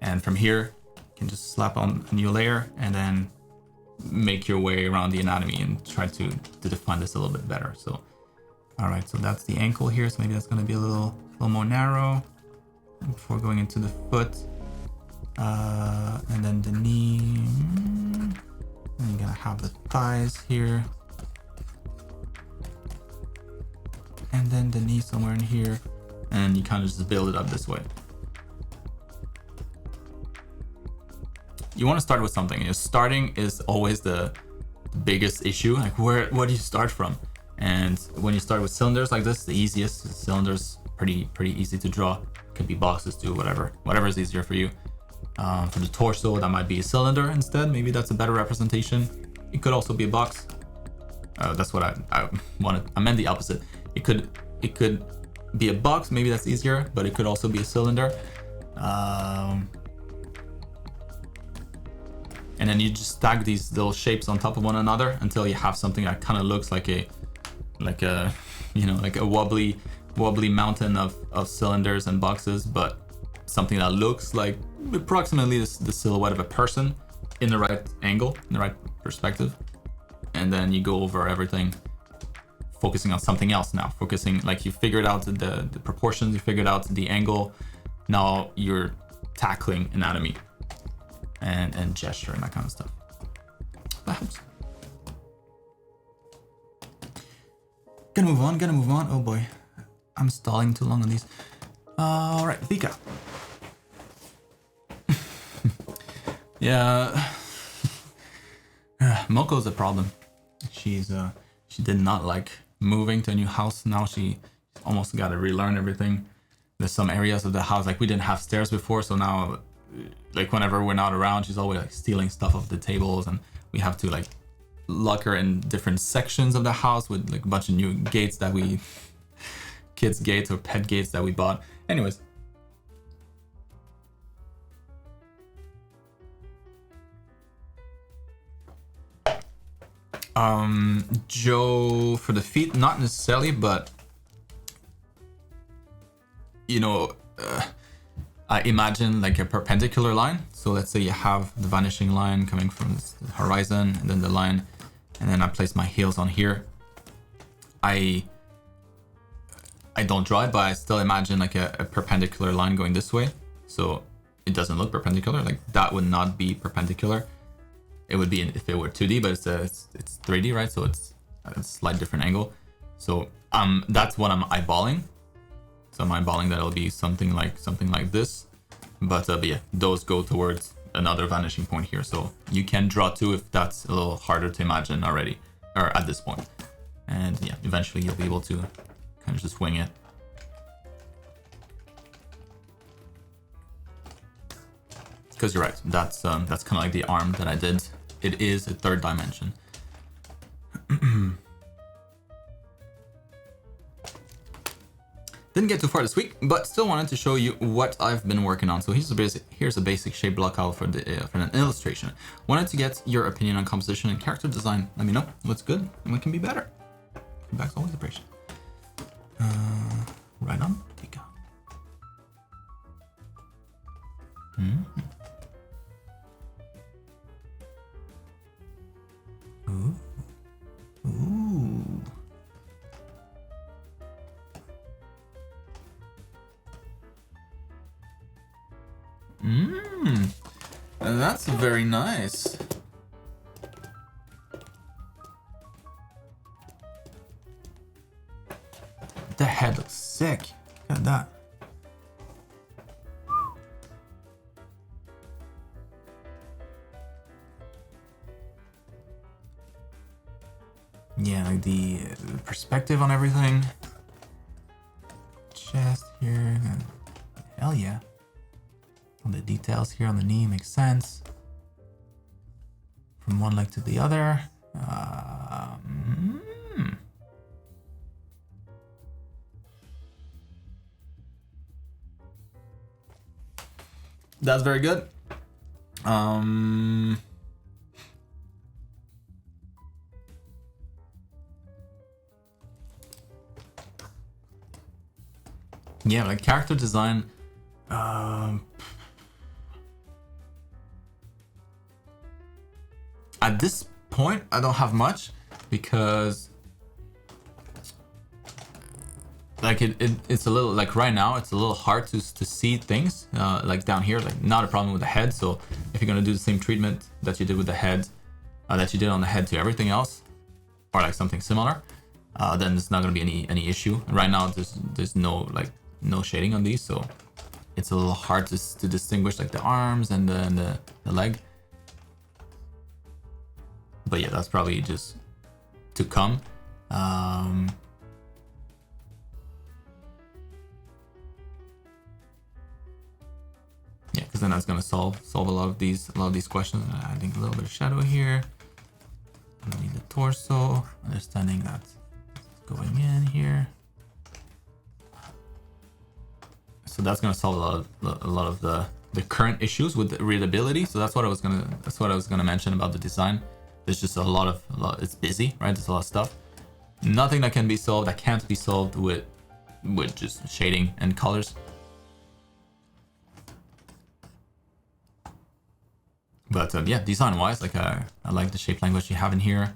And from here, you can just slap on a new layer and then make your way around the anatomy and try to define this a little bit better. So, all right, so that's the ankle here. So maybe that's going to be a little more narrow before going into the foot. And then the knee. And you're going to have the thighs here. And then the knee somewhere in here. And you kind of just build it up this way. You want to start with something. You know, starting is always the biggest issue. Like where do you start from? And when you start with cylinders like this, the easiest. Cylinders pretty easy to draw. Could be boxes too, whatever is easier for you. For the torso, that might be a cylinder instead. Maybe that's a better representation. It could also be a box. That's what I wanted. I meant the opposite. It could be a box. Maybe that's easier, but it could also be a cylinder. And then you just stack these little shapes on top of one another until you have something that kind of looks like a wobbly mountain of cylinders and boxes, but something that looks like approximately the silhouette of a person in the right angle, in the right perspective. And then you go over everything, focusing on something else now. Focusing, like you figured out the proportions, you figured out the angle. Now you're tackling anatomy and gesture and that kind of stuff. That helps. Gonna move on. Oh boy, I'm stalling too long on these. All right, Vika. Yeah, Moko's a problem. She did not like moving to a new house. Now she almost got to relearn everything. There's some areas of the house like we didn't have stairs before, so now like whenever we're not around, she's always like stealing stuff off the tables, and we have to like lock her in different sections of the house with like a bunch of new gates that we kids gates or pet gates that we bought. Anyways. Joe for the feet, not necessarily, but you know, I imagine like a perpendicular line. So let's say you have the vanishing line coming from the horizon, and then the line, and then I place my heels on here. I don't draw it, but I still imagine like a perpendicular line going this way. So it doesn't look perpendicular. Like that would not be perpendicular. It would be if it were 2D, but it's 3D, right? So it's a slight different angle. So that's what I'm eyeballing. So I'm eyeballing that it'll be something like this. But yeah, those go towards another vanishing point here. So you can draw two if that's a little harder to imagine already, or at this point. And yeah, eventually you'll be able to kind of just wing it. Because you're right, that's kind of like the arm that I did. It is a third dimension. Didn't get too far this week, but still wanted to show you what I've been working on. So here's a basic shape block out for an illustration. Wanted to get your opinion on composition and character design. Let me know what's good and what can be better. Feedback's always appreciated. Right on, you go. Ooh. Ooh. That's very nice. The head looks sick. Look at that. Yeah, like the perspective on everything. Chest here. Hell yeah. All the details here on the knee makes sense. From one leg to the other. That's very good. Yeah, like character design. At this point, I don't have much because like it's a little like right now it's a little hard to see things like down here, like not a problem with the head. So if you're gonna do the same treatment that you did with the head, that you did on the head to everything else, or like something similar, then it's not gonna be any issue. Right now there's no shading on these, so it's a little hard to distinguish like the arms and the leg. But yeah, that's probably just to come. Yeah, because then that's gonna solve a lot of these questions. Adding a little bit of shadow here. We need the torso. Understanding that going in here. So that's gonna solve a lot of the current issues with the readability. So that's what I was gonna mention about the design. There's just a lot. It's busy, right? There's a lot of stuff. Nothing that can be solved, that can't be solved with just shading and colors. But yeah, design-wise, like I like the shape language you have in here.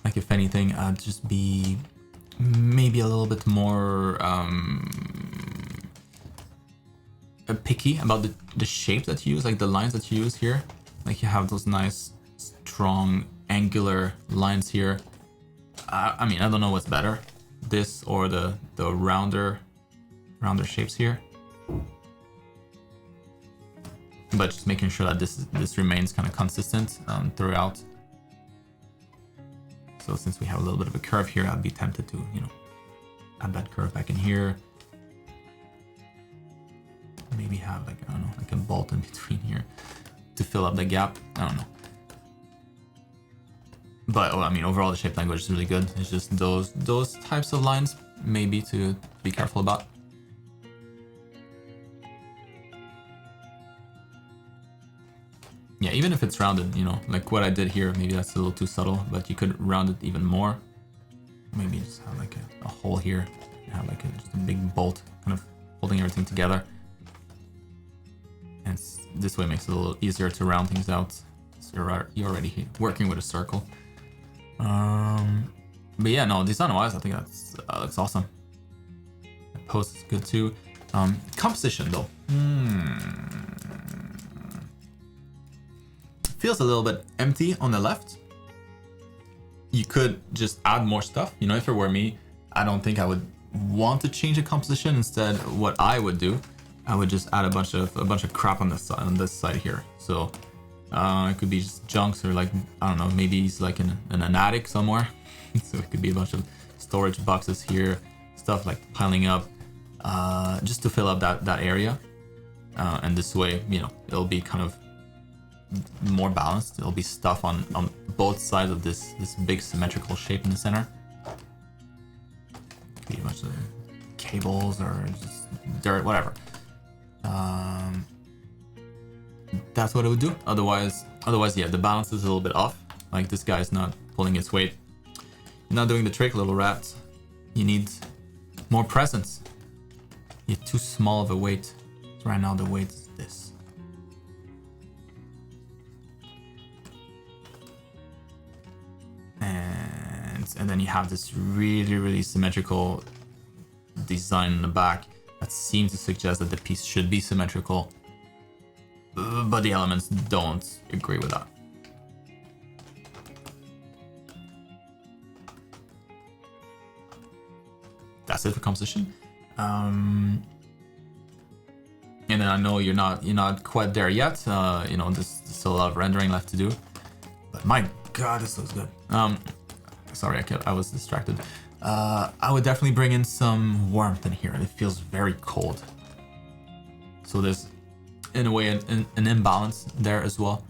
Like if anything, I'd just be maybe a little bit more picky about the shape that you use, like the lines that you use here. Like you have those nice, strong, angular lines here. I mean, I don't know what's better, this or the rounder shapes here. But just making sure that this remains kind of consistent throughout. So since we have a little bit of a curve here, I'd be tempted to, you know, add that curve back in here. Maybe have like, I don't know, like a bolt in between here to fill up the gap. I don't know. But I mean, overall the shape language is really good. It's just those types of lines maybe to be careful about. Yeah, even if it's rounded, you know, like what I did here, maybe that's a little too subtle, but you could round it even more. Maybe just have like a hole here, have like just a big bolt kind of holding everything together. And this way makes it a little easier to round things out. So you're already working with a circle. But yeah, no, design-wise, I think that looks awesome. The post is good too. Composition though. Feels a little bit empty on the left. You could just add more stuff. You know, if it were me, I don't think I would want to change the composition. Instead, what I would do, I would just add a bunch of crap on this side here. So it could be just junks, or like, I don't know, maybe he's like in an attic somewhere. So it could be a bunch of storage boxes here, stuff like piling up, just to fill up that area. And this way, you know, it'll be kind of more balanced. It'll be stuff on both sides of this big symmetrical shape in the center. Could be a bunch of cables or just dirt, whatever. That's what it would do. Otherwise, yeah, the balance is a little bit off. Like this guy's not pulling its weight. You're not doing the trick, little rat. You need more presence. You're too small of a weight. So right now the weight is this. And then you have this really, really symmetrical design in the back that seems to suggest that the piece should be symmetrical, but the elements don't agree with that. That's it for composition. And then I know you're not quite there yet. You know, there's still a lot of rendering left to do. But my God, this looks good. Sorry, I was distracted. I would definitely bring in some warmth in here. It feels very cold. So there's, in a way, an imbalance there as well.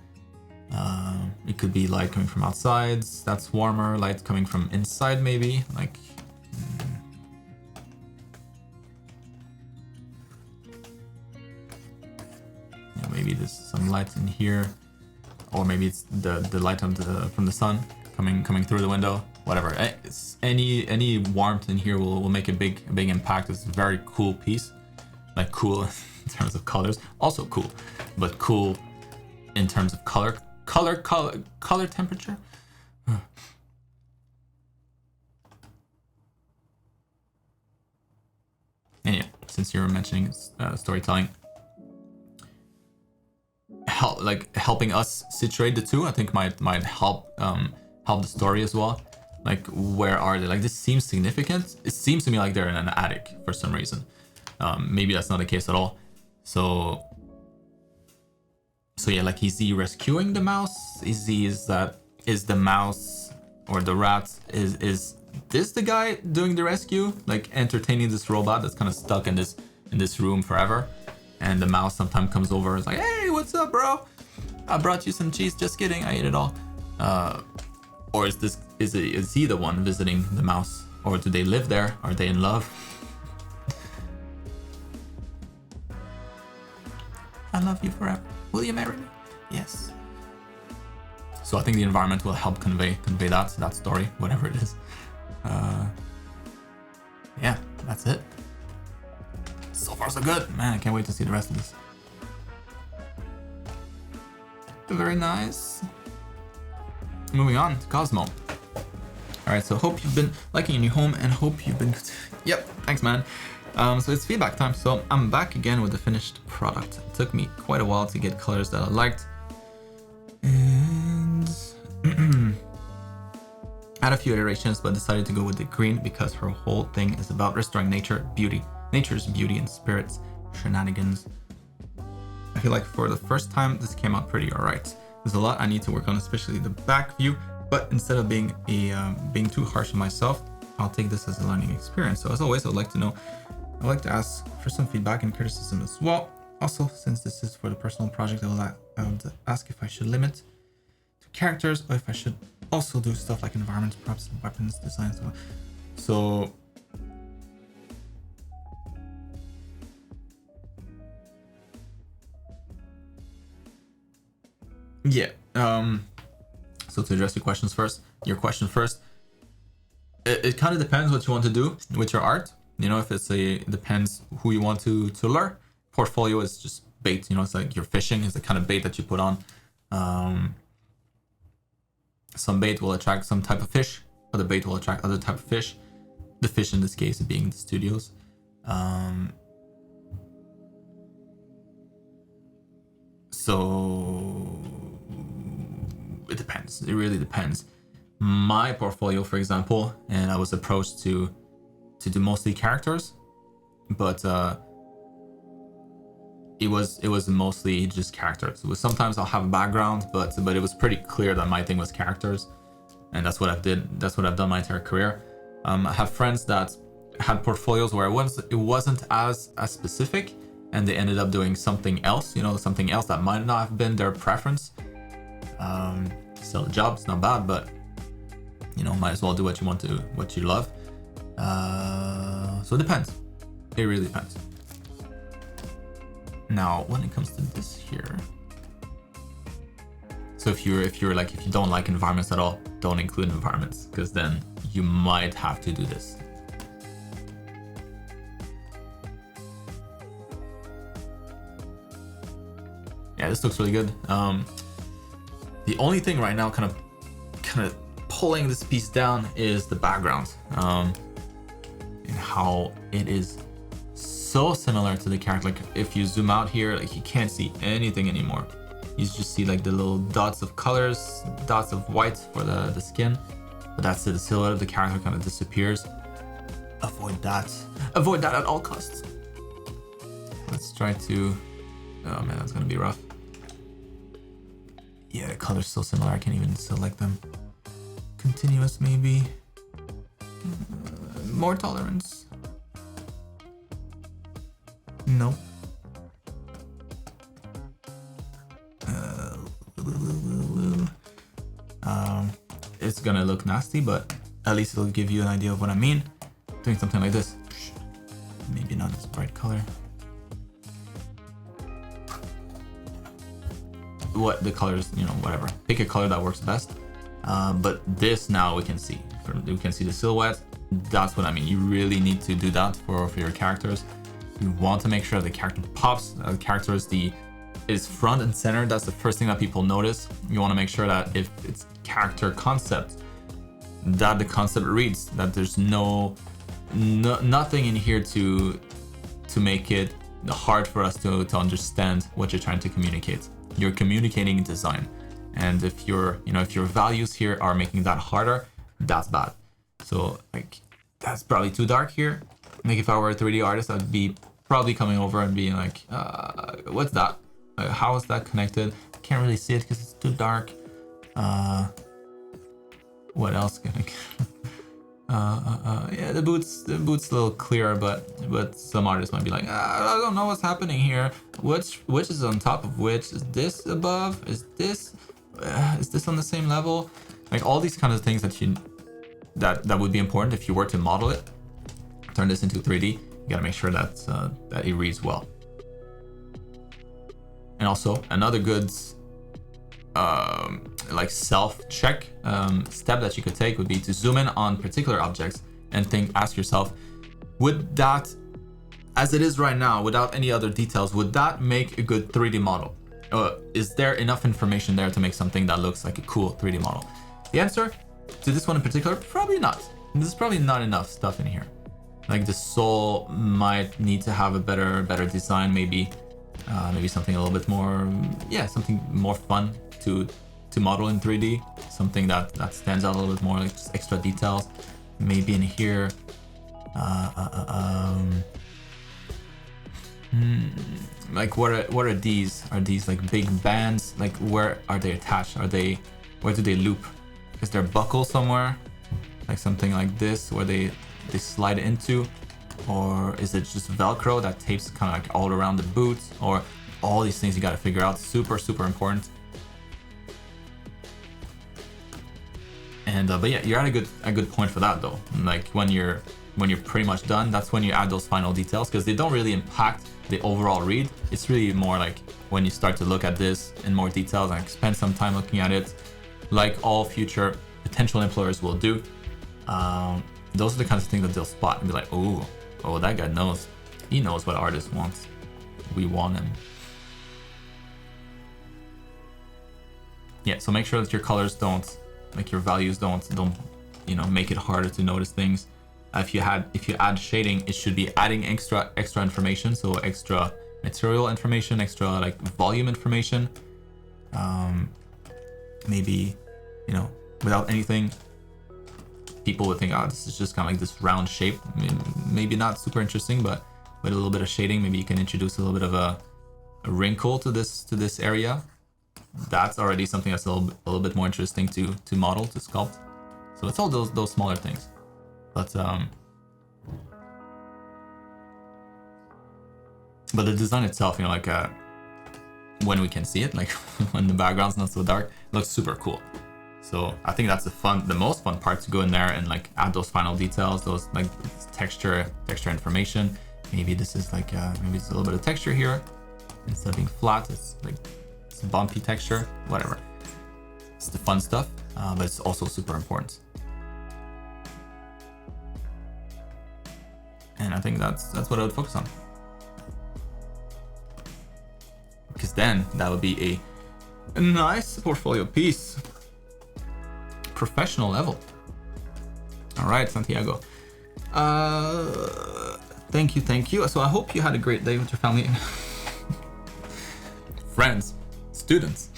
It could be light coming from outside, that's warmer. Light coming from inside, maybe. Like, yeah, maybe there's some light in here, or maybe it's the light from the sun coming through the window. Whatever. It's any warmth in here will make a big impact. It's a very cool piece. Like, cool in terms of colors, also cool, but cool in terms of color temperature. Anyway, since you're mentioning storytelling, helping us situate the two, I think might help the story as well. Like, where are they? Like, this seems significant. It seems to me like they're in an attic for some reason. Maybe that's not the case at all. So yeah, like, is he rescuing the mouse? Is the mouse or the rat, is this the guy doing the rescue? Like, entertaining this robot that's kind of stuck in this room forever, and the mouse sometimes comes over and is like, hey, what's up, bro? I brought you some cheese. Just kidding, I ate it all. Or is he the one visiting the mouse? Or do they live there? Are they in love? I love you forever. Will you marry me? Yes. So I think the environment will help convey that story, whatever it is. Yeah, that's it. So far so good. Man, I can't wait to see the rest of this. Very nice. Moving on to Cosmo. Alright, so hope you've been liking your new home, and hope you've been... Yep, thanks, man. So it's feedback time. So I'm back again with the finished product. It took me quite a while to get colors that I liked. And... I had a few iterations, but decided to go with the green because her whole thing is about restoring nature, beauty. Nature's beauty and spirits shenanigans. I feel like for the first time, this came out pretty alright. There's a lot I need to work on, especially the back view, but instead of being too harsh on myself, I'll take this as a learning experience. So as always, I'd like to ask for some feedback and criticism as well. Also, since this is for the personal project, I would ask if I should limit to characters or if I should also do stuff like environments, props, weapons, designs. So yeah. So to address your question first, it kind of depends what you want to do with your art. You know, if it depends who you want to lure. Portfolio is just bait. You know, it's like you're fishing. It's the kind of bait that you put on. Some bait will attract some type of fish. Other bait will attract other type of fish. The fish in this case being the studios. So it depends. It really depends. My portfolio, for example, and I was approached to do mostly characters, but it was mostly just characters. It was sometimes I'll have a background, but it was pretty clear that my thing was characters, and that's what I've done my entire career. I have friends that had portfolios where it wasn't as specific, and they ended up doing something else. You know, something else that might not have been their preference. Still a job, it's not bad, but you know, might as well do what you love. So it depends. It really depends. Now, when it comes to this here, so if you don't like environments at all, don't include environments, because then you might have to do this. Yeah, this looks really good. The only thing right now kind of pulling this piece down is the background, and how it is so similar to the character. Like if you zoom out here, like you can't see anything anymore. You just see like the little dots of colors, dots of white for the skin, but that's it. The silhouette of the character kind of disappears. Avoid that at all costs. Let's try to, oh man, that's gonna be rough. Yeah, the color's so similar, I can't even select them. Continuous maybe. More tolerance. No. It's gonna look nasty, but at least it'll give you an idea of what I mean. Doing something like this. Maybe not this bright color. What the colors, you know, whatever. Pick a color that works best. But this now we can see. We can see the silhouette. That's what I mean. You really need to do that for your characters. You want to make sure the character pops. The character is front and center. That's the first thing that people notice. You want to make sure that if it's character concept, that the concept reads. That there's nothing in here to make it hard for us to understand what you're trying to communicate. You're communicating design, and if your values here are making that harder, that's bad. So like that's probably too dark here. Like if I were a 3D artist, I'd be probably coming over and being like, what's that? How is that connected? I can't really see it because it's too dark. What else can I? Yeah, the boot's a little clearer, but some artists might be like, I don't know what's happening here. Which is on top of which? Is this above? Is this on the same level? Like all these kind of things that would be important if you were to model it, turn this into 3D. You gotta make sure that it reads well. And also another good like self-check step that you could take would be to zoom in on particular objects and ask yourself, would that, as it is right now, without any other details, would that make a good 3D model? Is there enough information there to make something that looks like a cool 3D model? The answer to this one in particular, probably not. There's probably not enough stuff in here. Like the soul might need to have a better design, maybe something a little bit more, something more fun to model in 3D, something that stands out a little bit more, like just extra details. Maybe in here, Like what are these? Are these like big bands? Like where are they attached? Where do they loop? Is there a buckle somewhere? Like something like this where they slide into? Or is it just Velcro that tapes kind of like all around the boot? Or all these things you got to figure out. Super, super important. And but yeah, you're at a good point for that though. Like when you're pretty much done, that's when you add those final details, because they don't really impact the overall read. It's really more like when you start to look at this in more details and spend some time looking at it, like all future potential employers will do. Those are the kinds of things that they'll spot and be like, oh, that guy knows. He knows what artist wants. We want him. Yeah, so make sure that your colors don't, like your values don't make it harder to notice things. If you add shading, it should be adding extra information, so extra material information, extra like volume information. Maybe, without anything, people would think, this is just kind of like this round shape. I mean, maybe not super interesting, but with a little bit of shading, maybe you can introduce a little bit of a wrinkle to this area. That's already something that's a little bit more interesting to model, to sculpt. So it's all those smaller things. But the design itself, when we can see it, like when the background's not so dark, it looks super cool. So I think that's the most fun part, to go in there and like add those final details, those like texture information. Maybe this is like maybe it's a little bit of texture here instead of being flat. It's like it's a bumpy texture, whatever. It's the fun stuff, but it's also super important. And I think that's what I would focus on, because then that would be a nice portfolio piece, professional level. All right, Santiago. Thank you. So I hope you had a great day with your family, friends, students,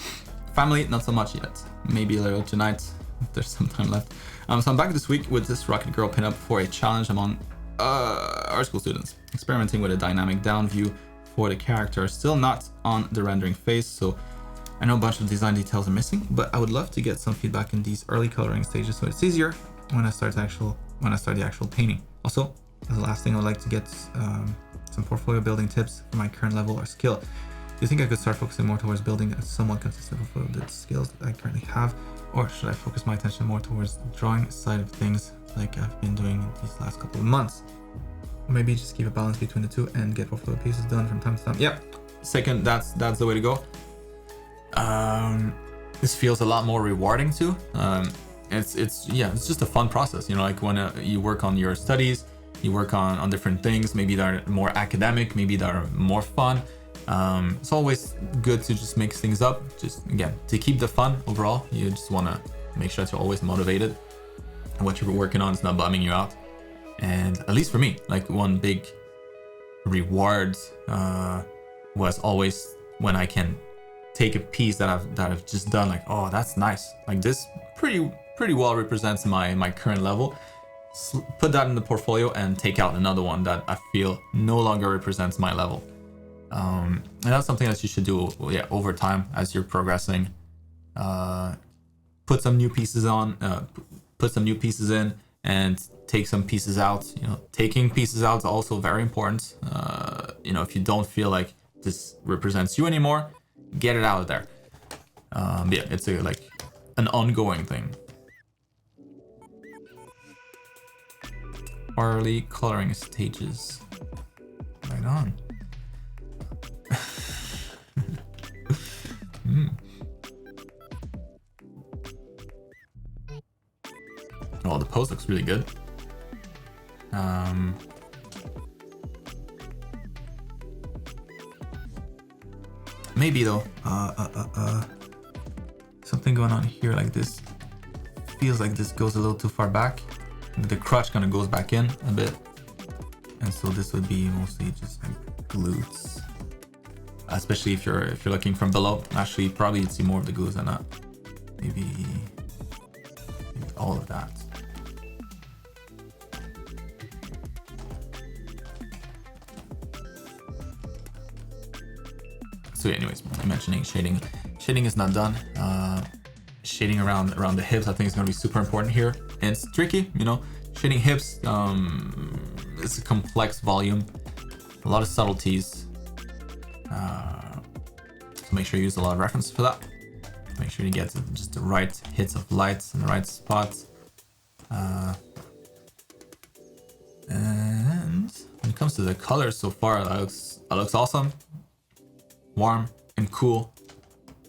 family. Not so much yet. Maybe a little tonight if there's some time left. So I'm back this week with this Rocket Girl pinup for a challenge among our school students, experimenting with a dynamic down view for the character, still not on the rendering phase. So I know a bunch of design details are missing, but I would love to get some feedback in these early coloring stages, so it's easier when I start the actual painting. Also, as the last thing, I would like to get some portfolio building tips for my current level or skill. Do you think I could start focusing more towards building a somewhat consistent portfolio of the skills that I currently have, or should I focus my attention more towards the drawing side of things, like I've been doing these last couple of months? Or maybe just keep a balance between the two and get portfolio pieces done from time to time. Yeah, second, that's the way to go. This feels a lot more rewarding too. It's just a fun process, like when you work on your studies, you work on different things, maybe that are more academic, maybe that are more fun. It's always good to just mix things up, just again to keep the fun overall. You just want to make sure that you're always motivated and what you're working on is not bumming you out. And at least for me, like one big reward was always when I can take a piece that I've just done, like, oh, that's nice, like this pretty well represents my current level, put that in the portfolio and take out another one that I feel no longer represents my level. And that's something that you should do over time as you're progressing. Put some new pieces in and take some pieces out. Taking pieces out is also very important. If you don't feel like this represents you anymore, get it out of there. It's an ongoing thing. Early coloring stages. Right on. Well, the pose looks really good. Maybe though, something going on here, like this feels like this goes a little too far back. The crotch kind of goes back in a bit, and so this would be mostly just like glutes, especially if you're looking from below. Actually, probably you'd see more of the glutes than that. Maybe all of that. So anyways, I'm mentioning shading. Shading is not done. Shading around the hips, I think is going to be super important here. And it's tricky, you know. Shading hips, it's a complex volume, a lot of subtleties. So make sure you use a lot of reference for that. Make sure you get just the right hits of lights in the right spots. And when it comes to the colors so far, that looks awesome. Warm and cool.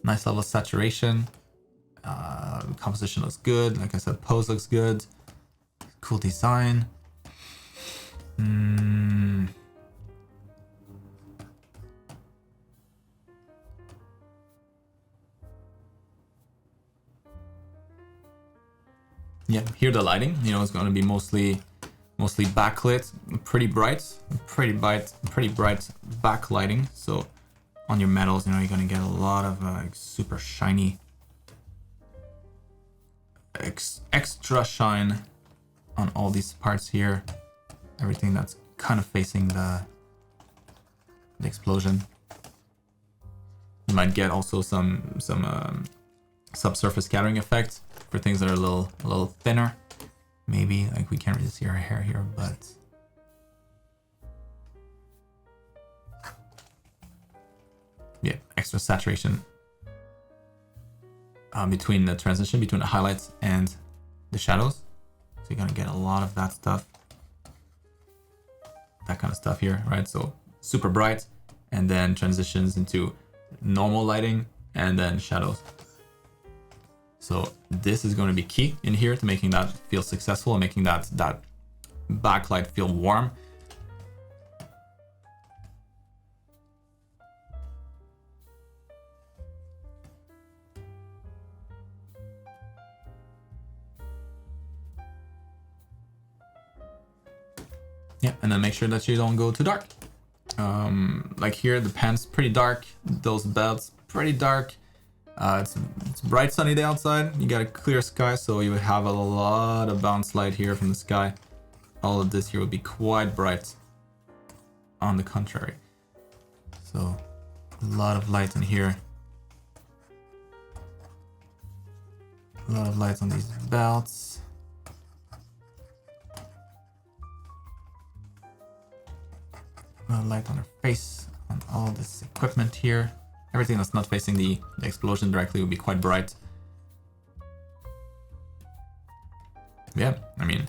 Nice level of saturation. Composition looks good. Like I said, pose looks good. Cool design. Yeah, here the lighting, you know, is going to be mostly backlit, pretty bright backlighting. So on your metals, you know, you're going to get a lot of super shiny, extra shine on all these parts here. Everything that's kind of facing the explosion. You might get also some subsurface scattering effect for things that are a little thinner. Maybe, like we can't really see our hair here, but yeah, extra saturation between the transition between the highlights and the shadows. So you're gonna get a lot of that stuff, that kind of stuff here, right? So super bright, and then transitions into normal lighting, and then shadows. So this is going to be key in here to making that feel successful and making that backlight feel warm. Yeah, and then make sure that you don't go too dark. Like here, the pants pretty dark, those belts pretty dark. It's a bright sunny day outside. You got a clear sky, so you would have a lot of bounce light here from the sky. All of this here would be quite bright. On the contrary, so a lot of light in here. A lot of light on these belts. A lot of light on her face, on all this equipment here. Everything that's not facing the explosion directly would be quite bright. Yeah, I mean,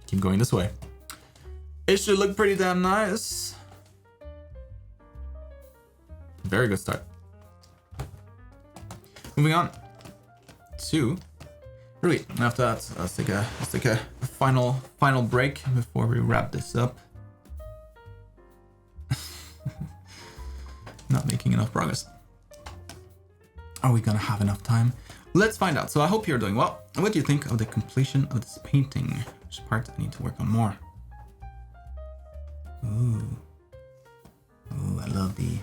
keep going this way. It should look pretty damn nice. Very good start. Moving on to Rui. After that, let's take a final break before we wrap this up. Not making enough progress. Are we gonna have enough time? Let's find out. So I hope you're doing well. And what do you think of the completion of this painting? Which part I need to work on more? Ooh, I love the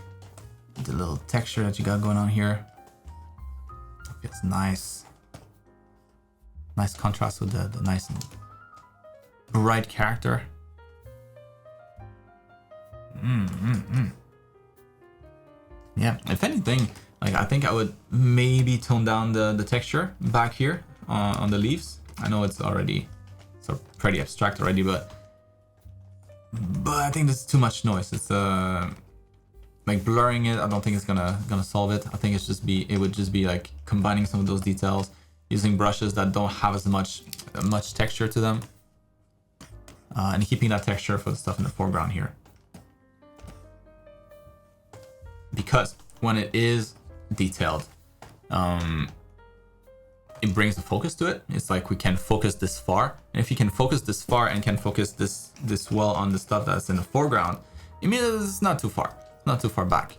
little texture that you got going on here. It's nice. Nice contrast with the nice and bright character. Yeah, if anything, like I think I would maybe tone down the texture back here on the leaves. I know it's already sort of pretty abstract already, but I think there's too much noise. It's like blurring it. I don't think it's gonna solve it. I think it would just be like combining some of those details, using brushes that don't have as much texture to them, and keeping that texture for the stuff in the foreground here. Because when it is detailed, it brings the focus to it. It's like we can focus this far. And if you can focus this far and can focus this well on the stuff that's in the foreground, it means it's not too far. Not too far back.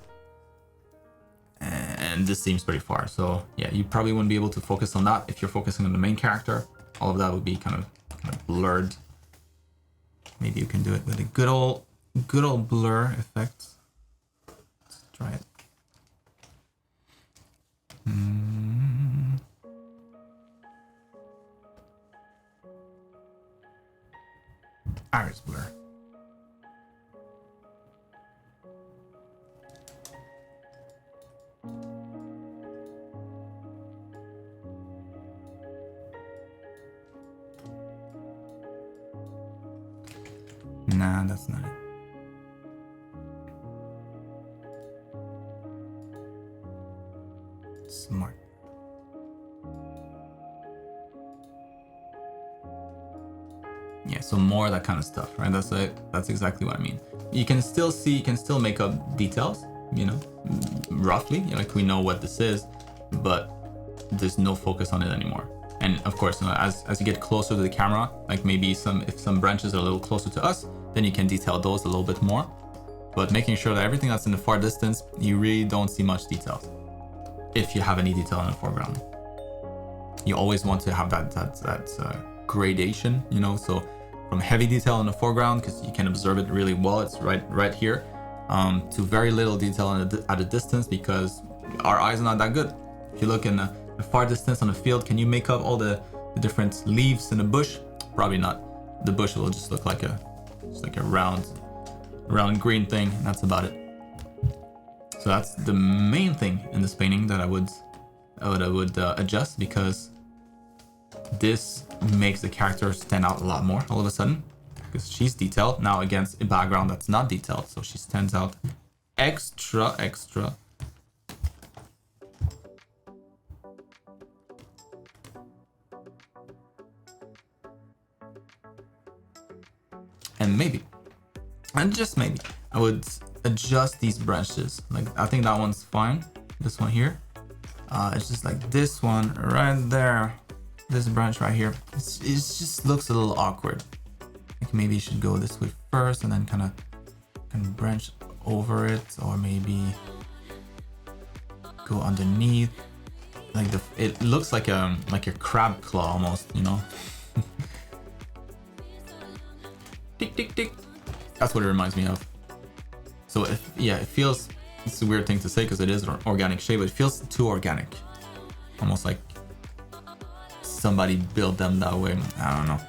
And this seems pretty far. So yeah, you probably wouldn't be able to focus on that if you're focusing on the main character. All of that would be kind of blurred. Maybe you can do it with a good old blur effect. Let's try it. Iris blur. Nah, that's not it. Smart. Yeah, so more of that kind of stuff, right? That's it. That's exactly what I mean. You can still see, you can still make up details, you know, roughly, like we know what this is, but there's no focus on it anymore. And of course, you know, as you get closer to the camera, like maybe if some branches are a little closer to us, then you can detail those a little bit more. But making sure that everything that's in the far distance, you really don't see much details. If you have any detail in the foreground, you always want to have that gradation, you know, so from heavy detail in the foreground, because you can observe it really well, it's right here, to very little detail at a distance, because our eyes are not that good. If you look in the far distance on the field, can you make up all the different leaves in the bush? Probably not. The bush will just look like a round green thing, and that's about it. So that's the main thing in this painting that I would adjust, because this makes the character stand out a lot more all of a sudden, because she's detailed now against a background that's not detailed, so she stands out extra. And maybe, and just maybe, I would adjust these branches. Like, I think that one's fine. This one here, it's just like this one right there. This branch right here, it just looks a little awkward. Like maybe you should go this way first and then kind of branch over it, or maybe go underneath. Like it looks like a crab claw almost, you know. Tick tick tick. That's what it reminds me of. So it feels, it's a weird thing to say because it is an organic shape, but it feels too organic, almost like somebody built them that way. I don't know,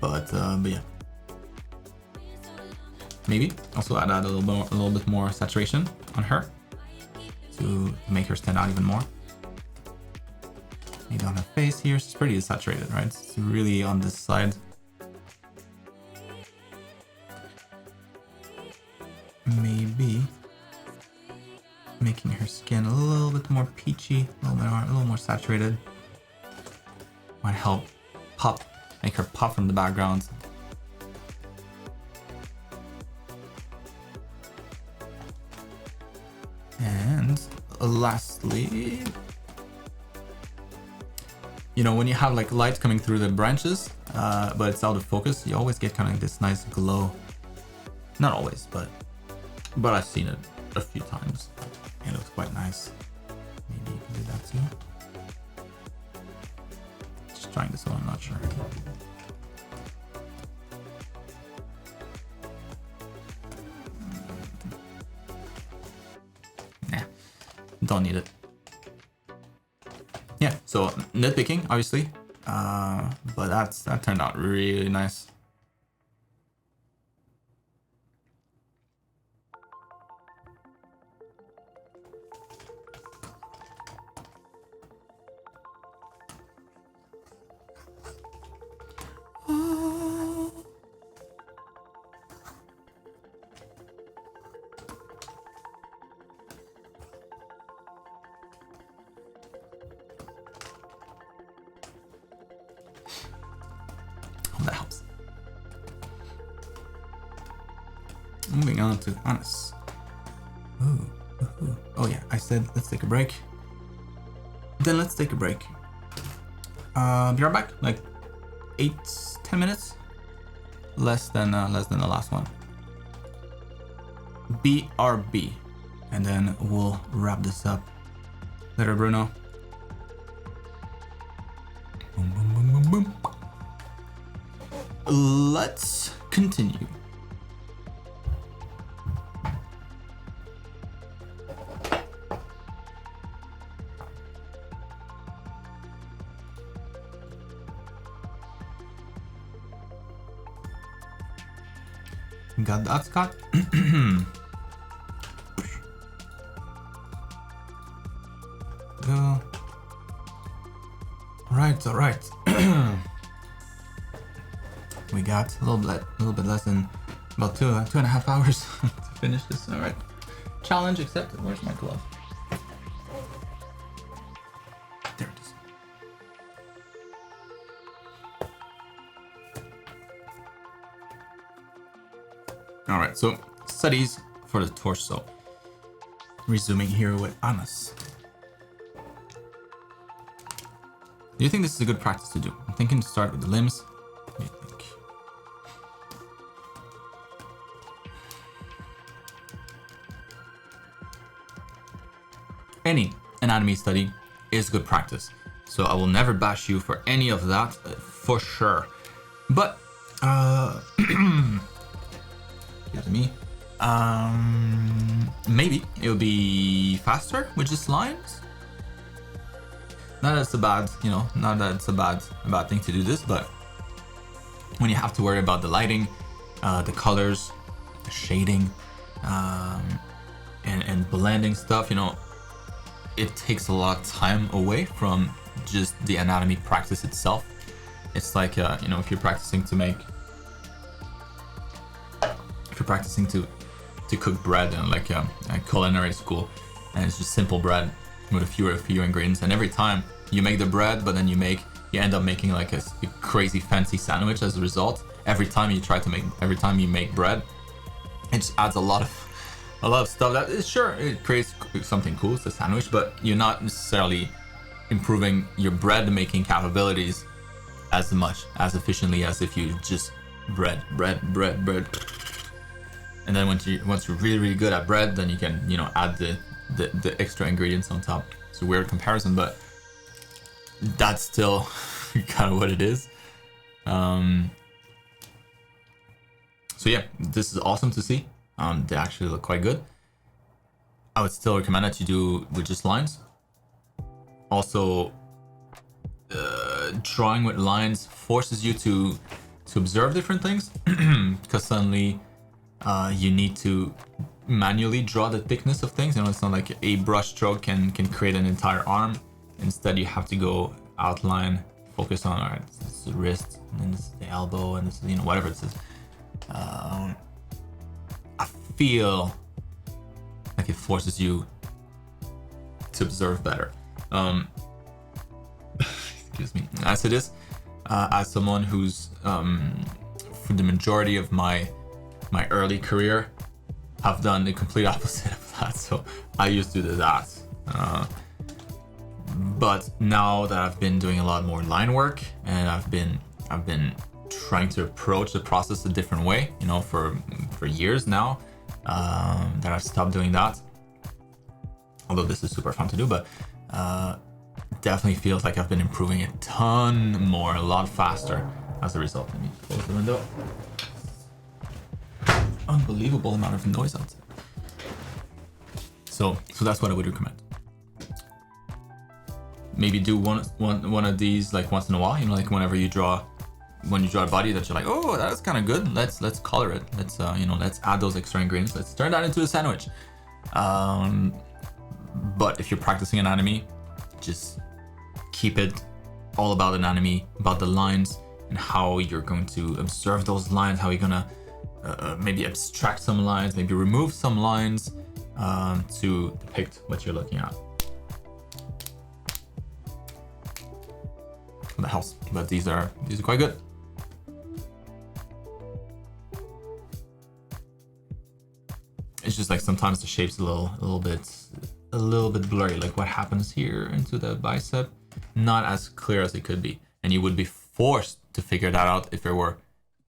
but yeah, maybe also add a little bit more saturation on her to make her stand out even more. Maybe on her face here, she's pretty saturated, right? It's really on this side. Maybe making her skin a little bit more peachy, a little more saturated might help make her pop from the background. And lastly, you know, when you have like light coming through the branches, but it's out of focus, you always get kind of this nice glow. Not always, but I've seen it a few times. It looks quite nice. Maybe you can do that too. Just trying this one, I'm not sure. Nah, don't need it. Yeah, so nitpicking, obviously, but that turned out really nice. That helps. Moving on to Anis. Ooh. Oh yeah, I said let's take a break. Then let's take a break. Be right back. Like 8-10 minutes. Less than the last one. BRB, and then we'll wrap this up. Later, Bruno. Boom, boom, boom, boom, boom. Let's continue. Got that, Scott? Go. All right. We got a little bit less than about 2.5 hours to finish this. All right, challenge accepted. Where's my glove? There it is. All right, so studies for the torso. Resuming here with Anas. Do you think this is a good practice to do? I'm thinking to start with the limbs. What do you think? Any anatomy study is good practice, so I will never bash you for any of that, for sure. But, give to me. Maybe it'll be faster with just lines. Not that it's a bad, not that it's a bad thing to do this, but when you have to worry about the lighting, the colors, the shading, and blending stuff, it takes a lot of time away from just the anatomy practice itself. It's like, if you're practicing to cook bread in like a culinary school, and it's just simple bread with a few ingredients, and every time you make the bread, but then you end up making like a crazy fancy sandwich as a result. Every time you make bread, it just adds a lot of stuff that is, sure, it creates something cool, it's a sandwich, but you're not necessarily improving your bread making capabilities as much, as efficiently as if you just bread. And then once you're really, really good at bread, then you can, add the extra ingredients on top. It's a weird comparison, but that's still kind of what it is. So yeah, this is awesome to see. They actually look quite good. I would still recommend that you do with just lines. Also, drawing with lines forces you to observe different things, because suddenly you need to manually draw the thickness of things. It's not like a brush stroke can create an entire arm. Instead, you have to go outline, focus on, all right, this is the wrist, and then this is the elbow, and this is, whatever it is. I feel like it forces you to observe better. Excuse me. As it is, as someone who's, for the majority of my early career, have done the complete opposite of that. So I used to do that. But now that I've been doing a lot more line work, and I've been trying to approach the process a different way, for years now, that I've stopped doing that. Although this is super fun to do, but definitely feels like I've been improving a ton more, a lot faster as a result. Let me close the window. Unbelievable amount of noise outside. So that's what I would recommend. Maybe do one of these like once in a while. Like when you draw a body that you're like, oh, that's kind of good. Let's color it. Let's add those extra ingredients. Let's turn that into a sandwich. But if you're practicing anatomy, just keep it all about anatomy, about the lines and how you're going to observe those lines, how you're gonna maybe abstract some lines, maybe remove some lines to depict what you're looking at. The house, but these are quite good. It's just like sometimes the shape's a little bit blurry, like what happens here into the bicep, not as clear as it could be, and you would be forced to figure that out if there were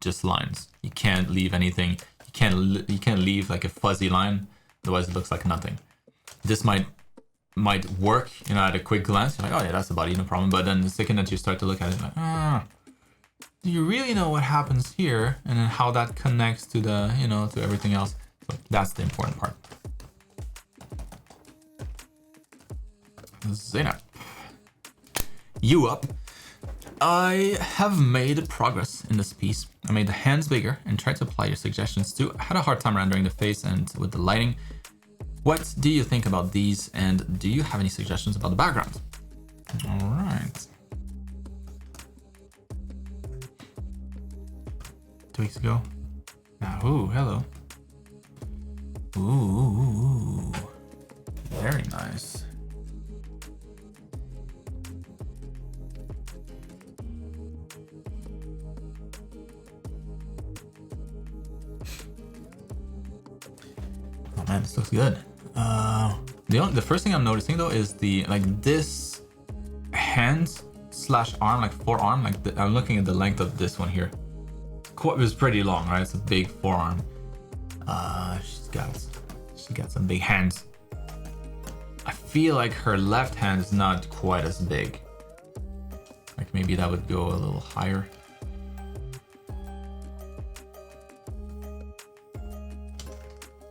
just lines. You can't leave anything. You can't leave like a fuzzy line, otherwise it looks like nothing. This might work, at a quick glance. You're like, oh yeah, that's the body, no problem. But then the second that you start to look at it, like, do you really know what happens here, and then how that connects to the, to everything else? So that's the important part. Zainab, you up? I have made progress in this piece. I made the hands bigger and tried to apply your suggestions too. I had a hard time rendering the face and with the lighting. What do you think about these, and do you have any suggestions about the background? All right. 2 weeks ago. Now, ooh, hello. Ooh, very nice. Oh man, this looks good. The first thing I'm noticing though is the this hand slash arm, like forearm. I'm looking at the length of this one here. It was pretty long, right? It's a big forearm. She got some big hands. I feel like her left hand is not quite as big. Like maybe that would go a little higher.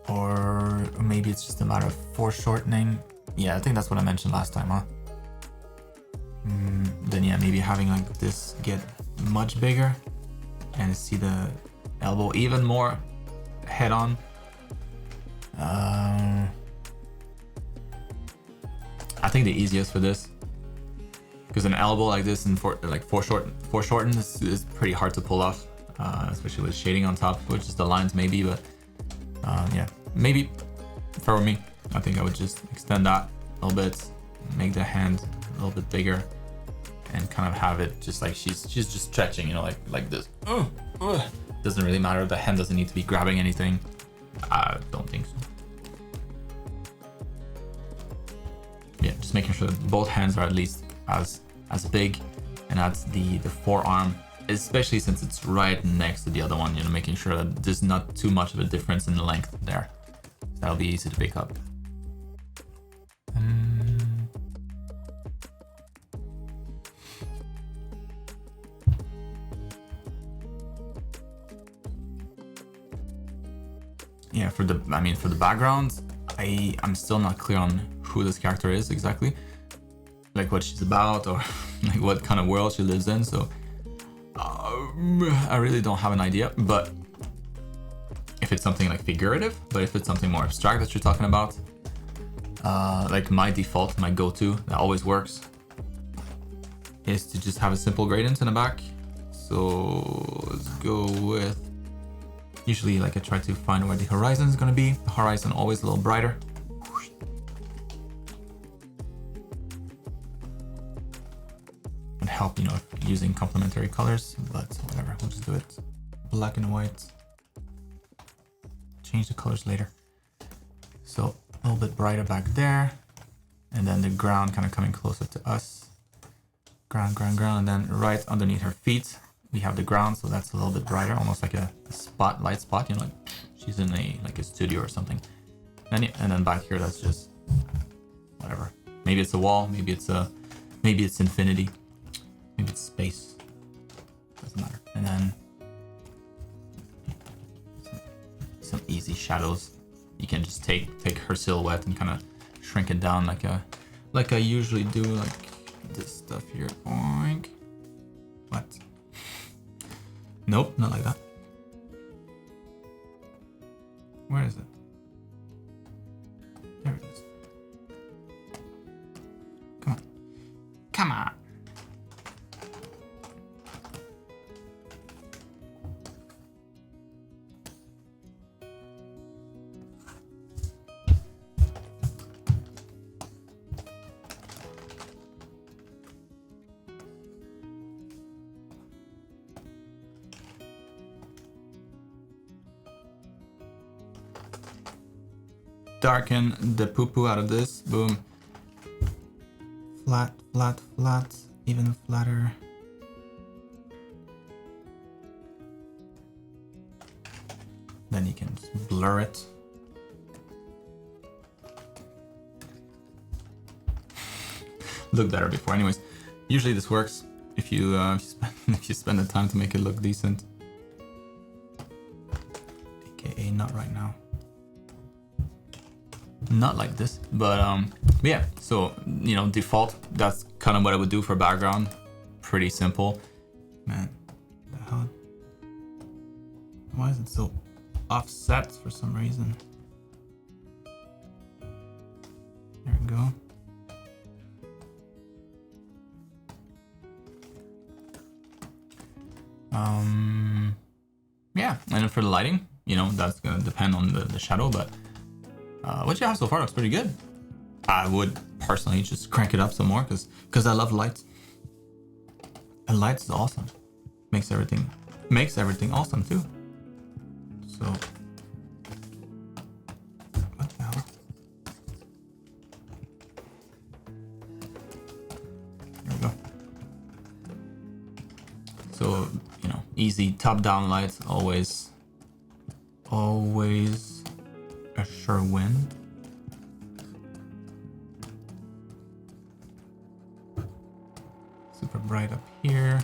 Or maybe it's just a matter of foreshortening. Yeah, I think that's what I mentioned last time, huh? Then yeah, maybe having like this get much bigger and see the elbow even more head on. I think the easiest for this, because an elbow like this and foreshorten is pretty hard to pull off, especially with shading on top, which is the lines maybe, but yeah, maybe for me, I think I would just extend that a little bit, make the hand a little bit bigger, and kind of have it just like she's just stretching, you know, like this. Doesn't really matter. The hand doesn't need to be grabbing anything. I don't think so. Yeah, just making sure that both hands are at least as big, and that's the forearm, especially since it's right next to the other one, you know, making sure that there's not too much of a difference in the length there. That'll be easy to pick up. Yeah, for the background, I'm still not clear on who this character is exactly, like what she's about, or like what kind of world she lives in. So I really don't have an idea. But if it's something like figurative, but if it's something more abstract that you're talking about, like my default, my go-to that always works is to just have a simple gradient in the back. So let's go with, usually like I try to find where the horizon is going to be. The horizon always a little brighter. Would help, you know, using complementary colors, but whatever, we'll just do it black and white. Change the colors later. So a little bit brighter back there, and then the ground kind of coming closer to us. Ground, and then right underneath her feet we have the ground, so that's a little bit brighter, almost like a light spot, you know, like she's in a studio or something. And then back here, that's just whatever. Maybe it's a wall, maybe it's infinity, maybe it's space. Doesn't matter. And then some easy shadows. You can just take her silhouette and kind of shrink it down like I usually do, like this stuff here. Oink. What? Nope, not like that. Where is it? There it is. Come on. Come on. Darken the poo-poo out of this. Boom. Flat, even flatter. Then you can just blur it. Looked better before. Anyways, usually this works if you spend the time to make it look decent. AKA not right now. Not like this, but yeah, so you know, default, that's kind of what I would do for background. Pretty simple. Man, the hell, why is it so offset for some reason? There we go. And for the lighting, you know, that's gonna depend on the shadow, but what you have so far looks pretty good. I would personally just crank it up some more because I love lights. And lights is awesome. Makes everything awesome too. So what the hell? There we go. So, you know, easy top-down lights, always a sure win. Super bright up here.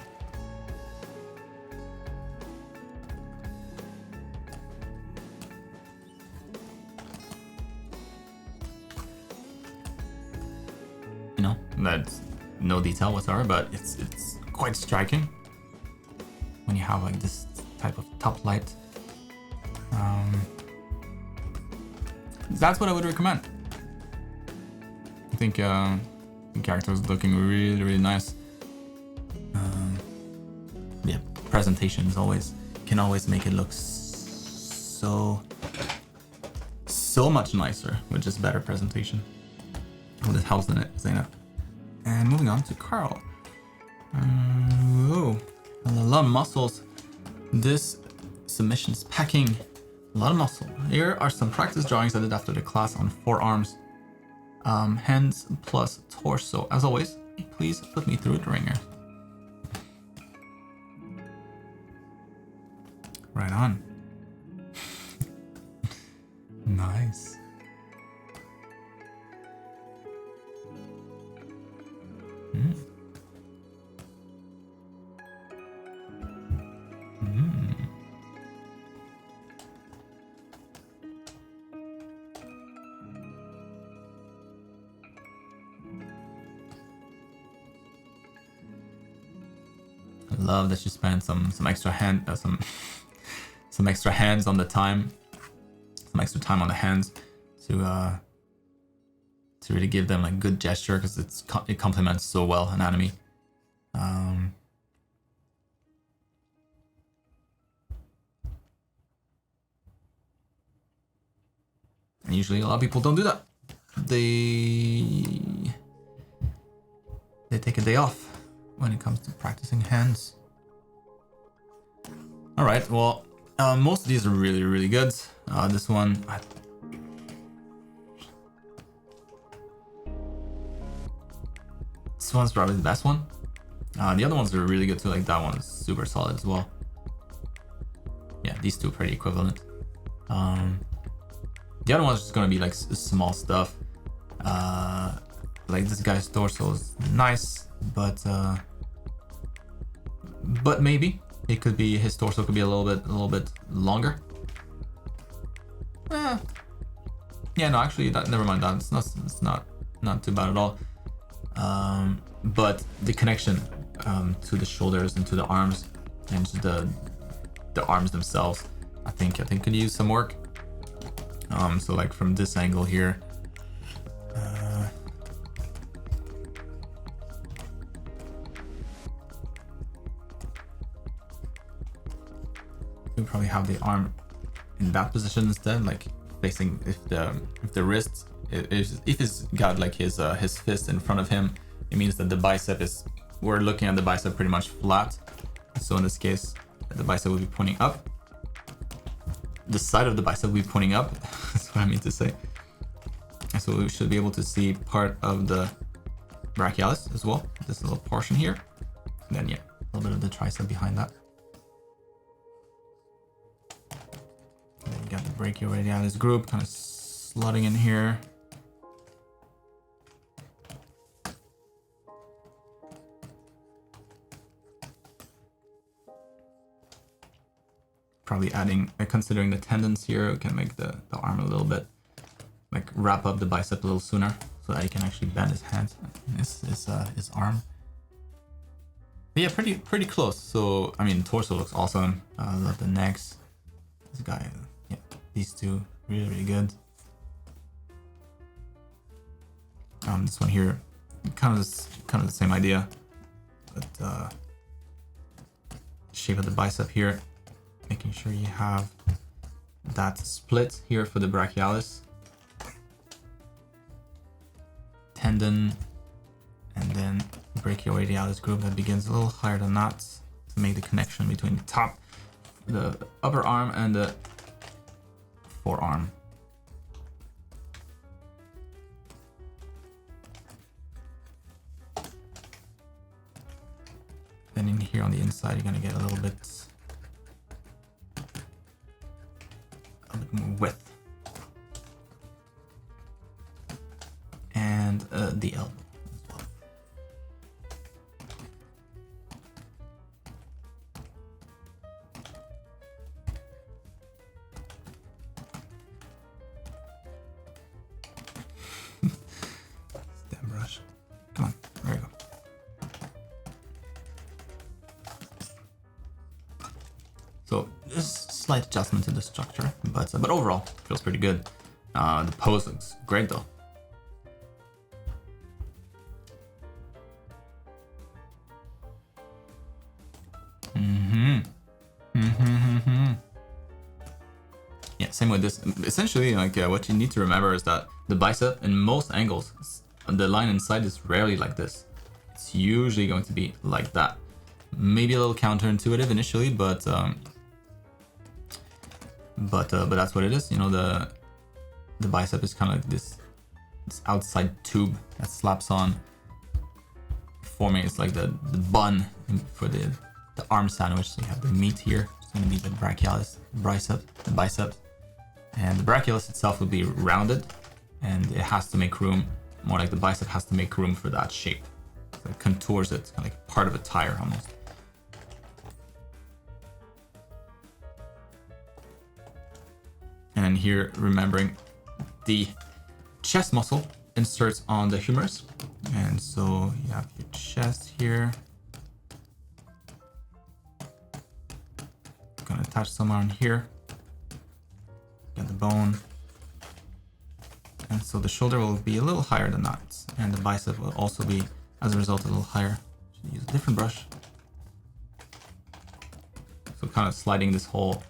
You know, that's no detail whatsoever, but it's quite striking when you have like this type of top light. That's what I would recommend. I think the character is looking really, really nice. Yeah, presentation is can always make it look so much nicer with just better presentation. Oh, this helps in it, Zaina. And moving on to Carl. Whoa, a lot of muscles. This submission is packing a lot of muscle. Here are some practice drawings I did after the class on forearms, hands plus torso. As always, please put me through the ringer. Right on. Nice. I love that you spent some extra some extra hands on the time, some extra time on the hands to really give them like good gesture, because it complements so well anatomy. And usually a lot of people don't do that. They take a day off when it comes to practicing hands. All right, well, most of these are really, really good. This one, this one's probably the best one. The other ones are really good too. Like that one is super solid as well. Yeah, these two are pretty equivalent. The other one's just gonna be like small stuff. Like this guy's torso is nice, but maybe it could be, his torso could be a little bit longer. Yeah, no, actually, never mind that. It's not too bad at all. But the connection to the shoulders and to the arms and to the arms themselves, I think could use some work. So like from this angle here, we probably have the arm in that position instead, like facing, if the wrist, if he's got like his fist in front of him, it means that the bicep we're looking at the bicep pretty much flat. So in this case, the bicep will be pointing up. The side of the bicep will be pointing up. That's what I mean to say. And so we should be able to see part of the brachialis as well, this little portion here. And then yeah, a little bit of the tricep behind that. And then you got the brachioradialis group kind of slotting in here. Probably adding, considering the tendons here, we can make the arm a little bit, like wrap up the bicep a little sooner so that he can actually bend his hands, his arm. But yeah, pretty close. So, I mean, torso looks awesome. I love the necks. This guy, yeah, these two, really, really good. This one here, kind of the same idea, but shape of the bicep here. making sure you have that split here for the brachialis, tendon, and then brachioradialis groove that begins a little higher than that to make the connection between the upper arm and the forearm. Then in here on the inside, you're gonna get a little bit more width. And the elbow as well. Stem brush. Come on, there we go. So just slight adjustment to the structure, but overall feels pretty good. The pose looks great though. Yeah, same with this. Essentially, like what you need to remember is that the bicep, in most angles, the line inside is rarely like this. It's usually going to be like that. Maybe a little counterintuitive initially, but that's what it is. You know, the bicep is kind of like this outside tube that slaps on, forming it's like the bun for the arm sandwich. So you have the meat here. It's going to be the brachialis, the bicep, and the brachialis itself will be rounded, and it has to make room. More like the bicep has to make room for that shape. So it contours it, kind of like part of a tire almost. And here, remembering the chest muscle inserts on the humerus. And so you have your chest here. Gonna attach some on here. Get the bone. And so the shoulder will be a little higher than that. And the bicep will also be, as a result, a little higher. Should use a different brush. So kind of sliding this whole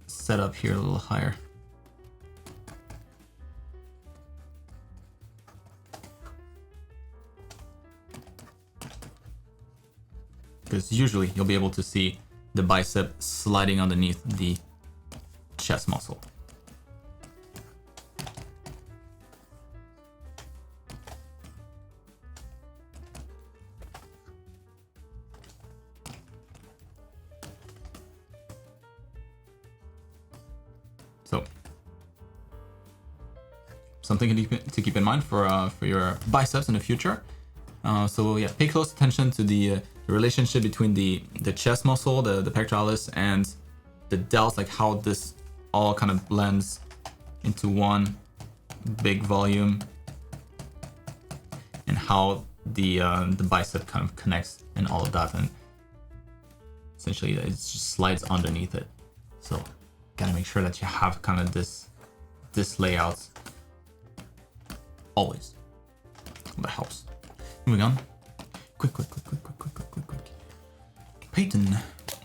setup here a little higher. Because usually you'll be able to see the bicep sliding underneath the chest muscle. So, something to keep in mind for your biceps in the future. So yeah, pay close attention to the relationship between the chest muscle, the pectoralis, and the delts, like how this all kind of blends into one big volume, and how the bicep kind of connects and all of that, and essentially it just slides underneath it. So gotta make sure that you have kind of this layout always. That helps. Moving on. Quick. Peyton.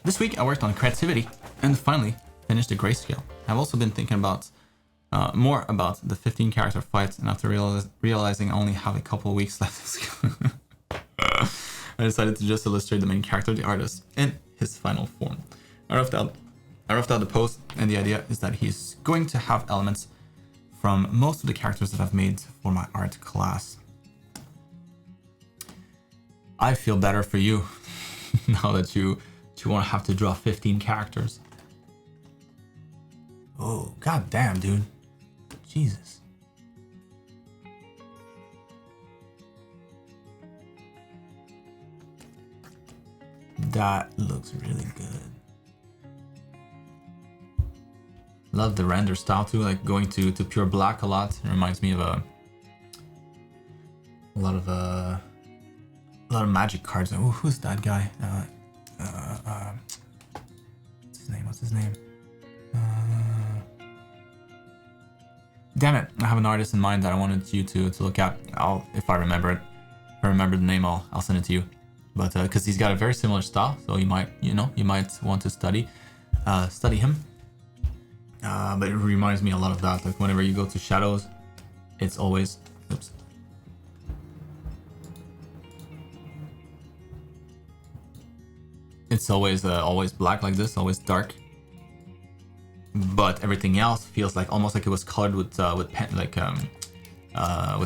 This week I worked on creativity and finally finished the grayscale. I've also been thinking about more about the 15 character fight, and after realizing I only have a couple of weeks left, I decided to just illustrate the main character of the artist in his final form. I roughed out the post, and the idea is that he's going to have elements from most of the characters that I've made for my art class. I feel better for you now that you won't have to draw 15 characters. Oh, goddamn, dude. Jesus. That looks really good. Love the render style too, like going to pure black a lot. It reminds me of a lot of magic cards. Oh, who's that guy? What's his name? Damn it! I have an artist in mind that I wanted you to look at. If I remember it. If I remember the name, I'll send it to you. but because he's got a very similar style, so you might want to study him. But it reminds me a lot of that. Like whenever you go to shadows, it's always always black like this, always dark. But everything else feels like almost like it was colored with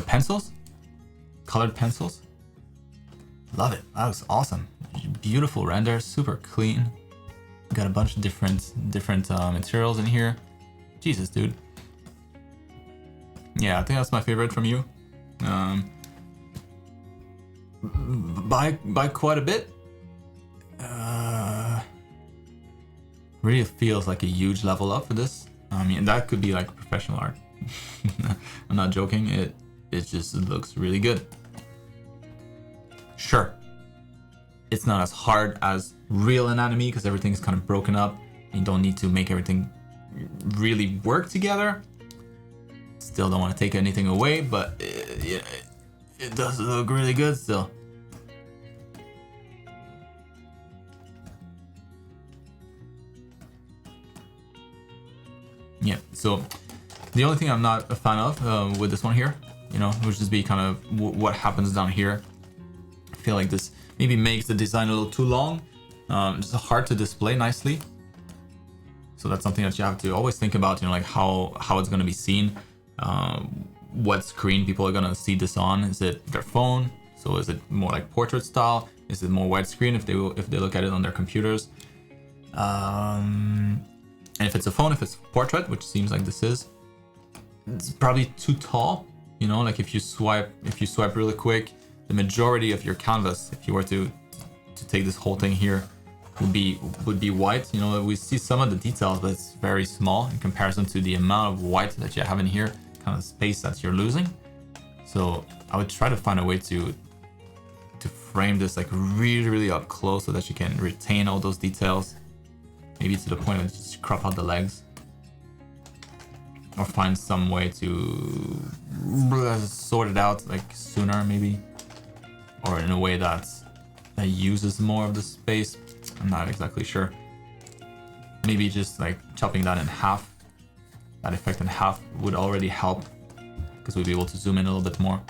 pencils, colored pencils. Love it. That was awesome. Beautiful render, super clean. Got a bunch of different materials in here. Jesus, dude. Yeah, I think that's my favorite from you. By quite a bit. Really feels like a huge level up for this. I mean, that could be like professional art. I'm not joking. It just looks really good. Sure, it's not as hard as real anatomy because everything is kind of broken up. And you don't need to make everything really work together. Still don't want to take anything away, but it does look really good still. Yeah, so the only thing I'm not a fan of with this one here, would just be kind of what happens down here. I feel like this maybe makes the design a little too long. Just hard to display nicely. So that's something that you have to always think about, like how it's going to be seen. What screen people are going to see this on. Is it their phone? So is it more like portrait style? Is it more widescreen if they look at it on their computers? And if it's a phone, if it's portrait, which seems like this is, it's probably too tall. Like if you swipe really quick, the majority of your canvas, if you were to take this whole thing here, would be white. We see some of the details, but it's very small in comparison to the amount of white that you have in here, kind of space that you're losing. So I would try to find a way to frame this like really, really up close so that you can retain all those details. Maybe to the point of just crop out the legs. Or find some way to sort it out like sooner maybe. Or in a way that uses more of the space. I'm not exactly sure. Maybe just like chopping that in half. That effect in half would already help. Because we'd be able to zoom in a little bit more.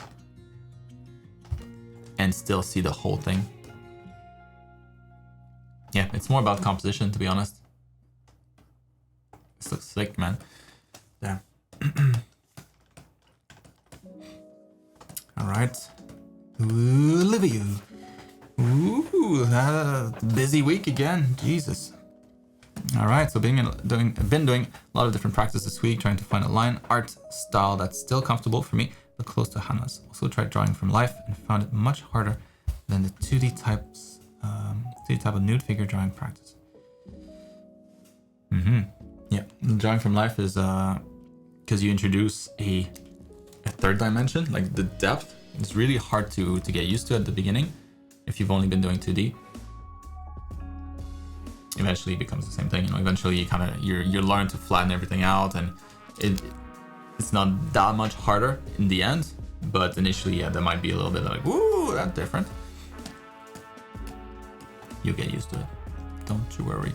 And still see the whole thing. Yeah, it's more about composition, to be honest. This looks sick, man. There. All right. Olivia. Ooh, busy week again. Jesus. All right, so I've been doing a lot of different practice this week, trying to find a line art style that's still comfortable for me, but close to Hannah's. Also tried drawing from life and found it much harder than the 2D types. 2D type of nude figure drawing practice. Yeah, drawing from life is because you introduce a third dimension, like the depth. It's really hard to get used to at the beginning if you've only been doing 2D. Eventually it becomes the same thing. Eventually you learn to flatten everything out, and it's not that much harder in the end. But initially, yeah, that might be a little bit like, woo, that's different. You'll get used to it. Don't you worry.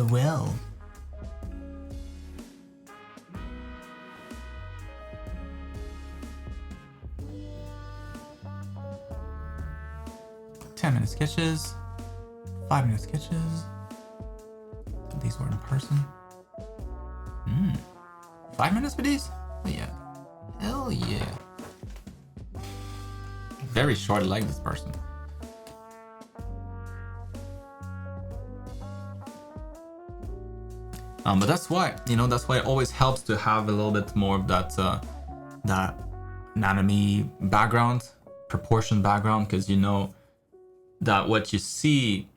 Well. 10-minute sketches, 5-minute sketches. These were in person. 5 minutes for these? Yeah. Hell yeah. Very short, I like this person. But that's why, it always helps to have a little bit more of that anatomy background, proportion background, because that what you see,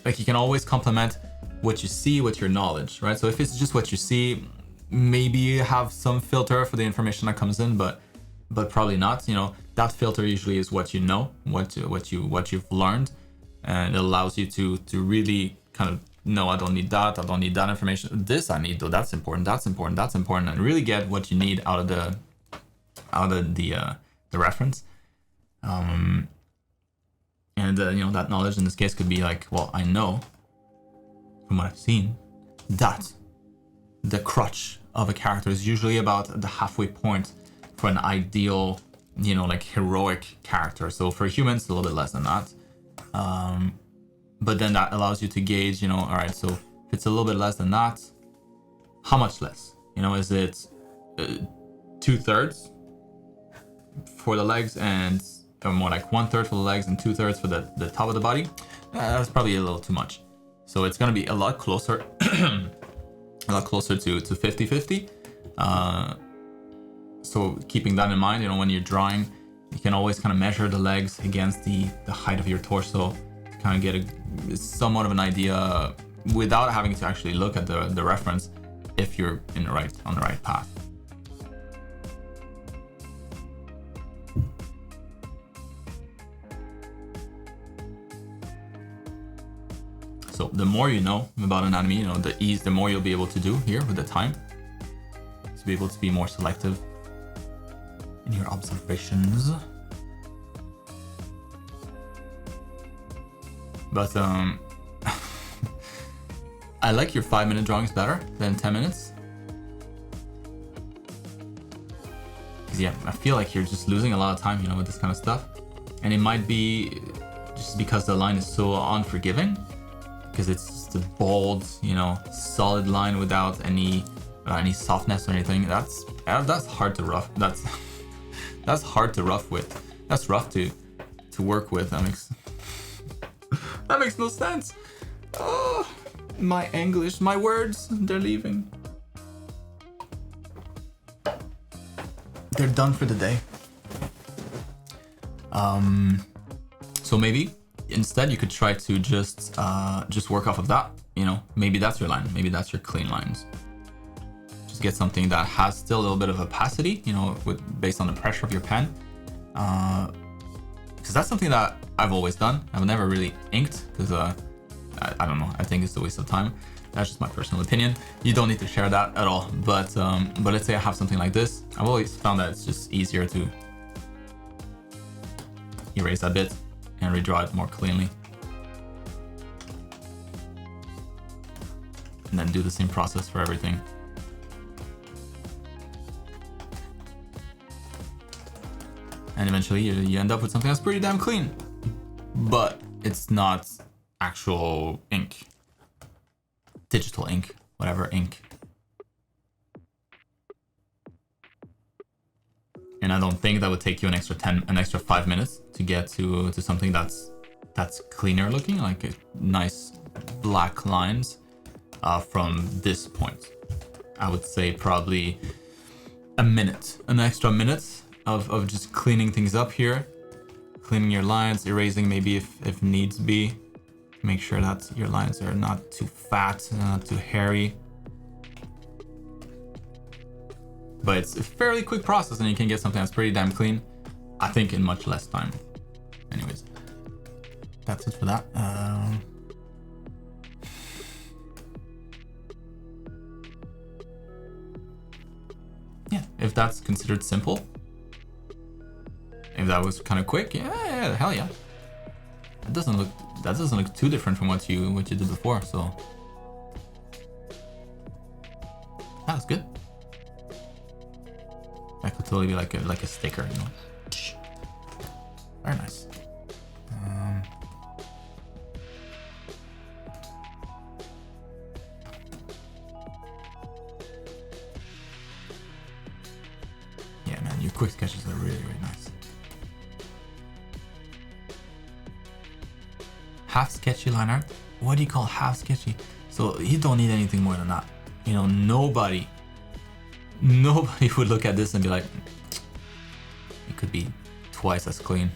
like you can always complement what you see with your knowledge, right? So if it's just what you see, maybe you have some filter for the information that comes in, but probably not. that filter usually is what you know, what you've learned, and it allows you to really kind of no, I don't need that. I don't need that information. This I need though. That's important. That's important. That's important. And really get what you need out of the reference. And that knowledge in this case could be like, well, I know from what I've seen that the crutch of a character is usually about the halfway point for an ideal, like heroic character. So for humans, a little bit less than that. But then that allows you to gauge, all right, so if it's a little bit less than that, how much less? Is it 2/3 for the legs and or more like 1/3 for the legs and 2/3 for the top of the body? That's probably a little too much. So it's going to be a lot closer, to 50-50. So keeping that in mind, when you're drawing, you can always kind of measure the legs against the height of your torso to kind of get somewhat of an idea without having to actually look at the reference if you're on the right path. So the more you know about anatomy, the more you'll be able to do here with the time, to be able to be more selective in your observations. But I like your 5-minute drawings better than 10 minutes. Because I feel like you're just losing a lot of time, with this kind of stuff. And it might be just because the line is so unforgiving, because it's just a bold, solid line without any softness or anything. That's hard to rough. That's hard to rough with. That's rough to work with. That makes no sense. Oh, my English, my words, they're leaving. They're done for the day. So maybe instead you could try to just work off of that. Maybe that's your line. Maybe that's your clean lines. Just get something that has still a little bit of opacity, based on the pressure of your pen. Because that's something that I've always done. I've never really inked because I don't know. I think it's a waste of time. That's just my personal opinion. You don't need to share that at all. But let's say I have something like this. I've always found that it's just easier to erase that bit and redraw it more cleanly. And then do the same process for everything. And eventually you end up with something that's pretty damn clean. But it's not actual ink. Digital ink, whatever ink. And I don't think that would take you an extra 5 minutes to get to something that's cleaner looking, like nice black lines from this point. I would say probably an extra minute of just cleaning things up here, cleaning your lines, erasing maybe if needs be. Make sure that your lines are not too fat, not too hairy. But it's a fairly quick process and you can get something that's pretty damn clean, I think, in much less time. Anyways, that's it for that. Yeah, if that's considered simple, if that was kind of quick, yeah, hell yeah. That doesn't look too different from what you did before, so that's good. That could totally be like a sticker, Very nice. Yeah, man, your quick sketches are really, really nice. Half sketchy line art? What do you call half sketchy? So you don't need anything more than that. Nobody would look at this and be like, it could be twice as clean.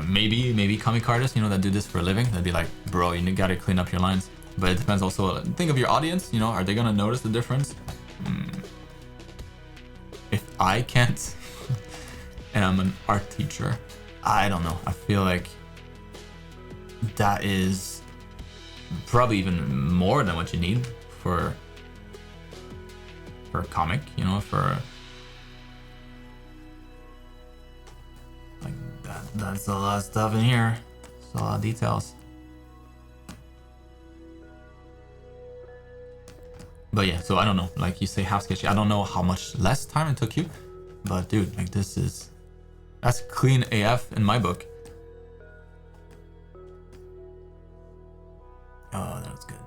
Maybe comic artists, that do this for a living, they'd be like, bro, you gotta clean up your lines. But it depends also, think of your audience, are they gonna notice the difference? I can't, and I'm an art teacher, I don't know. I feel like that is probably even more than what you need for a comic, you know, for like that's a lot of stuff in here. It's a lot of details. But yeah, so I don't know, like you say half sketchy, I don't know how much less time it took you, but dude, like that's clean AF in my book. Oh, that was good.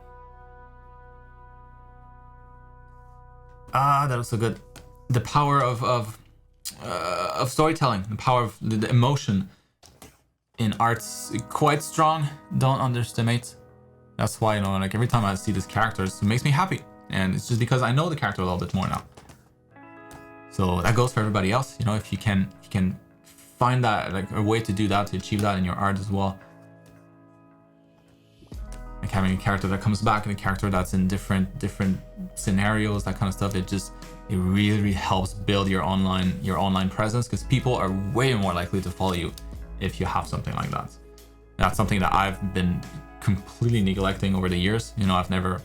That was so good. The power of storytelling, the power of the emotion in art's quite strong. Don't underestimate. That's why, you know, like every time I see these characters, it makes me happy. And it's just because I know the character a little bit more now. So that goes for everybody else. You know, if you can find that, like a way to do that, to achieve that in your art as well. Like having a character that comes back and a character that's in different scenarios, that kind of stuff. It really helps build your online presence, because people are way more likely to follow you if you have something like that. That's something that I've been completely neglecting over the years. You know, I've never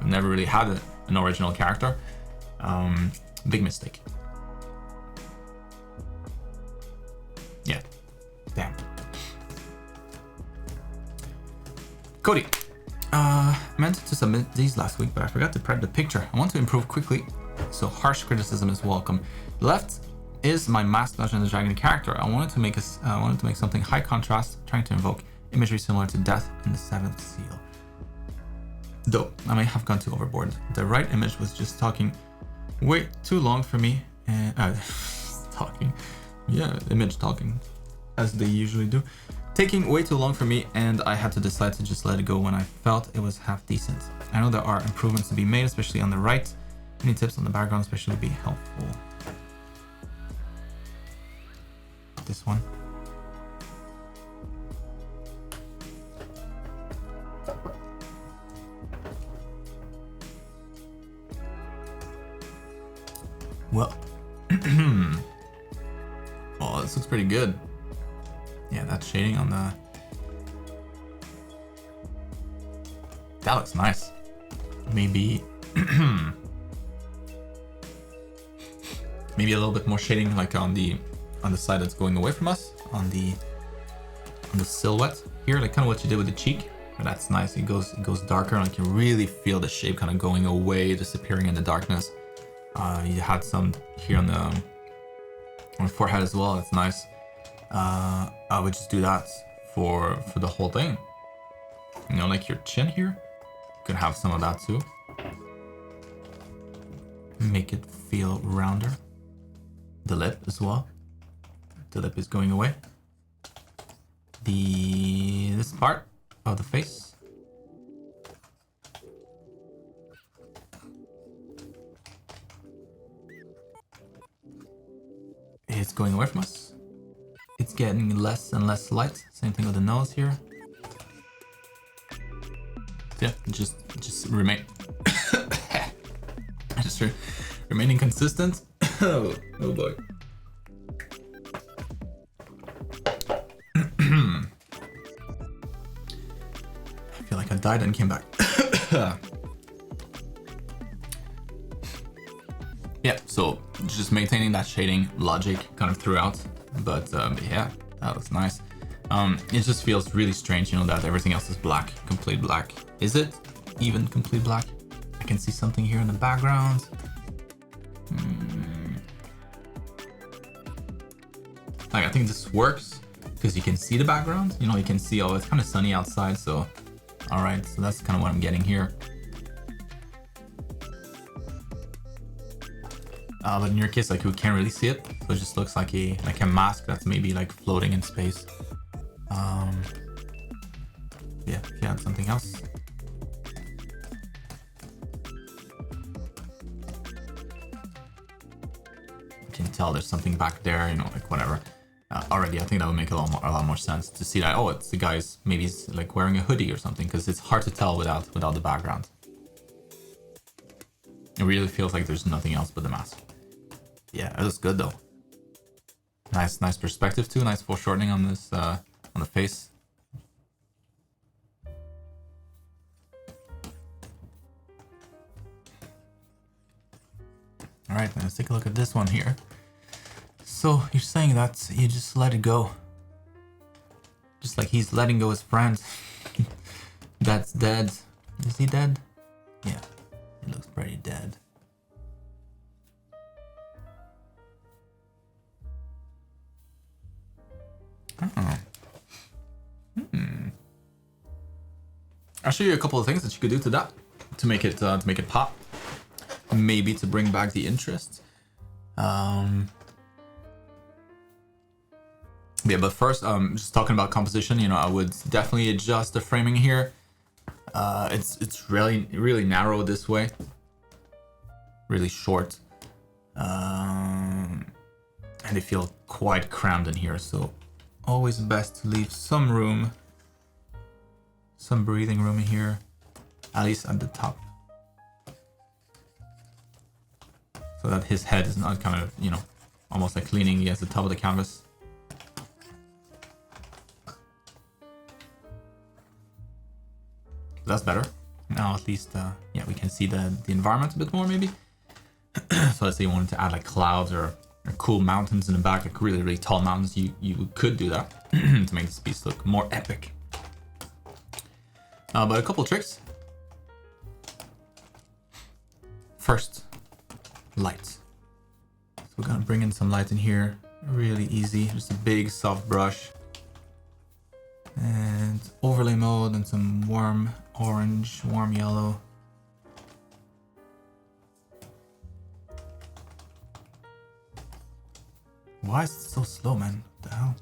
really had an original character. Big mistake. Yeah. Damn. Cody. Meant to submit these last week, but I forgot to prep the picture. I want to improve quickly, so harsh criticism is welcome. Left is my Masked Dungeons and Dragons character. I wanted to make something high contrast, trying to invoke imagery similar to death in the Seventh Seal. Though I may have gone too overboard. The right image was just talking way too long for me, and image talking, as they usually do, taking way too long for me, and I had to decide to just let it go when I felt it was half decent. I know there are improvements to be made, especially on the right. Any tips on the background especially would be helpful. This one. Well, oh, this looks pretty good. Yeah, that shading on the... That looks nice. Maybe... maybe a little bit more shading, like on the side that's going away from us, on the silhouette here, like kind of what you did with the cheek. That's nice. It goes darker, and you can really feel the shape kind of going away, disappearing in the darkness. You had some here on the forehead as well. That's nice. I would just do that for the whole thing. You know, like your chin here, you could have some of that too. Make it feel rounder. The lip as well. The lip is going away. This part of the face. It's going away from us. It's getting less and less light. Same thing with the nose here. Yeah, just remain. Remaining consistent. Oh boy. I feel like I died and came back. Yeah, so just maintaining that shading logic kind of throughout, but yeah, that looks nice. It just feels really strange, you know, that everything else is black, complete black. Is it even complete black? I can see something here in the background. Like, I think this works because you can see the background, you know, you can see, oh, it's kind of sunny outside, so all right, so that's kind of what I'm getting here. But in your case, like, you can't really see it, so it just looks like a mask that's maybe like floating in space. Yeah, if you had something else. You can tell there's something back there, you know, like whatever. Already, I think that would make a lot more sense to see that. Oh, it's the guy's, maybe he's like wearing a hoodie or something, because it's hard to tell without the background. It really feels like there's nothing else but the mask. Yeah, it looks good though. Nice perspective too. Nice foreshortening on this on the face. All right, let's take a look at this one here. So you're saying that you just let it go, just like he's letting go his friend. That's dead. Is he dead? Yeah, he looks pretty dead. Oh. I'll show you a couple of things that you could do to that to make it pop. Maybe to bring back the interest. Yeah, but first, just talking about composition, you know, I would definitely adjust the framing here. It's really narrow this way, really short, and they feel quite crammed in here. So always best to leave some room, some breathing room in here, at least at the top, so that his head is not kind of, you know, almost like leaning against the top of the canvas. That's better. Now at least, yeah, we can see the environment a bit more maybe. So let's say you wanted to add like clouds or cool mountains in the back, like really tall mountains, you could do that to make this piece look more epic. But a couple of tricks. First, lights. So we're gonna bring in some light in here, really easy, just a big soft brush. And overlay mode and some warm orange, warm yellow. Why is it so slow, man? What the hell?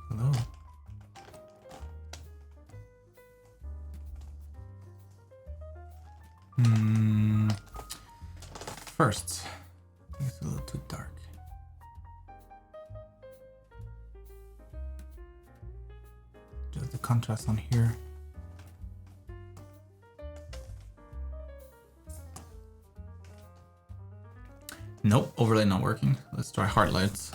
Hello? First, I think it's a little too dark. Just the contrast on here. Nope, overlay not working. Let's try hard lights.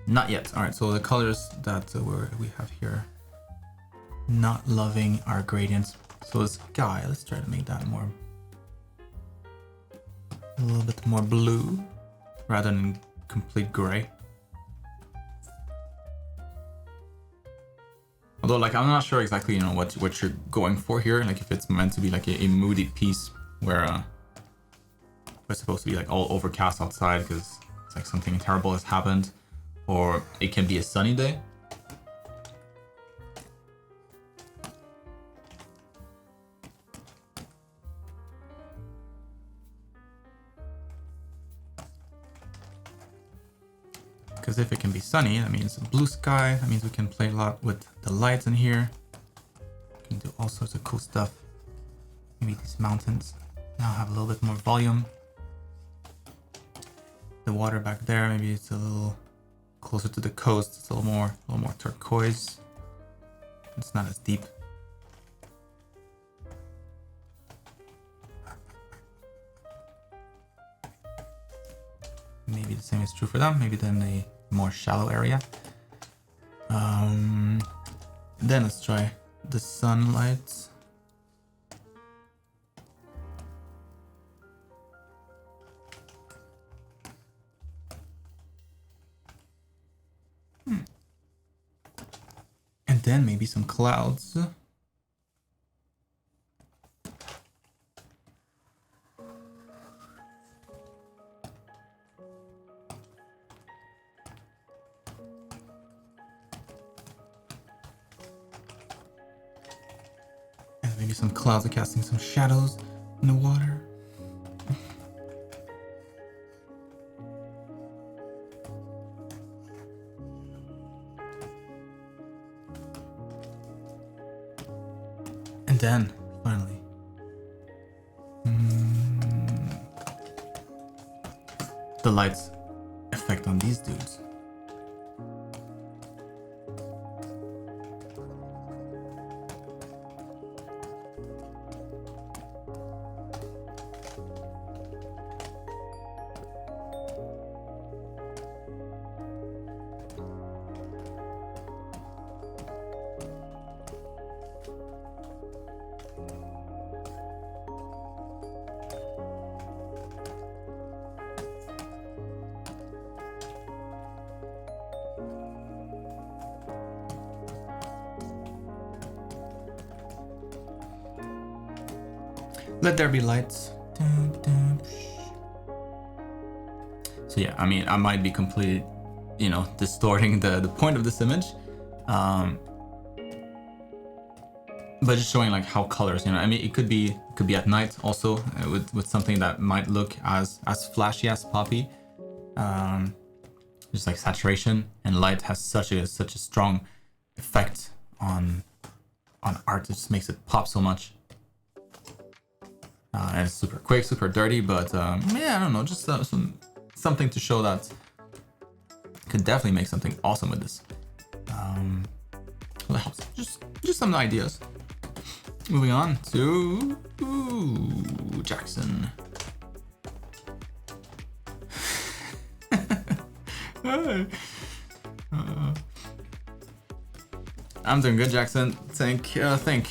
Not yet. All right, so the colors that we have here, not loving our gradients. So this guy, let's try to make that more, a little bit more blue rather than complete gray. Although, like, I'm not sure exactly, you know, what you're going for here. Like, if it's meant to be like a moody piece where it's supposed to be like all overcast outside because it's like something terrible has happened, or it can be a sunny day. Because if it can be sunny, that means blue sky. That means we can play a lot with the lights in here. We can do all sorts of cool stuff. Maybe these mountains now have a little bit more volume. The water back there, maybe it's a little closer to the coast. It's a little more turquoise. It's not as deep. Maybe the same is true for them. Maybe then the more shallow area. Then let's try the sunlight. And then maybe some clouds. Maybe some clouds are casting some shadows in the water. And then, finally, the light's effect on these dudes. Let there be light. So yeah, I mean, I might be completely, you know, distorting the point of this image. But just showing like how colors, you know, I mean, it could be at night also with something that might look as flashy as poppy. Just like saturation and light has such a strong effect on art. It just makes it pop so much. And it's super quick, super dirty, but yeah, I don't know, just something to show that could definitely make something awesome with this. What helps? Just some ideas. Moving on to Jackson. I'm doing good, Jackson. Thank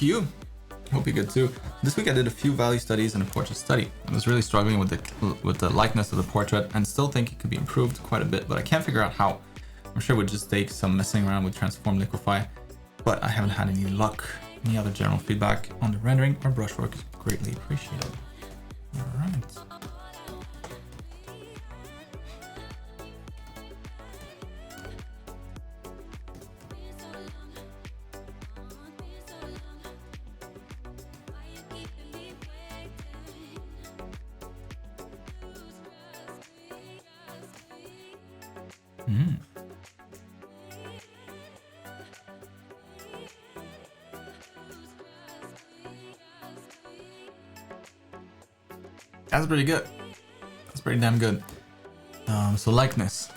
you. Hope you're good too. This week I did a few value studies and a portrait study. I was really struggling with the likeness of the portrait and still think it could be improved quite a bit, but I can't figure out how. I'm sure it would just take some messing around with Transform Liquify, but I haven't had any luck. Any other general feedback on the rendering or brushwork is greatly appreciated. All right. That's pretty good. That's pretty damn good. So likeness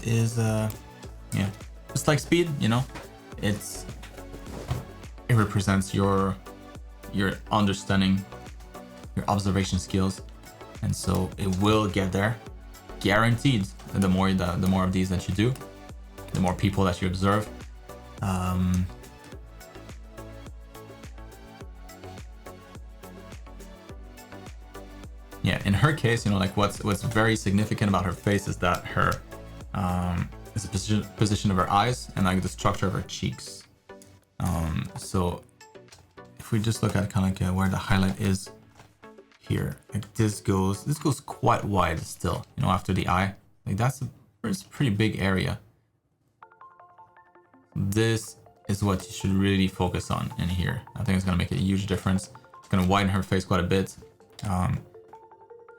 is yeah, just like speed, you know, it represents your understanding, your observation skills, and so it will get there, guaranteed. And the more of these that you do, the more people that you observe. Yeah, in her case, you know, like what's very significant about her face is that her is the position of her eyes and like the structure of her cheeks. So if we just look at kind of like where the highlight is here, like this goes quite wide still, you know, after the eye. Like that's a pretty big area. This is what you should really focus on in here. I think it's gonna make a huge difference. It's gonna widen her face quite a bit.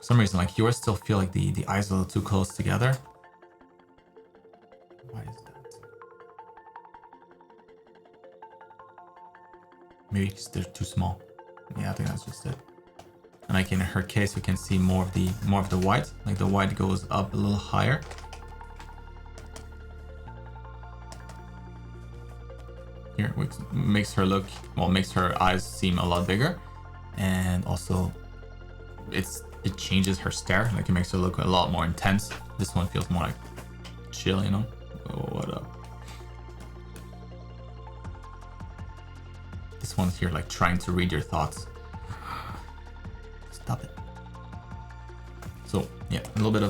For some reason, like yours still feel like the eyes are a little too close together. Why is that? Maybe because they're too small. Yeah, I think that's just it. And like in her case, we can see more of the white. Like the white goes up a little higher. Here, which makes her look, well, makes her eyes seem a lot bigger, and also it changes her stare. Like it makes her look a lot more intense. This one feels more like chill, you know. Oh, what up? This one's here like trying to read your thoughts. Stop it. So yeah, a little bit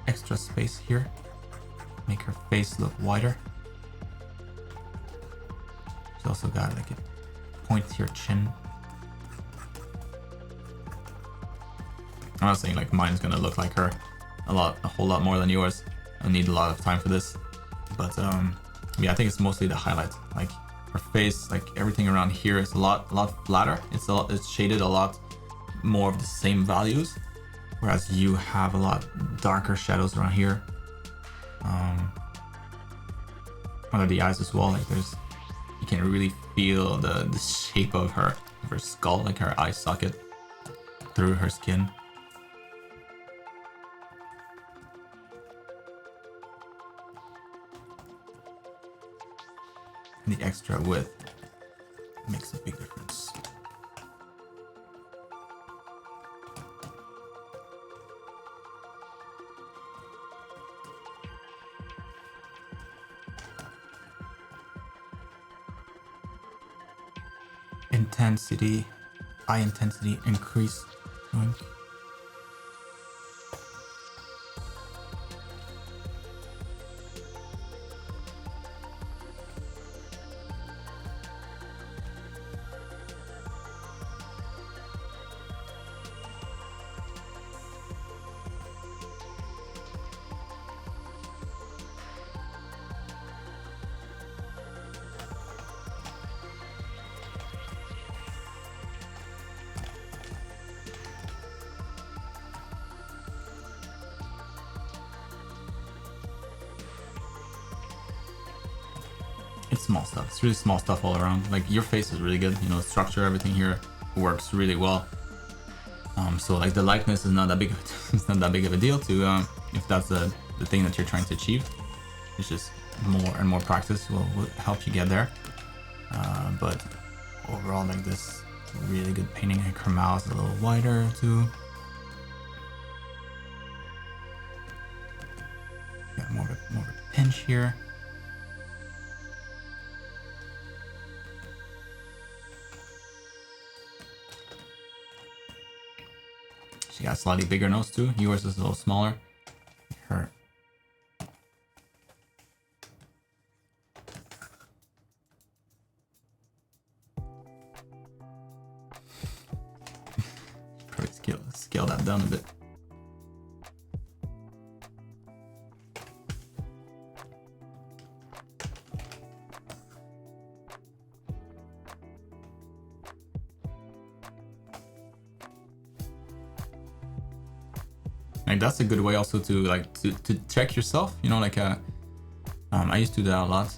extra space here. Make her face look wider. She's also got like a pointier chin. I'm not saying like mine's gonna look like her a whole lot more than yours. I need a lot of time for this, but yeah, I think it's mostly the highlight. Like her face, like everything around here is a lot flatter. It's shaded a lot more of the same values, whereas you have a lot darker shadows around here. Under the eyes as well. Like you can really feel the shape of her skull, like her eye socket through her skin. The extra width makes a big difference. Intensity, eye intensity increase. it's small stuff. It's really small stuff all around. Like your face is really good. You know, structure, everything here works really well. So like the likeness is not that big. It's not that big of a deal to if that's the thing that you're trying to achieve. It's just more and more practice will help you get there. But overall, like this, really good painting. And her mouth is a little wider too. Got more of a pinch here. She got a slightly bigger nose too. Yours is a little smaller. Her. Probably scale that down a bit. Like that's a good way also to like to check yourself, you know, like I used to do that a lot.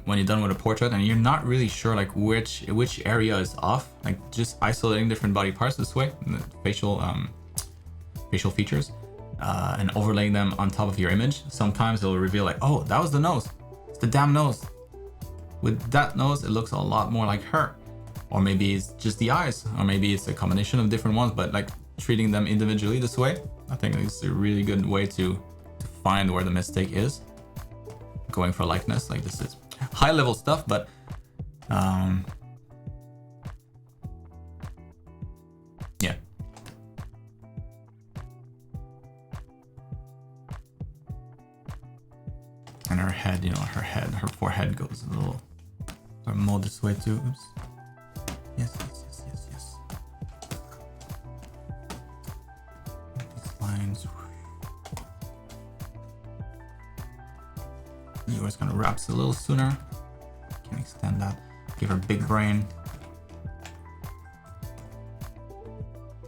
When you're done with a portrait and you're not really sure like which area is off, like just isolating different body parts this way, facial features, and overlaying them on top of your image. Sometimes it'll reveal like, oh, that was the nose. It's the damn nose. With that nose, it looks a lot more like her. Or maybe it's just the eyes, or maybe it's a combination of different ones, but like treating them individually this way, I think it's a really good way to find where the mistake is. Going for likeness, like this is high level stuff, but yeah. And her head, you know, her forehead goes a little more this way too. Oops. Yes. These lines. Yours gonna wraps a little sooner. Can extend that. Give her big brain.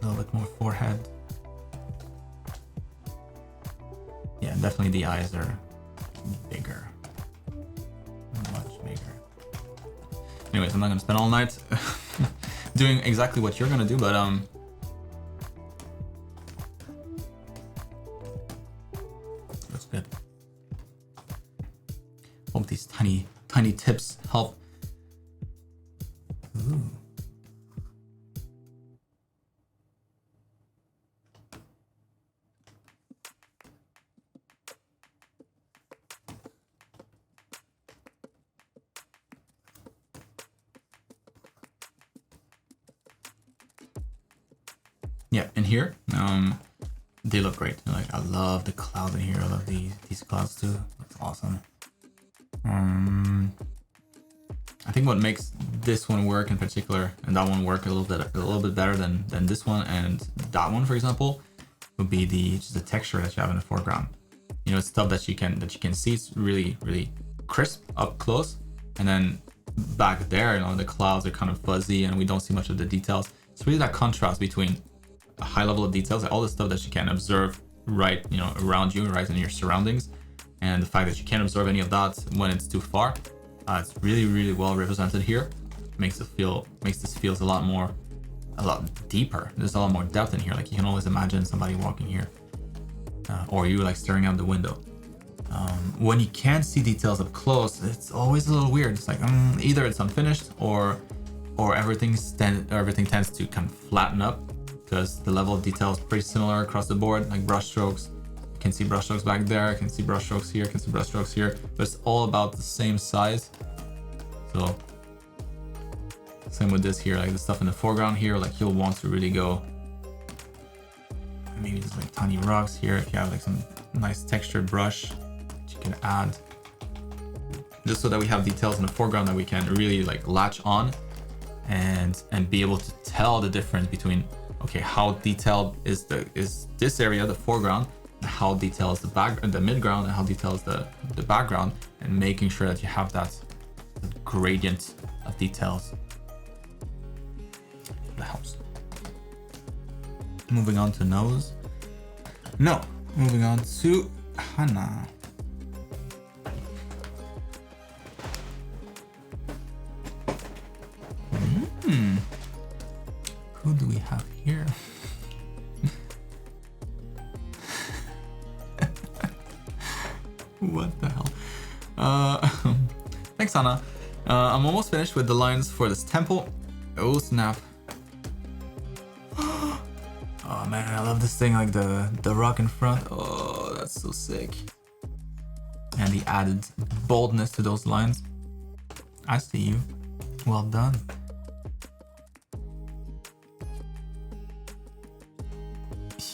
A little bit more forehead. Yeah, definitely the eyes are bigger. Much bigger. Anyways, I'm not gonna spend all night doing exactly what you're gonna do, but that's good. Hope these tiny tips help. Ooh. Yeah, in here, they look great. Like I love the clouds in here. I love these clouds too. That's awesome. I think what makes this one work in particular and that one work a little bit better than this one and that one, for example, would be just the texture that you have in the foreground. You know, it's stuff that you can see. It's really crisp up close, and then back there, you know, the clouds are kind of fuzzy and we don't see much of the details. It's really that contrast between a high level of details, like all the stuff that you can observe right, you know, around you, right in your surroundings, and the fact that you can't observe any of that when it's too far. It's really well represented here. Makes this feels a lot deeper. There's a lot more depth in here. Like you can always imagine somebody walking here, or you like staring out the window. When you can't see details up close, it's always a little weird. It's like either it's unfinished or everything tends to kind of flatten up because the level of detail is pretty similar across the board. Like brush strokes, you can see brush strokes back there, you can see brush strokes here, you can see brush strokes here, but it's all about the same size. So same with this here, like the stuff in the foreground here, like you'll want to really go maybe just like tiny rocks here if you have like some nice textured brush that you can add, just so that we have details in the foreground that we can really like latch on and be able to tell the difference between, okay, how detailed is this area, the foreground, and how detailed is the midground, and how detailed is the background, and making sure that you have that gradient of details. That helps. Moving on to nose. No, moving on to Hannah. What the hell? Thanks, Anna. I'm almost finished with the lines for this temple. Oh, snap. Oh man, I love this thing, like the rock in front. Oh, that's so sick. And the added boldness to those lines. I see you. Well done.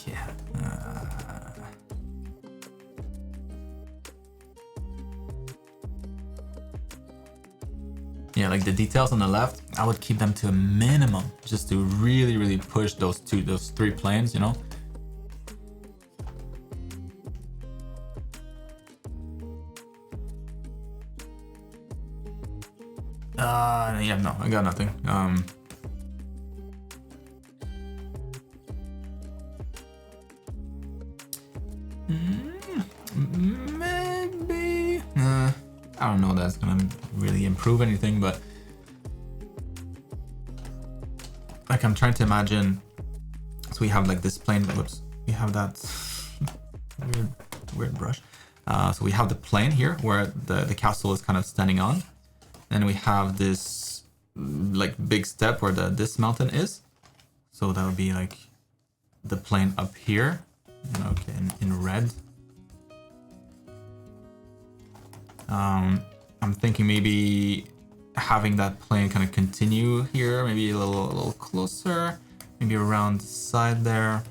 Yeah. Yeah, like the details on the left, I would keep them to a minimum just to really, really push those three planes, you know? Yeah, no, I got nothing. Maybe. I don't know that's gonna really improve anything, but like I'm trying to imagine. So we have like this plane. Whoops, we have that weird brush. So we have the plane here where the castle is kind of standing on, and we have this like big step where this mountain is. So that would be like the plane up here, okay, in red. I'm thinking maybe having that plane kind of continue here, maybe a little closer, maybe around the side there.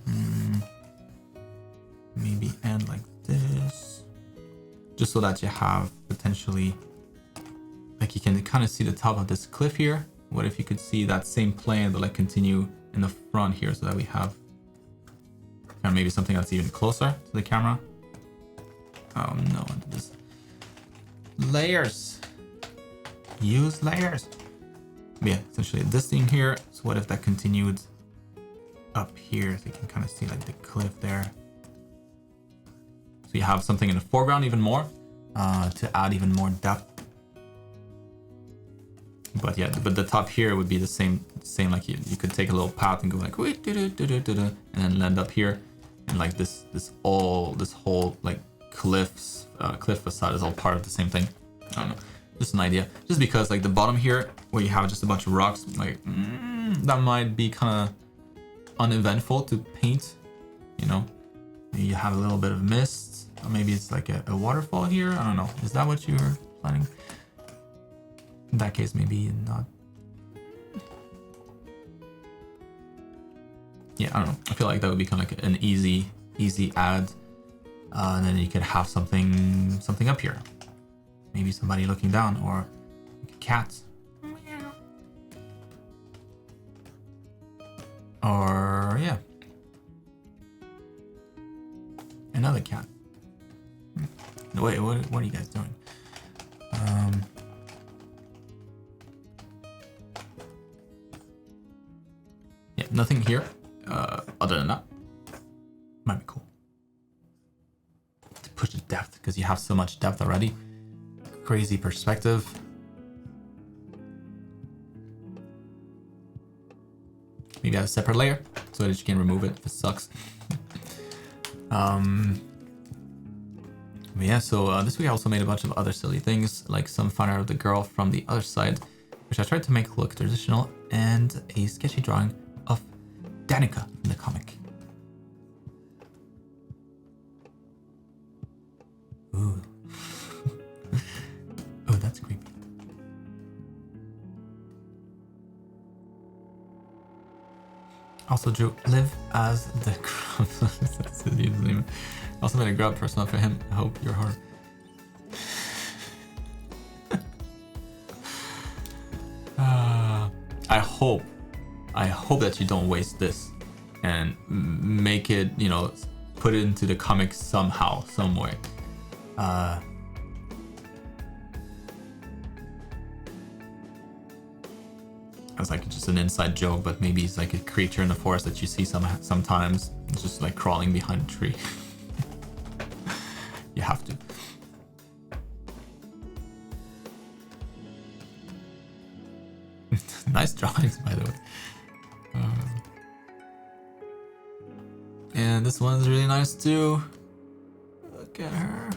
Maybe end like this, just so that you have potentially, like you can kind of see the top of this cliff here. What if you could see that same plane but like continue in the front here, so that we have kind of maybe something that's even closer to the camera. Oh no, this layers. Use layers. But yeah, essentially this thing here. So what if that continued up here, so you can kind of see like the cliff there. So you have something in the foreground even more, to add even more depth. But yeah, but the top here would be the same like you could take a little path and go like wait, and then land up here, and like this whole like cliff facade is all part of the same thing. I don't know, just an idea. Just because like the bottom here where you have just a bunch of rocks, like that might be kind of uneventful to paint, you know. Maybe you have a little bit of mist, or maybe it's like a waterfall here. I don't know. Is that what you were planning? In that case, maybe not. Yeah, I don't know. I feel like that would be kind of like an easy add, and then you could have something up here. Maybe somebody looking down, or like a cat, or yeah, another cat. Wait, what are you guys doing? Yeah, nothing here. Other than that, might be cool to push the depth, because you have so much depth already. Crazy perspective. Maybe have a separate layer so that you can remove it if it sucks. But yeah, so this week I also made a bunch of other silly things, like some fun art of the girl from the other side, which I tried to make look traditional, and a sketchy drawing of Danica in the comic. Ooh. Oh, that's creepy. Also drew Live as the grub. That's his username. Also made a grub persona for him. I hope you're hard. I hope that you don't waste this and make it, you know, put it into the comics somehow, some way. It's like just an inside joke, but maybe it's like a creature in the forest that you see sometimes. It's just like crawling behind a tree. You have to. Nice drawings, by the way. And this one's really nice too. Look at her.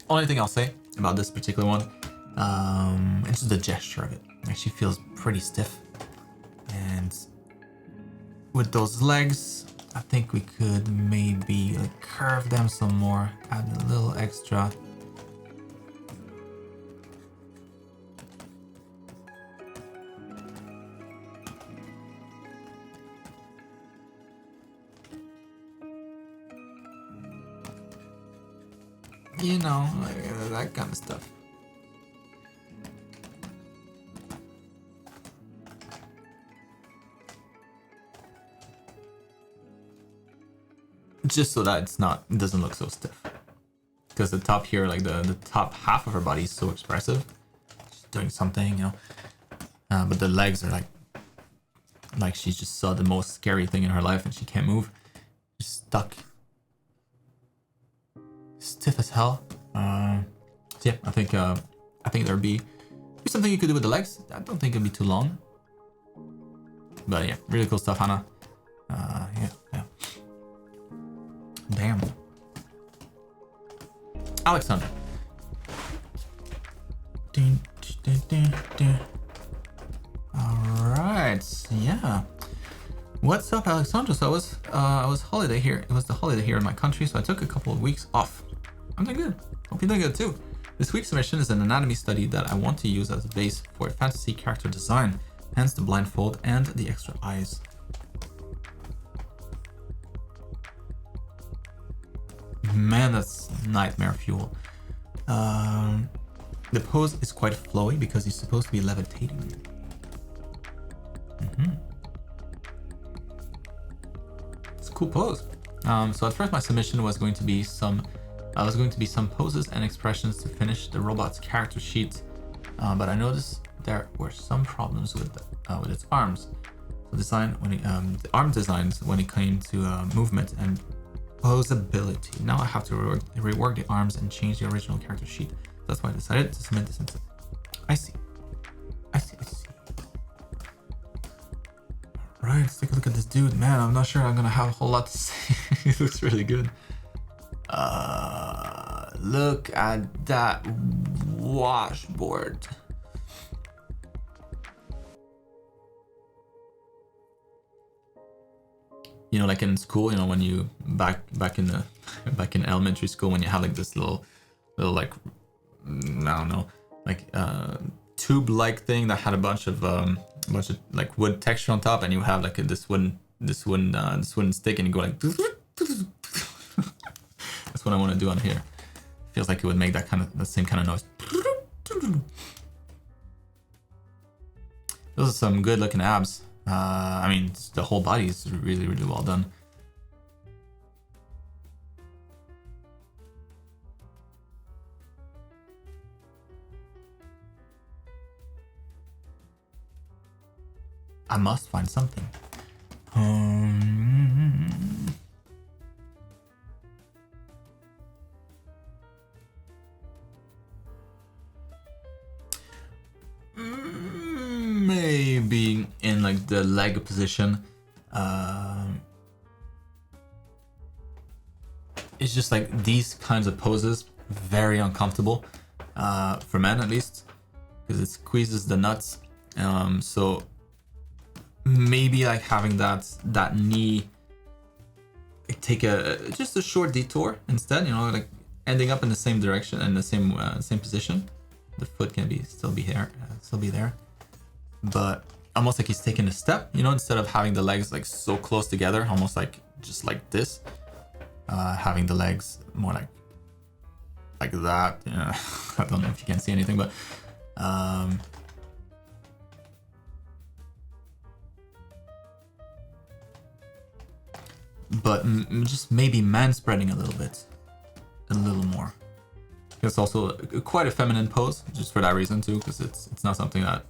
Only thing I'll say about this particular one, it's just the gesture of it. Like she feels pretty stiff. And with those legs, I think we could maybe like curve them some more, add a little extra. You know, like that kind of stuff. Just so that it doesn't look so stiff. Because the top here, like the top half of her body is so expressive. She's doing something, you know. But the legs are like she just saw the most scary thing in her life and she can't move. She's stuck. Stiff as hell. So yeah, I think there'd be something you could do with the legs. I don't think it'd be too long. But yeah, really cool stuff, Hannah. Yeah. Damn. Alexandra. Alright, yeah. What's up, Alexandra? So I was holiday here. It was the holiday here in my country, so I took a couple of weeks off. I'm doing good. Hope you're doing good too. This week's submission is an anatomy study that I want to use as a base for a fantasy character design, hence the blindfold and the extra eyes. Man, that's nightmare fuel. The pose is quite flowy because he's supposed to be levitating. It's a cool pose. So at first my submission was going to be some poses and expressions to finish the robot's character sheet, but I noticed there were some problems with its arms. So the arm designs when it came to movement and posability. Now I have to rework the arms and change the original character sheet. That's why I decided to submit this instead. I see. Alright, let's take a look at this dude. Man, I'm not sure I'm gonna have a whole lot to say. He looks really good. Look at that washboard. You know, like in school, you know, when you back in elementary school, when you have like this little like, I don't know, like tube like thing that had a bunch of like wood texture on top, and you have like this wooden stick, and you go like. That's what I want to do on here. Feels like it would make the same kind of noise. Those are some good looking abs. I mean, the whole body is really, really well done. I must find something. Maybe in like the leg position. It's just like these kinds of poses, very uncomfortable for men at least, because it squeezes the nuts. So maybe like having that knee take just a short detour instead, you know, like ending up in the same direction and the same position. The foot can still be there, but almost like he's taking a step, you know, instead of having the legs like so close together, almost like just like this, having the legs more like that. Yeah. I don't know if you can see anything, but just maybe man spreading a little more. It's also quite a feminine pose, just for that reason too, because it's not something that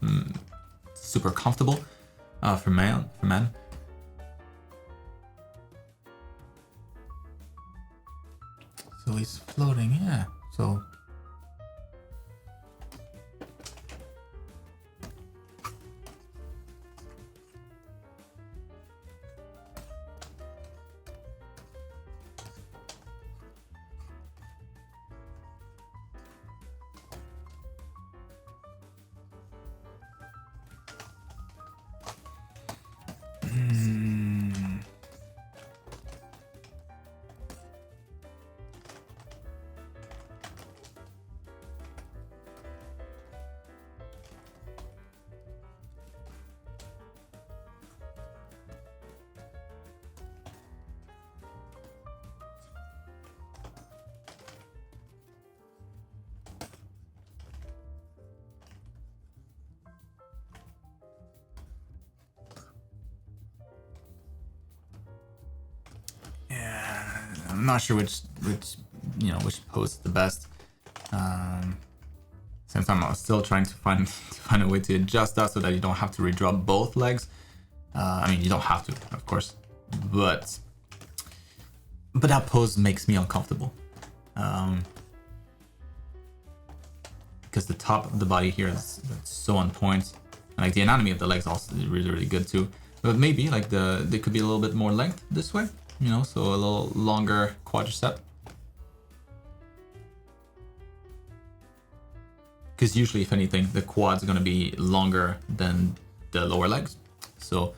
super comfortable for men. So he's floating, yeah. So I'm not sure which pose is the best. Same time, I was still trying to find a way to adjust that so that you don't have to redraw both legs. I mean, you don't have to, of course, but that pose makes me uncomfortable. Because the top of the body here is so on point. Like the anatomy of the legs also is really, really good too. But maybe like they could be a little bit more length this way, you know, so a little longer quadricep. Because usually, if anything, the quads are going to be longer than the lower legs. So,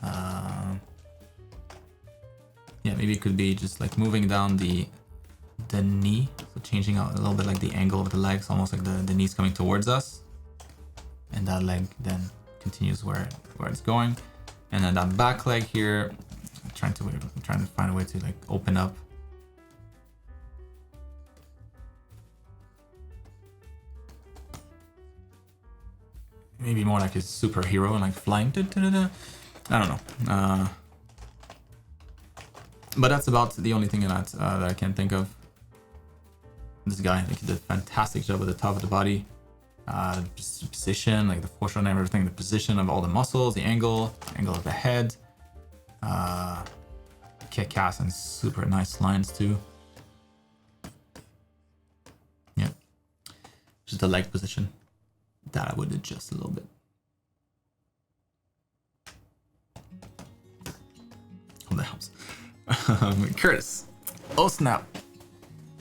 yeah, maybe it could be just like moving down the knee, so changing out a little bit like the angle of the legs, almost like the knee's coming towards us, and that leg then continues where it's going, and then that back leg here, I'm trying to find a way to like open up. Maybe more like a superhero and like flying. I don't know. But that's about the only thing that I can think of. This guy, like, he did a fantastic job with the top of the body. Just the position, like the foreshadowing and everything, the position of all the muscles, the angle of the head. Kick-ass and super nice lines too. Yeah. Just the leg position that I would adjust a little bit. Oh, that helps. Curtis. Oh snap.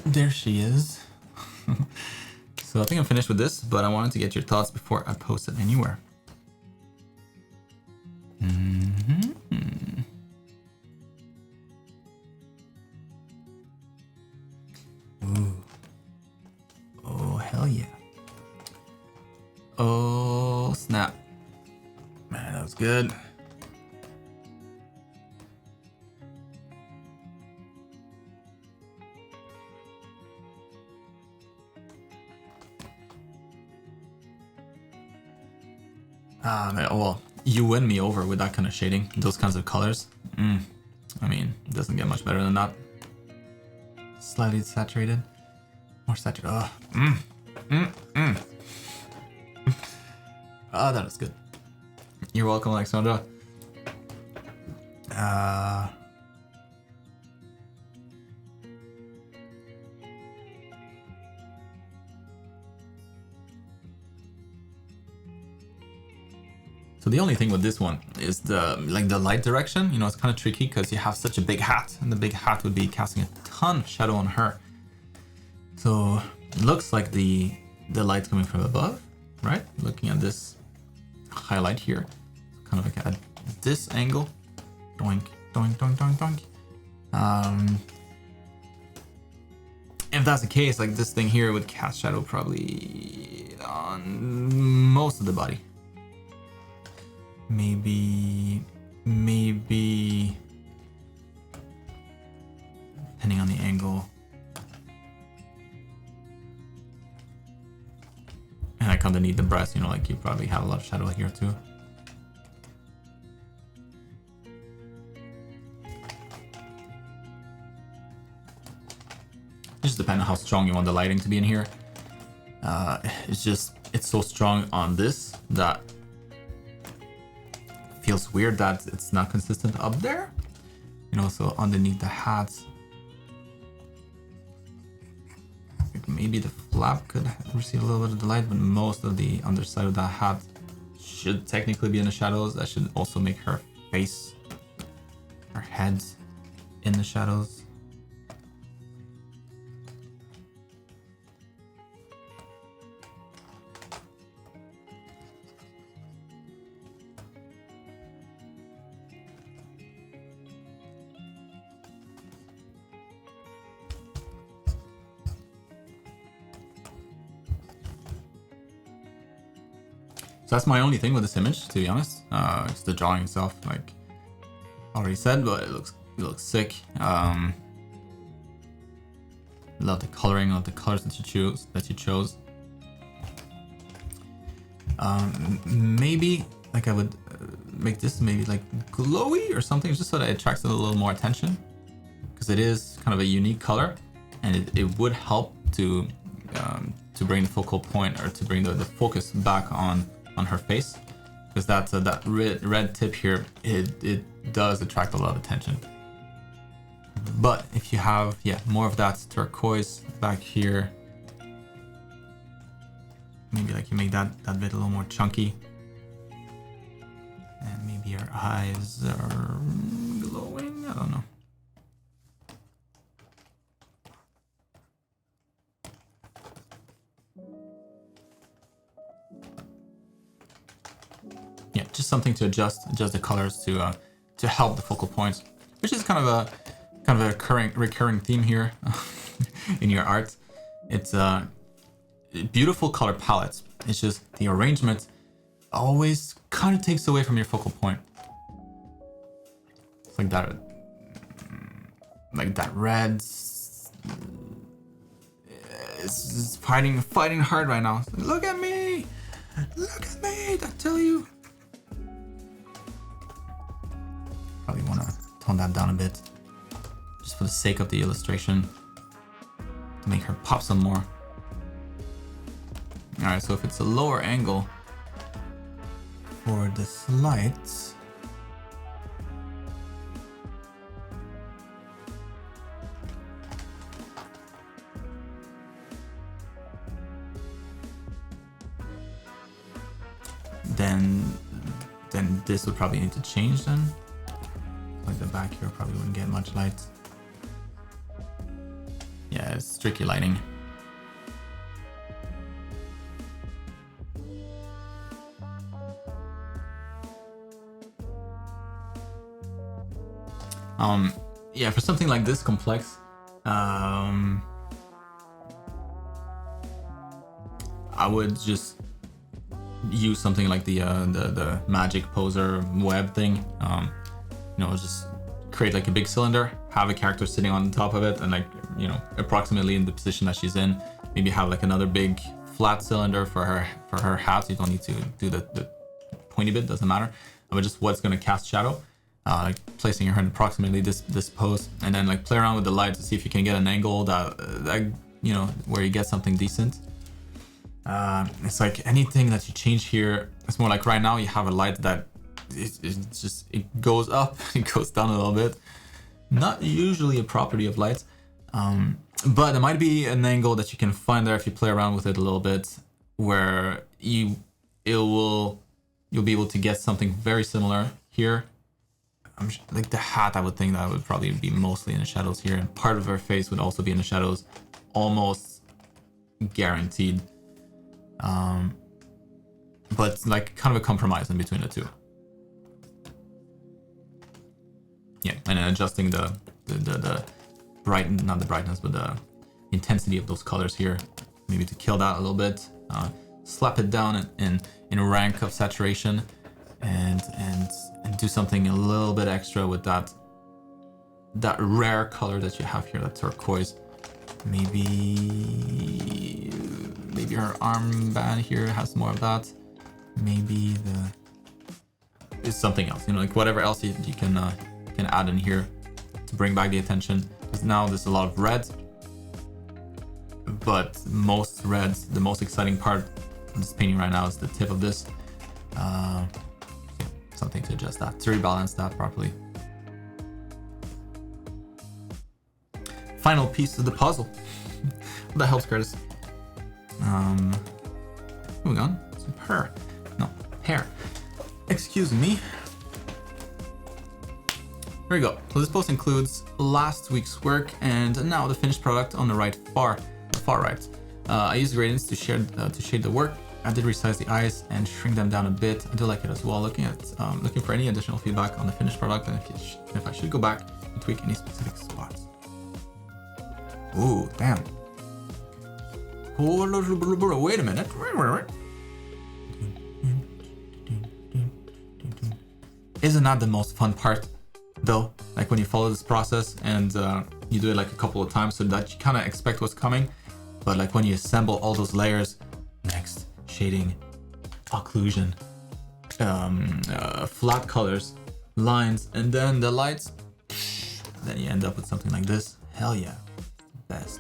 There she is. So I think I'm finished with this, but I wanted to get your thoughts before I post it anywhere. Ooh. Oh, hell yeah. Oh, snap. Man, that was good. Man, well, you win me over with that kind of shading, those kinds of colors. I mean, it doesn't get much better than that. Slightly saturated. More saturated. Oh, that is good. You're welcome, Alexandra. So the only thing with this one is the light direction. You know, it's kind of tricky because you have such a big hat, and the big hat would be casting a ton of shadow on her. So it looks like the light's coming from above, right? Looking at this highlight here, kind of like at this angle. Doink, doink, doink, doink, doink. If that's the case, like this thing here would cast shadow probably on most of the body. Maybe, depending on the angle. And like underneath the breast, you know, like you probably have a lot of shadow here too. It just depends on how strong you want the lighting to be in here. It's so strong on this that feels weird that it's not consistent up there, you know. So underneath the hat, maybe the flap could receive a little bit of the light, but most of the underside of that hat should technically be in the shadows. That should also make her face, her head in the shadows. So that's my only thing with this image, to be honest. It's the drawing itself, like already said, but it looks sick. Love the coloring, love the colors that you chose. Maybe like I would make this maybe like glowy or something, just so that it attracts a little more attention, because it is kind of a unique color, and it would help to bring the focal point, or to bring the focus back on her face, because that red tip here, it does attract a lot of attention. But if you have more of that turquoise back here, maybe like you make that bit a little more chunky, and maybe your eyes are glowing, I don't know. Yeah, just something to adjust the colors to help the focal points, which is kind of a recurring theme here in your art. It's beautiful color palettes. It's just the arrangement always kind of takes away from your focal point. It's like that red is fighting hard right now. Look at me, I tell you. Probably want to tone that down a bit, just for the sake of the illustration, to make her pop some more. Alright, so if it's a lower angle for this light, then this would probably need to change then. Like the back here probably wouldn't get much light. Yeah, it's tricky lighting. Yeah, for something like this complex, I would just use something like the magic poser web thing. You know, just create like a big cylinder, have a character sitting on the top of it, and like, you know, approximately in the position that she's in. Maybe have like another big flat cylinder for her hat. You don't need to do the pointy bit, doesn't matter. But just what's going to cast shadow. Like placing her in approximately this pose, and then like play around with the light to see if you can get an angle that you know, where you get something decent. It's like anything that you change here, it's more like right now you have a light that it goes up, it goes down a little bit. Not usually a property of light, but there might be an angle that you can find there if you play around with it a little bit, where you'll be able to get something very similar here. Like the hat, I would think that would probably be mostly in the shadows here, and part of her face would also be in the shadows, almost guaranteed. But like kind of a compromise in between the two. Yeah, and then adjusting the not the brightness, but the intensity of those colors here, maybe to kill that a little bit. Slap it down in rank of saturation, and do something a little bit extra with that rare color that you have here, that turquoise. Maybe her armband here has more of that. Maybe it's something else, you know, like whatever else you can add in here to bring back the attention. Because now there's a lot of red, but most reds, the most exciting part of this painting right now is the tip of this. Something to adjust that, to rebalance that properly. Final piece of the puzzle. That helps, Curtis. Moving on. Some hair. Excuse me. Here we go. So this post includes last week's work and now the finished product on the far right. I used gradients to shade the work. I did resize the eyes and shrink them down a bit. I do like it as well. Looking for any additional feedback on the finished product, and if I should go back and tweak any specific spots. Ooh, damn. Wait a minute. Isn't that the most fun part though? Like when you follow this process and you do it like a couple of times so that you kind of expect what's coming. But like when you assemble all those layers, next, shading, occlusion, flat colors, lines, and then the lights, then you end up with something like this. Hell yeah, best.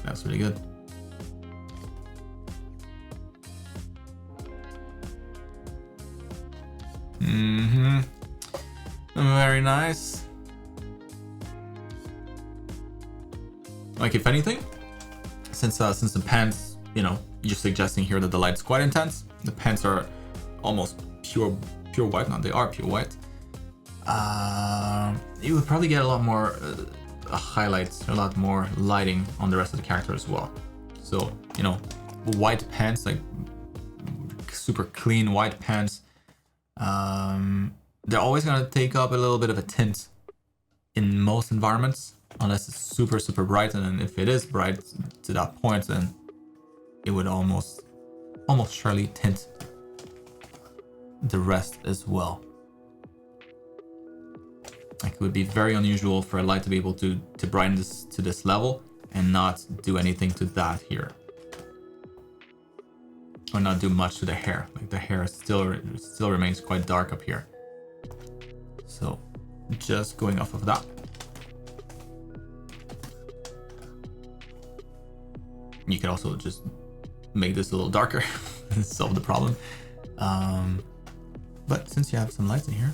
That's really good. Very nice. Like if anything, since the pants, you know, you're suggesting here that the light's quite intense. The pants are almost pure white. Now they are pure white. You would probably get a lot more highlights, a lot more lighting on the rest of the character as well. So, you know, white pants, like super clean white pants, they're always gonna take up a little bit of a tint in most environments, unless it's super bright. And then if it is bright to that point, then it would almost surely tint the rest as well. Like it would be very unusual for a light to be able to brighten this to this level and not do anything to that here, or not do much to the hair. Like the hair still remains quite dark up here. So just going off of that, you could also just make this a little darker and solve the problem. But since you have some lights in here,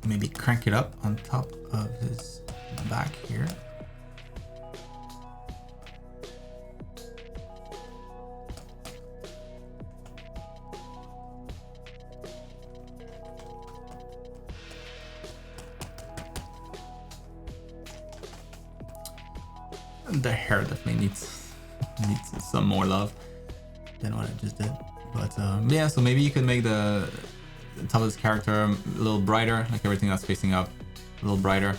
maybe crank it up on top of his back here. The hair definitely needs some more love than what I just did. But yeah, so maybe you could make the top of this character a little brighter, like everything that's facing up a little brighter.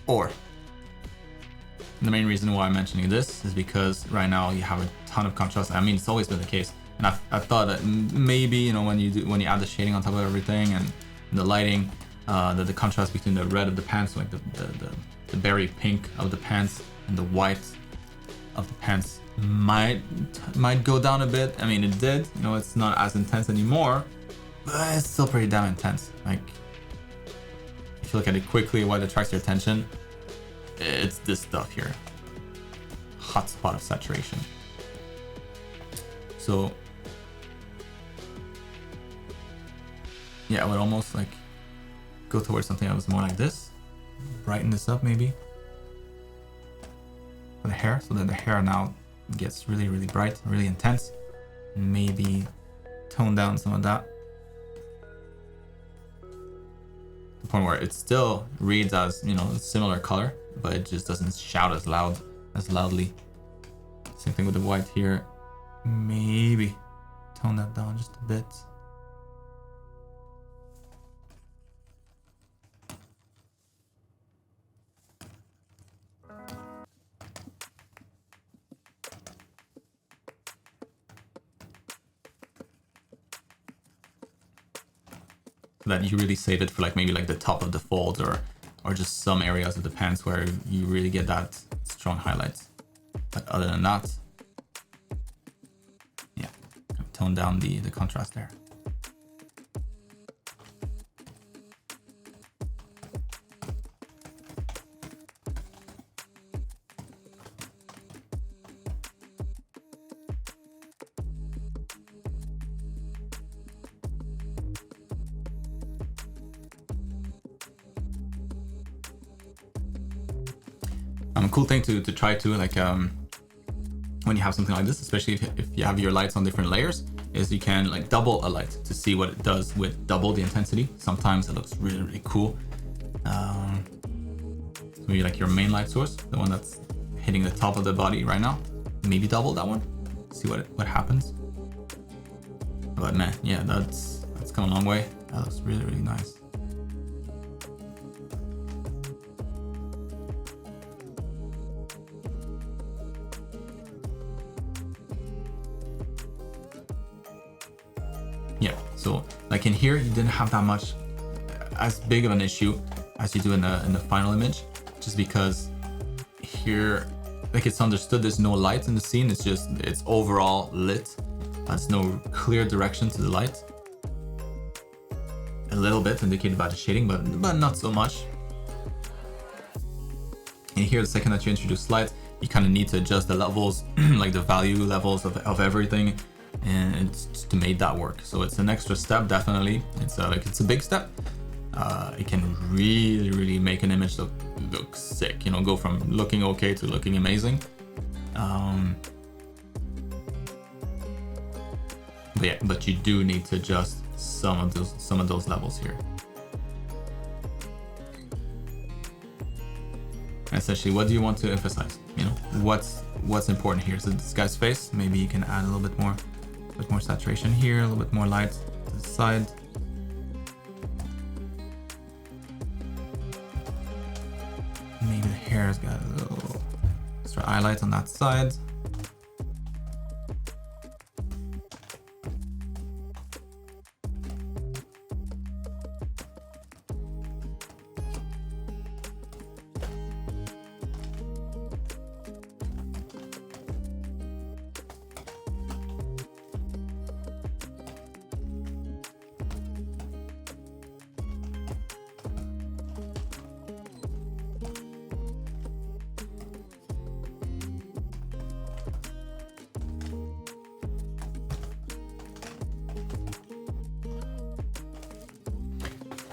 Or the main reason why I'm mentioning this is because right now you have a ton of contrast. I mean, it's always been the case, and I thought that maybe, you know, when you add the shading on top of everything and the lighting, that the contrast between the red of the pants, like the berry pink of the pants and the white of the pants might go down a bit. I mean, it did, you know, it's not as intense anymore, but it's still pretty damn intense. Like if you look at it quickly, what attracts your attention, it's this stuff here, hot spot of saturation. So yeah, I would almost like go towards something that was more like this, brighten this up maybe for the hair, so that the hair now gets really bright, really intense. Maybe tone down some of that, the point where it still reads as, you know, a similar color, but it just doesn't shout as loudly. Same thing with the white here. Maybe tone that down just a bit. That you really save it for like maybe like the top of the fold, or just some areas of the pants where you really get that strong highlights. But other than that, yeah, tone down the contrast there. A cool thing to try to, like, when you have something like this, especially if you have your lights on different layers, is you can like double a light to see what it does with double the intensity. Sometimes it looks really cool. So maybe like your main light source, the one that's hitting the top of the body right now, maybe double that one, see what happens. But man, yeah, that's come a long way. That looks really nice. So like in here, you didn't have that much as big of an issue as you do in the final image, just because here, like it's understood there's no light in the scene. It's overall lit. There's no clear direction to the light. A little bit indicated by the shading, but not so much. And here, the second that you introduce light, you kind of need to adjust the levels, like the value levels of everything, and it's to make that work. So it's an extra step, definitely. It's a big step. It can really make an image look sick. You know, go from looking okay to looking amazing. But you do need to adjust some of those levels here. Essentially, what do you want to emphasize? You know, what's important here? So this guy's face, maybe you can add a little bit more saturation here, a little bit more light to the side. Maybe the hair's got a little extra highlight on that side.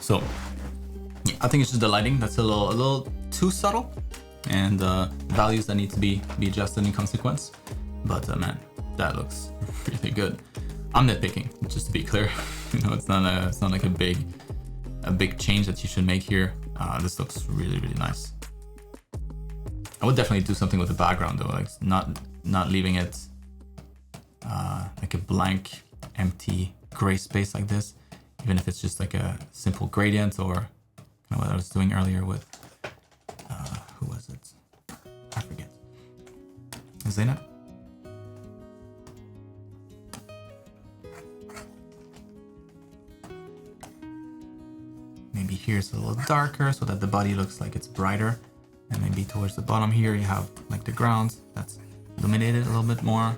So yeah, I think it's just the lighting that's a little too subtle, and values that need to be adjusted in consequence. But man, that looks really good. I'm nitpicking, just to be clear. You know, it's not like a big change that you should make here. This looks really nice. I would definitely do something with the background though, like not leaving it like a blank, empty gray space like this. Even if it's just like a simple gradient, or kind of what I was doing earlier with, who was it? I forget. Zainab? Maybe here's a little darker so that the body looks like it's brighter. And maybe towards the bottom here, you have like the ground that's illuminated a little bit more.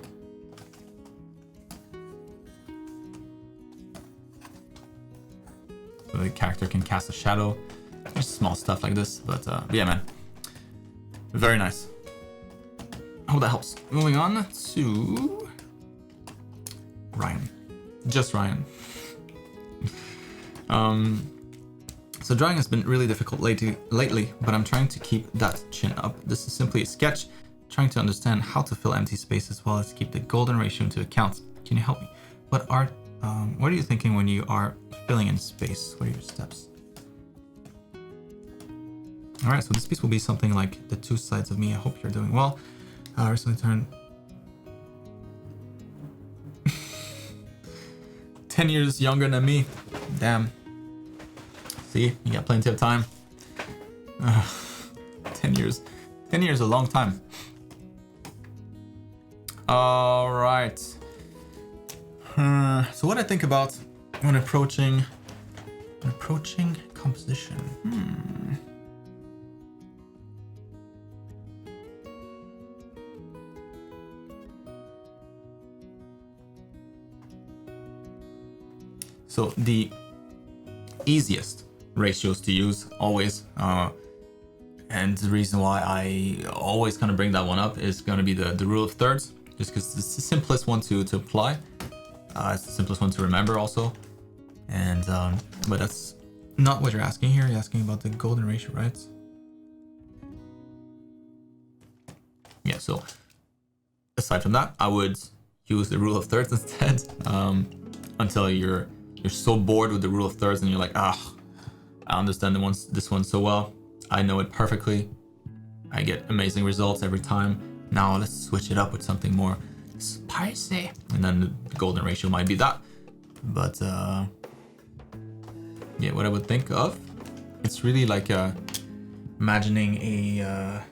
So the character can cast a shadow. There's small stuff like this, but yeah, man, very nice. I hope that helps. Moving on to Ryan, just Ryan. So drawing has been really difficult lately, but I'm trying to keep that chin up. This is simply a sketch, trying to understand how to fill empty space as well as keep the golden ratio into account. Can you help me? What are you thinking when you are filling in space? What are your steps? All right, so this piece will be something like the two sides of me. I hope you're doing well. Recently turned 10 years younger than me. Damn. See, you got plenty of time. 10 years. 10 years is a long time. All right. So what I think about when approaching composition. So the easiest ratios to use always, and the reason why I always kind of bring that one up is going to be the rule of thirds, just because it's the simplest one to apply. It's the simplest one to remember also. And but that's not what you're asking here. You're asking about the golden ratio, right? Yeah, so aside from that, I would use the rule of thirds instead, until you're so bored with the rule of thirds and you're like, I understand this one so well. I know it perfectly. I get amazing results every time. Now let's switch it up with something more spicy. And then the golden ratio might be that. But yeah, what I would think of, it's really like imagining a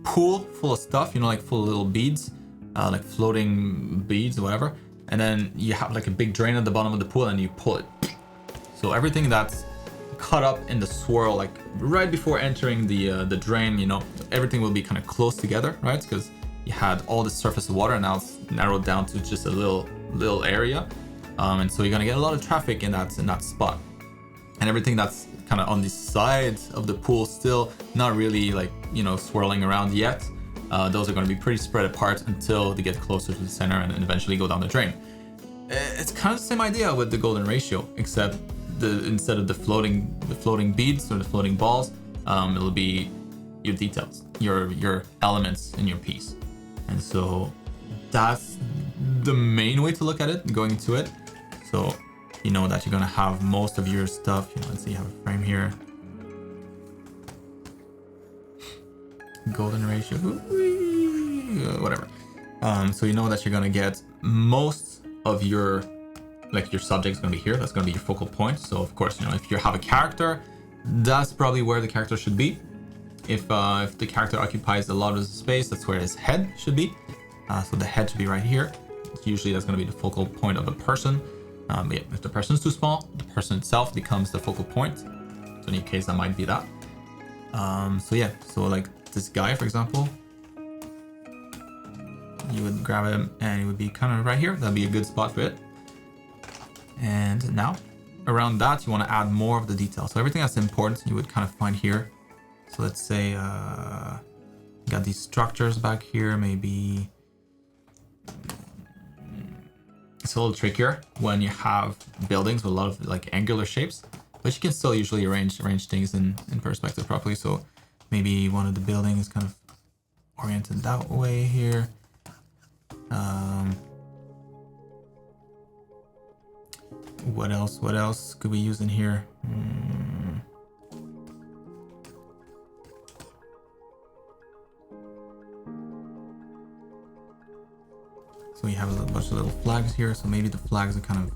pool full of stuff, you know, like full of little beads. like floating beads or whatever. And then you have like a big drain at the bottom of the pool and you pull it. So everything that's caught up in the swirl, like right before entering the drain, you know, everything will be kind of close together, right? Because you had all the surface of water and now it's narrowed down to just a little area. And so you're gonna get a lot of traffic in that spot. And everything that's kind of on the sides of the pool still not really like, you know, swirling around yet. Those are going to be pretty spread apart until they get closer to the center and eventually go down the drain. It's kind of the same idea with the golden ratio, except instead of the floating beads or the floating balls, it'll be your details, your elements in your piece. And so that's the main way to look at it, going into it. So you know that you're going to have most of your stuff. You know, let's say you have a frame here. Golden ratio, whatever. So you know that you're gonna get most of your subject's gonna be here. That's gonna be your focal point. So of course, you know, if you have a character, that's probably where the character should be. If the character occupies a lot of the space, that's where his head should be. So the head should be right here. Usually that's gonna be the focal point of a person. Yeah, if the person's too small, the person itself becomes the focal point. So in any case, that might be that. So yeah, so like this guy, for example, you would grab him and it would be kind of right here. That'd be a good spot for it. And now around that, you want to add more of the detail. So everything that's important, you would kind of find here. So let's say, you got these structures back here. Maybe it's a little trickier when you have buildings with a lot of like angular shapes, but you can still usually arrange things in perspective properly. So maybe one of the buildings is kind of oriented that way here. What else could we use in here? So we have a bunch of little flags here. So maybe the flags are kind of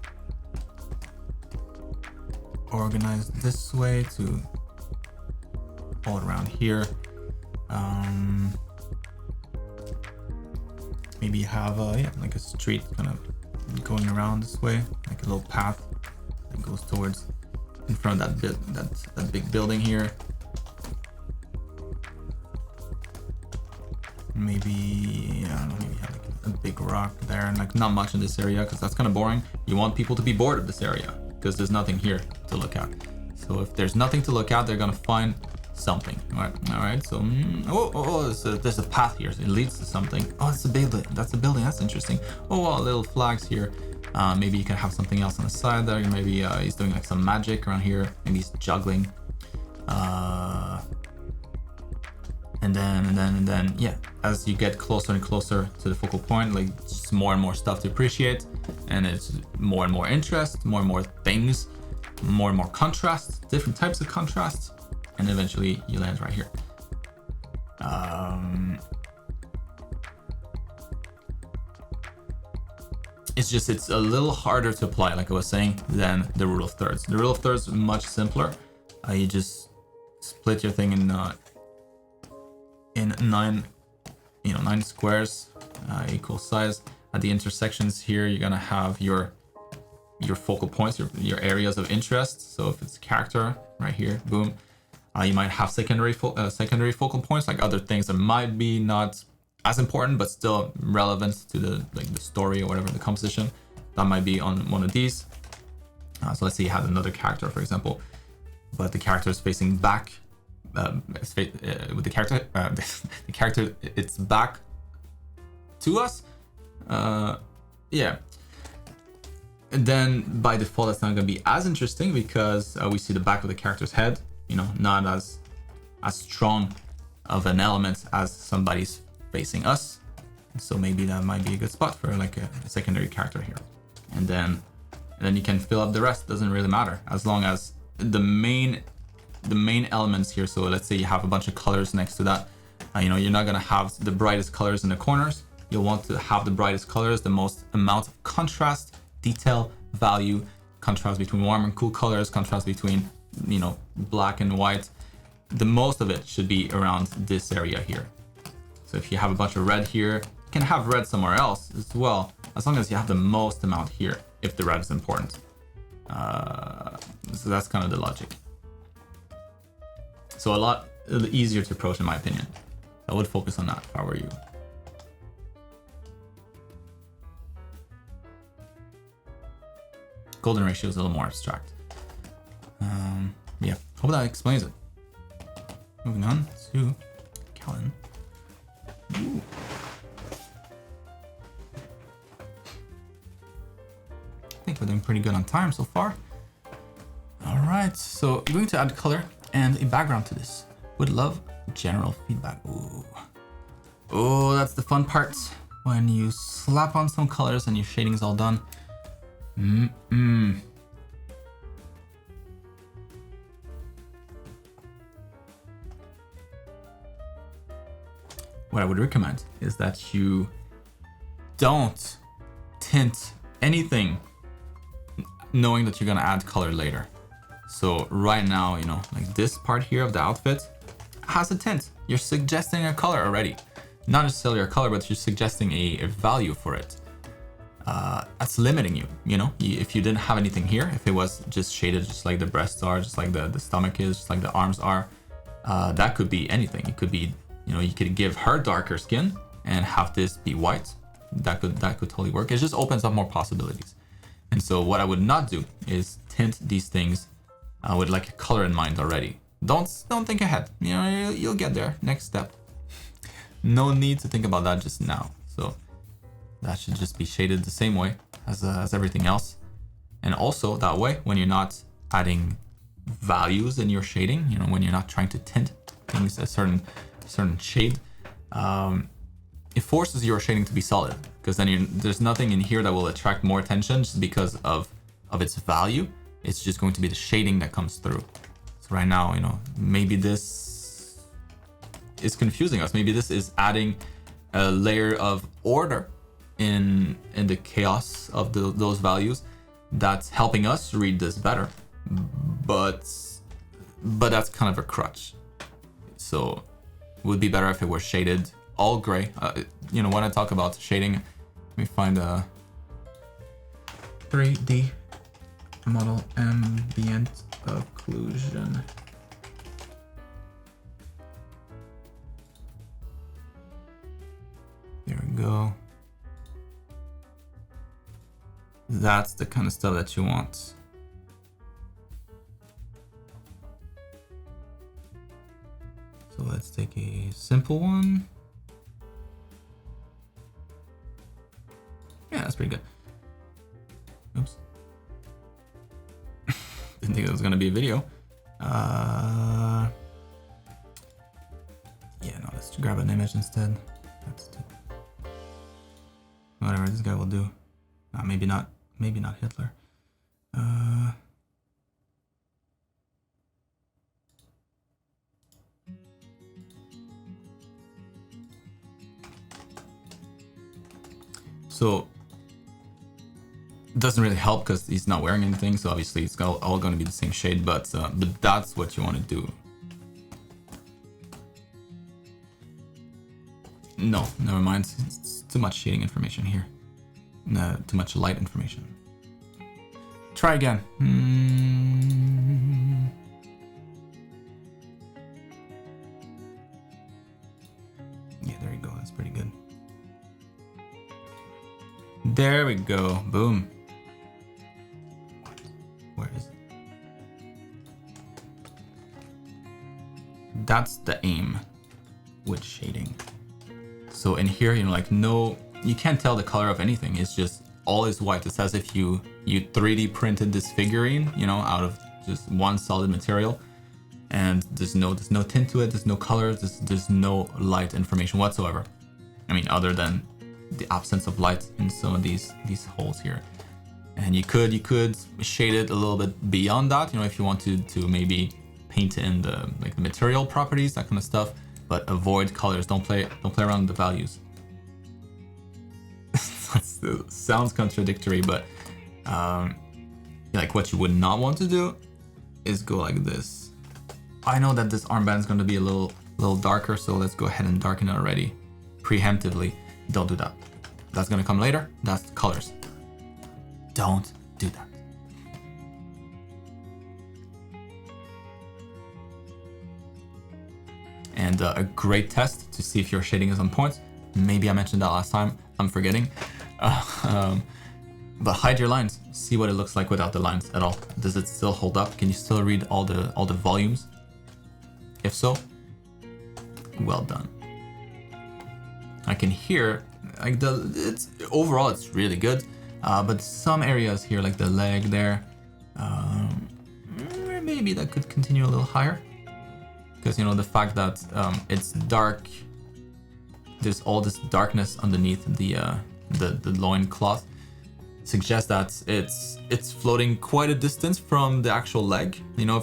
organized this way to all around here. Maybe you have like a street kind of going around this way, like a little path that goes towards in front of that big building here. Maybe, I don't know, maybe you have like a big rock there and like not much in this area because that's kind of boring. You want people to be bored of this area because there's nothing here to look at. So if there's nothing to look at, they're gonna find something. All right. So there's a path here. So it leads to something. Oh, it's a building. That's a building. That's interesting. Oh, well, little flags here. Maybe you can have something else on the side there. Maybe he's doing like some magic around here. Maybe he's juggling. And then, yeah. As you get closer and closer to the focal point, like just more and more stuff to appreciate, and it's more and more interest, more and more things, more and more contrast, different types of contrast. And eventually you land right here. It's a little harder to apply, like I was saying, than the rule of thirds. The rule of thirds is much simpler. You just split your thing in 9 squares, equal size. At the intersections here, you're gonna have your focal points, your areas of interest. So if it's character right here, boom. You might have secondary focal points, like other things that might be not as important, but still relevant to the story or whatever, the composition. That might be on one of these. So let's say you had another character, for example, but the character is facing back. With the character, the character, it's back to us. Yeah. And then by default, it's not going to be as interesting because we see the back of the character's head. You know, not as strong of an element as somebody's facing us. So maybe that might be a good spot for like a secondary character here. And then you can fill up the rest. Doesn't really matter as long as the main elements here. So let's say you have a bunch of colors next to that. You know, you're not gonna have the brightest colors in the corners. You'll want to have the brightest colors, the most amount of contrast, detail, value, contrast between warm and cool colors, contrast between, you know, black and white. The most of it should be around this area here. So if you have a bunch of red here, can have red somewhere else as well, as long as you have the most amount here, if the red is important. So that's kind of the logic. So a lot easier to approach in my opinion. I would focus on that if I were you. Golden ratio is a little more abstract. Yeah, hope that explains it. Moving on to Callan. Ooh. I think we're doing pretty good on time so far. All right, so you're going to add color and a background to this. Would love general feedback. Ooh. Oh, that's the fun part. When you slap on some colors and your shading's all done. What I would recommend is that you don't tint anything knowing that you're gonna add color later. So right now, you know, like this part here of the outfit has a tint. You're suggesting a color already. Not necessarily a color, but you're suggesting a value for it. That's limiting you, you know? If you didn't have anything here, if it was just shaded just like the breasts are, just like the stomach is, just like the arms are, that could be anything. It could be, you know, you could give her darker skin and have this be white. That could totally work. It just opens up more possibilities. And so what I would not do is tint these things with like a color in mind already. Don't think ahead. You know, you'll get there. Next step. No need to think about that just now. So that should just be shaded the same way as everything else. And also that way, when you're not adding values in your shading, you know, when you're not trying to tint things a certain shade, it forces your shading to be solid, because then there's nothing in here that will attract more attention just because of its value. It's just going to be the shading that comes through. So right now, you know, maybe this is confusing us. Maybe this is adding a layer of order in the chaos of those values that's helping us read this better. But that's kind of a crutch. So it would be better if it were shaded all gray. You know, when I talk about shading, let me find a 3D model ambient occlusion. There we go. That's the kind of stuff that you want. So let's take a simple one. Yeah, that's pretty good. Oops. Didn't think it was gonna be a video. Yeah, no, let's grab an image instead. Whatever this guy will do. Maybe not Hitler. So it doesn't really help because he's not wearing anything, so obviously it's all going to be the same shade, but that's what you want to do. No, never mind. It's too much shading information here. No, too much light information. Try again. Yeah, there you go. That's pretty good. There we go. Boom. Where is it? That's the aim with shading. So in here, you know, like you can't tell the color of anything. It's just all is white. It's as if you 3D printed this figurine, you know, out of just one solid material, and there's no tint to it. There's no color. There's no light information whatsoever. I mean, other than the absence of light in some of these holes here. And you could shade it a little bit beyond that, you know, if you want to maybe paint in the material properties, that kind of stuff, but avoid colors. Don't play around with the values. That sounds contradictory, but like what you would not want to do is go like this. I know that this armband is going to be a little darker, so let's go ahead and darken it already preemptively. Don't do that. That's gonna come later. That's colors. Don't do that. And a great test to see if your shading is on point. Maybe I mentioned that last time. I'm forgetting. But hide your lines. See what it looks like without the lines at all. Does it still hold up? Can you still read all the volumes? If so, well done. I can hear like overall it's really good, but some areas here like the leg there, maybe that could continue a little higher, because you know the fact that it's dark. There's all this darkness underneath the loin cloth suggests that it's floating quite a distance from the actual leg. You know,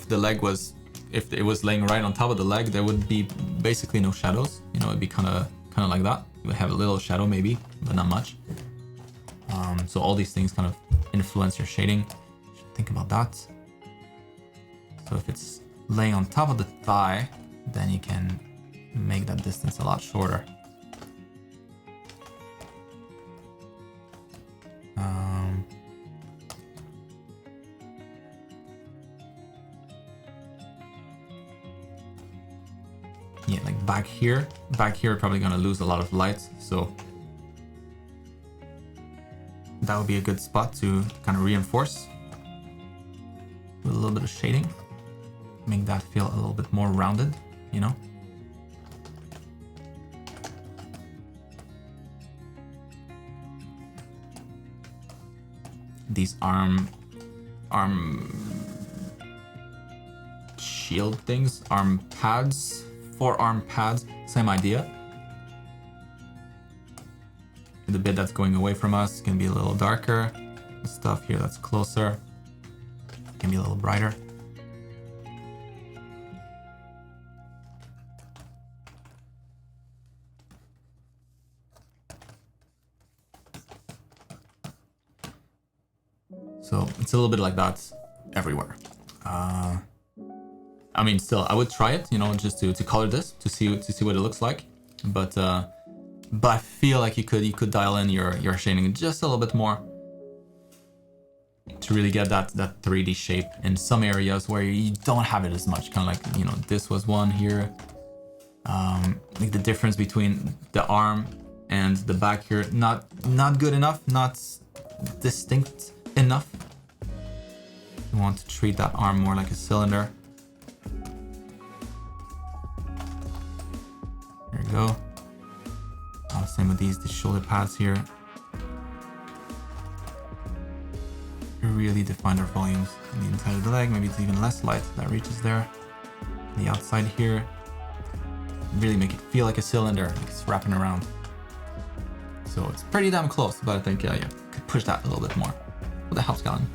if it was laying right on top of the leg, there would be basically no shadows. You know, it'd be kind of like that. You would have a little shadow maybe, but not much. So all these things kind of influence your shading. You should think about that. So if it's laying on top of the thigh, then you can make that distance a lot shorter. Yeah, like back here probably gonna lose a lot of light, so that would be a good spot to kind of reinforce with a little bit of shading, make that feel a little bit more rounded, you know. These arm shield things, arm pads, forearm pads, same idea. The bit that's going away from us can be a little darker. The stuff here that's closer can be a little brighter. So it's a little bit like that everywhere. I mean, still, I would try it, you know, just to color this to see what it looks like. But I feel like you could dial in your shading just a little bit more to really get that 3D shape in some areas where you don't have it as much. Kind of like, you know, this was one here. Like the difference between the arm and the back here, not good enough, not distinct enough. You want to treat that arm more like a cylinder. There you go. Same with the shoulder pads here. Really define their volumes on the inside of the leg. Maybe it's even less light that reaches there. On the outside here, really make it feel like a cylinder, like it's wrapping around. So it's pretty damn close, but I think yeah, could push that a little bit more. What the hell's going?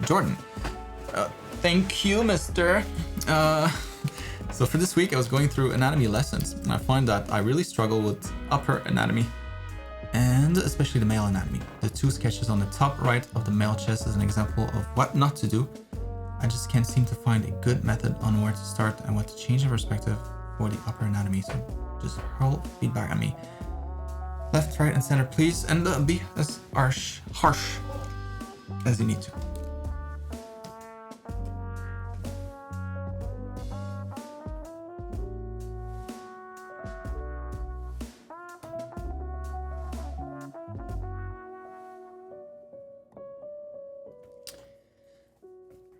Jordan. Thank you, mister. So for this week, I was going through anatomy lessons, and I find that I really struggle with upper anatomy, and especially the male anatomy. The two sketches on the top right of the male chest is an example of what not to do. I just can't seem to find a good method on where to start and what to change in perspective for the upper anatomy, so just hurl feedback at me. Left, right, and center, please, and be as harsh as you need to.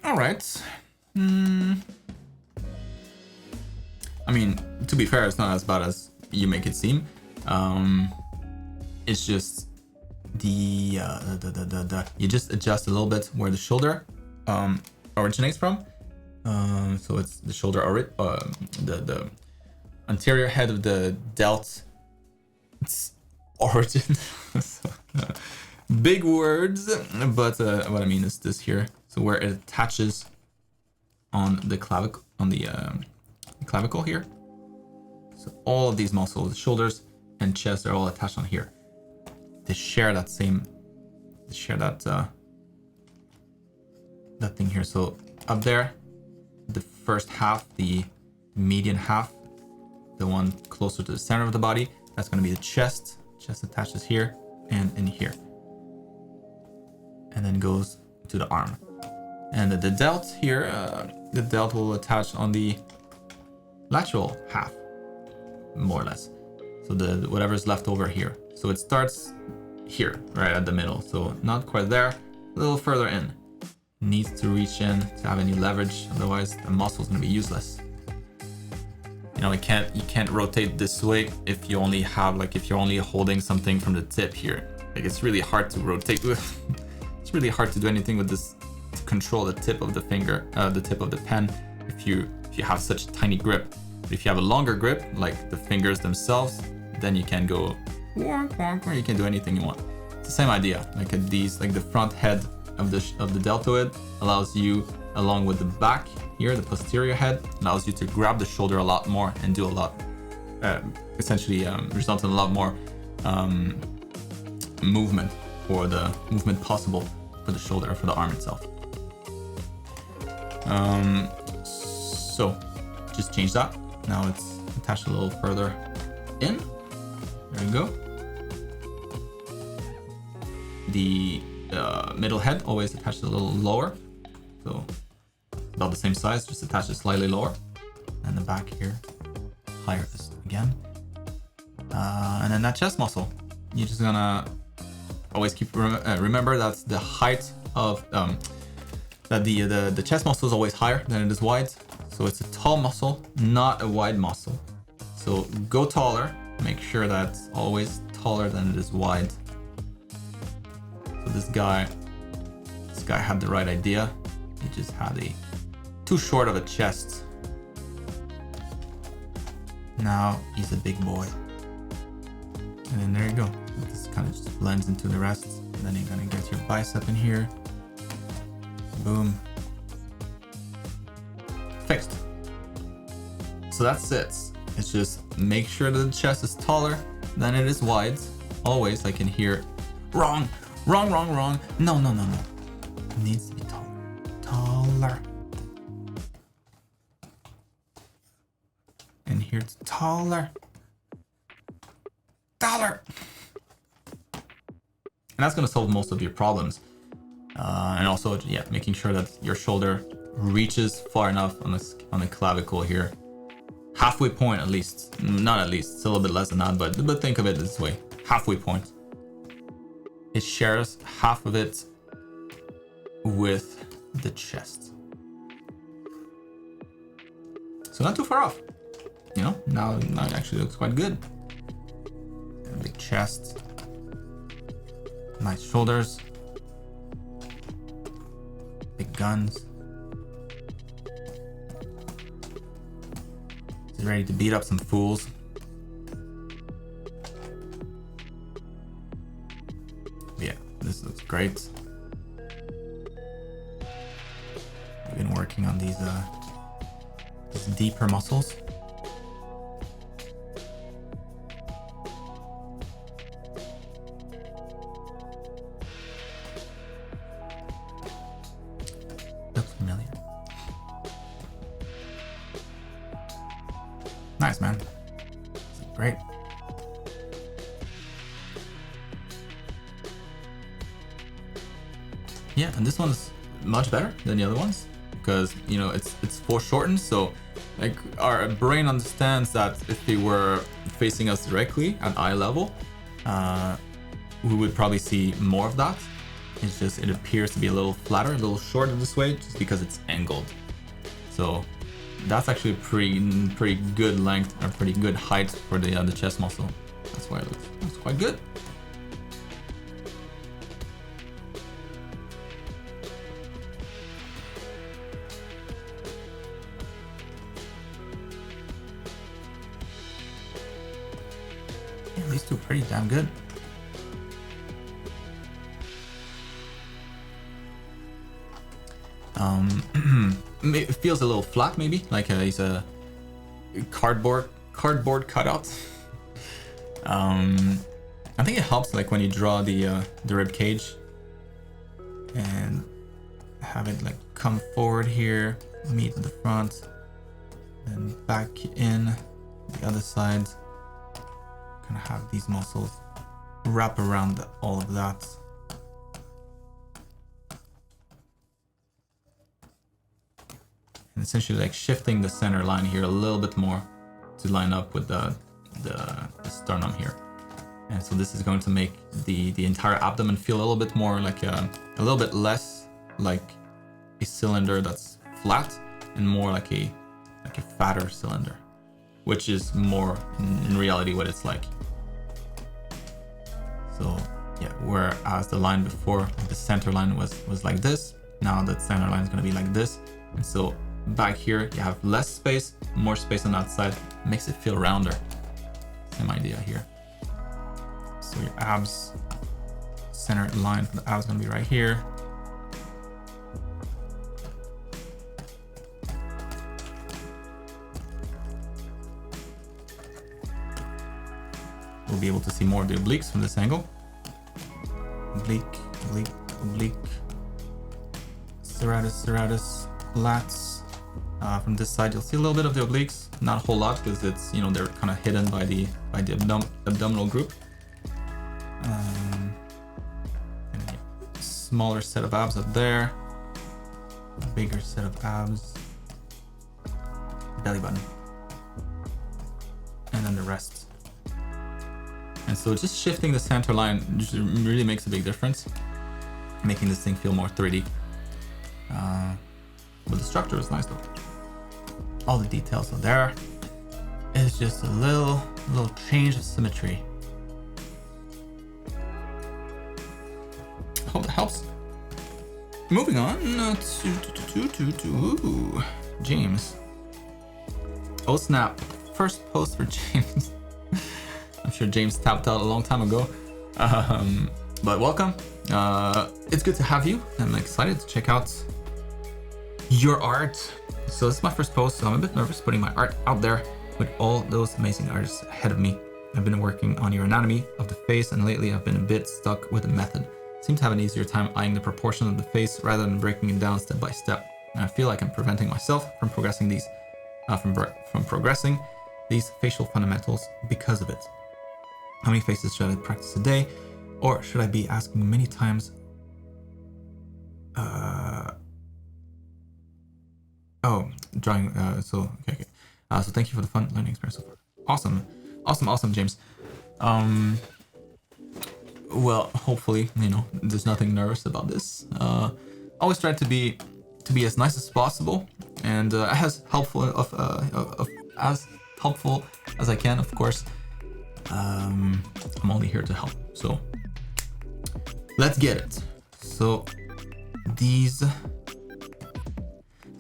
All right. I mean, to be fair, it's not as bad as you make it seem. It's just you just adjust a little bit where the shoulder originates from. So it's the shoulder the anterior head of the delt. It's origin. Big words, but what I mean is this here. So where it attaches on the clavicle, clavicle here. So all of these muscles, shoulders and chest, are all attached on here. They share that that thing here. So up there, the first half, the median half, the one closer to the center of the body. That's going to be the chest. Chest attaches here and in here. And then goes to the arm. And the delt here, the delt will attach on the lateral half, more or less. So the whatever's left over here. So it starts here, right at the middle. So not quite there, a little further in. Needs to reach in to have any leverage, otherwise the muscle is going to be useless. You know, you can't rotate this way if you only have, like, if you're only holding something from the tip here. Like, it's really hard to rotate with. It's really hard to do anything with this to control the tip of the finger, the tip of the pen, if you have such a tiny grip. But if you have a longer grip, like the fingers themselves, then you can go or you can do anything you want. It's the same idea. Like these, like the front head of the deltoid allows you, along with the back here, the posterior head, allows you to grab the shoulder a lot more and do a lot, essentially result in a lot more movement, for the movement possible for the shoulder, for the arm itself. So just change that. Now it's attached a little further in. There you go. The middle head always attached a little lower, so about the same size, just attach it slightly lower. And the back here, higher again. And then that chest muscle, you're just gonna always keep remember that's the height of that the chest muscle is always higher than it is wide. So it's a tall muscle, not a wide muscle. So go taller. Make sure that's always taller than it is wide. So this guy had the right idea. He just had too short of a chest. Now he's a big boy. And then there you go. This kind of just blends into the rest. And then you're gonna get your bicep in here. Boom. Fixed. So that's it. It's just make sure that the chest is taller than it is wide. Always, I can hear wrong. No. It needs to be taller. Taller. And here it's taller. Taller. And that's gonna solve most of your problems. And also, yeah, making sure that your shoulder reaches far enough on the clavicle here. Halfway point at least. Not at least, it's a little bit less than that, but think of it this way. Halfway point. It shares half of it with the chest. So not too far off. You know, now it actually looks quite good. Big chest. Nice shoulders. Big guns. He's ready to beat up some fools. Yeah, this looks great. I've been working on these deeper muscles. Looks familiar. Nice, man. Great. Yeah, and this one's much better than the other ones because, you know, it's foreshortened. So like our brain understands that if they were facing us directly at eye level, we would probably see more of that. It's just, it appears to be a little flatter, a little shorter this way, just because it's angled. So that's actually a pretty good length or pretty good height for the chest muscle. That's why it looks quite good. Yeah, these two are pretty damn good. It feels a little flat, maybe like he's a cardboard cutout. I think it helps like when you draw the rib cage and have it like come forward here, meet in the front, then back in, The other side, kind of have these muscles wrap around all of that. And essentially like shifting the center line here a little bit more to line up with the sternum here. And so this is going to make the entire abdomen feel a little bit more like a little bit less like a cylinder that's flat and more like a fatter cylinder, which is more in reality what it's like. So yeah, whereas the line before, the center line was like this, now the center line is going to be like this. And so back here you have less space, more space on that side, makes it feel rounder. Same idea here. So your abs, center line for the abs is going to be right here. We'll be able to see more of the obliques from this angle. Oblique, oblique, oblique. Serratus, serratus, lats. From this side, you'll see a little bit of the obliques. Not a whole lot because it's, you know, they're kind of hidden by the abdominal group. And a smaller set of abs up there. A bigger set of abs. Belly button. And then the rest. And so just shifting the center line just really makes a big difference, making this thing feel more 3D. But the structure is nice though. All the details are there. It's just a little change of symmetry. Hope that helps. Moving on to James. Oh snap! First post for James. I'm sure James tapped out a long time ago. But welcome. It's good to have you. I'm excited to check out your art. So this is my first post, so I'm a bit nervous putting my art out there with all those amazing artists ahead of me. I've been working on your anatomy of the face, and lately I've been a bit stuck with the method. Seem to have an easier time eyeing the proportions of the face rather than breaking it down step by step. And I feel like I'm preventing myself from progressing these facial fundamentals because of it. How many faces should I practice a day? Or should I be asking many times? Drawing. So thank you for the fun learning experience so far. Awesome, James. Well, hopefully, you know, there's nothing nervous about this. Always try to be as nice as possible and as helpful as I can, of course. I'm only here to help, so let's get it. So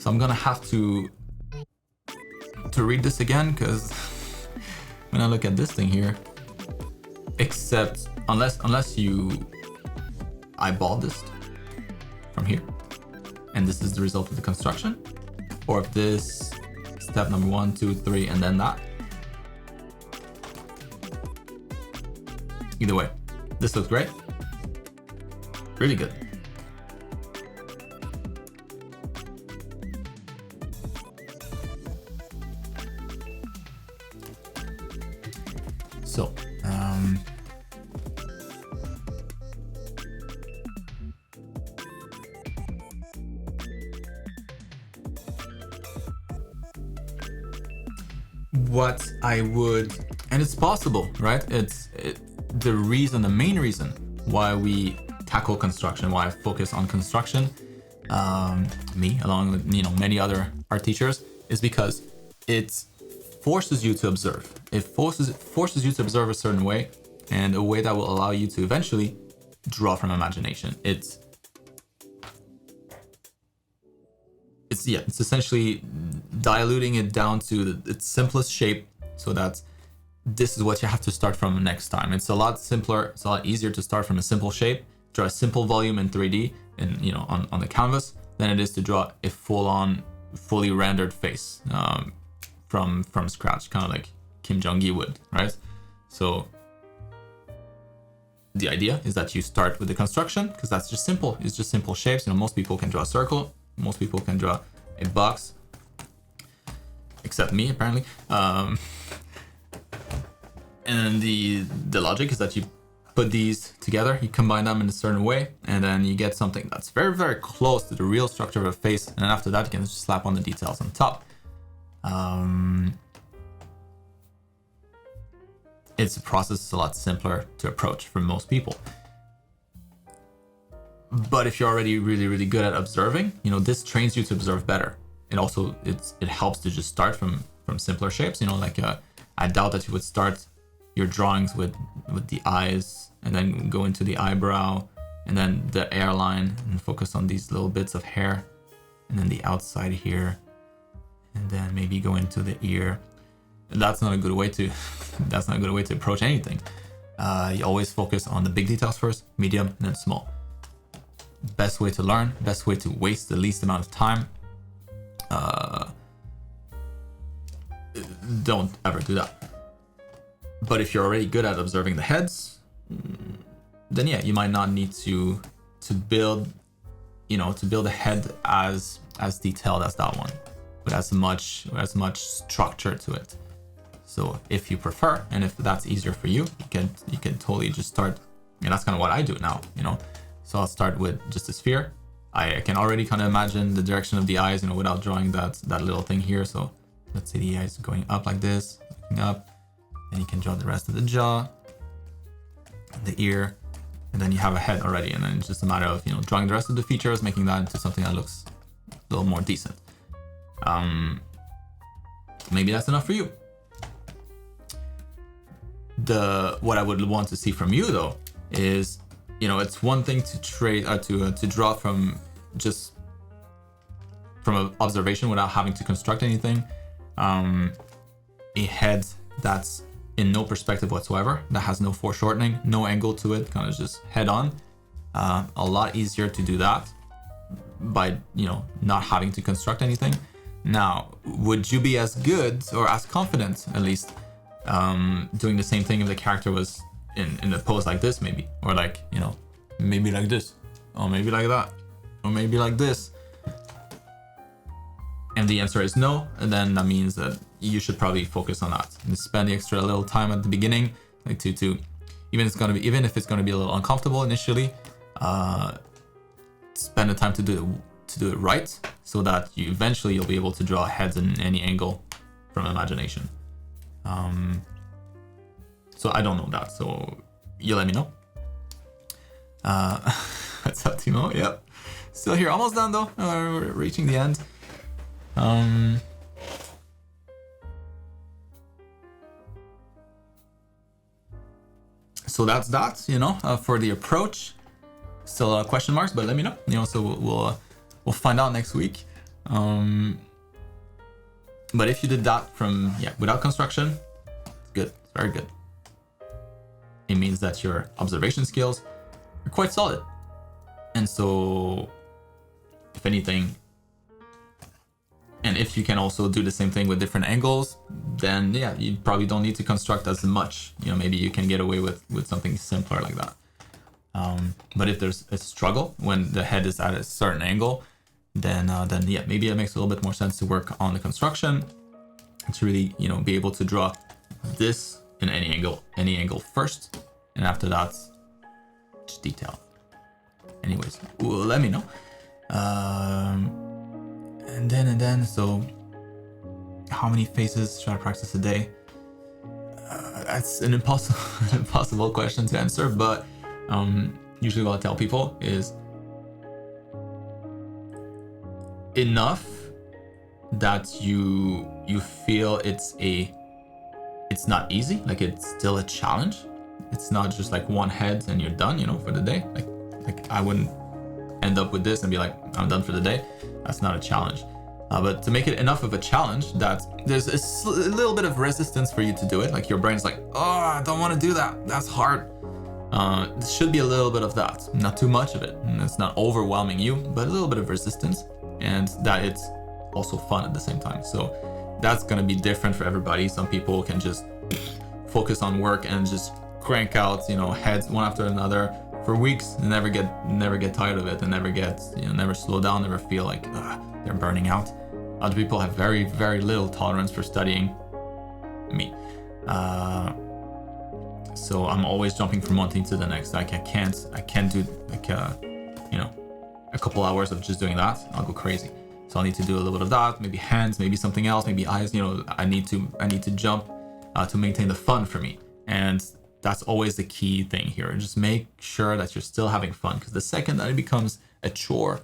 I'm gonna have to read this again because when I look at this thing here, except unless you eyeball this from here, and this is the result of the construction, or if this step number 1, 2, 3, and then that. Either way, this looks great. Really good. So, what I would, and it's possible, right? The main reason why we tackle construction, why I focus on construction, me along with, you know, many other art teachers, is because it forces you to observe. It forces you to observe a certain way, and a way that will allow you to eventually draw from imagination. It's essentially diluting it down to its simplest shape, so that this is what you have to start from next time. It's a lot simpler. It's a lot easier to start from a simple shape, draw a simple volume in 3D and, you know, on the canvas, than it is to draw a fully rendered face from scratch, kind of like Kim Jong-gi would, right? So the idea is that you start with the construction, because that's just simple. It's just simple shapes. You know, most people can draw a circle. Most people can draw a box, except me, apparently. And the logic is that you put these together, you combine them in a certain way, and then you get something that's very, very close to the real structure of a face. And then after that, you can just slap on the details on top. It's a process that's a lot simpler to approach for most people. But if you're already really, really good at observing, you know, this trains you to observe better. It also, it helps to just start from simpler shapes, you know, like I doubt that you would start your drawings with the eyes and then go into the eyebrow and then the hairline and focus on these little bits of hair and then the outside here and then maybe go into the ear. That's not a good way to approach anything. You always focus on the big details first, medium, and then small. Best way to learn, best way to waste the least amount of time. Don't ever do that. But if you're already good at observing the heads, then yeah, you might not need to build a head as detailed as that one, but as much structure to it. So if you prefer, and if that's easier for you, you can totally just start, and that's kind of what I do now, you know. So I'll start with just a sphere. I can already kind of imagine the direction of the eyes, you know, without drawing that little thing here. So let's say the eyes going up like this, looking up, and you can draw the rest of the jaw, the ear, and then you have a head already. And then it's just a matter of, you know, drawing the rest of the features, making that into something that looks a little more decent. Maybe that's enough for you. What I would want to see from you though is, you know, it's one thing to draw from an observation without having to construct anything. A head that's in no perspective whatsoever, that has no foreshortening, no angle to it, kind of just head on. A lot easier to do that by, you know, not having to construct anything. Now, would you be as good or as confident, at least, doing the same thing if the character was in a pose like this, maybe, or like, you know, maybe like this, or maybe like that, or maybe like this? And the answer is no, and then that means that you should probably focus on that and spend the extra little time at the beginning, like to even if it's gonna be a little uncomfortable initially, spend the time to do it right, so that eventually you'll be able to draw heads in any angle from imagination. So I don't know that, so you let me know. What's up, Timo? Yep. Still here, almost done though. We're reaching the end. So that's that, you know, for the approach. Still question marks, but let me know, you know, so we'll find out next week. But if you did that without construction, it's good, it's very good. It means that your observation skills are quite solid. And so, if anything, and if you can also do the same thing with different angles, then yeah, you probably don't need to construct as much. You know, maybe you can get away with something simpler like that. But if there's a struggle when the head is at a certain angle, then yeah, maybe it makes a little bit more sense to work on the construction and to really, you know, be able to draw this in any angle first, and after that, just detail. Anyways, well, let me know. And then, so how many faces should I practice a day? That's an impossible question to answer, but usually what I tell people is enough that you feel it's not easy, like it's still a challenge. It's not just like one head and you're done, you know, for the day. Like I wouldn't end up with this and be like, I'm done for the day. That's not a challenge. But to make it enough of a challenge that there's a little bit of resistance for you to do it. Like your brain's like, oh, I don't want to do that. That's hard. There should be a little bit of that, not too much of it. And it's not overwhelming you, but a little bit of resistance, and that it's also fun at the same time. So that's going to be different for everybody. Some people can just focus on work and just crank out, you know, heads one after another for weeks and never get tired of it, and never slow down, never feel like they're burning out. Other people have very, very little tolerance for studying. Me. So I'm always jumping from one thing to the next. Like I can't do like a couple hours of just doing that. I'll go crazy. So I'll need to do a little bit of that, maybe hands, maybe something else, maybe eyes. I need to jump to maintain the fun for me. And that's always the key thing here. Just make sure that you're still having fun, because the second that it becomes a chore,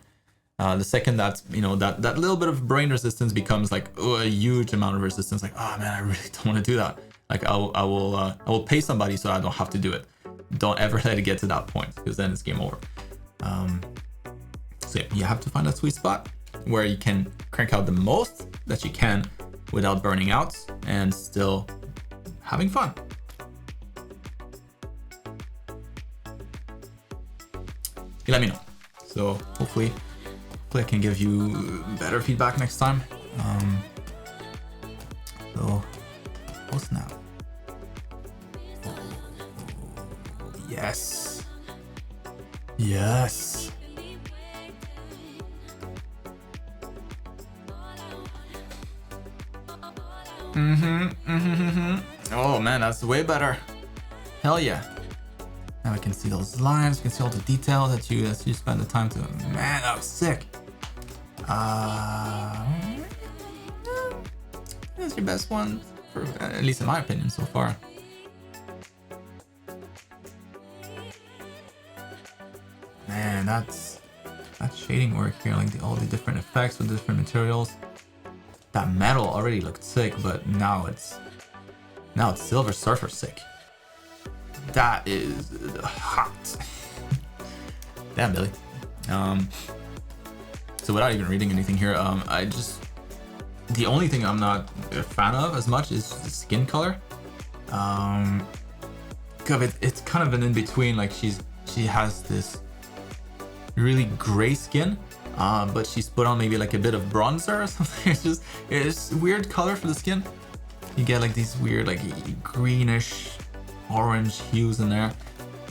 the second that that little bit of brain resistance becomes like a huge amount of resistance, like, oh man, I really don't want to do that. Like I will pay somebody so I don't have to do it. Don't ever let it get to that point, because then it's game over. So yeah, you have to find that sweet spot where you can crank out the most that you can without burning out and still having fun. You let me know. So hopefully I can give you better feedback next time. So what's now? Yes. Yes. Oh man, that's way better. Hell yeah. Now I can see those lines, you can see all the details that you spend the time to. Man, that was sick. That's your best one, at least in my opinion so far. Man, that's shading work here, like all the different effects with different materials. That metal already looked sick, but now it's Silver Surfer sick. That is hot. Damn, Billy. So without even reading anything here, the only thing I'm not a fan of as much is the skin color. It's kind of an in-between, like she has this really gray skin, but she's put on maybe like a bit of bronzer or something. It's weird color for the skin. You get like these weird like greenish orange hues in there,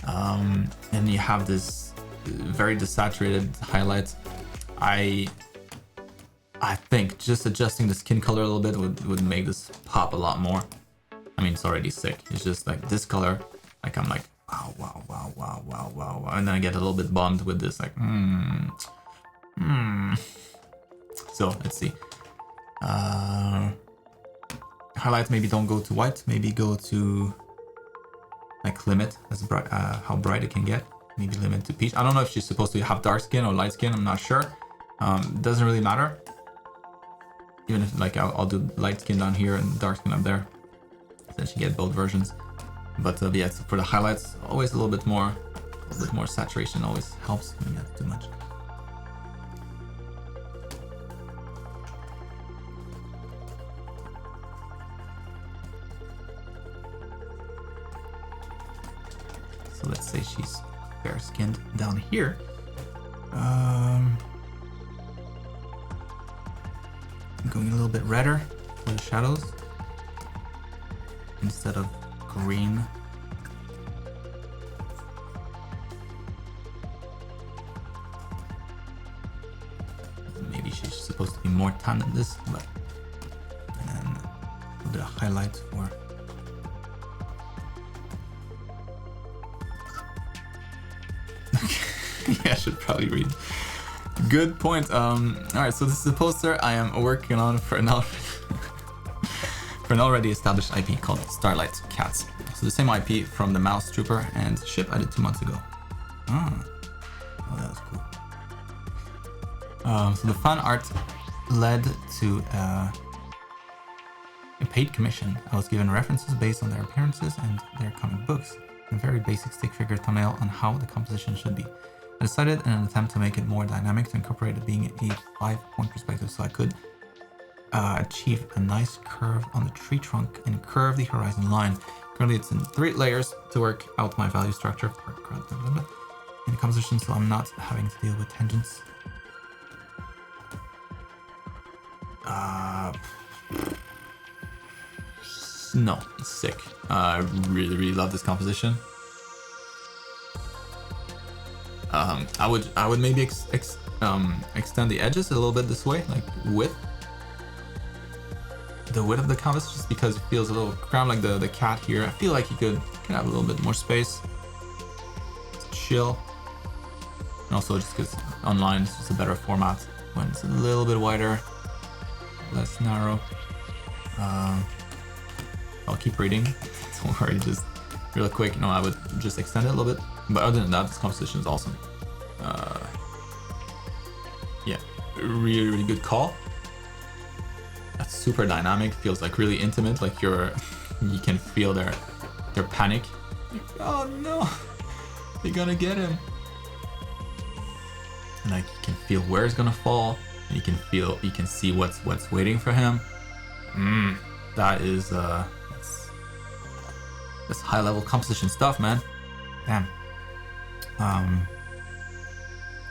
and you have this very desaturated highlights. I think just adjusting the skin color a little bit would make this pop a lot more. I mean, it's already sick. It's just like this color, like I'm like wow, and then I get a little bit bummed with this, like So let's see. Highlights, maybe don't go to white, maybe go to like limit as bright, how bright it can get. Maybe limit to peach. I don't know if she's supposed to have dark skin or light skin, I'm not sure. Doesn't really matter. Even if like I'll do light skin down here and dark skin up there, then you get both versions. But yeah, so for the highlights, always a little bit more saturation always helps when you have too much. So let's say she's fair skinned down here. Going a little bit redder for the shadows instead of green. Maybe she's supposed to be more tan than this, but and then a little bit of highlight for. Yeah, I should probably read. Good point. Alright, so this is a poster I am working on for an already established IP called Starlight Cats. So the same IP from the Mouse Trooper and Ship I did 2 months ago. Oh, that was cool. So the fan art led to a paid commission. I was given references based on their appearances and their comic books, and a very basic stick figure thumbnail on how the composition should be. I decided in an attempt to make it more dynamic to incorporate it being a 5-point perspective so I could achieve a nice curve on the tree trunk and curve the horizon line. Currently it's in 3 layers to work out my value structure in the composition, so I'm not having to deal with tangents. No, it's sick. I really love this composition. I would maybe extend the edges a little bit this way, like width. the width of the canvas just because it feels a little cramped, like the cat here. I feel like you could have a little bit more space. It's chill. And also just because online it's just a better format when it's a little bit wider, less narrow. I'll keep reading. Don't worry, just real quick. I would just extend it a little bit. But other than that, this composition is awesome. Yeah, really, really good call. That's super dynamic. Feels like really intimate. Like you can feel their panic. Oh no, they're gonna get him. And like you can feel where it's gonna fall. And you can see what's waiting for him. That is that's high level composition stuff, man. Damn.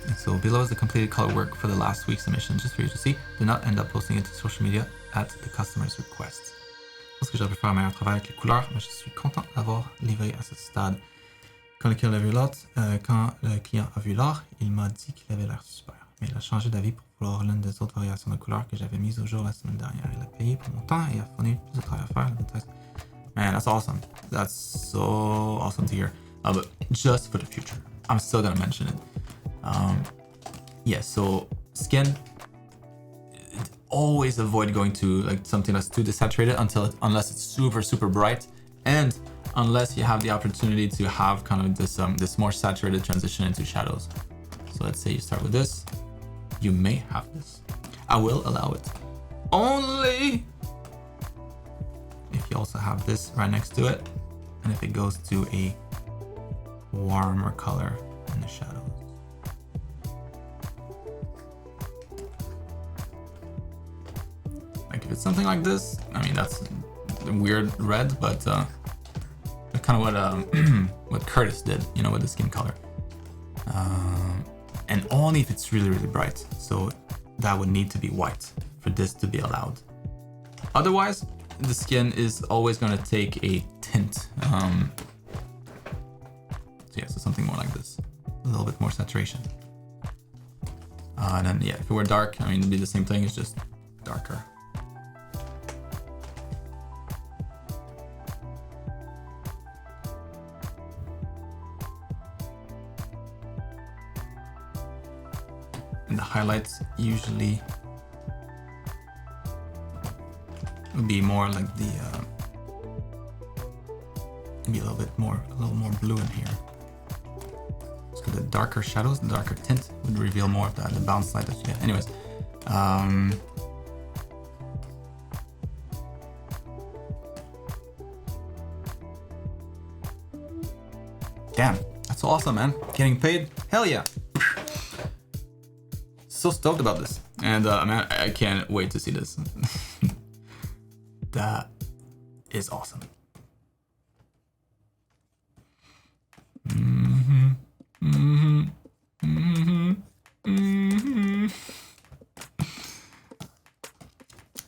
And so below is the completed color work for the last week's submission, just for you to see. Do not end up posting it to social media at the customer's request. Je pense que j'aurais pu faire un meilleur travail avec les couleurs, mais je suis content d'avoir livré à ce stade. Quand le client a vu l'art, il m'a dit qu'il avait l'air super. Mais il a changé d'avis pour vouloir l'une des autres variations de couleurs que j'avais mises au jour la semaine dernière. Il a payé pour mon temps et a fourni plus de travail à faire. Man, that's awesome. That's so awesome to hear. But just for the future, I'm still gonna mention it. Yeah, so skin, always avoid going to like something that's too desaturated unless it's super bright, and unless you have the opportunity to have kind of this more saturated transition into shadows. So let's say you start with this, you may have this. I will allow it only if you also have this right next to it, and if it goes to a warmer color in the shadows. Like if it's something like this, I mean that's a weird red, but kind of what Curtis did, with the skin color. And only if it's really bright. So that would need to be white for this to be allowed. Otherwise, the skin is always going to take a tint. So something more like this, a little bit more saturation. And then yeah, if it were dark, I mean, it'd be the same thing. It's just darker. And the highlights usually would be more like be a little more blue in here. So the darker shadows, the darker tint would reveal more of the bounce light that you get. Anyways, damn, that's awesome, man. Getting paid, hell yeah. So stoked about this, and man, I can't wait to see this. That is awesome.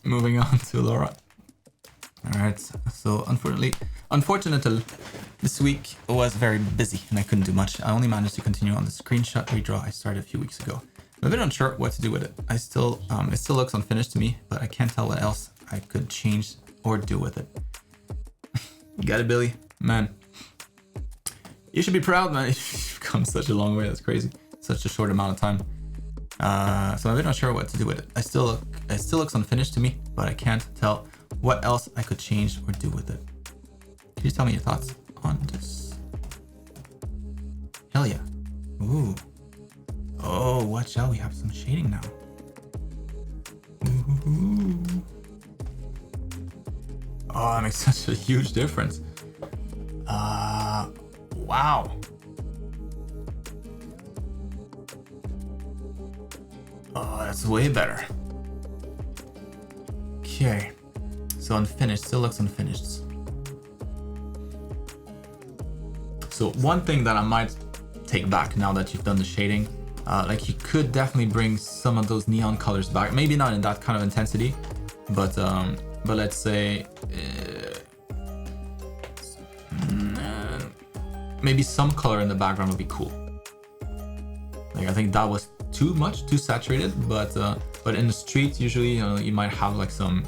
Moving on to Laura. All right, so unfortunately, this week was very busy and I couldn't do much. I only managed to continue on the screenshot redraw I started a few weeks ago. I'm a bit unsure what to do with it. It still looks unfinished to me, but I can't tell what else I could change or do with it. You got it, Billy? Man, you should be proud, man. You've come such a long way. That's crazy. Such a short amount of time. So I'm a bit unsure what to do with it. It still looks unfinished to me, but I can't tell what else I could change or do with it. Can you tell me your thoughts on this? Hell yeah. Ooh. Oh, watch out. We have some shading now. Ooh. Oh, that makes such a huge difference. Wow. Oh, that's way better. Okay. So unfinished, still looks unfinished. So one thing that I might take back now that you've done the shading, like you could definitely bring some of those neon colors back. Maybe not in that kind of intensity, but let's say maybe some color in the background would be cool. Like I think that was too much, too saturated, but in the street usually you might have like some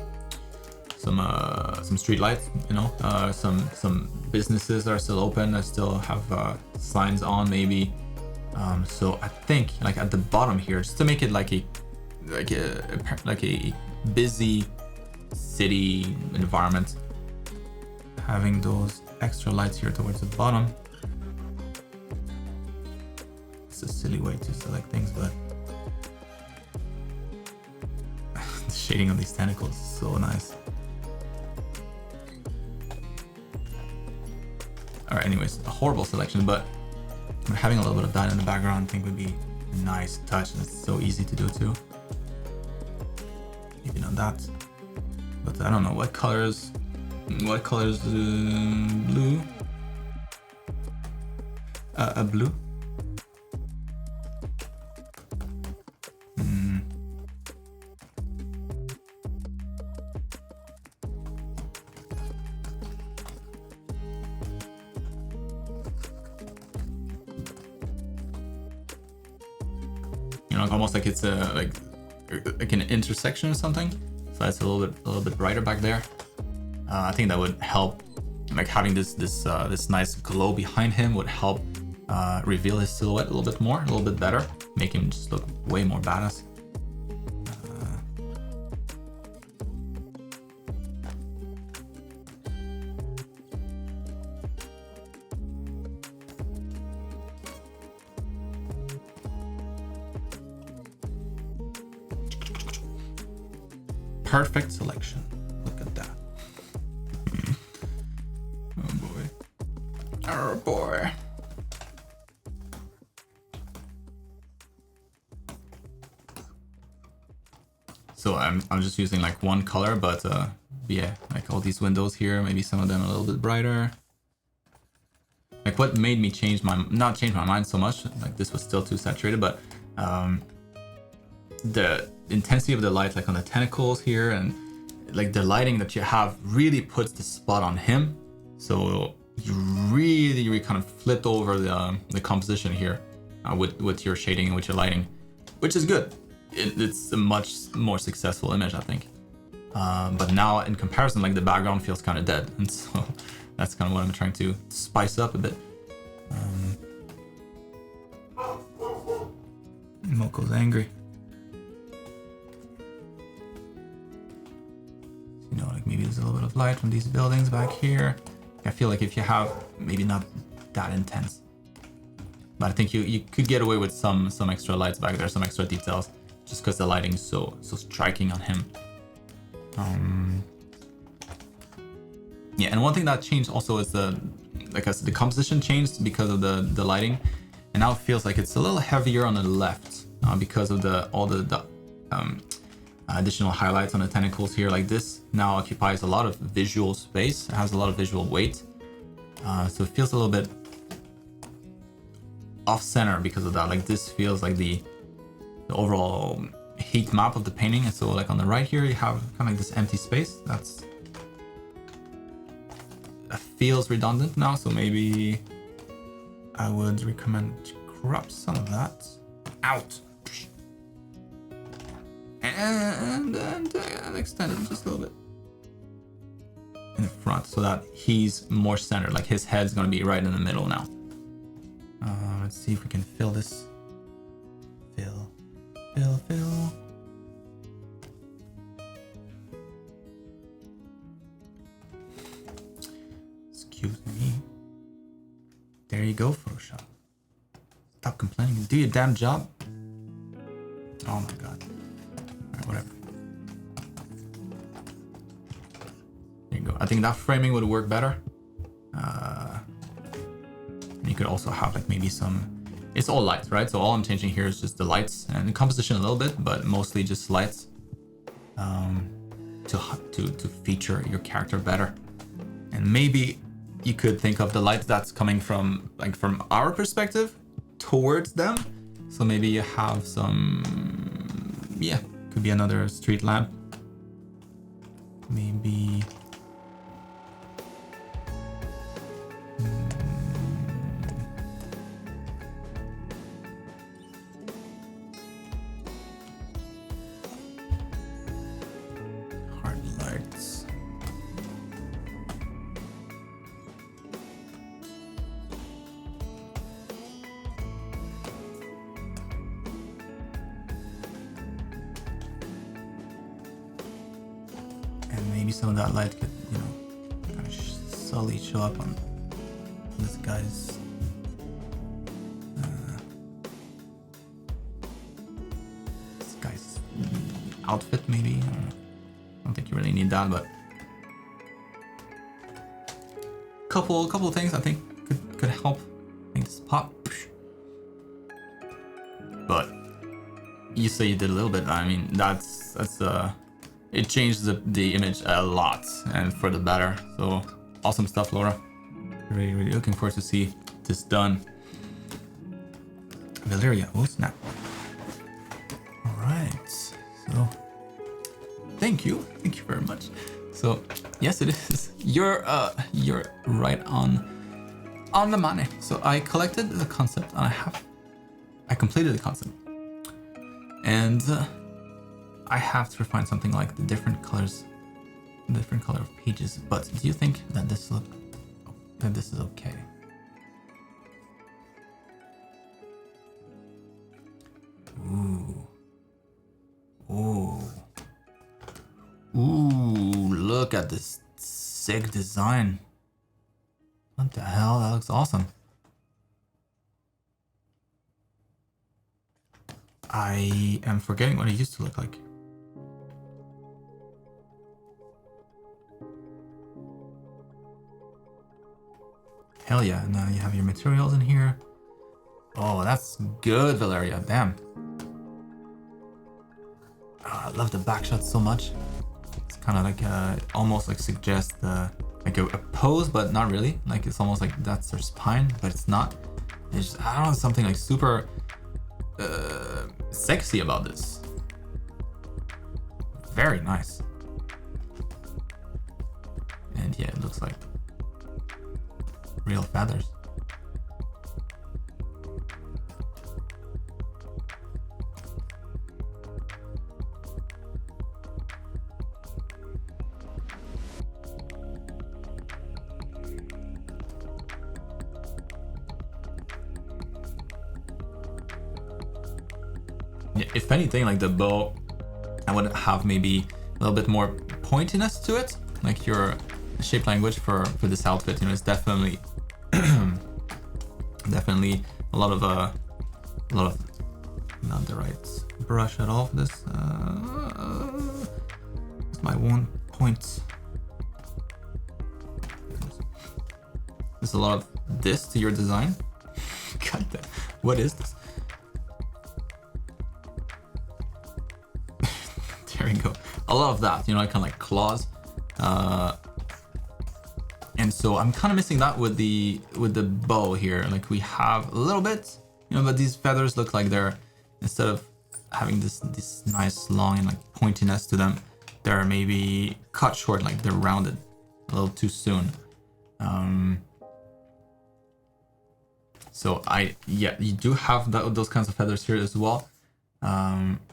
some street lights, you know, some businesses that are still open that still have signs on maybe. So I think like at the bottom here, just to make it like a busy city environment, having those extra lights here towards the bottom. It's a silly way to select things, but the shading on these tentacles is so nice. Alright, anyways, a horrible selection, but having a little bit of that in the background I think would be a nice touch, and it's so easy to do too. Maybe not that, but I don't know what colors. What color is blue? A blue. You know, almost like it's like an intersection or something. So it's a little bit brighter back there. I think that would help, like having this nice glow behind him would help reveal his silhouette a little bit more, a little bit better, make him just look way more badass. Perfect selection. Look at that. Oh boy. Oh boy. So I'm just using like one color, but yeah, like all these windows here, maybe some of them a little bit brighter. Like what made me not change my mind so much, like this was still too saturated, but the intensity of the light, like on the tentacles here, and like the lighting that you have really puts the spot on him. So you really kind of flipped over the composition here with your shading and with your lighting, which is good. It's a much more successful image, I think. But now in comparison, like the background feels kind of dead, and so that's kind of what I'm trying to spice up a bit. Moko's angry. You know, like maybe there's a little bit of light from these buildings back here. I feel like if you have maybe not that intense, but I think you could get away with some extra lights back there, some extra details, just because the lighting is so striking on him. Yeah, and one thing that changed also is the composition changed because of the lighting, and now it feels like it's a little heavier on the left because of all the additional highlights on the tentacles here. Like this now occupies a lot of visual space. It has a lot of visual weight, so it feels a little bit off center because of that. Like this feels like the overall heat map of the painting, and so like on the right here you have kind of like this empty space that feels redundant now. So maybe I would recommend to crop some of that out and extend it just a little bit in the front so that he's more centered, like his head's gonna be right in the middle now. Let's see if we can fill this. Fill. Excuse me. There you go, Photoshop. Stop complaining and do your damn job. Oh my god. Alright, whatever. There you go. I think that framing would work better. You could also have like maybe it's all lights, right? So all I'm changing here is just the lights and the composition a little bit, but mostly just lights to feature your character better. And maybe you could think of the light that's coming from our perspective towards them. So maybe you have could be another street lamp. Maybe hard lights. maybe some of that light could, you know, kind of subtly show up on this guy's outfit, maybe. I don't think you really need that, but couple of things I think could help make this pop. But you say you did a little bit. I mean, that's it changed the image a lot and for the better. So awesome stuff, Laura. Really looking forward to see this done. Valeria, oh snap. All right, so thank you very much. So yes, it is. You're right on the money. So I collected the concept and I completed the concept, and I have to refine something like the different colors, different color of pages. But do you think that this is okay? Ooh, look at this sick design. What the hell? That looks awesome. I am forgetting what it used to look like. Hell yeah, now you have your materials in here. Oh, that's good, Valeria, damn. Oh, I love the back shot so much. It's kind of like almost like suggests like a pose, but not really. Like it's almost like that's their spine, but it's not. It's just, I don't know, something like super sexy about this. Very nice. And yeah, it looks like real feathers. If anything, like the bow, I would have maybe a little bit more pointiness to it. Like your shape language for this outfit, you know, it's definitely definitely a lot of not the right brush at all for this. It's my 1 point. There's a lot of this to your design. God damn, what is this? There we go. A lot of that, you know, kind of like claws. And so I'm kind of missing that with the bow here. Like we have a little bit, you know, but these feathers look like they're, instead of having this nice long and like pointiness to them, they're maybe cut short, like they're rounded a little too soon. So yeah, you do have those kinds of feathers here as well.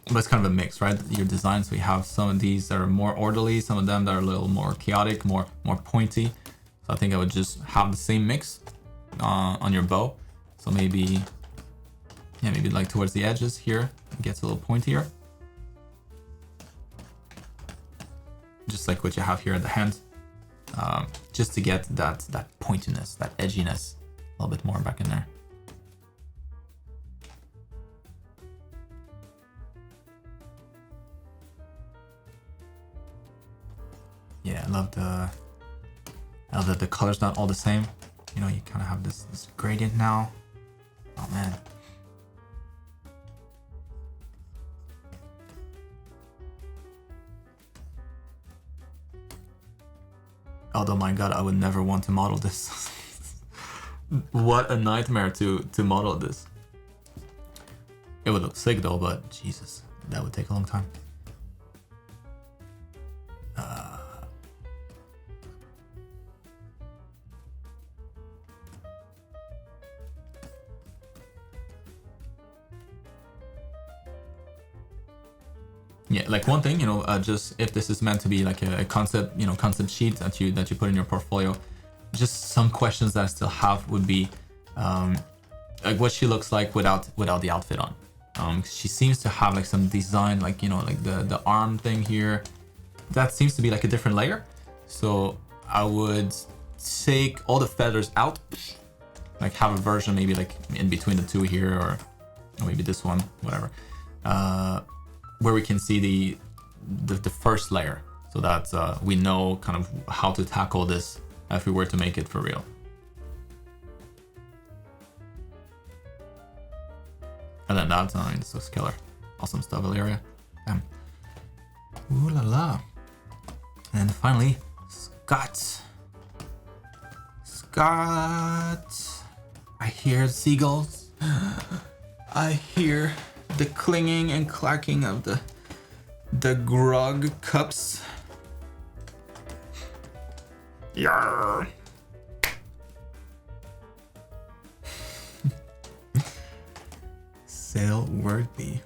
But it's kind of a mix, right? Your designs, we have some of these that are more orderly, some of them that are a little more chaotic, more pointy. So I think I would just have the same mix on your bow. So maybe, yeah, maybe like towards the edges here, it gets a little pointier. Just like what you have here at the hand. Just to get that pointiness, that edginess a little bit more back in there. Yeah, I love that the color's not all the same. You know, you kind of have this gradient now. Oh man. Although my god, I would never want to model this. What a nightmare to model this. It would look sick though, but Jesus, that would take a long time. Yeah, like one thing, you know, just if this is meant to be like a concept, you know, concept sheet that you put in your portfolio, just some questions that I still have would be like what she looks like without the outfit on. She seems to have like some design, like, you know, like the arm thing here, that seems to be like a different layer. So I would take all the feathers out, like have a version maybe like in between the two here, or maybe this one, whatever, where we can see the first layer, so that we know kind of how to tackle this if we were to make it for real. And then that's, I mean, this looks killer. Awesome stuff, Valeria. Damn. Ooh la la. And finally, Scott. I hear seagulls. I hear the clinging and clacking of the grog cups. Yarr. Sail worthy.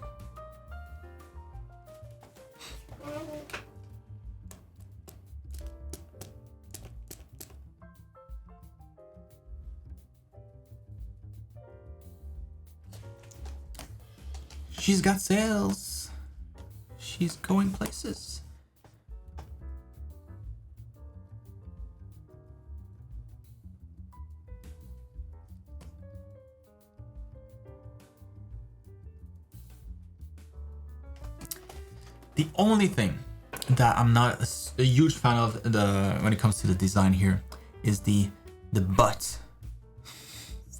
She's got sails. She's going places. The only thing that I'm not a huge fan of when it comes to the design here is the butt.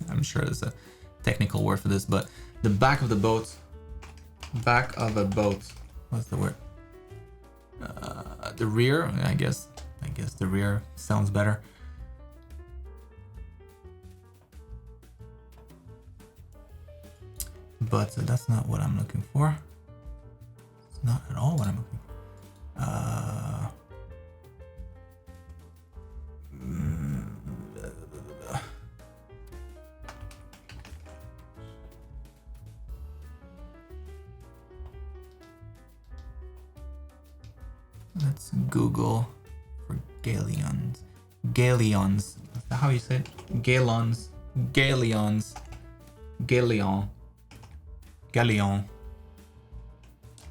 I'm sure there's a technical word for this, but the back of the boat. Back of a boat. What's the word? The rear, I guess the rear sounds better. But that's not what I'm looking for. It's not at all what I'm looking for. Let's Google for galleons. Galleons. Is that how you say it? Galleons. Galleons. Galleon. Galleon.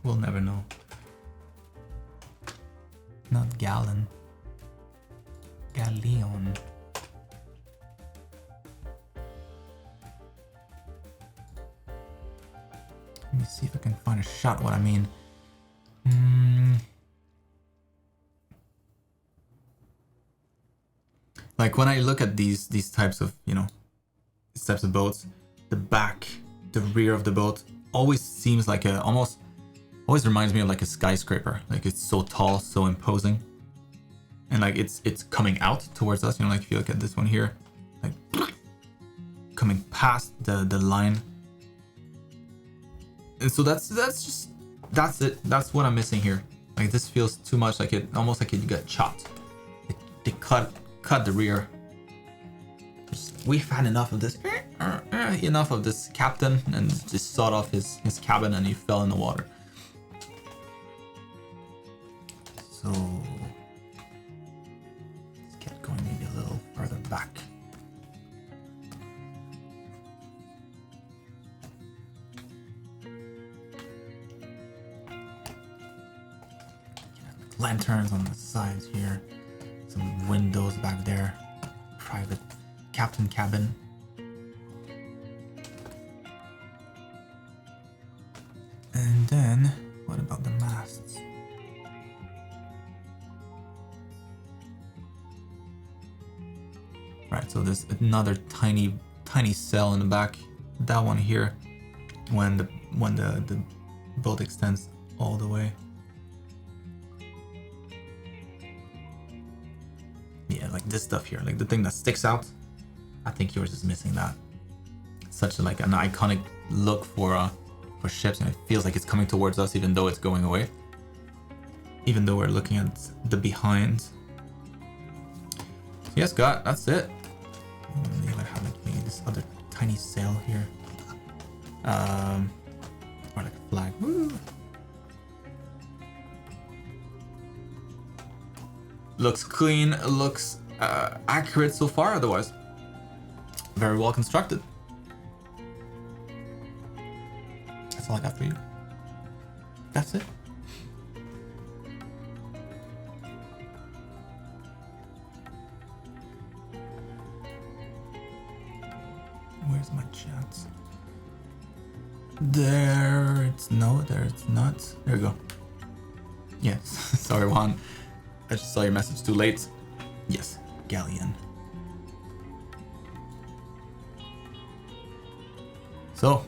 We'll never know. Not gallon. Galleon. Let me see if I can find a shot what I mean. Like when I look at these types of, these types of boats, the back, the rear of the boat always seems like always reminds me of like a skyscraper. Like it's so tall, so imposing. And like it's coming out towards us, like if you look at this one here, like coming past the line. And so that's it. That's what I'm missing here. Like this feels too much like almost like it got chopped. They cut the rear. We've had enough of this. Enough of this captain, and just sawed off his cabin, and he fell in the water. So let's get going maybe a little further back. Lanterns on the sides here. Some windows back there. Private captain cabin. And then, what about the masts? Right, so there's another tiny sail in the back. That one here, when the boat extends all the way. Yeah, like this stuff here, like the thing that sticks out. I think yours is missing that. Such like an iconic look for ships, and it feels like it's coming towards us, even though it's going away. Even though we're looking at the behind. So yes, Scott, that's it. Maybe I have like maybe this other tiny sail here, or like a flag. Woo. Looks clean, looks accurate so far, otherwise. Very well constructed. That's all I got for you. That's it. There it's no, there it's not. There we go. Yes, sorry Juan. I just saw your message too late. Yes, Galleon. So,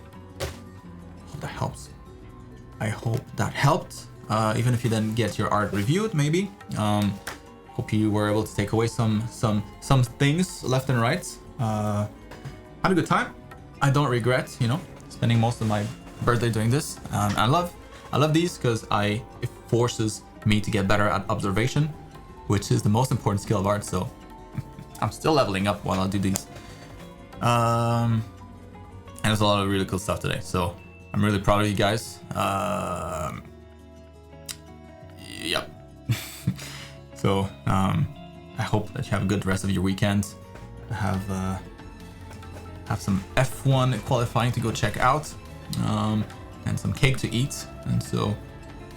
hope that helps. I hope that helped. Even if you didn't get your art reviewed, maybe. Hope you were able to take away some things left and right. Had a good time. I don't regret, you know, spending most of my birthday doing this. I love these because it forces me to get better at observation, which is the most important skill of art. So I'm still leveling up while I do these. And there's a lot of really cool stuff today. So I'm really proud of you guys. Yep. So I hope that you have a good rest of your weekend. Have some F1 qualifying to go check out, and some cake to eat. And so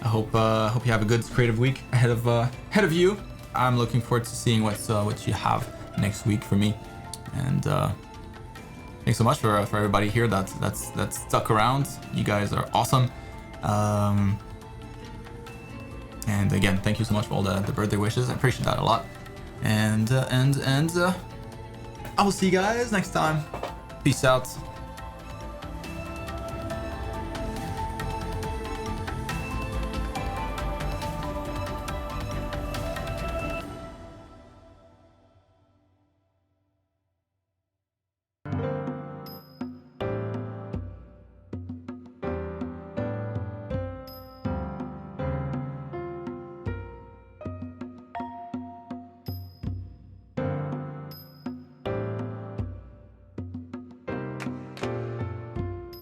I hope you have a good creative week ahead of you. I'm looking forward to seeing what you have next week for me. And thanks so much for everybody here that's stuck around. You guys are awesome. And again, thank you so much for all the birthday wishes. I appreciate that a lot. And I will see you guys next time. Peace out.